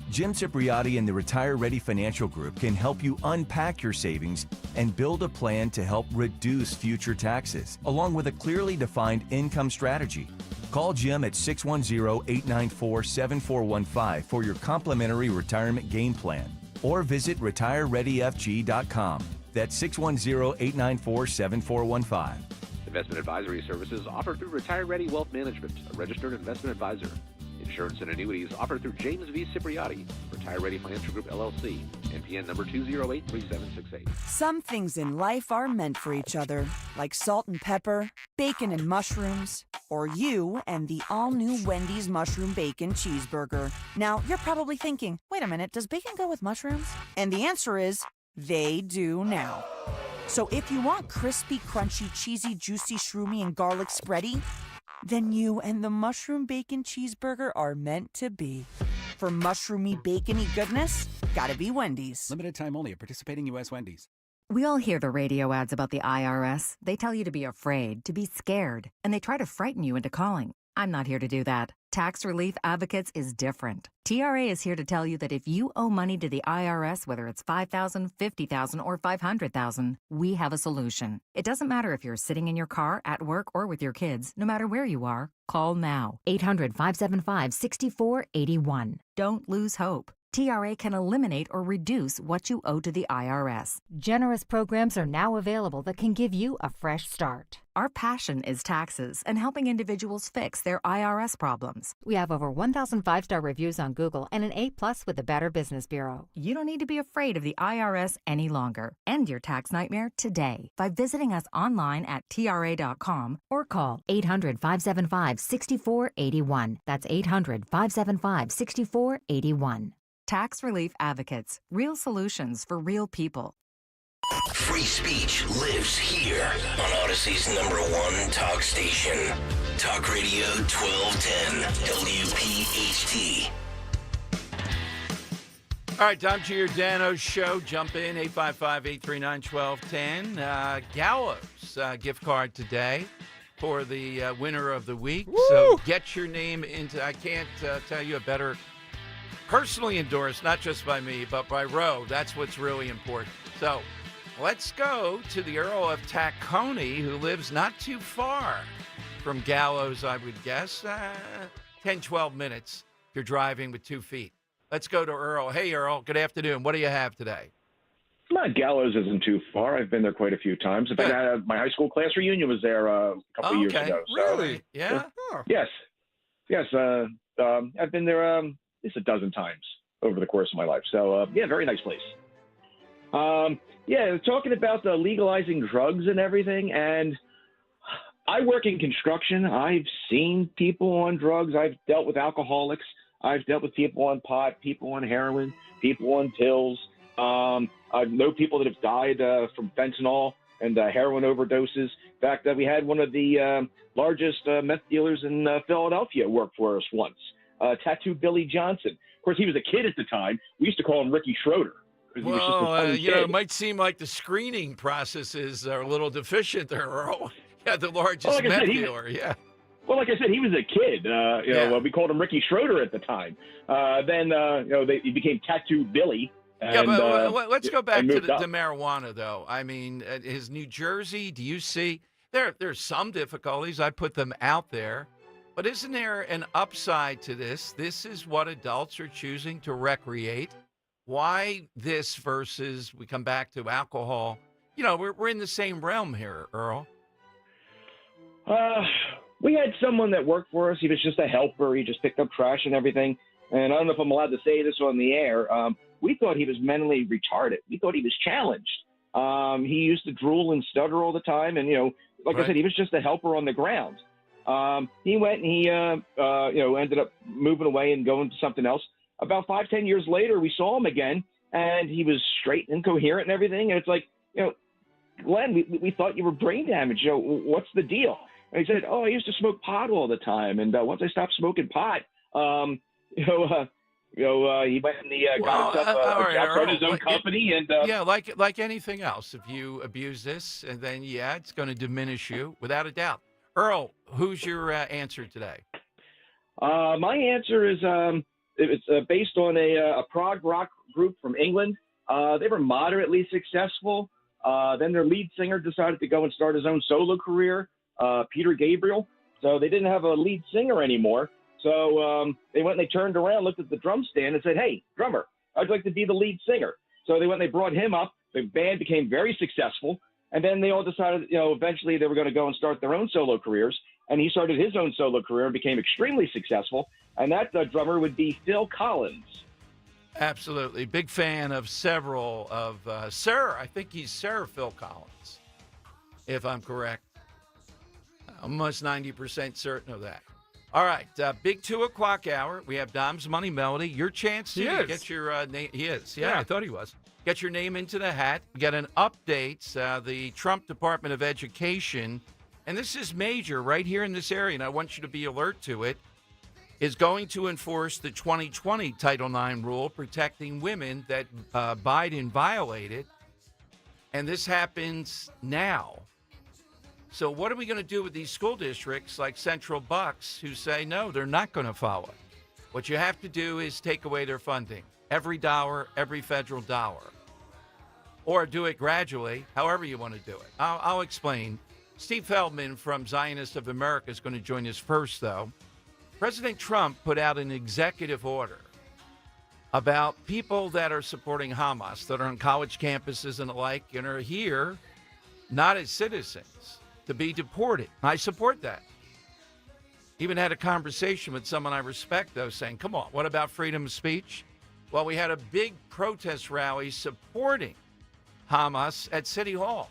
Jim Cipriotti and the Retire Ready Financial Group can help you unpack your savings and build a plan to help reduce future taxes, along with a clearly defined income strategy. Call Jim at 610-894-7415 for your complimentary retirement game plan, or visit retirereadyfg.com. That's 610-894-7415. Investment advisory services offered through Retire Ready Wealth Management, a registered investment advisor. Insurance and annuities offered through James V. Cipriotti, Retire Ready Financial Group, LLC, NPN number 2083768. Some things in life are meant for each other, like salt and pepper, bacon and mushrooms, or you and the all-new Wendy's Mushroom Bacon Cheeseburger. Now, you're probably thinking, wait a minute, does bacon go with mushrooms? And the answer is, they do now. So if you want crispy, crunchy, cheesy, juicy, shroomy, and garlic spready, then you and the Mushroom Bacon Cheeseburger are meant to be. For mushroomy, bacony goodness, gotta be Wendy's. Limited time only at participating U.S. Wendy's. We all hear the radio ads about the IRS. They tell you to be afraid, to be scared, and they try to frighten you into calling. I'm not here to do that. Tax Relief Advocates is different. TRA is here to tell you that if you owe money to the IRS, whether it's $5,000, $50,000, or $500,000, we have a solution. It doesn't matter if you're sitting in your car, at work, or with your kids. No matter where you are, call now. 800-575-6481. Don't lose hope. TRA can eliminate or reduce what you owe to the IRS. Generous programs are now available that can give you a fresh start. Our passion is taxes and helping individuals fix their IRS problems. We have over 1,000 5-star reviews on Google and an A+ with the Better Business Bureau. You don't need to be afraid of the IRS any longer. End your tax nightmare today by visiting us online at TRA.com or call 800-575-6481. That's 800-575-6481. Tax Relief Advocates. Real solutions for real people. Free speech lives here on Odyssey's #1 talk station. Talk Radio 1210 WPHT. All right, Tom Giordano's show. Jump in, 855-839-1210. Gallows gift card today for the winner of the week. Woo! So get your name into, I can't tell you a better, personally endorsed, not just by me, but by Roe. That's what's really important. So let's go to the Earl of Tacony, who lives not too far from Gallows, I would guess. 10, 12 minutes if you're driving with 2 feet. Let's go to Earl. Hey, Earl, good afternoon. What do you have today? Gallows isn't too far. I've been there quite a few times. In fact, my high school class reunion was there a couple of years ago. So, really? Yeah? Yes. Yes. I've been there at least a dozen times over the course of my life. So, yeah, very nice place. Yeah, talking about legalizing drugs and everything, and I work in construction. I've seen people on drugs. I've dealt with alcoholics. I've dealt with people on pot, people on heroin, people on pills. I know people that have died from fentanyl and heroin overdoses. In fact, we had one of the largest meth dealers in Philadelphia work for us once, Tattoo Billy Johnson. Of course, he was a kid at the time. We used to call him Ricky Schroeder. Well, it might seem like the screening processes are a little deficient there, Earl. Yeah, the largest meth dealer, yeah. Well, like I said, he was a kid. We called him Ricky Schroeder at the time. Then he became Tattoo Billy. And, but let's go back to the marijuana, though. I mean, his New Jersey, do you see? There's some difficulties. I put them out there. But isn't there an upside to this? This is what adults are choosing to recreate. Why this versus, we come back to alcohol? You know, we're in the same realm here, Earl. We had someone that worked for us. He was just a helper. He just picked up trash and everything. And I don't know if I'm allowed to say this on the air. We thought he was mentally retarded. We thought he was challenged. He used to drool and stutter all the time. And, I said, he was just a helper on the ground. He went and he, ended up moving away and going to something else. About 5-10 years later, we saw him again, and he was straight and coherent and everything. And it's like, Glenn, we thought you were brain damaged. What's the deal? And he said, I used to smoke pot all the time. And once I stopped smoking pot, He went and got himself a job, started his own company, and like anything else, if you abuse this, and then it's going to diminish you without a doubt. Earl, who's your answer today? My answer is it's based on a prog rock group from England. They were moderately successful. Then their lead singer decided to go and start his own solo career, Peter Gabriel. So they didn't have a lead singer anymore. So they went and they turned around, looked at the drum stand, and said, "Hey, drummer, I'd like to be the lead singer." So they went and they brought him up. The band became very successful. And then they all decided, eventually they were going to go and start their own solo careers. And he started his own solo career and became extremely successful. And that drummer would be Phil Collins. Absolutely. Big fan of several of Sir. I think he's Sir Phil Collins, if I'm correct. Almost 90% certain of that. All right, big 2 o'clock hour. We have Dom's Money Melody. Your chance to get your name. He is. Yeah, I thought he was. Get your name into the hat. Get an update. The Trump Department of Education, and this is major right here in this area, and I want you to be alert to it, is going to enforce the 2020 Title IX rule protecting women that Biden violated. And this happens now. So what are we going to do with these school districts like Central Bucks who say, no, they're not going to follow it? What you have to do is take away their funding. Every dollar, every federal dollar. Or do it gradually, however you want to do it. I'll explain. Steve Feldman from Zionist of America is going to join us first, though. President Trump put out an executive order about people that are supporting Hamas, that are on college campuses and the like, and are here not as citizens, to be deported. I support that. Even had a conversation with someone I respect, though, saying, come on, what about freedom of speech? Well, we had a big protest rally supporting Hamas at City Hall.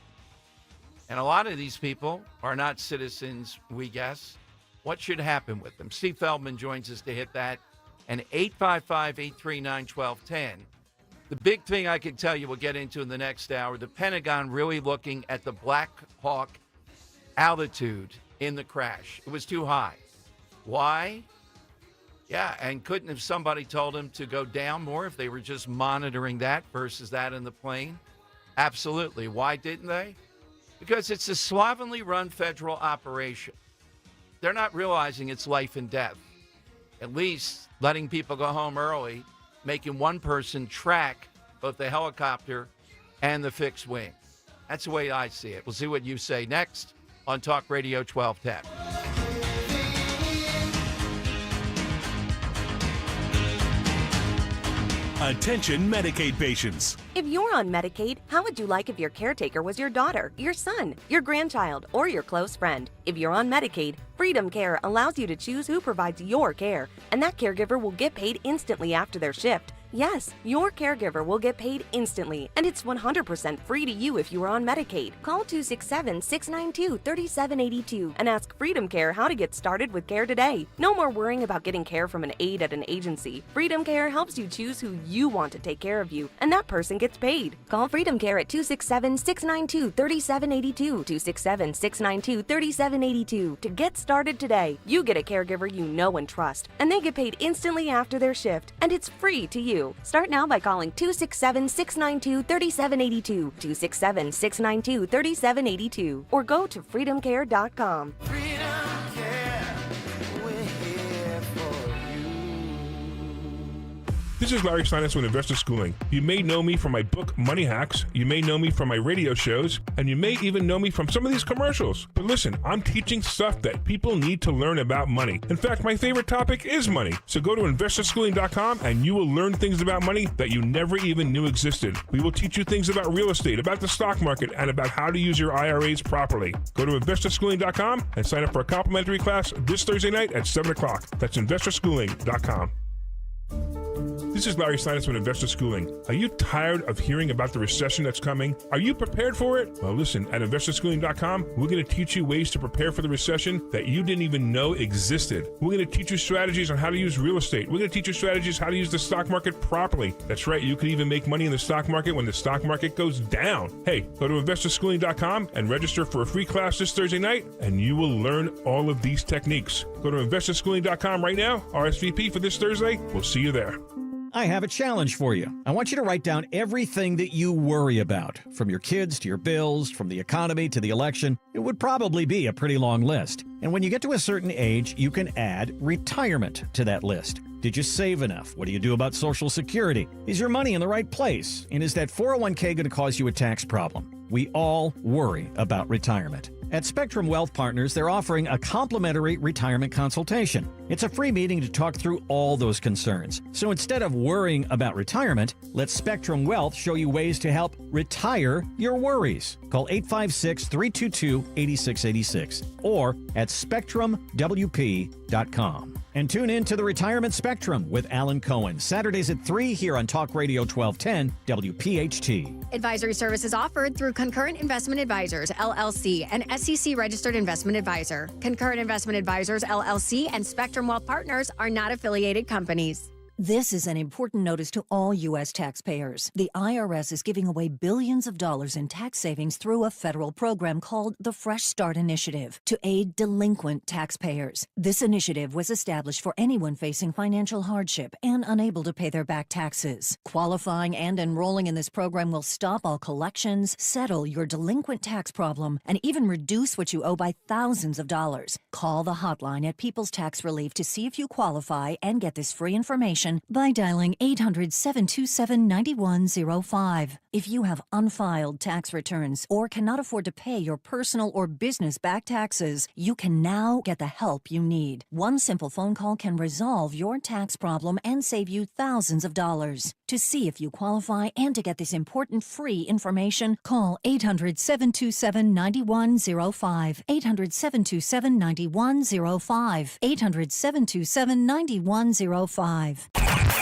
And a lot of these people are not citizens, we guess. What should happen with them? Steve Feldman joins us to hit that. And 855-839-1210. The big thing I can tell you we'll get into in the next hour, the Pentagon really looking at the Black Hawk altitude in the crash. It was too high. Why? Yeah, and couldn't have somebody told them to go down more if they were just monitoring that versus that in the plane? Absolutely. Why didn't they? Because it's a slovenly run federal operation. They're not realizing it's life and death. At least letting people go home early, making one person track both the helicopter and the fixed wing. That's the way I see it. We'll see what you say next on Talk Radio 1210. Attention Medicaid patients. If you're on Medicaid, how would you like if your caretaker was your daughter, your son, your grandchild, or your close friend? If you're on Medicaid, Freedom Care allows you to choose who provides your care, and that caregiver will get paid instantly after their shift. Yes, your caregiver will get paid instantly, and it's 100% free to you if you are on Medicaid. Call 267-692-3782 and ask Freedom Care how to get started with care today. No more worrying about getting care from an aide at an agency. Freedom Care helps you choose who you want to take care of you, and that person gets paid. Call Freedom Care at 267-692-3782, 267-692-3782 to get started today. You get a caregiver you know and trust, and they get paid instantly after their shift, and it's free to you. Start now by calling 267-692-3782, 267-692-3782, or go to freedomcare.com. This is Larry Steinitz with Investor Schooling. You may know me from my book, Money Hacks. You may know me from my radio shows. And you may even know me from some of these commercials. But listen, I'm teaching stuff that people need to learn about money. In fact, my favorite topic is money. So go to investorschooling.com and you will learn things about money that you never even knew existed. We will teach you things about real estate, about the stock market, and about how to use your IRAs properly. Go to investorschooling.com and sign up for a complimentary class this Thursday night at 7 o'clock. That's investorschooling.com. This is Larry Steinitz with Investor Schooling. Are you tired of hearing about the recession that's coming? Are you prepared for it? Well, listen, at investorschooling.com, we're going to teach you ways to prepare for the recession that you didn't even know existed. We're going to teach you strategies on how to use real estate. We're going to teach you strategies how to use the stock market properly. That's right, you can even make money in the stock market when the stock market goes down. Hey, go to investorschooling.com and register for a free class this Thursday night, and you will learn all of these techniques. Go to investorschooling.com right now. RSVP for this Thursday. We'll see you there. I have a challenge for you. I want you to write down everything that you worry about, from your kids to your bills, from the economy to the election. It would probably be a pretty long list. And when you get to a certain age, you can add retirement to that list. Did you save enough? What do you do about Social Security? Is your money in the right place? And is that 401k going to cause you a tax problem? We all worry about retirement. At Spectrum Wealth Partners, they're offering a complimentary retirement consultation. It's a free meeting to talk through all those concerns. So instead of worrying about retirement, let Spectrum Wealth show you ways to help retire your worries. Call 856-322-8686 or at spectrumwp.com. And tune in to the Retirement Spectrum with Alan Cohen, Saturdays at 3 here on Talk Radio 1210 WPHT. Advisory services offered through Concurrent Investment Advisors, LLC, an SEC-registered investment advisor. Concurrent Investment Advisors, LLC, and Spectrum Wealth Partners are not affiliated companies. This is an important notice to all U.S. taxpayers. The IRS is giving away billions of dollars in tax savings through a federal program called the Fresh Start Initiative to aid delinquent taxpayers. This initiative was established for anyone facing financial hardship and unable to pay their back taxes. Qualifying and enrolling in this program will stop all collections, settle your delinquent tax problem, and even reduce what you owe by thousands of dollars. Call the hotline at People's Tax Relief to see if you qualify and get this free information by dialing 800-727-9105. If you have unfiled tax returns or cannot afford to pay your personal or business back taxes, you can now get the help you need. One simple phone call can resolve your tax problem and save you thousands of dollars. To see if you qualify and to get this important free information, call 800-727-9105. 800-727-9105. 800-727-9105.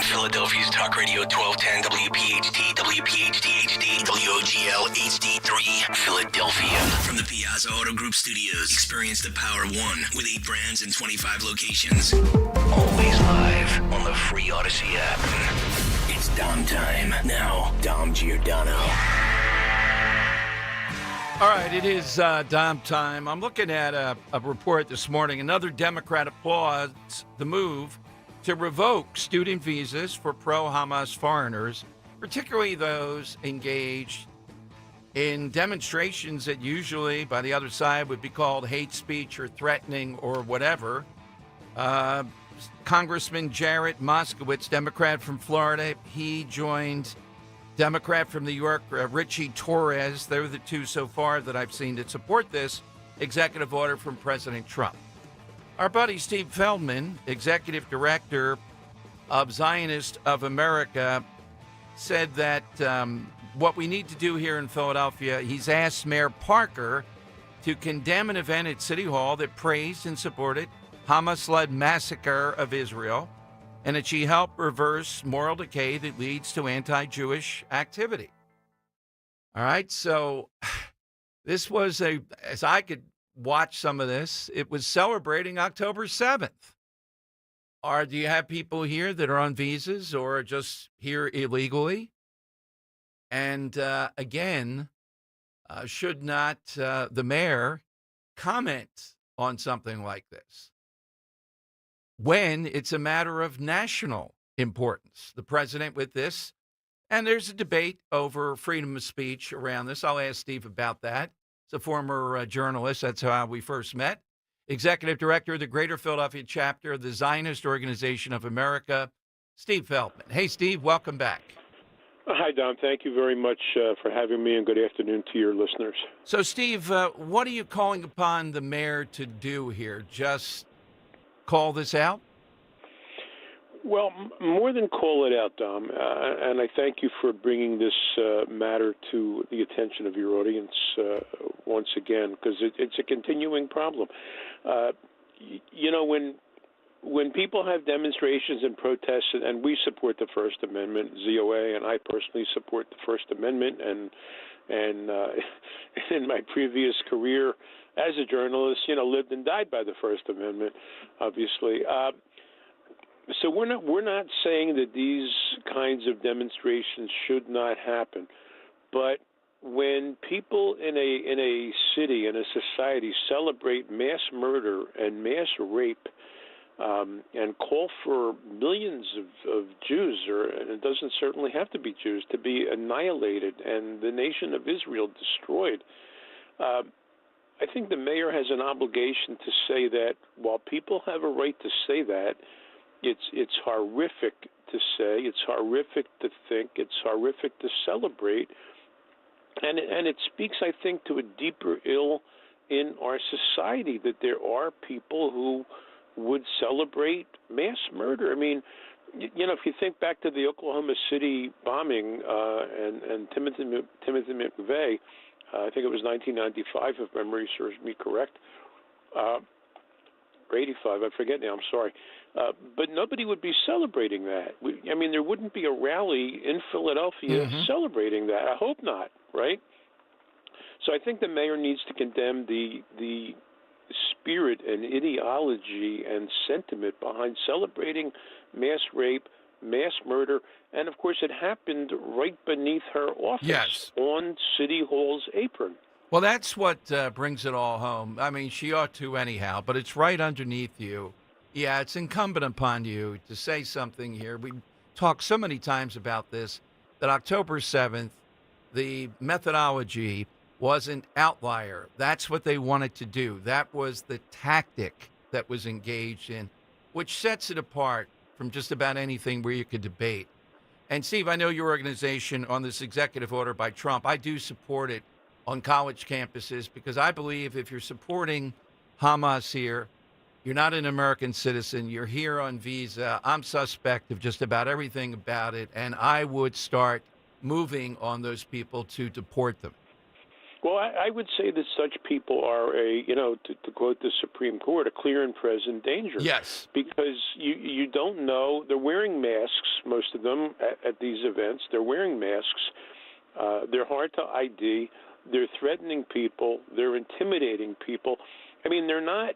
Philadelphia's Talk Radio 1210 WPHT, WPHT HD, WOGL HD3, Philadelphia. From the Piazza Auto Group Studios, experience the Power of One with 8 brands and 25 locations. Always live on the free Odyssey app. It's Dom time. Now, Dom Giordano. All right, it is Dom time. I'm looking at a report this morning. Another Democrat applauds the move to revoke student visas for pro-Hamas foreigners, particularly those engaged in demonstrations that usually by the other side would be called hate speech or threatening or whatever. Congressman Jared Moskowitz, Democrat from Florida, he joined Democrat from New York, Richie Torres. They're the two so far that I've seen that support this executive order from President Trump. Our buddy Steve Feldman, executive director of Zionist of America, said that what we need to do here in Philadelphia, he's asked Mayor Parker to condemn an event at City Hall that praised and supported Hamas-led massacre of Israel, and that she help reverse moral decay that leads to anti-Jewish activity. All right, so this was as I could watch some of this, it was celebrating October 7th. Do you have people here that are on visas or are just here illegally? And again, should not the mayor comment on something like this when it's a matter of national importance? The president with this, and there's a debate over freedom of speech around this. I'll ask Steve about that. He's a former journalist. That's how we first met. Executive Director of the Greater Philadelphia Chapter of the Zionist Organization of America, Steve Feldman. Hey, Steve, welcome back. Hi, Dom. Thank you very much for having me, and good afternoon to your listeners. So, Steve, what are you calling upon the mayor to do here? Just call this out? Well, more than call it out, Dom, and I thank you for bringing this matter to the attention of your audience once again, because it's a continuing problem. You know, when people have demonstrations and protests, and we support the First Amendment, ZOA, and I personally support the First Amendment, and in my previous career as a journalist, you know, lived and died by the First Amendment, obviously. So we're not saying that these kinds of demonstrations should not happen, but when people in a city, in a society, celebrate mass murder and mass rape, and call for millions of Jews, and it doesn't certainly have to be Jews, to be annihilated and the nation of Israel destroyed, I think the mayor has an obligation to say that while people have a right to say that, it's horrific to say, it's horrific to think, it's horrific to celebrate, and it speaks, I think, to a deeper ill in our society, that there are people who would celebrate mass murder. I mean, if you think back to the Oklahoma City bombing and Timothy McVeigh, I think it was 1995, if memory serves me correct, or 85, I forget now, I'm sorry. But nobody would be celebrating that. There wouldn't be a rally in Philadelphia celebrating that. I hope not, right? So I think the mayor needs to condemn the spirit and ideology and sentiment behind celebrating mass rape, mass murder, and of course it happened right beneath her office on City Hall's apron. Well, that's what brings it all home. I mean, she ought to anyhow, but it's right underneath you. Yeah, it's incumbent upon you to say something here. We talked so many times about this, that October 7th, the methodology was an outlier. That's what they wanted to do. That was the tactic that was engaged in, which sets it apart from just about anything where you could debate. And Steve, I know your organization on this executive order by Trump, I do support it on college campuses, because I believe if you're supporting Hamas here, you're not an American citizen, you're here on visa. I'm suspect of just about everything about it, and I would start moving on those people to deport them. Well, I would say that such people are to quote the Supreme Court, a clear and present danger. Yes. Because you don't know. They're wearing masks, most of them, at these events. They're wearing masks. They're hard to ID. They're threatening people. They're intimidating people. I mean, they're not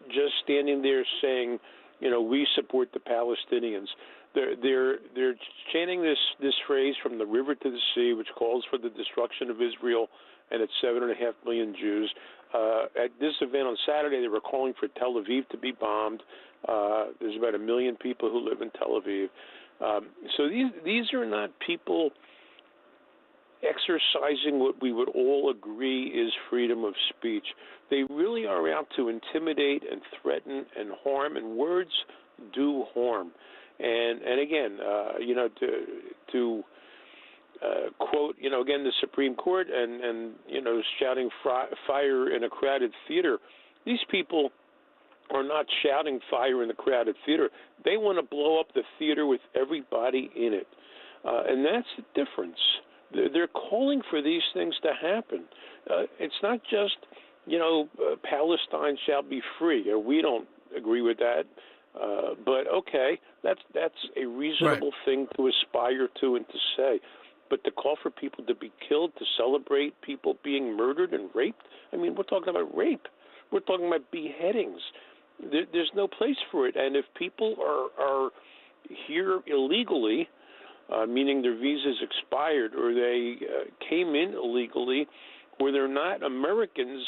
just standing there saying, we support the Palestinians. They're chanting this phrase from the river to the sea, which calls for the destruction of Israel and its 7.5 million Jews. At this event on Saturday, they were calling for Tel Aviv to be bombed. There's about 1 million people who live in Tel Aviv. So these are not people exercising what we would all agree is freedom of speech. They really are out to intimidate and threaten and harm, and words do harm. And again, to quote, again, the Supreme Court and shouting fire in a crowded theater, these people are not shouting fire in the crowded theater. They want to blow up the theater with everybody in it. And that's the difference. They're calling for these things to happen. It's not just, Palestine shall be free. We don't agree with that. But okay, that's a reasonable thing to aspire to and to say. But to call for people to be killed, to celebrate people being murdered and raped, we're talking about rape. We're talking about beheadings. There's no place for it. And if people are here illegally, meaning their visa's expired, or they came in illegally, or they're not Americans,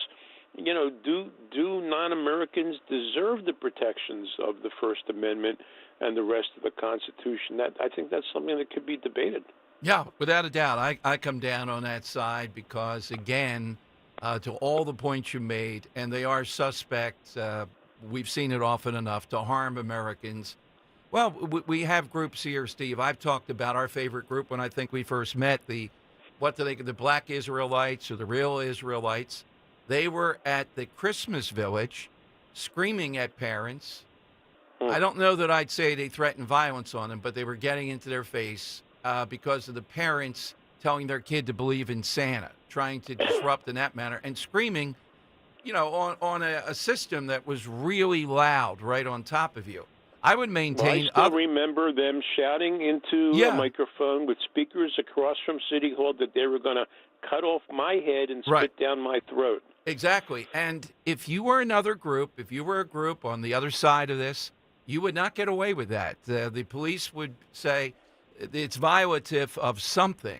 do non-Americans deserve the protections of the First Amendment and the rest of the Constitution? I think that's something that could be debated. Yeah, without a doubt. I come down on that side because, again, to all the points you made, and they are suspect, we've seen it often enough, to harm Americans. Well, we have groups here, Steve. I've talked about our favorite group when I think we first met, the Black Israelites or the Real Israelites. They were at the Christmas Village screaming at parents. I don't know that I'd say they threatened violence on them, but they were getting into their face because of the parents telling their kid to believe in Santa, trying to disrupt in that manner, and screaming, on a system that was really loud right on top of you. I would maintain. I still remember them shouting into a microphone with speakers across from City Hall that they were going to cut off my head and spit down my throat. Exactly. And if you were another group, if you were a group on the other side of this, you would not get away with that. The police would say it's violative of something.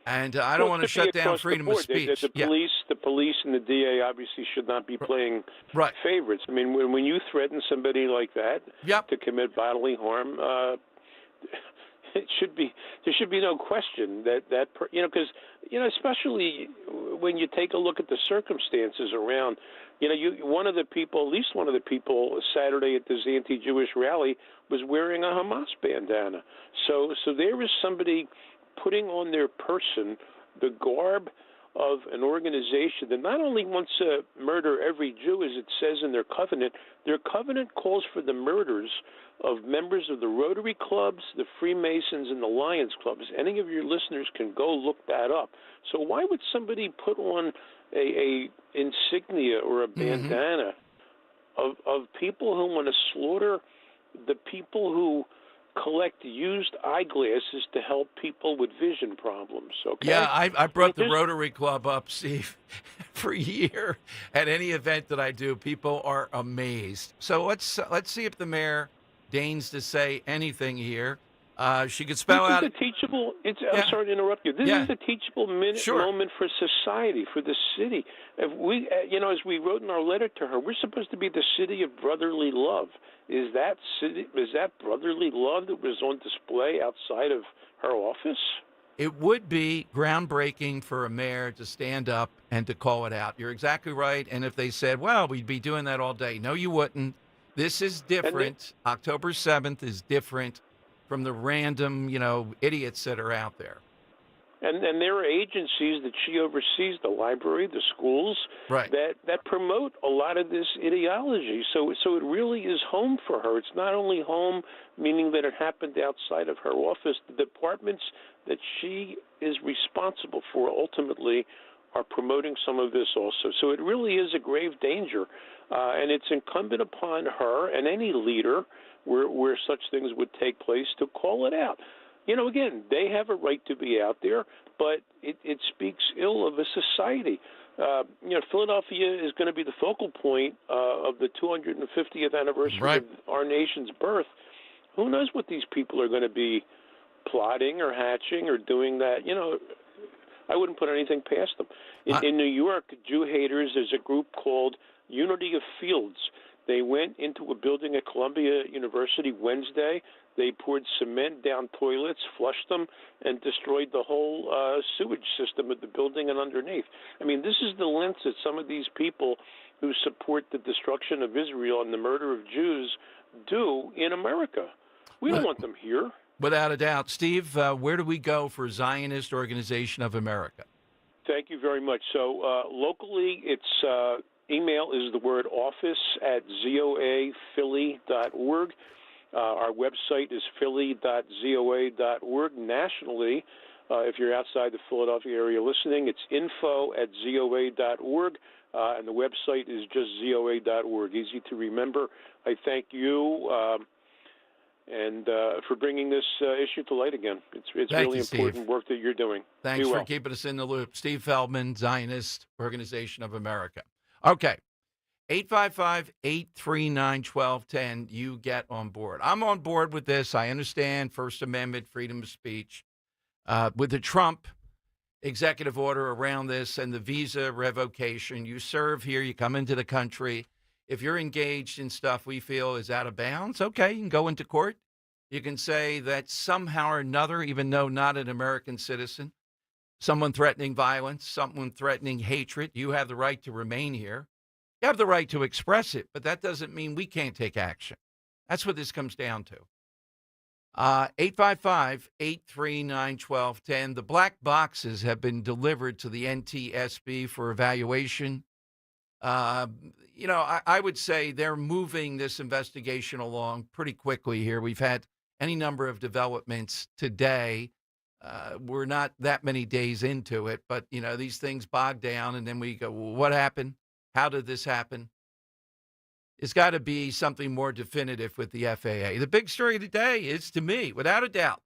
And I don't want to shut down freedom of speech. The police and the DA obviously should not be playing favorites. I mean, when you threaten somebody like that to commit bodily harm, there should be no question that because especially when you take a look at the circumstances around, at least one of the people Saturday at this anti-Jewish rally was wearing a Hamas bandana. So there is somebody putting on their person the garb of an organization that not only wants to murder every Jew, as it says in their covenant calls for the murders of members of the Rotary clubs, the Freemasons, and the Lions clubs. Any of your listeners can go look that up. So why would somebody put on a insignia or a bandana of people who want to slaughter the people who collect used eyeglasses to help people with vision problems? Okay. Yeah, I brought the Rotary Club up, Steve, for a year. At any event that I do, people are amazed. So let's see if the mayor deigns to say anything here. She could spell out. I'm sorry to interrupt you. This is a teachable moment for society, for the city. If we, as we wrote in our letter to her, we're supposed to be the city of brotherly love. Is that brotherly love that was on display outside of her office? It would be groundbreaking for a mayor to stand up and to call it out. You're exactly right. And if they said, well, we'd be doing that all day. No, you wouldn't. This is different. October 7th is different from the random, idiots that are out there. And there are agencies that she oversees, the library, the schools, that promote a lot of this ideology. So it really is home for her. It's not only home, meaning that it happened outside of her office. The departments that she is responsible for ultimately are promoting some of this also. So it really is a grave danger. And it's incumbent upon her and any leader where such things would take place to call it out. Again, they have a right to be out there, but it speaks ill of a society. Philadelphia is going to be the focal point of the 250th anniversary of our nation's birth. Who knows what these people are going to be plotting or hatching or doing that? I wouldn't put anything past them. In New York, Jew haters, there's a group called Unity of Fields. They went into a building at Columbia University Wednesday. They poured cement down toilets, flushed them, and destroyed the whole sewage system of the building and underneath. I mean, this is the lengths that some of these people who support the destruction of Israel and the murder of Jews do in America. We don't want them here. Without a doubt. Steve, where do we go for Zionist Organization of America? Thank you very much. So locally, it's email is the word office@zoaphilly.org. Our website is philly.zoa.org. Nationally, if you're outside the Philadelphia area listening, it's info@zoa.org. And the website is just zoa.org. Easy to remember. I thank you and for bringing this issue to light again. It's really important work that you're doing. Thanks for keeping us in the loop. Steve Feldman, Zionist Organization of America. Okay. 855-839-1210. You get on board. I'm on board with this. I understand First Amendment, freedom of speech. With the Trump executive order around this and the visa revocation, you serve here, you come into the country. If you're engaged in stuff we feel is out of bounds, okay, you can go into court. You can say that somehow or another, even though not an American citizen, someone threatening violence, someone threatening hatred, you have the right to remain here. You have the right to express it, but that doesn't mean we can't take action. That's what this comes down to. 855-839-1210. The black boxes have been delivered to the NTSB for evaluation. I would say they're moving this investigation along pretty quickly here. We've had any number of developments today. We're not that many days into it, but, these things bog down, and then we go, well, what happened? How did this happen? It's got to be something more definitive with the FAA. The big story today is, to me, without a doubt,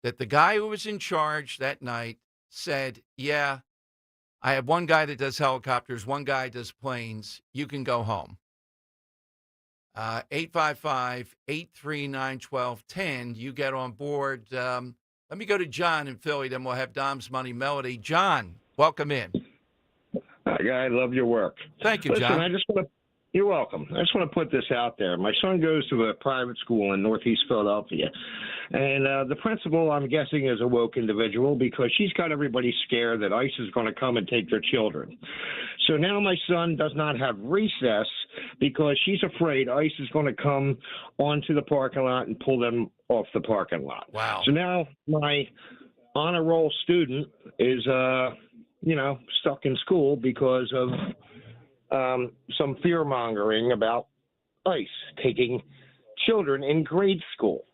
that the guy who was in charge that night said, yeah, I have one guy that does helicopters, one guy does planes. You can go home. 855-839-1210. You get on board. Let me go to John in Philly, then we'll have Dom's Money Melody. John, welcome in. I love your work. Thank you, Listen, John. You're welcome. I just want to put this out there. My son goes to a private school in Northeast Philadelphia, and the principal, I'm guessing, is a woke individual because she's got everybody scared that ICE is going to come and take their children. So now my son does not have recess because she's afraid ICE is going to come onto the parking lot and pull them off the parking lot. Wow. So now my honor roll student is, stuck in school because of some fear-mongering about ICE taking children in grade school.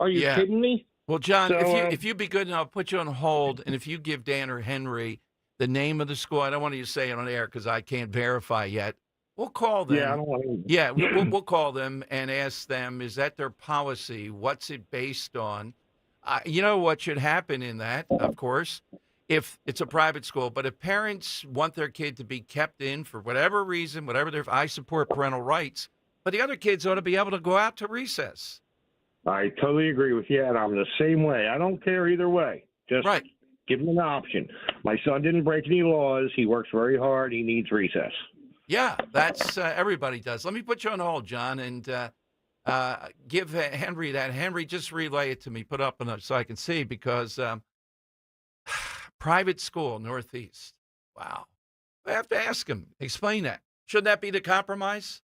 Are you kidding me? Well, John, So, if you'd be good, and I'll put you on hold, and if you give Dan or Henry the name of the school, I don't want you to say it on air because I can't verify yet. We'll call them. Yeah, I don't want to. Yeah, we'll call them and ask them, is that their policy? What's it based on? You know what should happen in that, of course, if it's a private school, but if parents want their kid to be kept in for whatever reason, I support parental rights, but the other kids ought to be able to go out to recess. I totally agree with you, and I'm the same way. I don't care either way. Just give them an option. My son didn't break any laws. He works very hard. He needs recess. Yeah, that's everybody does. Let me put you on hold, John, and give Henry that. Henry, just relay it to me. Put up so I can see because private school, Northeast. Wow. I have to ask him. Explain that. Shouldn't that be the compromise?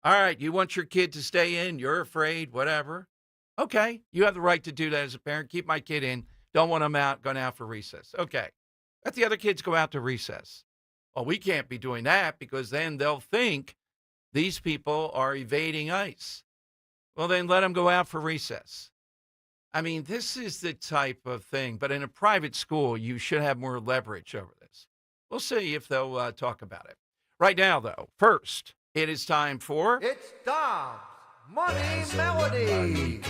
All right, you want your kid to stay in. You're afraid, whatever. Okay, you have the right to do that as a parent. Keep my kid in. Don't want them going out for recess. Okay. Let the other kids go out to recess. Well, we can't be doing that because then they'll think these people are evading ICE. Well, then let them go out for recess. I mean, this is the type of thing. But in a private school, you should have more leverage over this. We'll see if they'll talk about it. Right now, though, first, it is time for... It's Dom's Money Melody.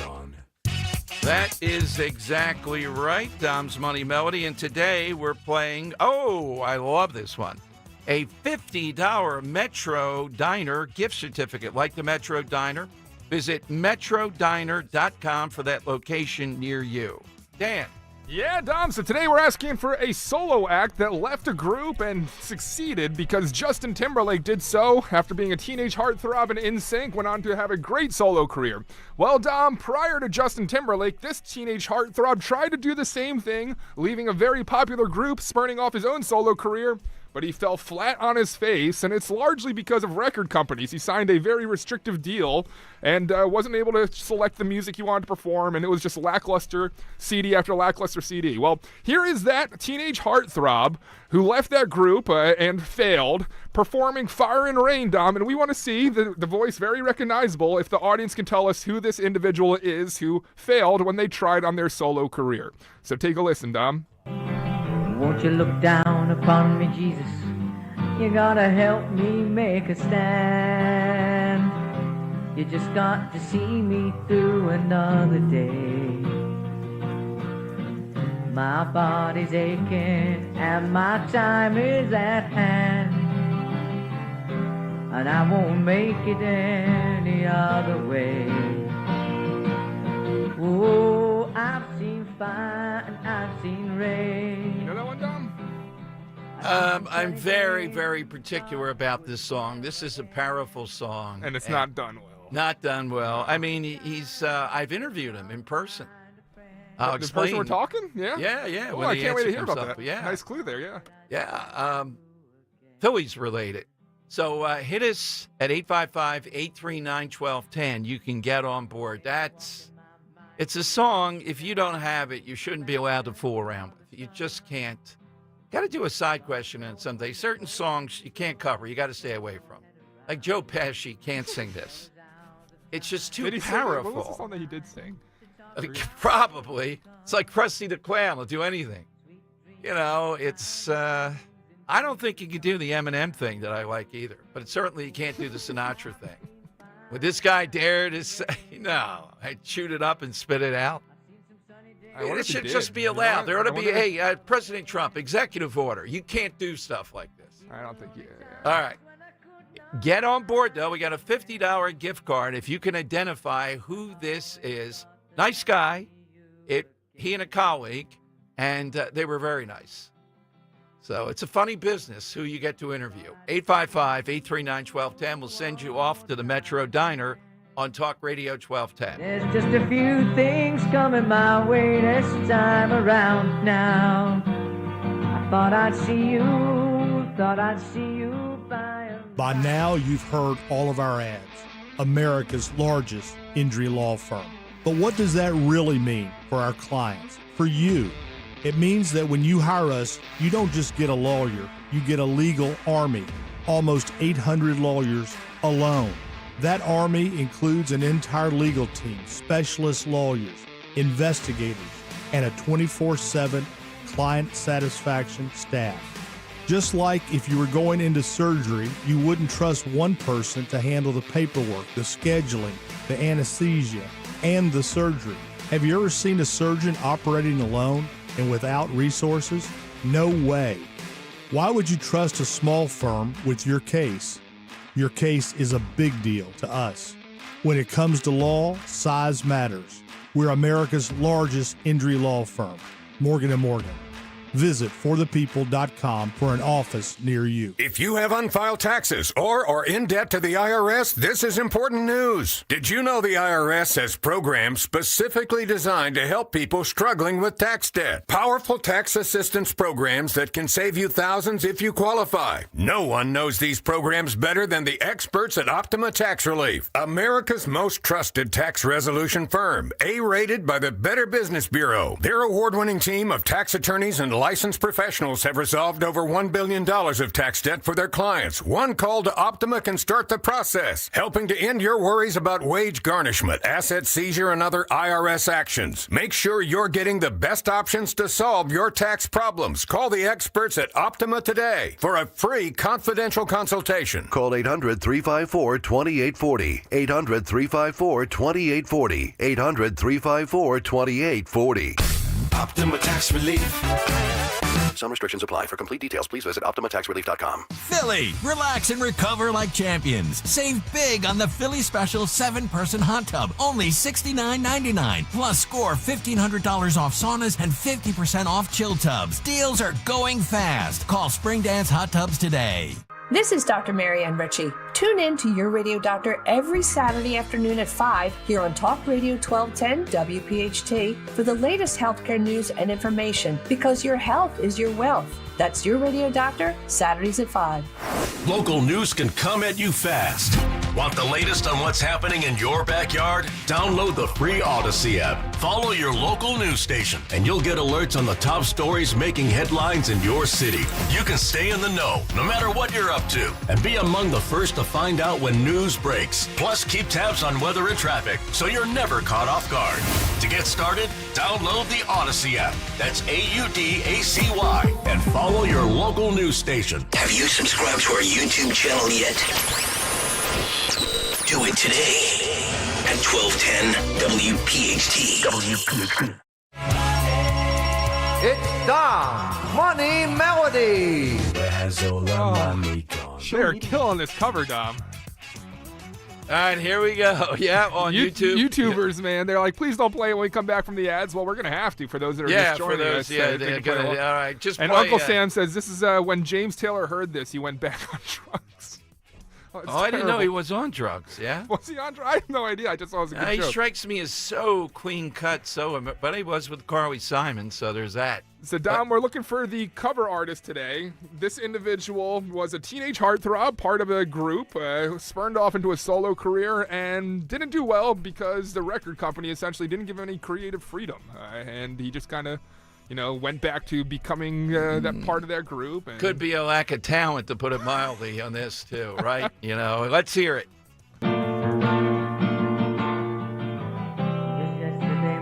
That is exactly right, Dom's Money Melody. And today we're playing, I love this one, a $50 Metro Diner gift certificate. Like the Metro Diner, visit metrodiner.com for that location near you. Dan. Yeah, Dom, so today we're asking for a solo act that left a group and succeeded because Justin Timberlake did so after being a teenage heartthrob and NSYNC, went on to have a great solo career. Well, Dom, prior to Justin Timberlake, this teenage heartthrob tried to do the same thing, leaving a very popular group, spurning off his own solo career, but he fell flat on his face, and it's largely because of record companies. He signed a very restrictive deal and wasn't able to select the music he wanted to perform, and it was just lackluster CD after lackluster CD. Well, here is that teenage heartthrob who left that group and failed, performing Fire and Rain, Dom, and we want to see the voice very recognizable if the audience can tell us who this individual is who failed when they tried on their solo career. So take a listen, Dom. Won't you look down upon me, Jesus? You gotta help me make a stand. You just got to see me through another day. My body's aching and my time is at hand, and I won't make it any other way. Oh, I've seen fire and I've seen rain. You know that one, Dom? I'm very, very particular about this song. This is a powerful song. And it's not done well. Not done well. I mean, he's. I've interviewed him in person. I'll The explain. person we're talking? Yeah? Yeah. Oh, when I the can't wait to answer hear comes about up. that. Yeah. Nice clue there, yeah. Yeah. Phillies related. So hit us at 855-839-1210. You can get on board. It's a song, if you don't have it, you shouldn't be allowed to fool around with. You just can't. Got to do a side question on someday. Certain songs you can't cover. You got to stay away from. Like Joe Pesci can't sing this. It's just too Did he sing- powerful. What was the song that he did sing? Probably. It's like Krusty the Clown will do anything. You know, it's, I don't think you could do the Eminem thing that I like either, but certainly you can't do the Sinatra thing. Would this guy dare to say, no, I'd chewed it up and spit it out? It should just be allowed. There ought to be, hey, President Trump, executive order. You can't do stuff like this. I don't think you. All right. Get on board, though. We got a $50 gift card. If you can identify who this is, nice guy. It he and a colleague, and they were very nice. So it's a funny business who you get to interview. 855-839-1210 will send you off to the Metro Diner on Talk Radio 1210. There's just a few things coming my way this time around now. I thought I'd see you By now, you've heard all of our ads. America's largest injury law firm. But what does that really mean for our clients, for you? It means that when you hire us, you don't just get a lawyer, you get a legal army, almost 800 lawyers alone. That army includes an entire legal team, specialist lawyers, investigators, and a 24/7 client satisfaction staff. Just like if you were going into surgery, you wouldn't trust one person to handle the paperwork, the scheduling, the anesthesia, and the surgery. Have you ever seen a surgeon operating alone and without resources? No way. Why would you trust a small firm with your case? Your case is a big deal to us. When it comes to law, size matters. We're America's largest injury law firm, Morgan & Morgan. Visit forthepeople.com for an office near you. If you have unfiled taxes or are in debt to the IRS, this is important news. Did you know the IRS has programs specifically designed to help people struggling with tax debt? Powerful tax assistance programs that can save you thousands if you qualify. No one knows these programs better than the experts at Optima Tax Relief, America's most trusted tax resolution firm, A-rated by the Better Business Bureau. Their award-winning team of tax attorneys and licensed professionals have resolved over $1 billion of tax debt for their clients. One call to Optima can start the process, helping to end your worries about wage garnishment, asset seizure, and other IRS actions. Make sure you're getting the best options to solve your tax problems. Call the experts at Optima today for a free confidential consultation. Call 800-354-2840. 800-354-2840. 800-354-2840. Optima Tax Relief. Some restrictions apply. For complete details, please visit OptimaTaxRelief.com. Philly, relax and recover like champions. Save big on the Philly Special 7-person hot tub, only $69.99. Plus, score $1,500 off saunas and 50% off chill tubs. Deals are going fast. Call Spring Dance Hot Tubs today. This is Dr. Marianne Ritchie. Tune in to Your Radio Doctor every Saturday afternoon at 5 here on Talk Radio 1210 WPHT for the latest healthcare news and information, because your health is your wealth. That's Your Radio Doctor, Saturdays at 5. Local news can come at you fast. Want the latest on what's happening in your backyard? Download the free Odyssey app. Follow your local news station, and you'll get alerts on the top stories making headlines in your city. You can stay in the know, no matter what you're up to, and be among the first to find out when news breaks. Plus, keep tabs on weather and traffic, so you're never caught off guard. To get started, download the Odyssey app. That's AUDACY, and follow your local news station. Have you subscribed to our YouTube channel yet? Do it today at 1210 WPHT. It's Dom Money Melody. Where's all the money gone? They're killing this cover, Dom. All right, here we go. Yeah, on YouTube. YouTubers, man, they're like, please don't play it when we come back from the ads. Well, we're going to have to for those that are just joining us. They're gonna, all right, just and play, Uncle Sam says this is when James Taylor heard this, he went back on drugs. I didn't know he was on drugs, yeah? Was he on drugs? I have no idea. I just thought it was a good He joke. strikes me as so clean-cut, but he was with Carly Simon, so there's that. So, Dom, we're looking for the cover artist today. This individual was a teenage heartthrob, part of a group, spurned off into a solo career, and didn't do well because the record company essentially didn't give him any creative freedom. And he just kind of, went back to becoming that part of that group. And Could be a lack of talent, to put it mildly, on this, too, right? Let's hear it. Yesterday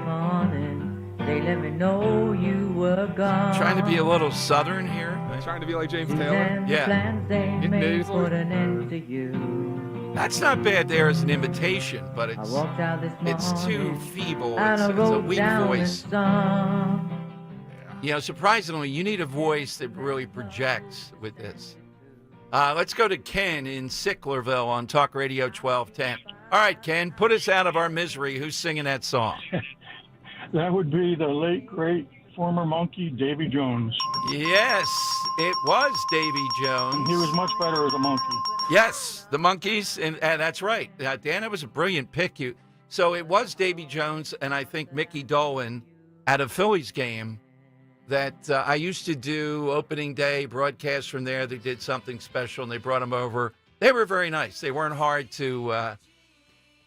morning, they let me know you were gone. Trying to be a little southern here. Trying to be like James Taylor. Yeah. Plans they made put an end to you. That's not bad there as an invitation, but it's too feeble. It's a weak voice. Surprisingly, you need a voice that really projects with this. Let's go to Ken in Sicklerville on Talk Radio 1210. All right, Ken, put us out of our misery. Who's singing that song? That would be the late, great former monkey, Davy Jones. Yes, it was Davy Jones. And he was much better as a monkey. Yes, the Monkees, and that's right. Dan, it was a brilliant pick. So it was Davy Jones and I think Mickey Dolan at a Phillies game that I used to do opening day broadcast from there. They did something special, and they brought them over. They were very nice. They weren't hard to,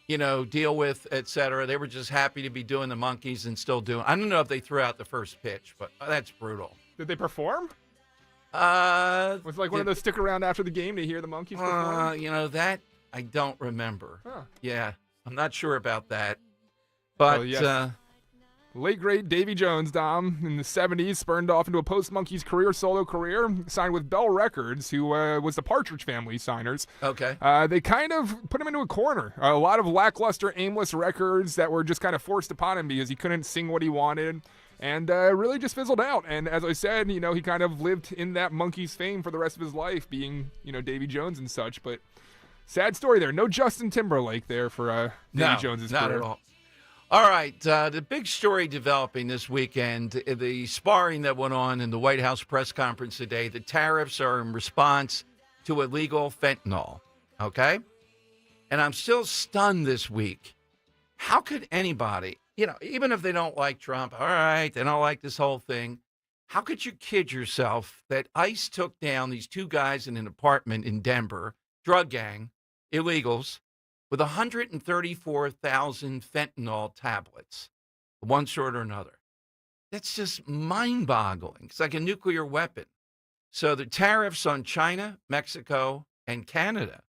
deal with, et cetera. They were just happy to be doing the Monkees and still doing. I don't know if they threw out the first pitch, but that's brutal. Did they perform? Was it like one of those stick around after the game to hear the Monkees perform? That I don't remember. Huh. Yeah, I'm not sure about that. But late great Davy Jones, Dom, in the 70s, spurned off into a post-Monkees solo career, signed with Bell Records, who was the Partridge Family signers. Okay. They kind of put him into a corner. A lot of lackluster, aimless records that were just kind of forced upon him because he couldn't sing what he wanted, and really just fizzled out. And as I said, he kind of lived in that Monkees fame for the rest of his life, being, Davy Jones and such. But sad story there. No Justin Timberlake there for Davy Jones's career. Not at all. All right, the big story developing this weekend, the sparring that went on in the White House press conference today, the tariffs are in response to illegal fentanyl, okay? And I'm still stunned this week. How could anybody, even if they don't like Trump, all right, they don't like this whole thing, how could you kid yourself that ICE took down these two guys in an apartment in Denver, drug gang, illegals, with 134,000 fentanyl tablets, one sort or another? That's just mind-boggling. It's like a nuclear weapon. So the tariffs on China, Mexico, and Canada,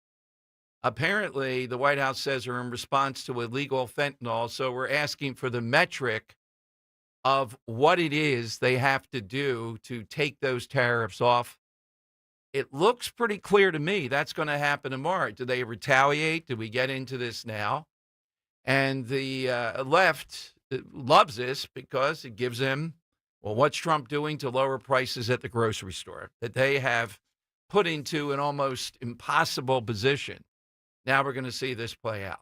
apparently the White House says are in response to illegal fentanyl. So we're asking for the metric of what it is they have to do to take those tariffs off. It looks pretty clear to me that's going to happen tomorrow. Do they retaliate? Do we get into this now? And the left loves this because it gives them, well, what's Trump doing to lower prices at the grocery store that they have put into an almost impossible position? Now we're going to see this play out.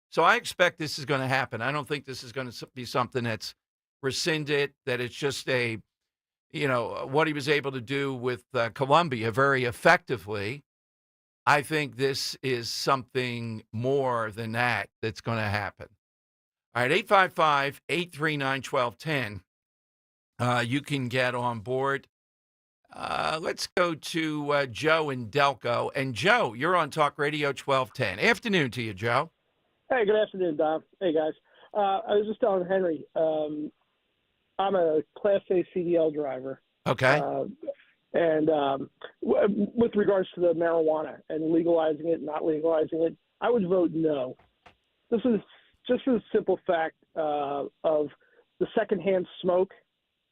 So I expect this is going to happen. I don't think this is going to be something that's rescinded, that it's just what he was able to do with Colombia very effectively. I think this is something more than that that's going to happen. All right, 855-839-1210. You can get on board. Let's go to Joe in Delco. And Joe, you're on Talk Radio 1210. Afternoon to you, Joe. Hey, good afternoon, Dom. Hey, guys. I was just telling Henry, I'm a Class A CDL driver. Okay. And with regards to the marijuana and legalizing it, not legalizing it, I would vote no. This is just a simple fact of the secondhand smoke.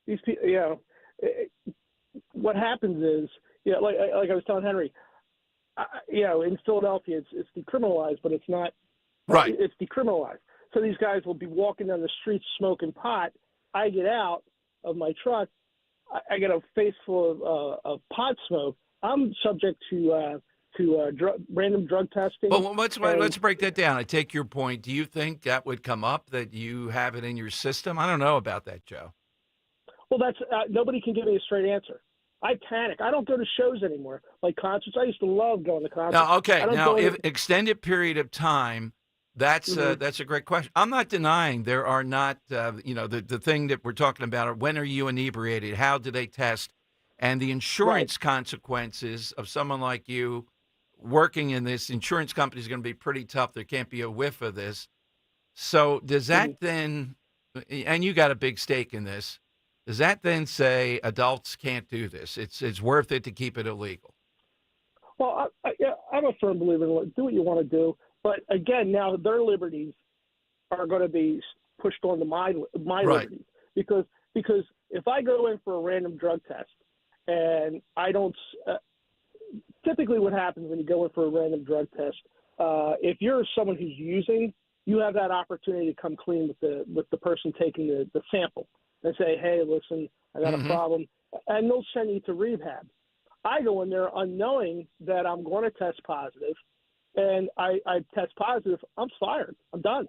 These people, what happens is, like I was telling Henry, in Philadelphia, it's decriminalized, but it's not. Right. It's decriminalized. So these guys will be walking down the street smoking pot. I get out of my truck, I get a face full of pot smoke. I'm subject to random drug testing. Well, let's break that down. I take your point. Do you think that would come up, that you have it in your system? I don't know about that, Joe. Well, that's nobody can give me a straight answer. I panic. I don't go to shows anymore, like concerts. I used to love going to concerts. Now, if extended period of time. That's a great question. I'm not denying there are not, the thing that we're talking about, when are you inebriated? How do they test? And the insurance consequences of someone like you working in this, insurance company is going to be pretty tough. There can't be a whiff of this. So does that then, and you got a big stake in this, does that then say adults can't do this? It's worth it to keep it illegal? Well, I'm a firm believer in do what you want to do. But again, now their liberties are going to be pushed onto my liberties because if I go in for a random drug test and I don't, typically what happens when you go in for a random drug test, if you're someone who's using, you have that opportunity to come clean with the person taking the sample and say, hey, listen, I got a problem, and they'll send you to rehab. I go in there unknowing that I'm going to test positive. And I test positive, I'm fired. I'm done.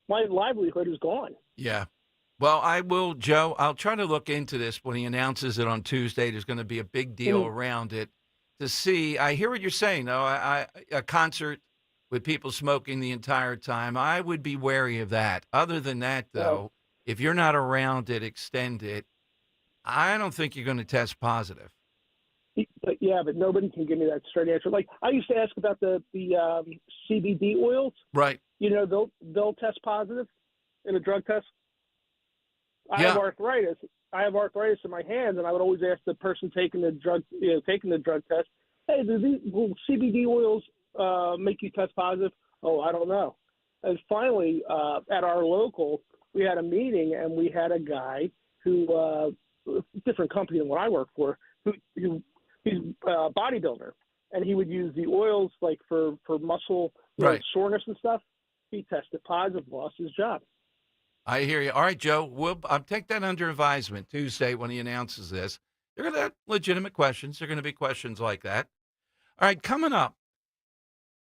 My livelihood is gone. Yeah. Well, I will, Joe. I'll try to look into this when he announces it on Tuesday. There's going to be a big deal around it to see. I hear what you're saying, though. A concert with people smoking the entire time, I would be wary of that. Other than that, though, if you're not around it, extended, I don't think you're going to test positive. But nobody can give me that straight answer. Like I used to ask about the CBD oils. Right. They'll test positive in a drug test. I have arthritis. I have arthritis in my hands, and I would always ask the person taking the drug test, "Hey, will CBD oils make you test positive?" "Oh, I don't know." And finally, at our local, we had a meeting, and we had a guy who, different company than what I work for, who he's a bodybuilder, and he would use the oils like for muscle soreness and stuff. He tested positive, lost his job. I hear you. All right, Joe, I'll take that under advisement Tuesday when he announces this. They're going to have legitimate questions. They're going to be questions like that. All right, coming up,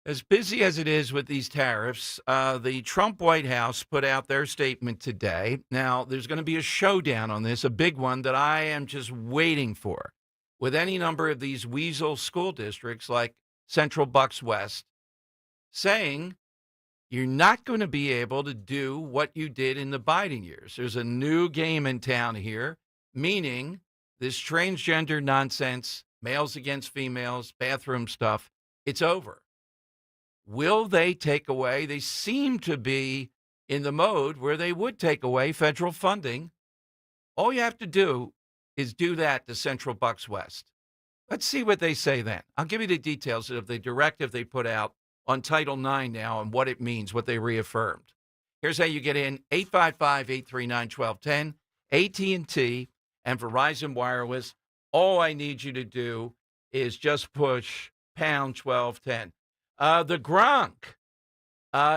as busy as it is with these tariffs, the Trump White House put out their statement today. Now, there's going to be a showdown on this, a big one that I am just waiting for with any number of these weasel school districts like Central Bucks West saying you're not going to be able to do what you did in the Biden years. There's a new game in town here, meaning this transgender nonsense, males against females, bathroom stuff, it's over. Will they take away? They seem to be in the mode where they would take away federal funding. All you have to do is do that to Central Bucks West. Let's see what they say then. I'll give you the details of the directive they put out on Title IX now and what it means, what they reaffirmed. Here's how you get in: 855-839-1210, AT&T, and Verizon Wireless. All I need you to do is just push pound 1210. The Gronk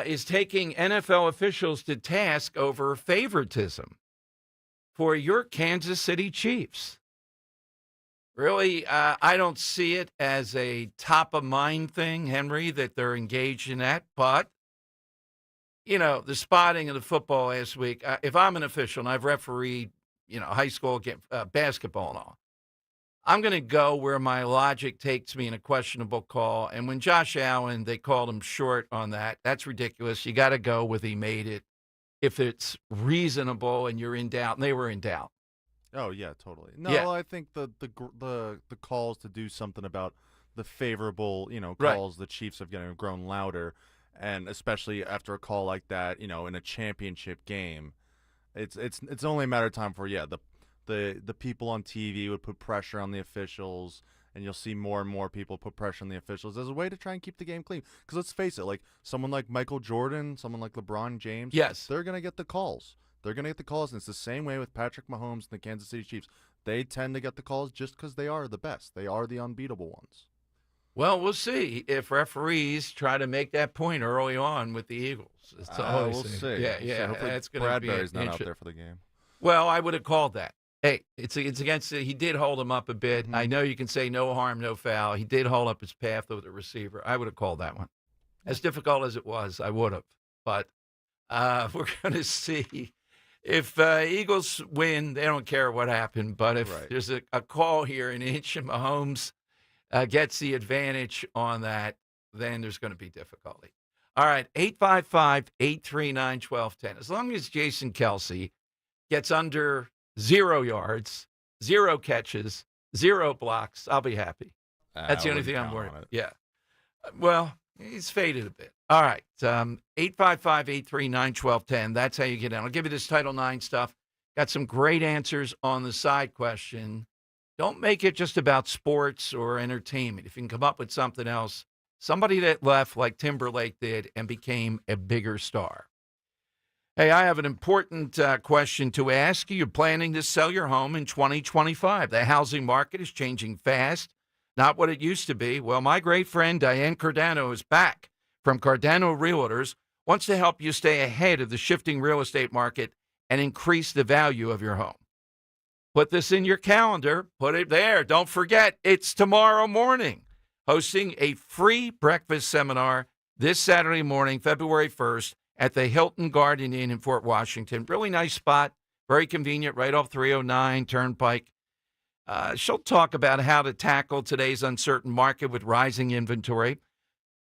is taking NFL officials to task over favoritism for your Kansas City Chiefs. Really, I don't see it as a top-of-mind thing, Henry, that they're engaged in that. But, the spotting of the football last week, if I'm an official and I've refereed, high school basketball and all, I'm going to go where my logic takes me in a questionable call. And when Josh Allen, they called him short on that. That's ridiculous. You got to go with he made it if it's reasonable and you're in doubt. And they were in doubt. Oh yeah, totally. No, I think the calls to do something about the favorable, calls the Chiefs have grown louder, and especially after a call like that, in a championship game, it's only a matter of time for the people on TV would put pressure on the officials, and you'll see more and more people put pressure on the officials as a way to try and keep the game clean. Because let's face it, like someone like Michael Jordan, someone like LeBron James, they're gonna get the calls. They're going to get the calls, and it's the same way with Patrick Mahomes and the Kansas City Chiefs. They tend to get the calls just because they are the best. They are the unbeatable ones. Well, we'll see if referees try to make that point early on with the Eagles. We'll see. Yeah. That's going to be Bradbury's not out there for the game. Well, I would have called that. Hey, it's against it. He did hold him up a bit. Mm-hmm. I know you can say no harm, no foul. He did hold up his path with the receiver. I would have called that one. As difficult as it was, I would have. But we're going to see. If Eagles win, they don't care what happened. But if there's a call here an inch and Mahomes gets the advantage on that, then there's going to be difficulty. All right, 855-839-1210. As long as Jason Kelce gets under 0 yards, 0 catches, 0 blocks, I'll be happy. That's the only thing I'm worried about. Yeah. Well, he's faded a bit. All right, 855-839-1210. That's how you get in. I'll give you this Title IX stuff. Got some great answers on the side question. Don't make it just about sports or entertainment. If you can come up with something else, somebody that left like Timberlake did and became a bigger star. Hey, I have an important question to ask you. You're planning to sell your home in 2025. The housing market is changing fast, not what it used to be. Well, my great friend Diane Cardano is back from Cardano Realtors, wants to help you stay ahead of the shifting real estate market and increase the value of your home. Put this in your calendar. Put it there. Don't forget, it's tomorrow morning. Hosting a free breakfast seminar this Saturday morning, February 1st, at the Hilton Garden Inn in Fort Washington. Really nice spot. Very convenient, right off 309 Turnpike. She'll talk about how to tackle today's uncertain market with rising inventory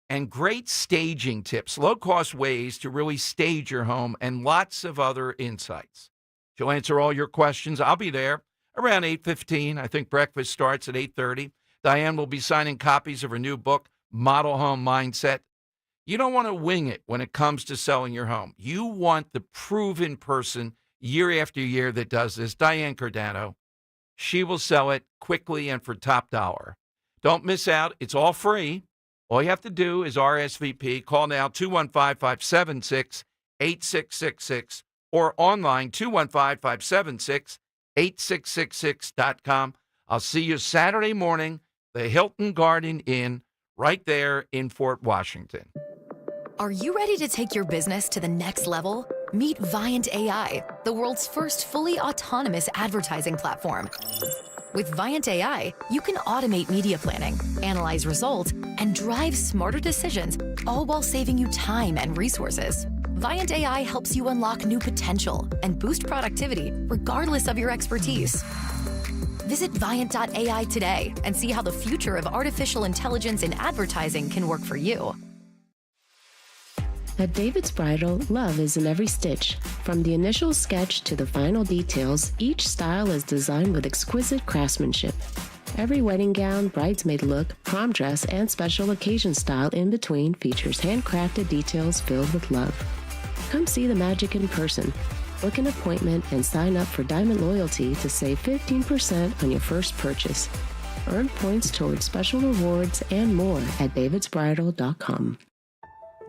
and great staging tips, low-cost ways to really stage your home, and lots of other insights. She'll answer all your questions. I'll be there around 8:15. I think breakfast starts at 8:30. Diane will be signing copies of her new book, Model Home Mindset. You don't want to wing it when it comes to selling your home. You want the proven person year after year that does this. Diane Cordano. She will sell it quickly and for top dollar. Don't miss out. It's all free. All you have to do is RSVP. Call now 215-576-8666 or online 215-576-8666.com. I'll see you Saturday morning, the Hilton Garden Inn, right there in Fort Washington. Are you ready to take your business to the next level? Meet Viant AI, the world's first fully autonomous advertising platform. With Viant AI, you can automate media planning, analyze results, and drive smarter decisions, all while saving you time and resources. Viant AI helps you unlock new potential and boost productivity regardless of your expertise. Visit Viant.ai today and see how the future of artificial intelligence in advertising can work for you. At David's Bridal, love is in every stitch. From the initial sketch to the final details, each style is designed with exquisite craftsmanship. Every wedding gown, bridesmaid look, prom dress, and special occasion style in between features handcrafted details filled with love. Come see the magic in person. Book an appointment and sign up for Diamond Loyalty to save 15% on your first purchase. Earn points towards special rewards and more at davidsbridal.com.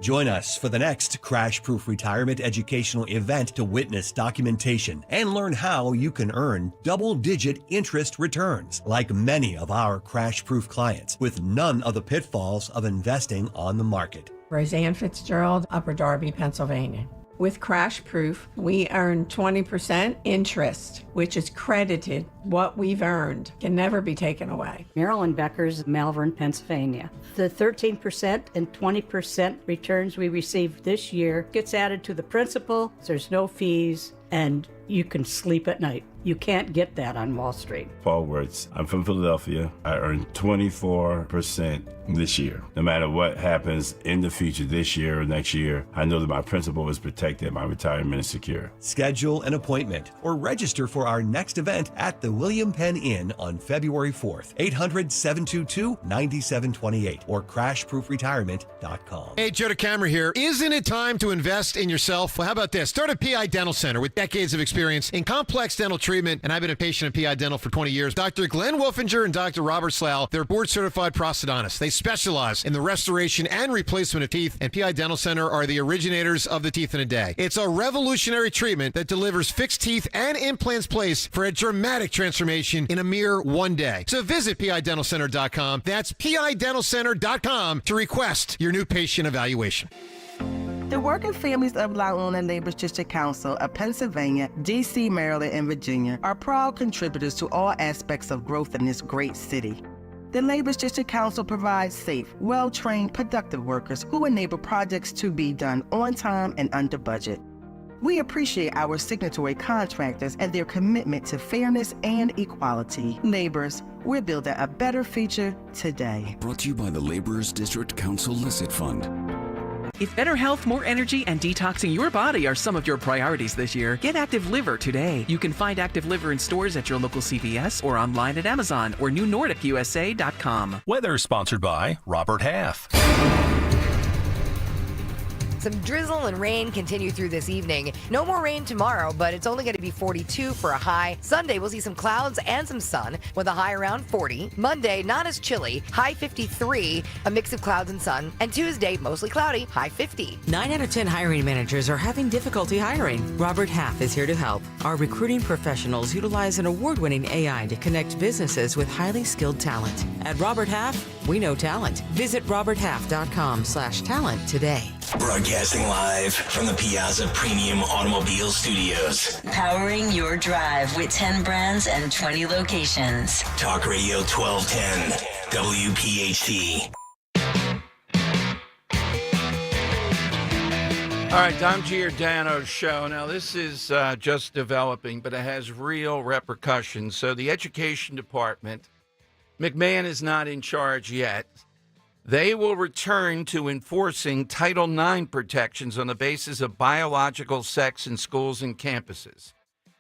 Join us for the next Crash Proof Retirement educational event to witness documentation and learn how you can earn double-digit interest returns like many of our Crash Proof clients with none of the pitfalls of investing on the market. Roseanne Fitzgerald, Upper Darby, Pennsylvania. With Crash Proof, we earn 20% interest, which is credited. What we've earned can never be taken away. Marilyn Becker's, Malvern, Pennsylvania. The 13% and 20% returns we received this year gets added to the principal. There's no fees, and you can sleep at night. You can't get that on Wall Street. Paul Wirtz. I'm from Philadelphia. I earned 24% this year. No matter what happens in the future this year or next year, I know that my principal is protected, my retirement is secure. Schedule an appointment or register for our next event at the William Penn Inn on February 4th, 800-722-9728 or crashproofretirement.com. Hey, Joe DeCamera here. Isn't it time to invest in yourself? Well, how about this? Start a PI Dental Center with decades of experience in complex dental treatment, and I've been a patient at PI Dental for 20 years. Dr. Glenn Wolfinger and Dr. Robert Slough, they're board-certified prosthodontists. They specialize in the restoration and replacement of teeth, and PI Dental Center are the originators of the teeth in a day. It's a revolutionary treatment that delivers fixed teeth and implants placed for a dramatic transformation in a mere one day. So visit PIDentalCenter.com. That's PIDentalCenter.com to request your new patient evaluation. The working families of Long Island Neighbors District Council of Pennsylvania, D.C., Maryland, and Virginia are proud contributors to all aspects of growth in this great city. The Neighbors District Council provides safe, well-trained, productive workers who enable projects to be done on time and under budget. We appreciate our signatory contractors and their commitment to fairness and equality. Neighbors, we're building a better future today. Brought to you by the Laborers District Council Licit Fund. If better health, more energy, and detoxing your body are some of your priorities this year, get Active Liver today. You can find Active Liver in stores at your local CVS or online at Amazon or NewNordicUSA.com. Weather sponsored by Robert Half. Some drizzle and rain continue through this evening. No more rain tomorrow, but it's only going to be 42 for a high. Sunday, we'll see some clouds and some sun with a high around 40. Monday, not as chilly, high 53, a mix of clouds and sun. And Tuesday, mostly cloudy, high 50. 9 out of 10 hiring managers are having difficulty hiring. Robert Half is here to help. Our recruiting professionals utilize an award-winning AI to connect businesses with highly skilled talent. At Robert Half, we know talent. Visit roberthalf.com/talent today. Broadcasting live from the Piazza Premium Automobile Studios. Powering your drive with 10 brands and 20 locations. Talk Radio 1210, WPHT. All right, Dom Giordano's show. Now, this is just developing, but it has real repercussions. So the Education Department, McMahon is not in charge yet. They will return to enforcing Title IX protections on the basis of biological sex in schools and campuses.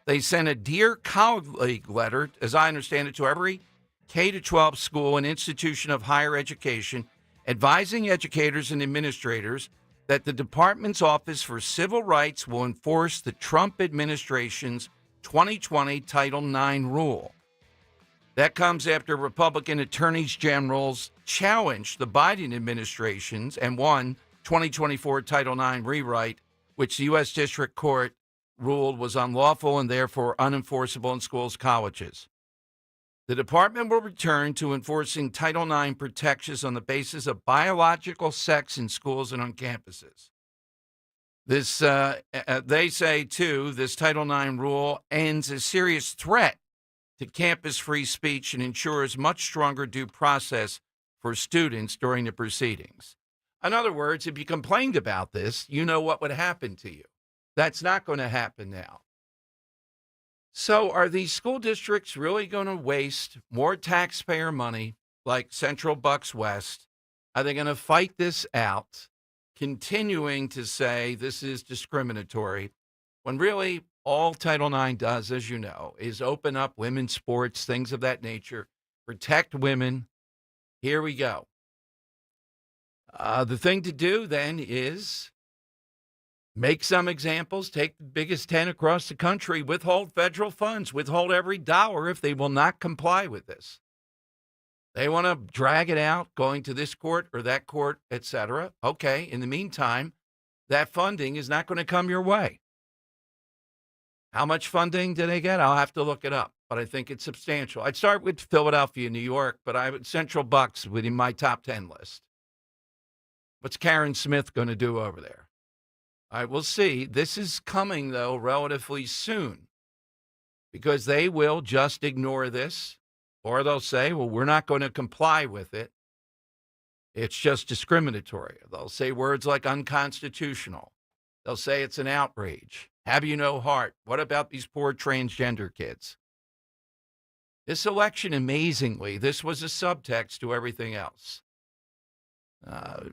They sent a Dear Colleague letter, as I understand it, to every K-12 school and institution of higher education, advising educators and administrators that the department's Office for Civil Rights will enforce the Trump administration's 2020 Title IX rule. That comes after Republican attorneys generals challenged the Biden administration's and won 2024 Title IX rewrite, which the U.S. District Court ruled was unlawful and therefore unenforceable in schools, colleges. The department will return to enforcing Title IX protections on the basis of biological sex in schools and on campuses. This, they say, too, this Title IX rule ends a serious threat to campus free speech and ensures much stronger due process for students during the proceedings. In other words, if you complained about this, you know what would happen to you. That's not going to happen now. So are these school districts really going to waste more taxpayer money like Central Bucks West? Are they going to fight this out, continuing to say this is discriminatory, when really all Title IX does, as you know, is open up women's sports, things of that nature, protect women? Here we go. The thing to do then is make some examples, take the biggest 10 across the country, withhold federal funds, withhold every dollar if they will not comply with this. They want to drag it out, going to this court or that court, etc. Okay, in the meantime, that funding is not going to come your way. How much funding do they get? I'll have to look it up, but I think it's substantial. I'd start with Philadelphia, New York, but I would Central Bucks within my top 10 list. What's Karen Smith going to do over there? All right, we'll see. This is coming, though, relatively soon, because they will just ignore this, or they'll say, well, we're not going to comply with it. It's just discriminatory. They'll say words like unconstitutional. They'll say it's an outrage. Have you no heart? What about these poor transgender kids? This election, amazingly, this was a subtext to everything else.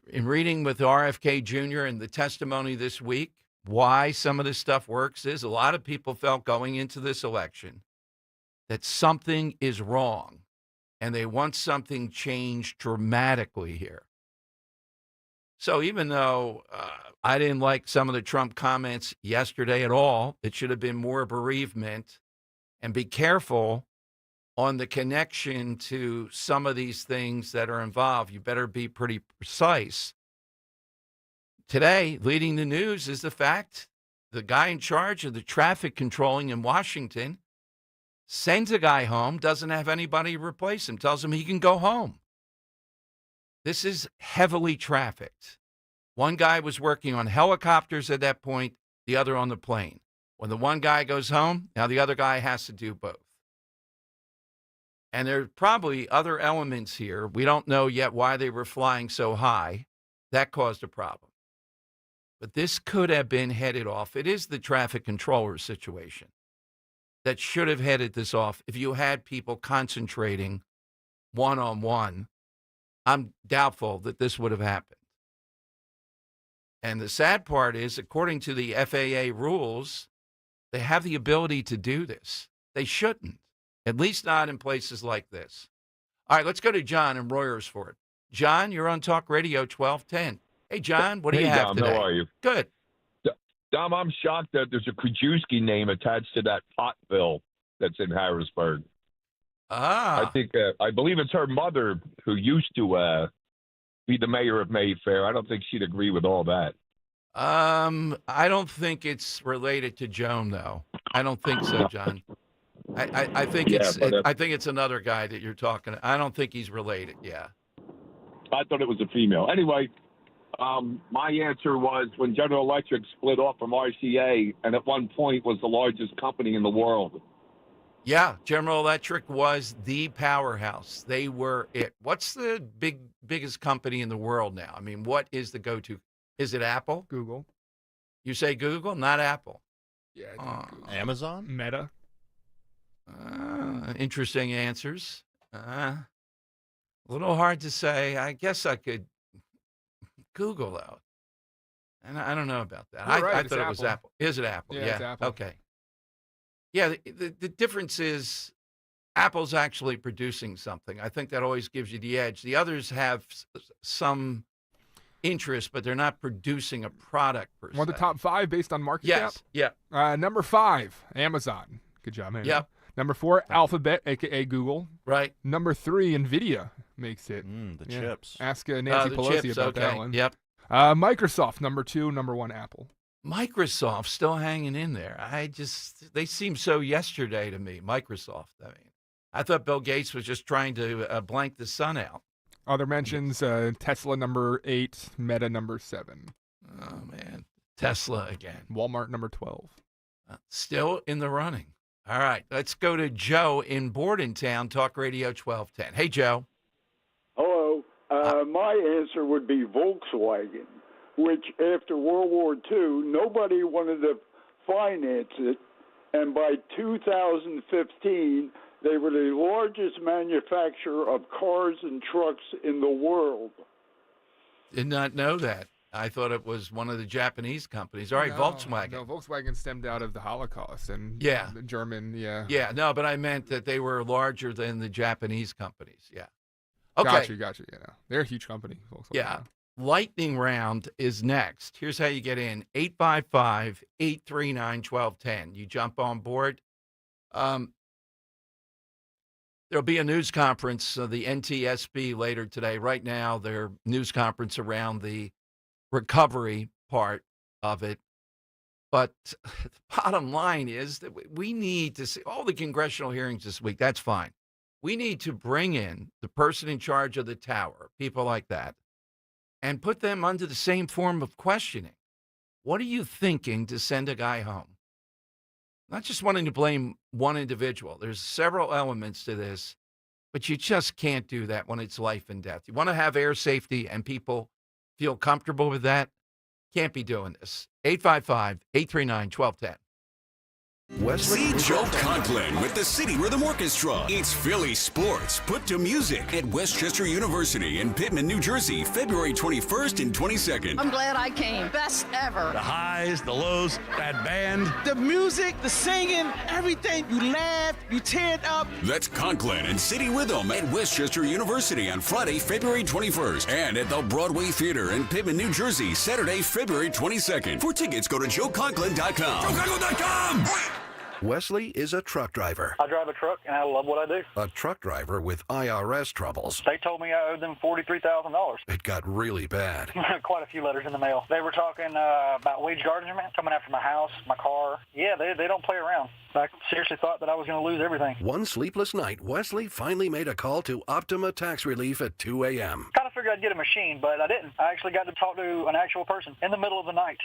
In reading with RFK Jr. and the testimony this week, why some of this stuff works is a lot of people felt going into this election that something is wrong and they want something changed dramatically here. So even though I didn't like some of the Trump comments yesterday at all, it should have been more bereavement, and be careful on the connection to some of these things that are involved. You better be pretty precise. Today, leading the news is the fact the guy in charge of the traffic controlling in Washington sends a guy home, doesn't have anybody replace him, tells him he can go home. This is heavily trafficked. One guy was working on helicopters at that point, the other on the plane. When the one guy goes home, now the other guy has to do both. And there are probably other elements here. We don't know yet why they were flying so high. That caused a problem. But this could have been headed off. It is the traffic controller situation that should have headed this off if you had people concentrating one-on-one. I'm doubtful that this would have happened. And the sad part is, according to the FAA rules, they have the ability to do this. They shouldn't. At least not in places like this. All right, let's go to John in Royersford. John, you're on Talk Radio 1210. Hey, John, what do you have Dom, today? How are you? Good. Dom, I'm shocked that there's a Krajewski name attached to that pot bill that's in Harrisburg. Ah. I believe it's her mother who used to be the mayor of Mayfair. I don't think she'd agree with all that. I don't think it's related to Joan, though. I don't think so, John. I think I think it's another guy that you're talking to. I don't think he's related. Yeah. I thought it was a female. Anyway, my answer was when General Electric split off from RCA and at one point was the largest company in the world. Yeah, General Electric was the powerhouse. They were it. What's the biggest company in the world now? I mean, what is the go-to? Is it Apple? Google. You say Google, not Apple. Yeah. Amazon? Meta. Interesting answers. A little hard to say. I guess I could Google though. And I don't know about that. I thought it was Apple. Is it Apple? Yeah, it's Apple. Okay. Yeah, the difference is Apple's actually producing something. I think that always gives you the edge. The others have some interest, but they're not producing a product per se. One of the top 5 based on market cap? Yes, yeah. Number 5, Amazon. Good job, man. Yep. Number 4, Alphabet, a.k.a. Google. Right. Number 3, NVIDIA makes it. The chips. Ask Nancy Pelosi chips, about that okay. one. Yep. Microsoft, number 2, number 1, Apple. Microsoft still hanging in there. They seem so yesterday to me, Microsoft. I mean, I thought Bill Gates was just trying to blank the sun out. Other mentions, Tesla, number 8, Meta, number 7. Oh, man. Tesla again. Walmart, number 12. Still in the running. All right, let's go to Joe in Bordentown, Talk Radio 1210. Hey, Joe. Hello. My answer would be Volkswagen, which after World War II, nobody wanted to finance it. And by 2015, they were the largest manufacturer of cars and trucks in the world. Did not know that. I thought it was one of the Japanese companies. All right, Volkswagen. No, Volkswagen stemmed out of the Holocaust and the German, Yeah, no, but I meant that they were larger than the Japanese companies. Yeah. Okay. Gotcha. Yeah, they're a huge company. Volkswagen. Yeah. Lightning round is next. Here's how you get in. 855-839-1210. You jump on board. There'll be a news conference, the NTSB, later today. Right now, their news conference around the recovery part of it. But the bottom line is that we need to see all the congressional hearings this week. That's fine. We need to bring in the person in charge of the tower, people like that, and put them under the same form of questioning. What are you thinking to send a guy home? Not just wanting to blame one individual. There's several elements to this, but you just can't do that when it's life and death. You want to have air safety and people feel comfortable with that? Can't be doing this. 855-839-1210. See Joe Conklin with the City Rhythm Orchestra. It's Philly sports put to music at Westchester University in Pittman, New Jersey, February 21st and 22nd. I'm glad I came. Best ever. The highs, the lows, that band. The music, the singing, everything. You laugh, you tear it up. That's Conklin and City Rhythm at Westchester University on Friday, February 21st. And at the Broadway Theater in Pittman, New Jersey, Saturday, February 22nd. For tickets, go to joeconklin.com. joeconklin.com! Wesley is a truck driver. I drive a truck, and I love what I do. A truck driver with IRS troubles. They told me I owed them $43,000. It got really bad. Quite a few letters in the mail. They were talking about wage garnishment, coming after my house, my car. Yeah, they don't play around. I seriously thought that I was going to lose everything. One sleepless night, Wesley finally made a call to Optima Tax Relief at 2 a.m. Kind of figured I'd get a machine, but I didn't. I actually got to talk to an actual person in the middle of the night.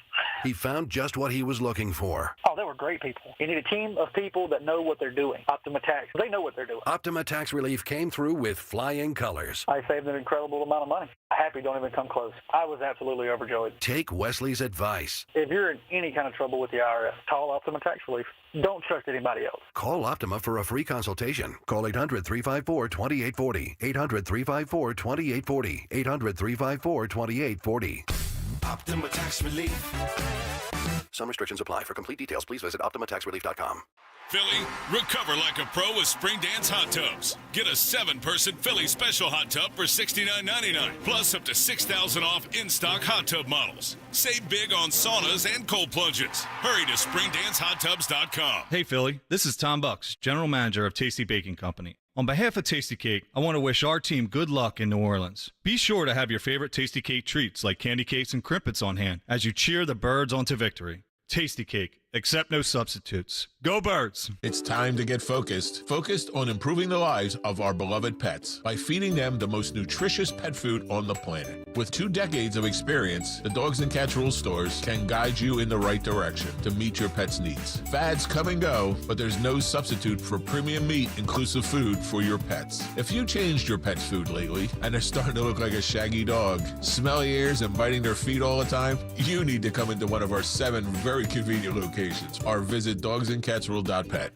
He found just what he was looking for. Oh, they were great people. You need a team of people that know what they're doing. Optima Tax, they know what they're doing. Optima Tax Relief came through with flying colors. I saved an incredible amount of money. Happy don't even come close. I was absolutely overjoyed. Take Wesley's advice. If you're in any kind of trouble with the IRS, call Optima Tax Relief. Don't trust anybody else. Call Optima for a free consultation. Call 800-354-2840. 800-354-2840. 800-354-2840. Optima Tax Relief. Some restrictions apply. For complete details, please visit OptimaTaxRelief.com. Philly, recover like a pro with Spring Dance Hot Tubs. Get a 7-person Philly Special Hot Tub for $69.99, plus up to $6,000 off in-stock hot tub models. Save big on saunas and cold plunges. Hurry to SpringDanceHotTubs.com. Hey, Philly, this is Tom Bucks, General Manager of Tasty Baking Company. On behalf of Tasty Cake, I want to wish our team good luck in New Orleans. Be sure to have your favorite Tasty Cake treats like candy cakes and crimpets on hand as you cheer the birds on to victory. Tasty Cake, Accept no substitutes. Go Birds! It's time to get focused. Focused on improving the lives of our beloved pets by feeding them the most nutritious pet food on the planet. With 2 decades of experience, the Dogs and Cats Rules stores can guide you in the right direction to meet your pet's needs. Fads come and go, but there's no substitute for premium meat inclusive food for your pets. If you changed your pet's food lately and they're starting to look like a shaggy dog, smelly ears and biting their feet all the time, you need to come into one of our 7 very convenient locations or visit dogsandcatsrule.pet.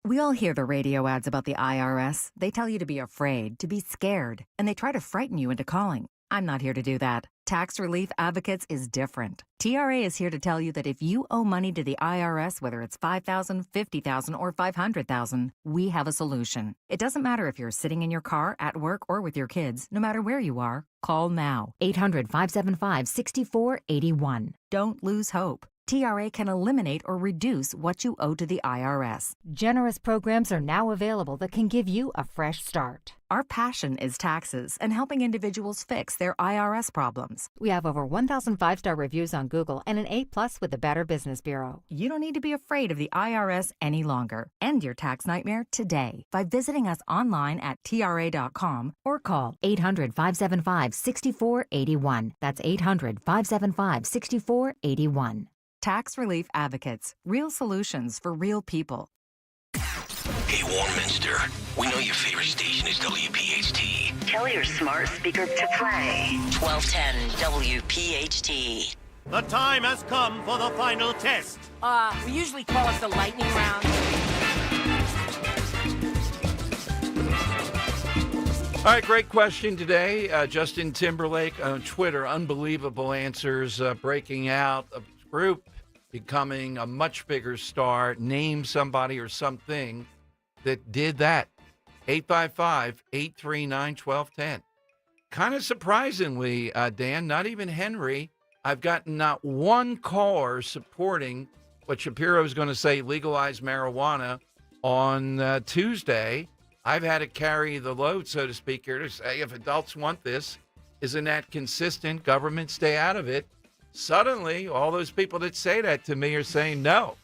We all hear the radio ads about the IRS. They tell you to be afraid, to be scared, and they try to frighten you into calling. I'm not here to do that. Tax Relief Advocates is different. TRA is here to tell you that if you owe money to the IRS, whether it's $5,000, $50,000, or $500,000, we have a solution. It doesn't matter if you're sitting in your car, at work, or with your kids. No matter where you are, call now. 800-575-6481. Don't lose hope. TRA can eliminate or reduce what you owe to the IRS. Generous programs are now available that can give you a fresh start. Our passion is taxes and helping individuals fix their IRS problems. We have over 1,000 5-star reviews on Google and an A+ with the Better Business Bureau. You don't need to be afraid of the IRS any longer. End your tax nightmare today by visiting us online at TRA.com or call 800-575-6481. That's 800-575-6481. Tax Relief Advocates. Real solutions for real people. Hey, Warminster. We know your favorite station is WPHT. Tell your smart speaker to play 1210 WPHT. The time has come for the final test. We usually call it the lightning round. All right, great question today. Justin Timberlake on Twitter, unbelievable answers, breaking out a group, becoming a much bigger star. Name somebody or something that did that. 855-839-1210. Kind of surprisingly, Dan, not even Henry, I've gotten not one caller supporting what Shapiro is going to say legalize marijuana on Tuesday. I've had to carry the load, so to speak, here to say if adults want this, isn't that consistent? Government, stay out of it. Suddenly, all those people that say that to me are saying no.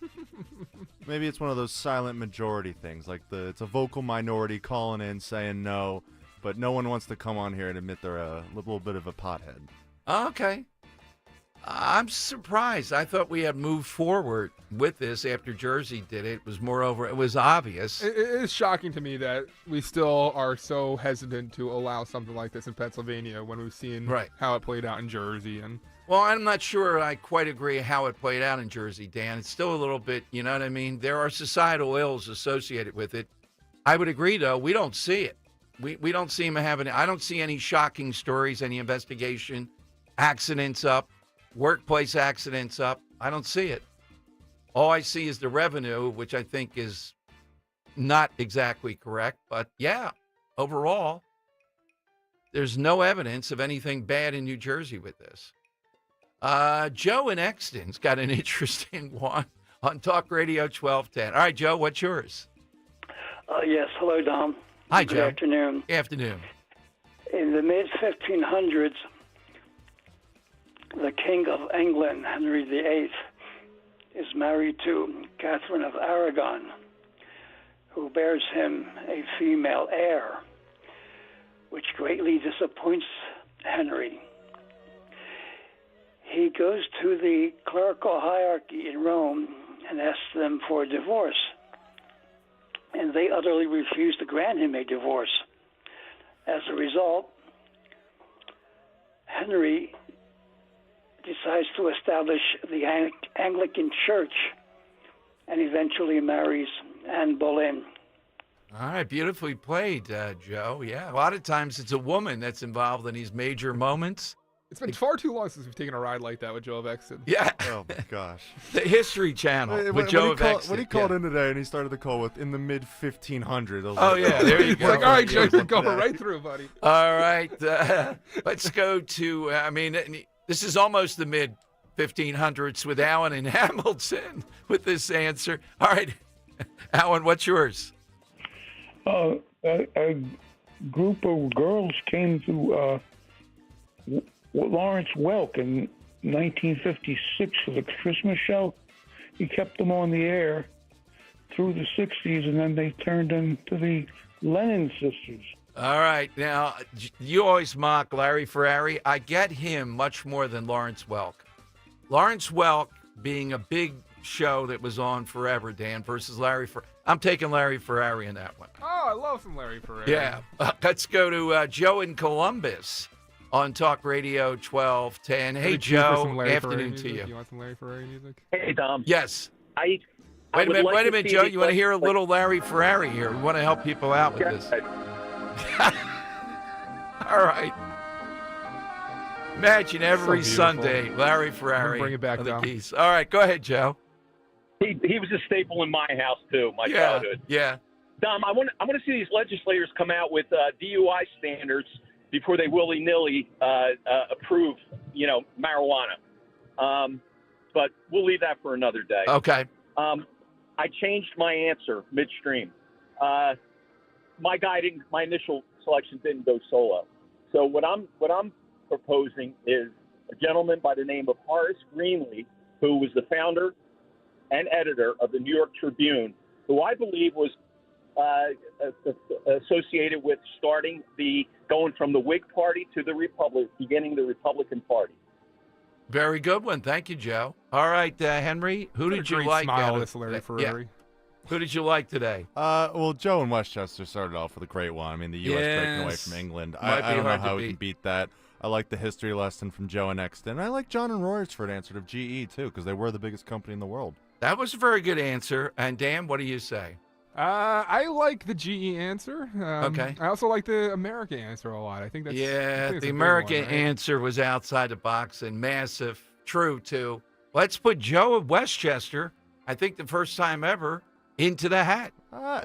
Maybe it's one of those silent majority things, like it's a vocal minority calling in saying no, but no one wants to come on here and admit they're a little bit of a pothead. Okay. I'm surprised. I thought we had moved forward with this after Jersey did it. It was moreover, it was obvious. It is shocking to me that we still are so hesitant to allow something like this in Pennsylvania when we've seen how it played out in Jersey. And well, I'm not sure I quite agree how it played out in Jersey, Dan. It's still a little bit, you know what I mean? There are societal ills associated with it. I would agree, though, we don't see it. We don't see him having, I don't see any shocking stories, any investigation, accidents up, workplace accidents up. I don't see it. All I see is the revenue, which I think is not exactly correct. But yeah, overall, there's no evidence of anything bad in New Jersey with this. Joe in Exton's got an interesting one on Talk Radio 1210. All right, Joe, what's yours? Yes. Hello, Dom. Hi, Joe. Good afternoon. Good afternoon. In the mid-1500s, the King of England, Henry VIII, is married to Catherine of Aragon, who bears him a female heir, which greatly disappoints Henry. He goes to the clerical hierarchy in Rome and asks them for a divorce, and they utterly refuse to grant him a divorce. As a result, Henry decides to establish the Anglican Church and eventually marries Anne Boleyn. All right, beautifully played, Joe. Yeah, a lot of times it's a woman that's involved in these major moments. It's been far too long since we've taken a ride like that with Joe of Exton. Yeah. Oh, my gosh. The History Channel with Joe of Exton. When he called in today and he started the call with in the mid-1500s. Oh, yeah, there you go. Like, all right, Joe, go right through, buddy. All right, let's go to, this is almost the mid-1500s with Alan in Hamilton with this answer. All right, Alan, what's yours? A group of girls came to Lawrence Welk in 1956 for the Christmas show, he kept them on the air through the 60s, and then they turned into the Lennon sisters. All right. Now, you always mock Larry Ferrari. I get him much more than Lawrence Welk. Lawrence Welk being a big show that was on forever, Dan, versus Larry Ferrari. I'm taking Larry Ferrari in that one. Oh, I love some Larry Ferrari. Yeah. Let's go to Joe in Columbus on Talk Radio 1210. Hey, Joe. Afternoon to you. You want some Larry Ferrari music? Hey, Dom. Yes. Wait a minute, Joe. You want to hear a little Larry Ferrari here? We want to help people out with this. All right. Imagine every Sunday, Larry Ferrari. Bring it back, Dom. Keys. All right, go ahead, Joe. He was a staple in my house too, my childhood. Yeah. Dom, I want to see these legislators come out with DUI standards before they willy-nilly approve, marijuana. But we'll leave that for another day. Okay. I changed my answer midstream. My initial selection didn't go solo. So what I'm proposing is a gentleman by the name of Horace Greenlee, who was the founder and editor of the New York Tribune, who I believe was associated with going from the Whig Party to beginning the Republican Party. Very good one. Thank you, Joe. All right, Henry, who did you like? Larry Ferrari. Yeah. Who did you like today? Well, Joe in Westchester started off with a great one. I mean, the U.S. breaking away from England. I don't know how we can beat that. I like the history lesson from Joe and Exton. I like John and Royersford answered of GE, too, because they were the biggest company in the world. That was a very good answer. And, Dan, what do you say? I like the GE answer. Okay. I also like the America answer a lot. I think that's the American answer was outside the box and massive. True, too. Let's put Joe of Westchester, I think the first time ever, into the hat.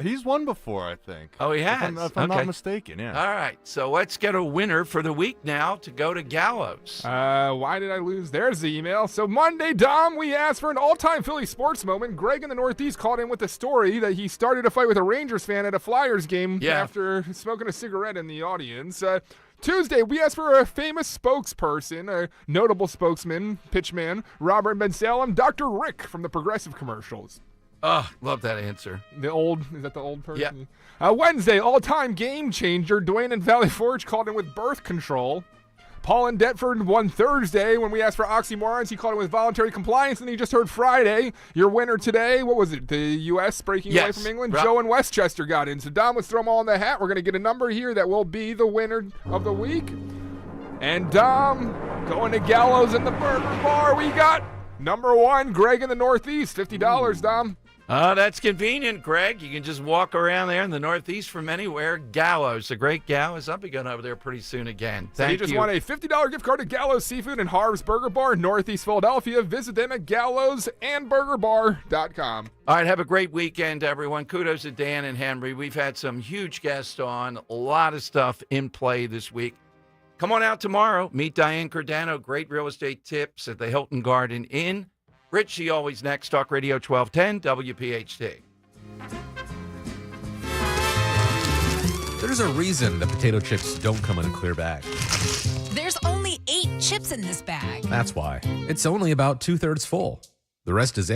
He's won before, I think. Oh, he has? If I'm not mistaken, yeah. All right, so let's get a winner for the week now to go to Gallows. Why did I lose? There's the email. So Monday, Dom, we asked for an all-time Philly sports moment. Greg in the Northeast called in with a story that he started a fight with a Rangers fan at a Flyers game after smoking a cigarette in the audience. Tuesday, we asked for a famous spokesperson, a notable spokesman, pitchman, Robert Ben Salem, Dr. Rick from the Progressive commercials. Oh, love that answer. Is that the old person? Yeah. Wednesday, all-time game changer, Dwayne in Valley Forge called in with birth control. Paul in Deptford won Thursday when we asked for oxymorons. He called in with voluntary compliance, and he just heard Friday. Your winner today, what was it? The U.S. breaking away from England? Joe in Westchester got in. So, Dom, let's throw them all in the hat. We're going to get a number here that will be the winner of the week. And, Dom, going to Gallows in the Burger Bar, we got number one, Greg in the Northeast, $50, Dom. That's convenient, Greg. You can just walk around there in the Northeast from anywhere. Gallows, the great Gallows. I'll be going over there pretty soon again. Thank you. So you just won a $50 gift card to Gallows Seafood and Harv's Burger Bar, Northeast Philadelphia. Visit them at gallowsandburgerbar.com. All right, have a great weekend, everyone. Kudos to Dan and Henry. We've had some huge guests on, a lot of stuff in play this week. Come on out tomorrow. Meet Diane Cordano, great real estate tips at the Hilton Garden Inn. Richie always next. Talk Radio 1210 WPHT. There's a reason that potato chips don't come in a clear bag. There's only 8 chips in this bag. That's why. It's only about 2/3 full. The rest is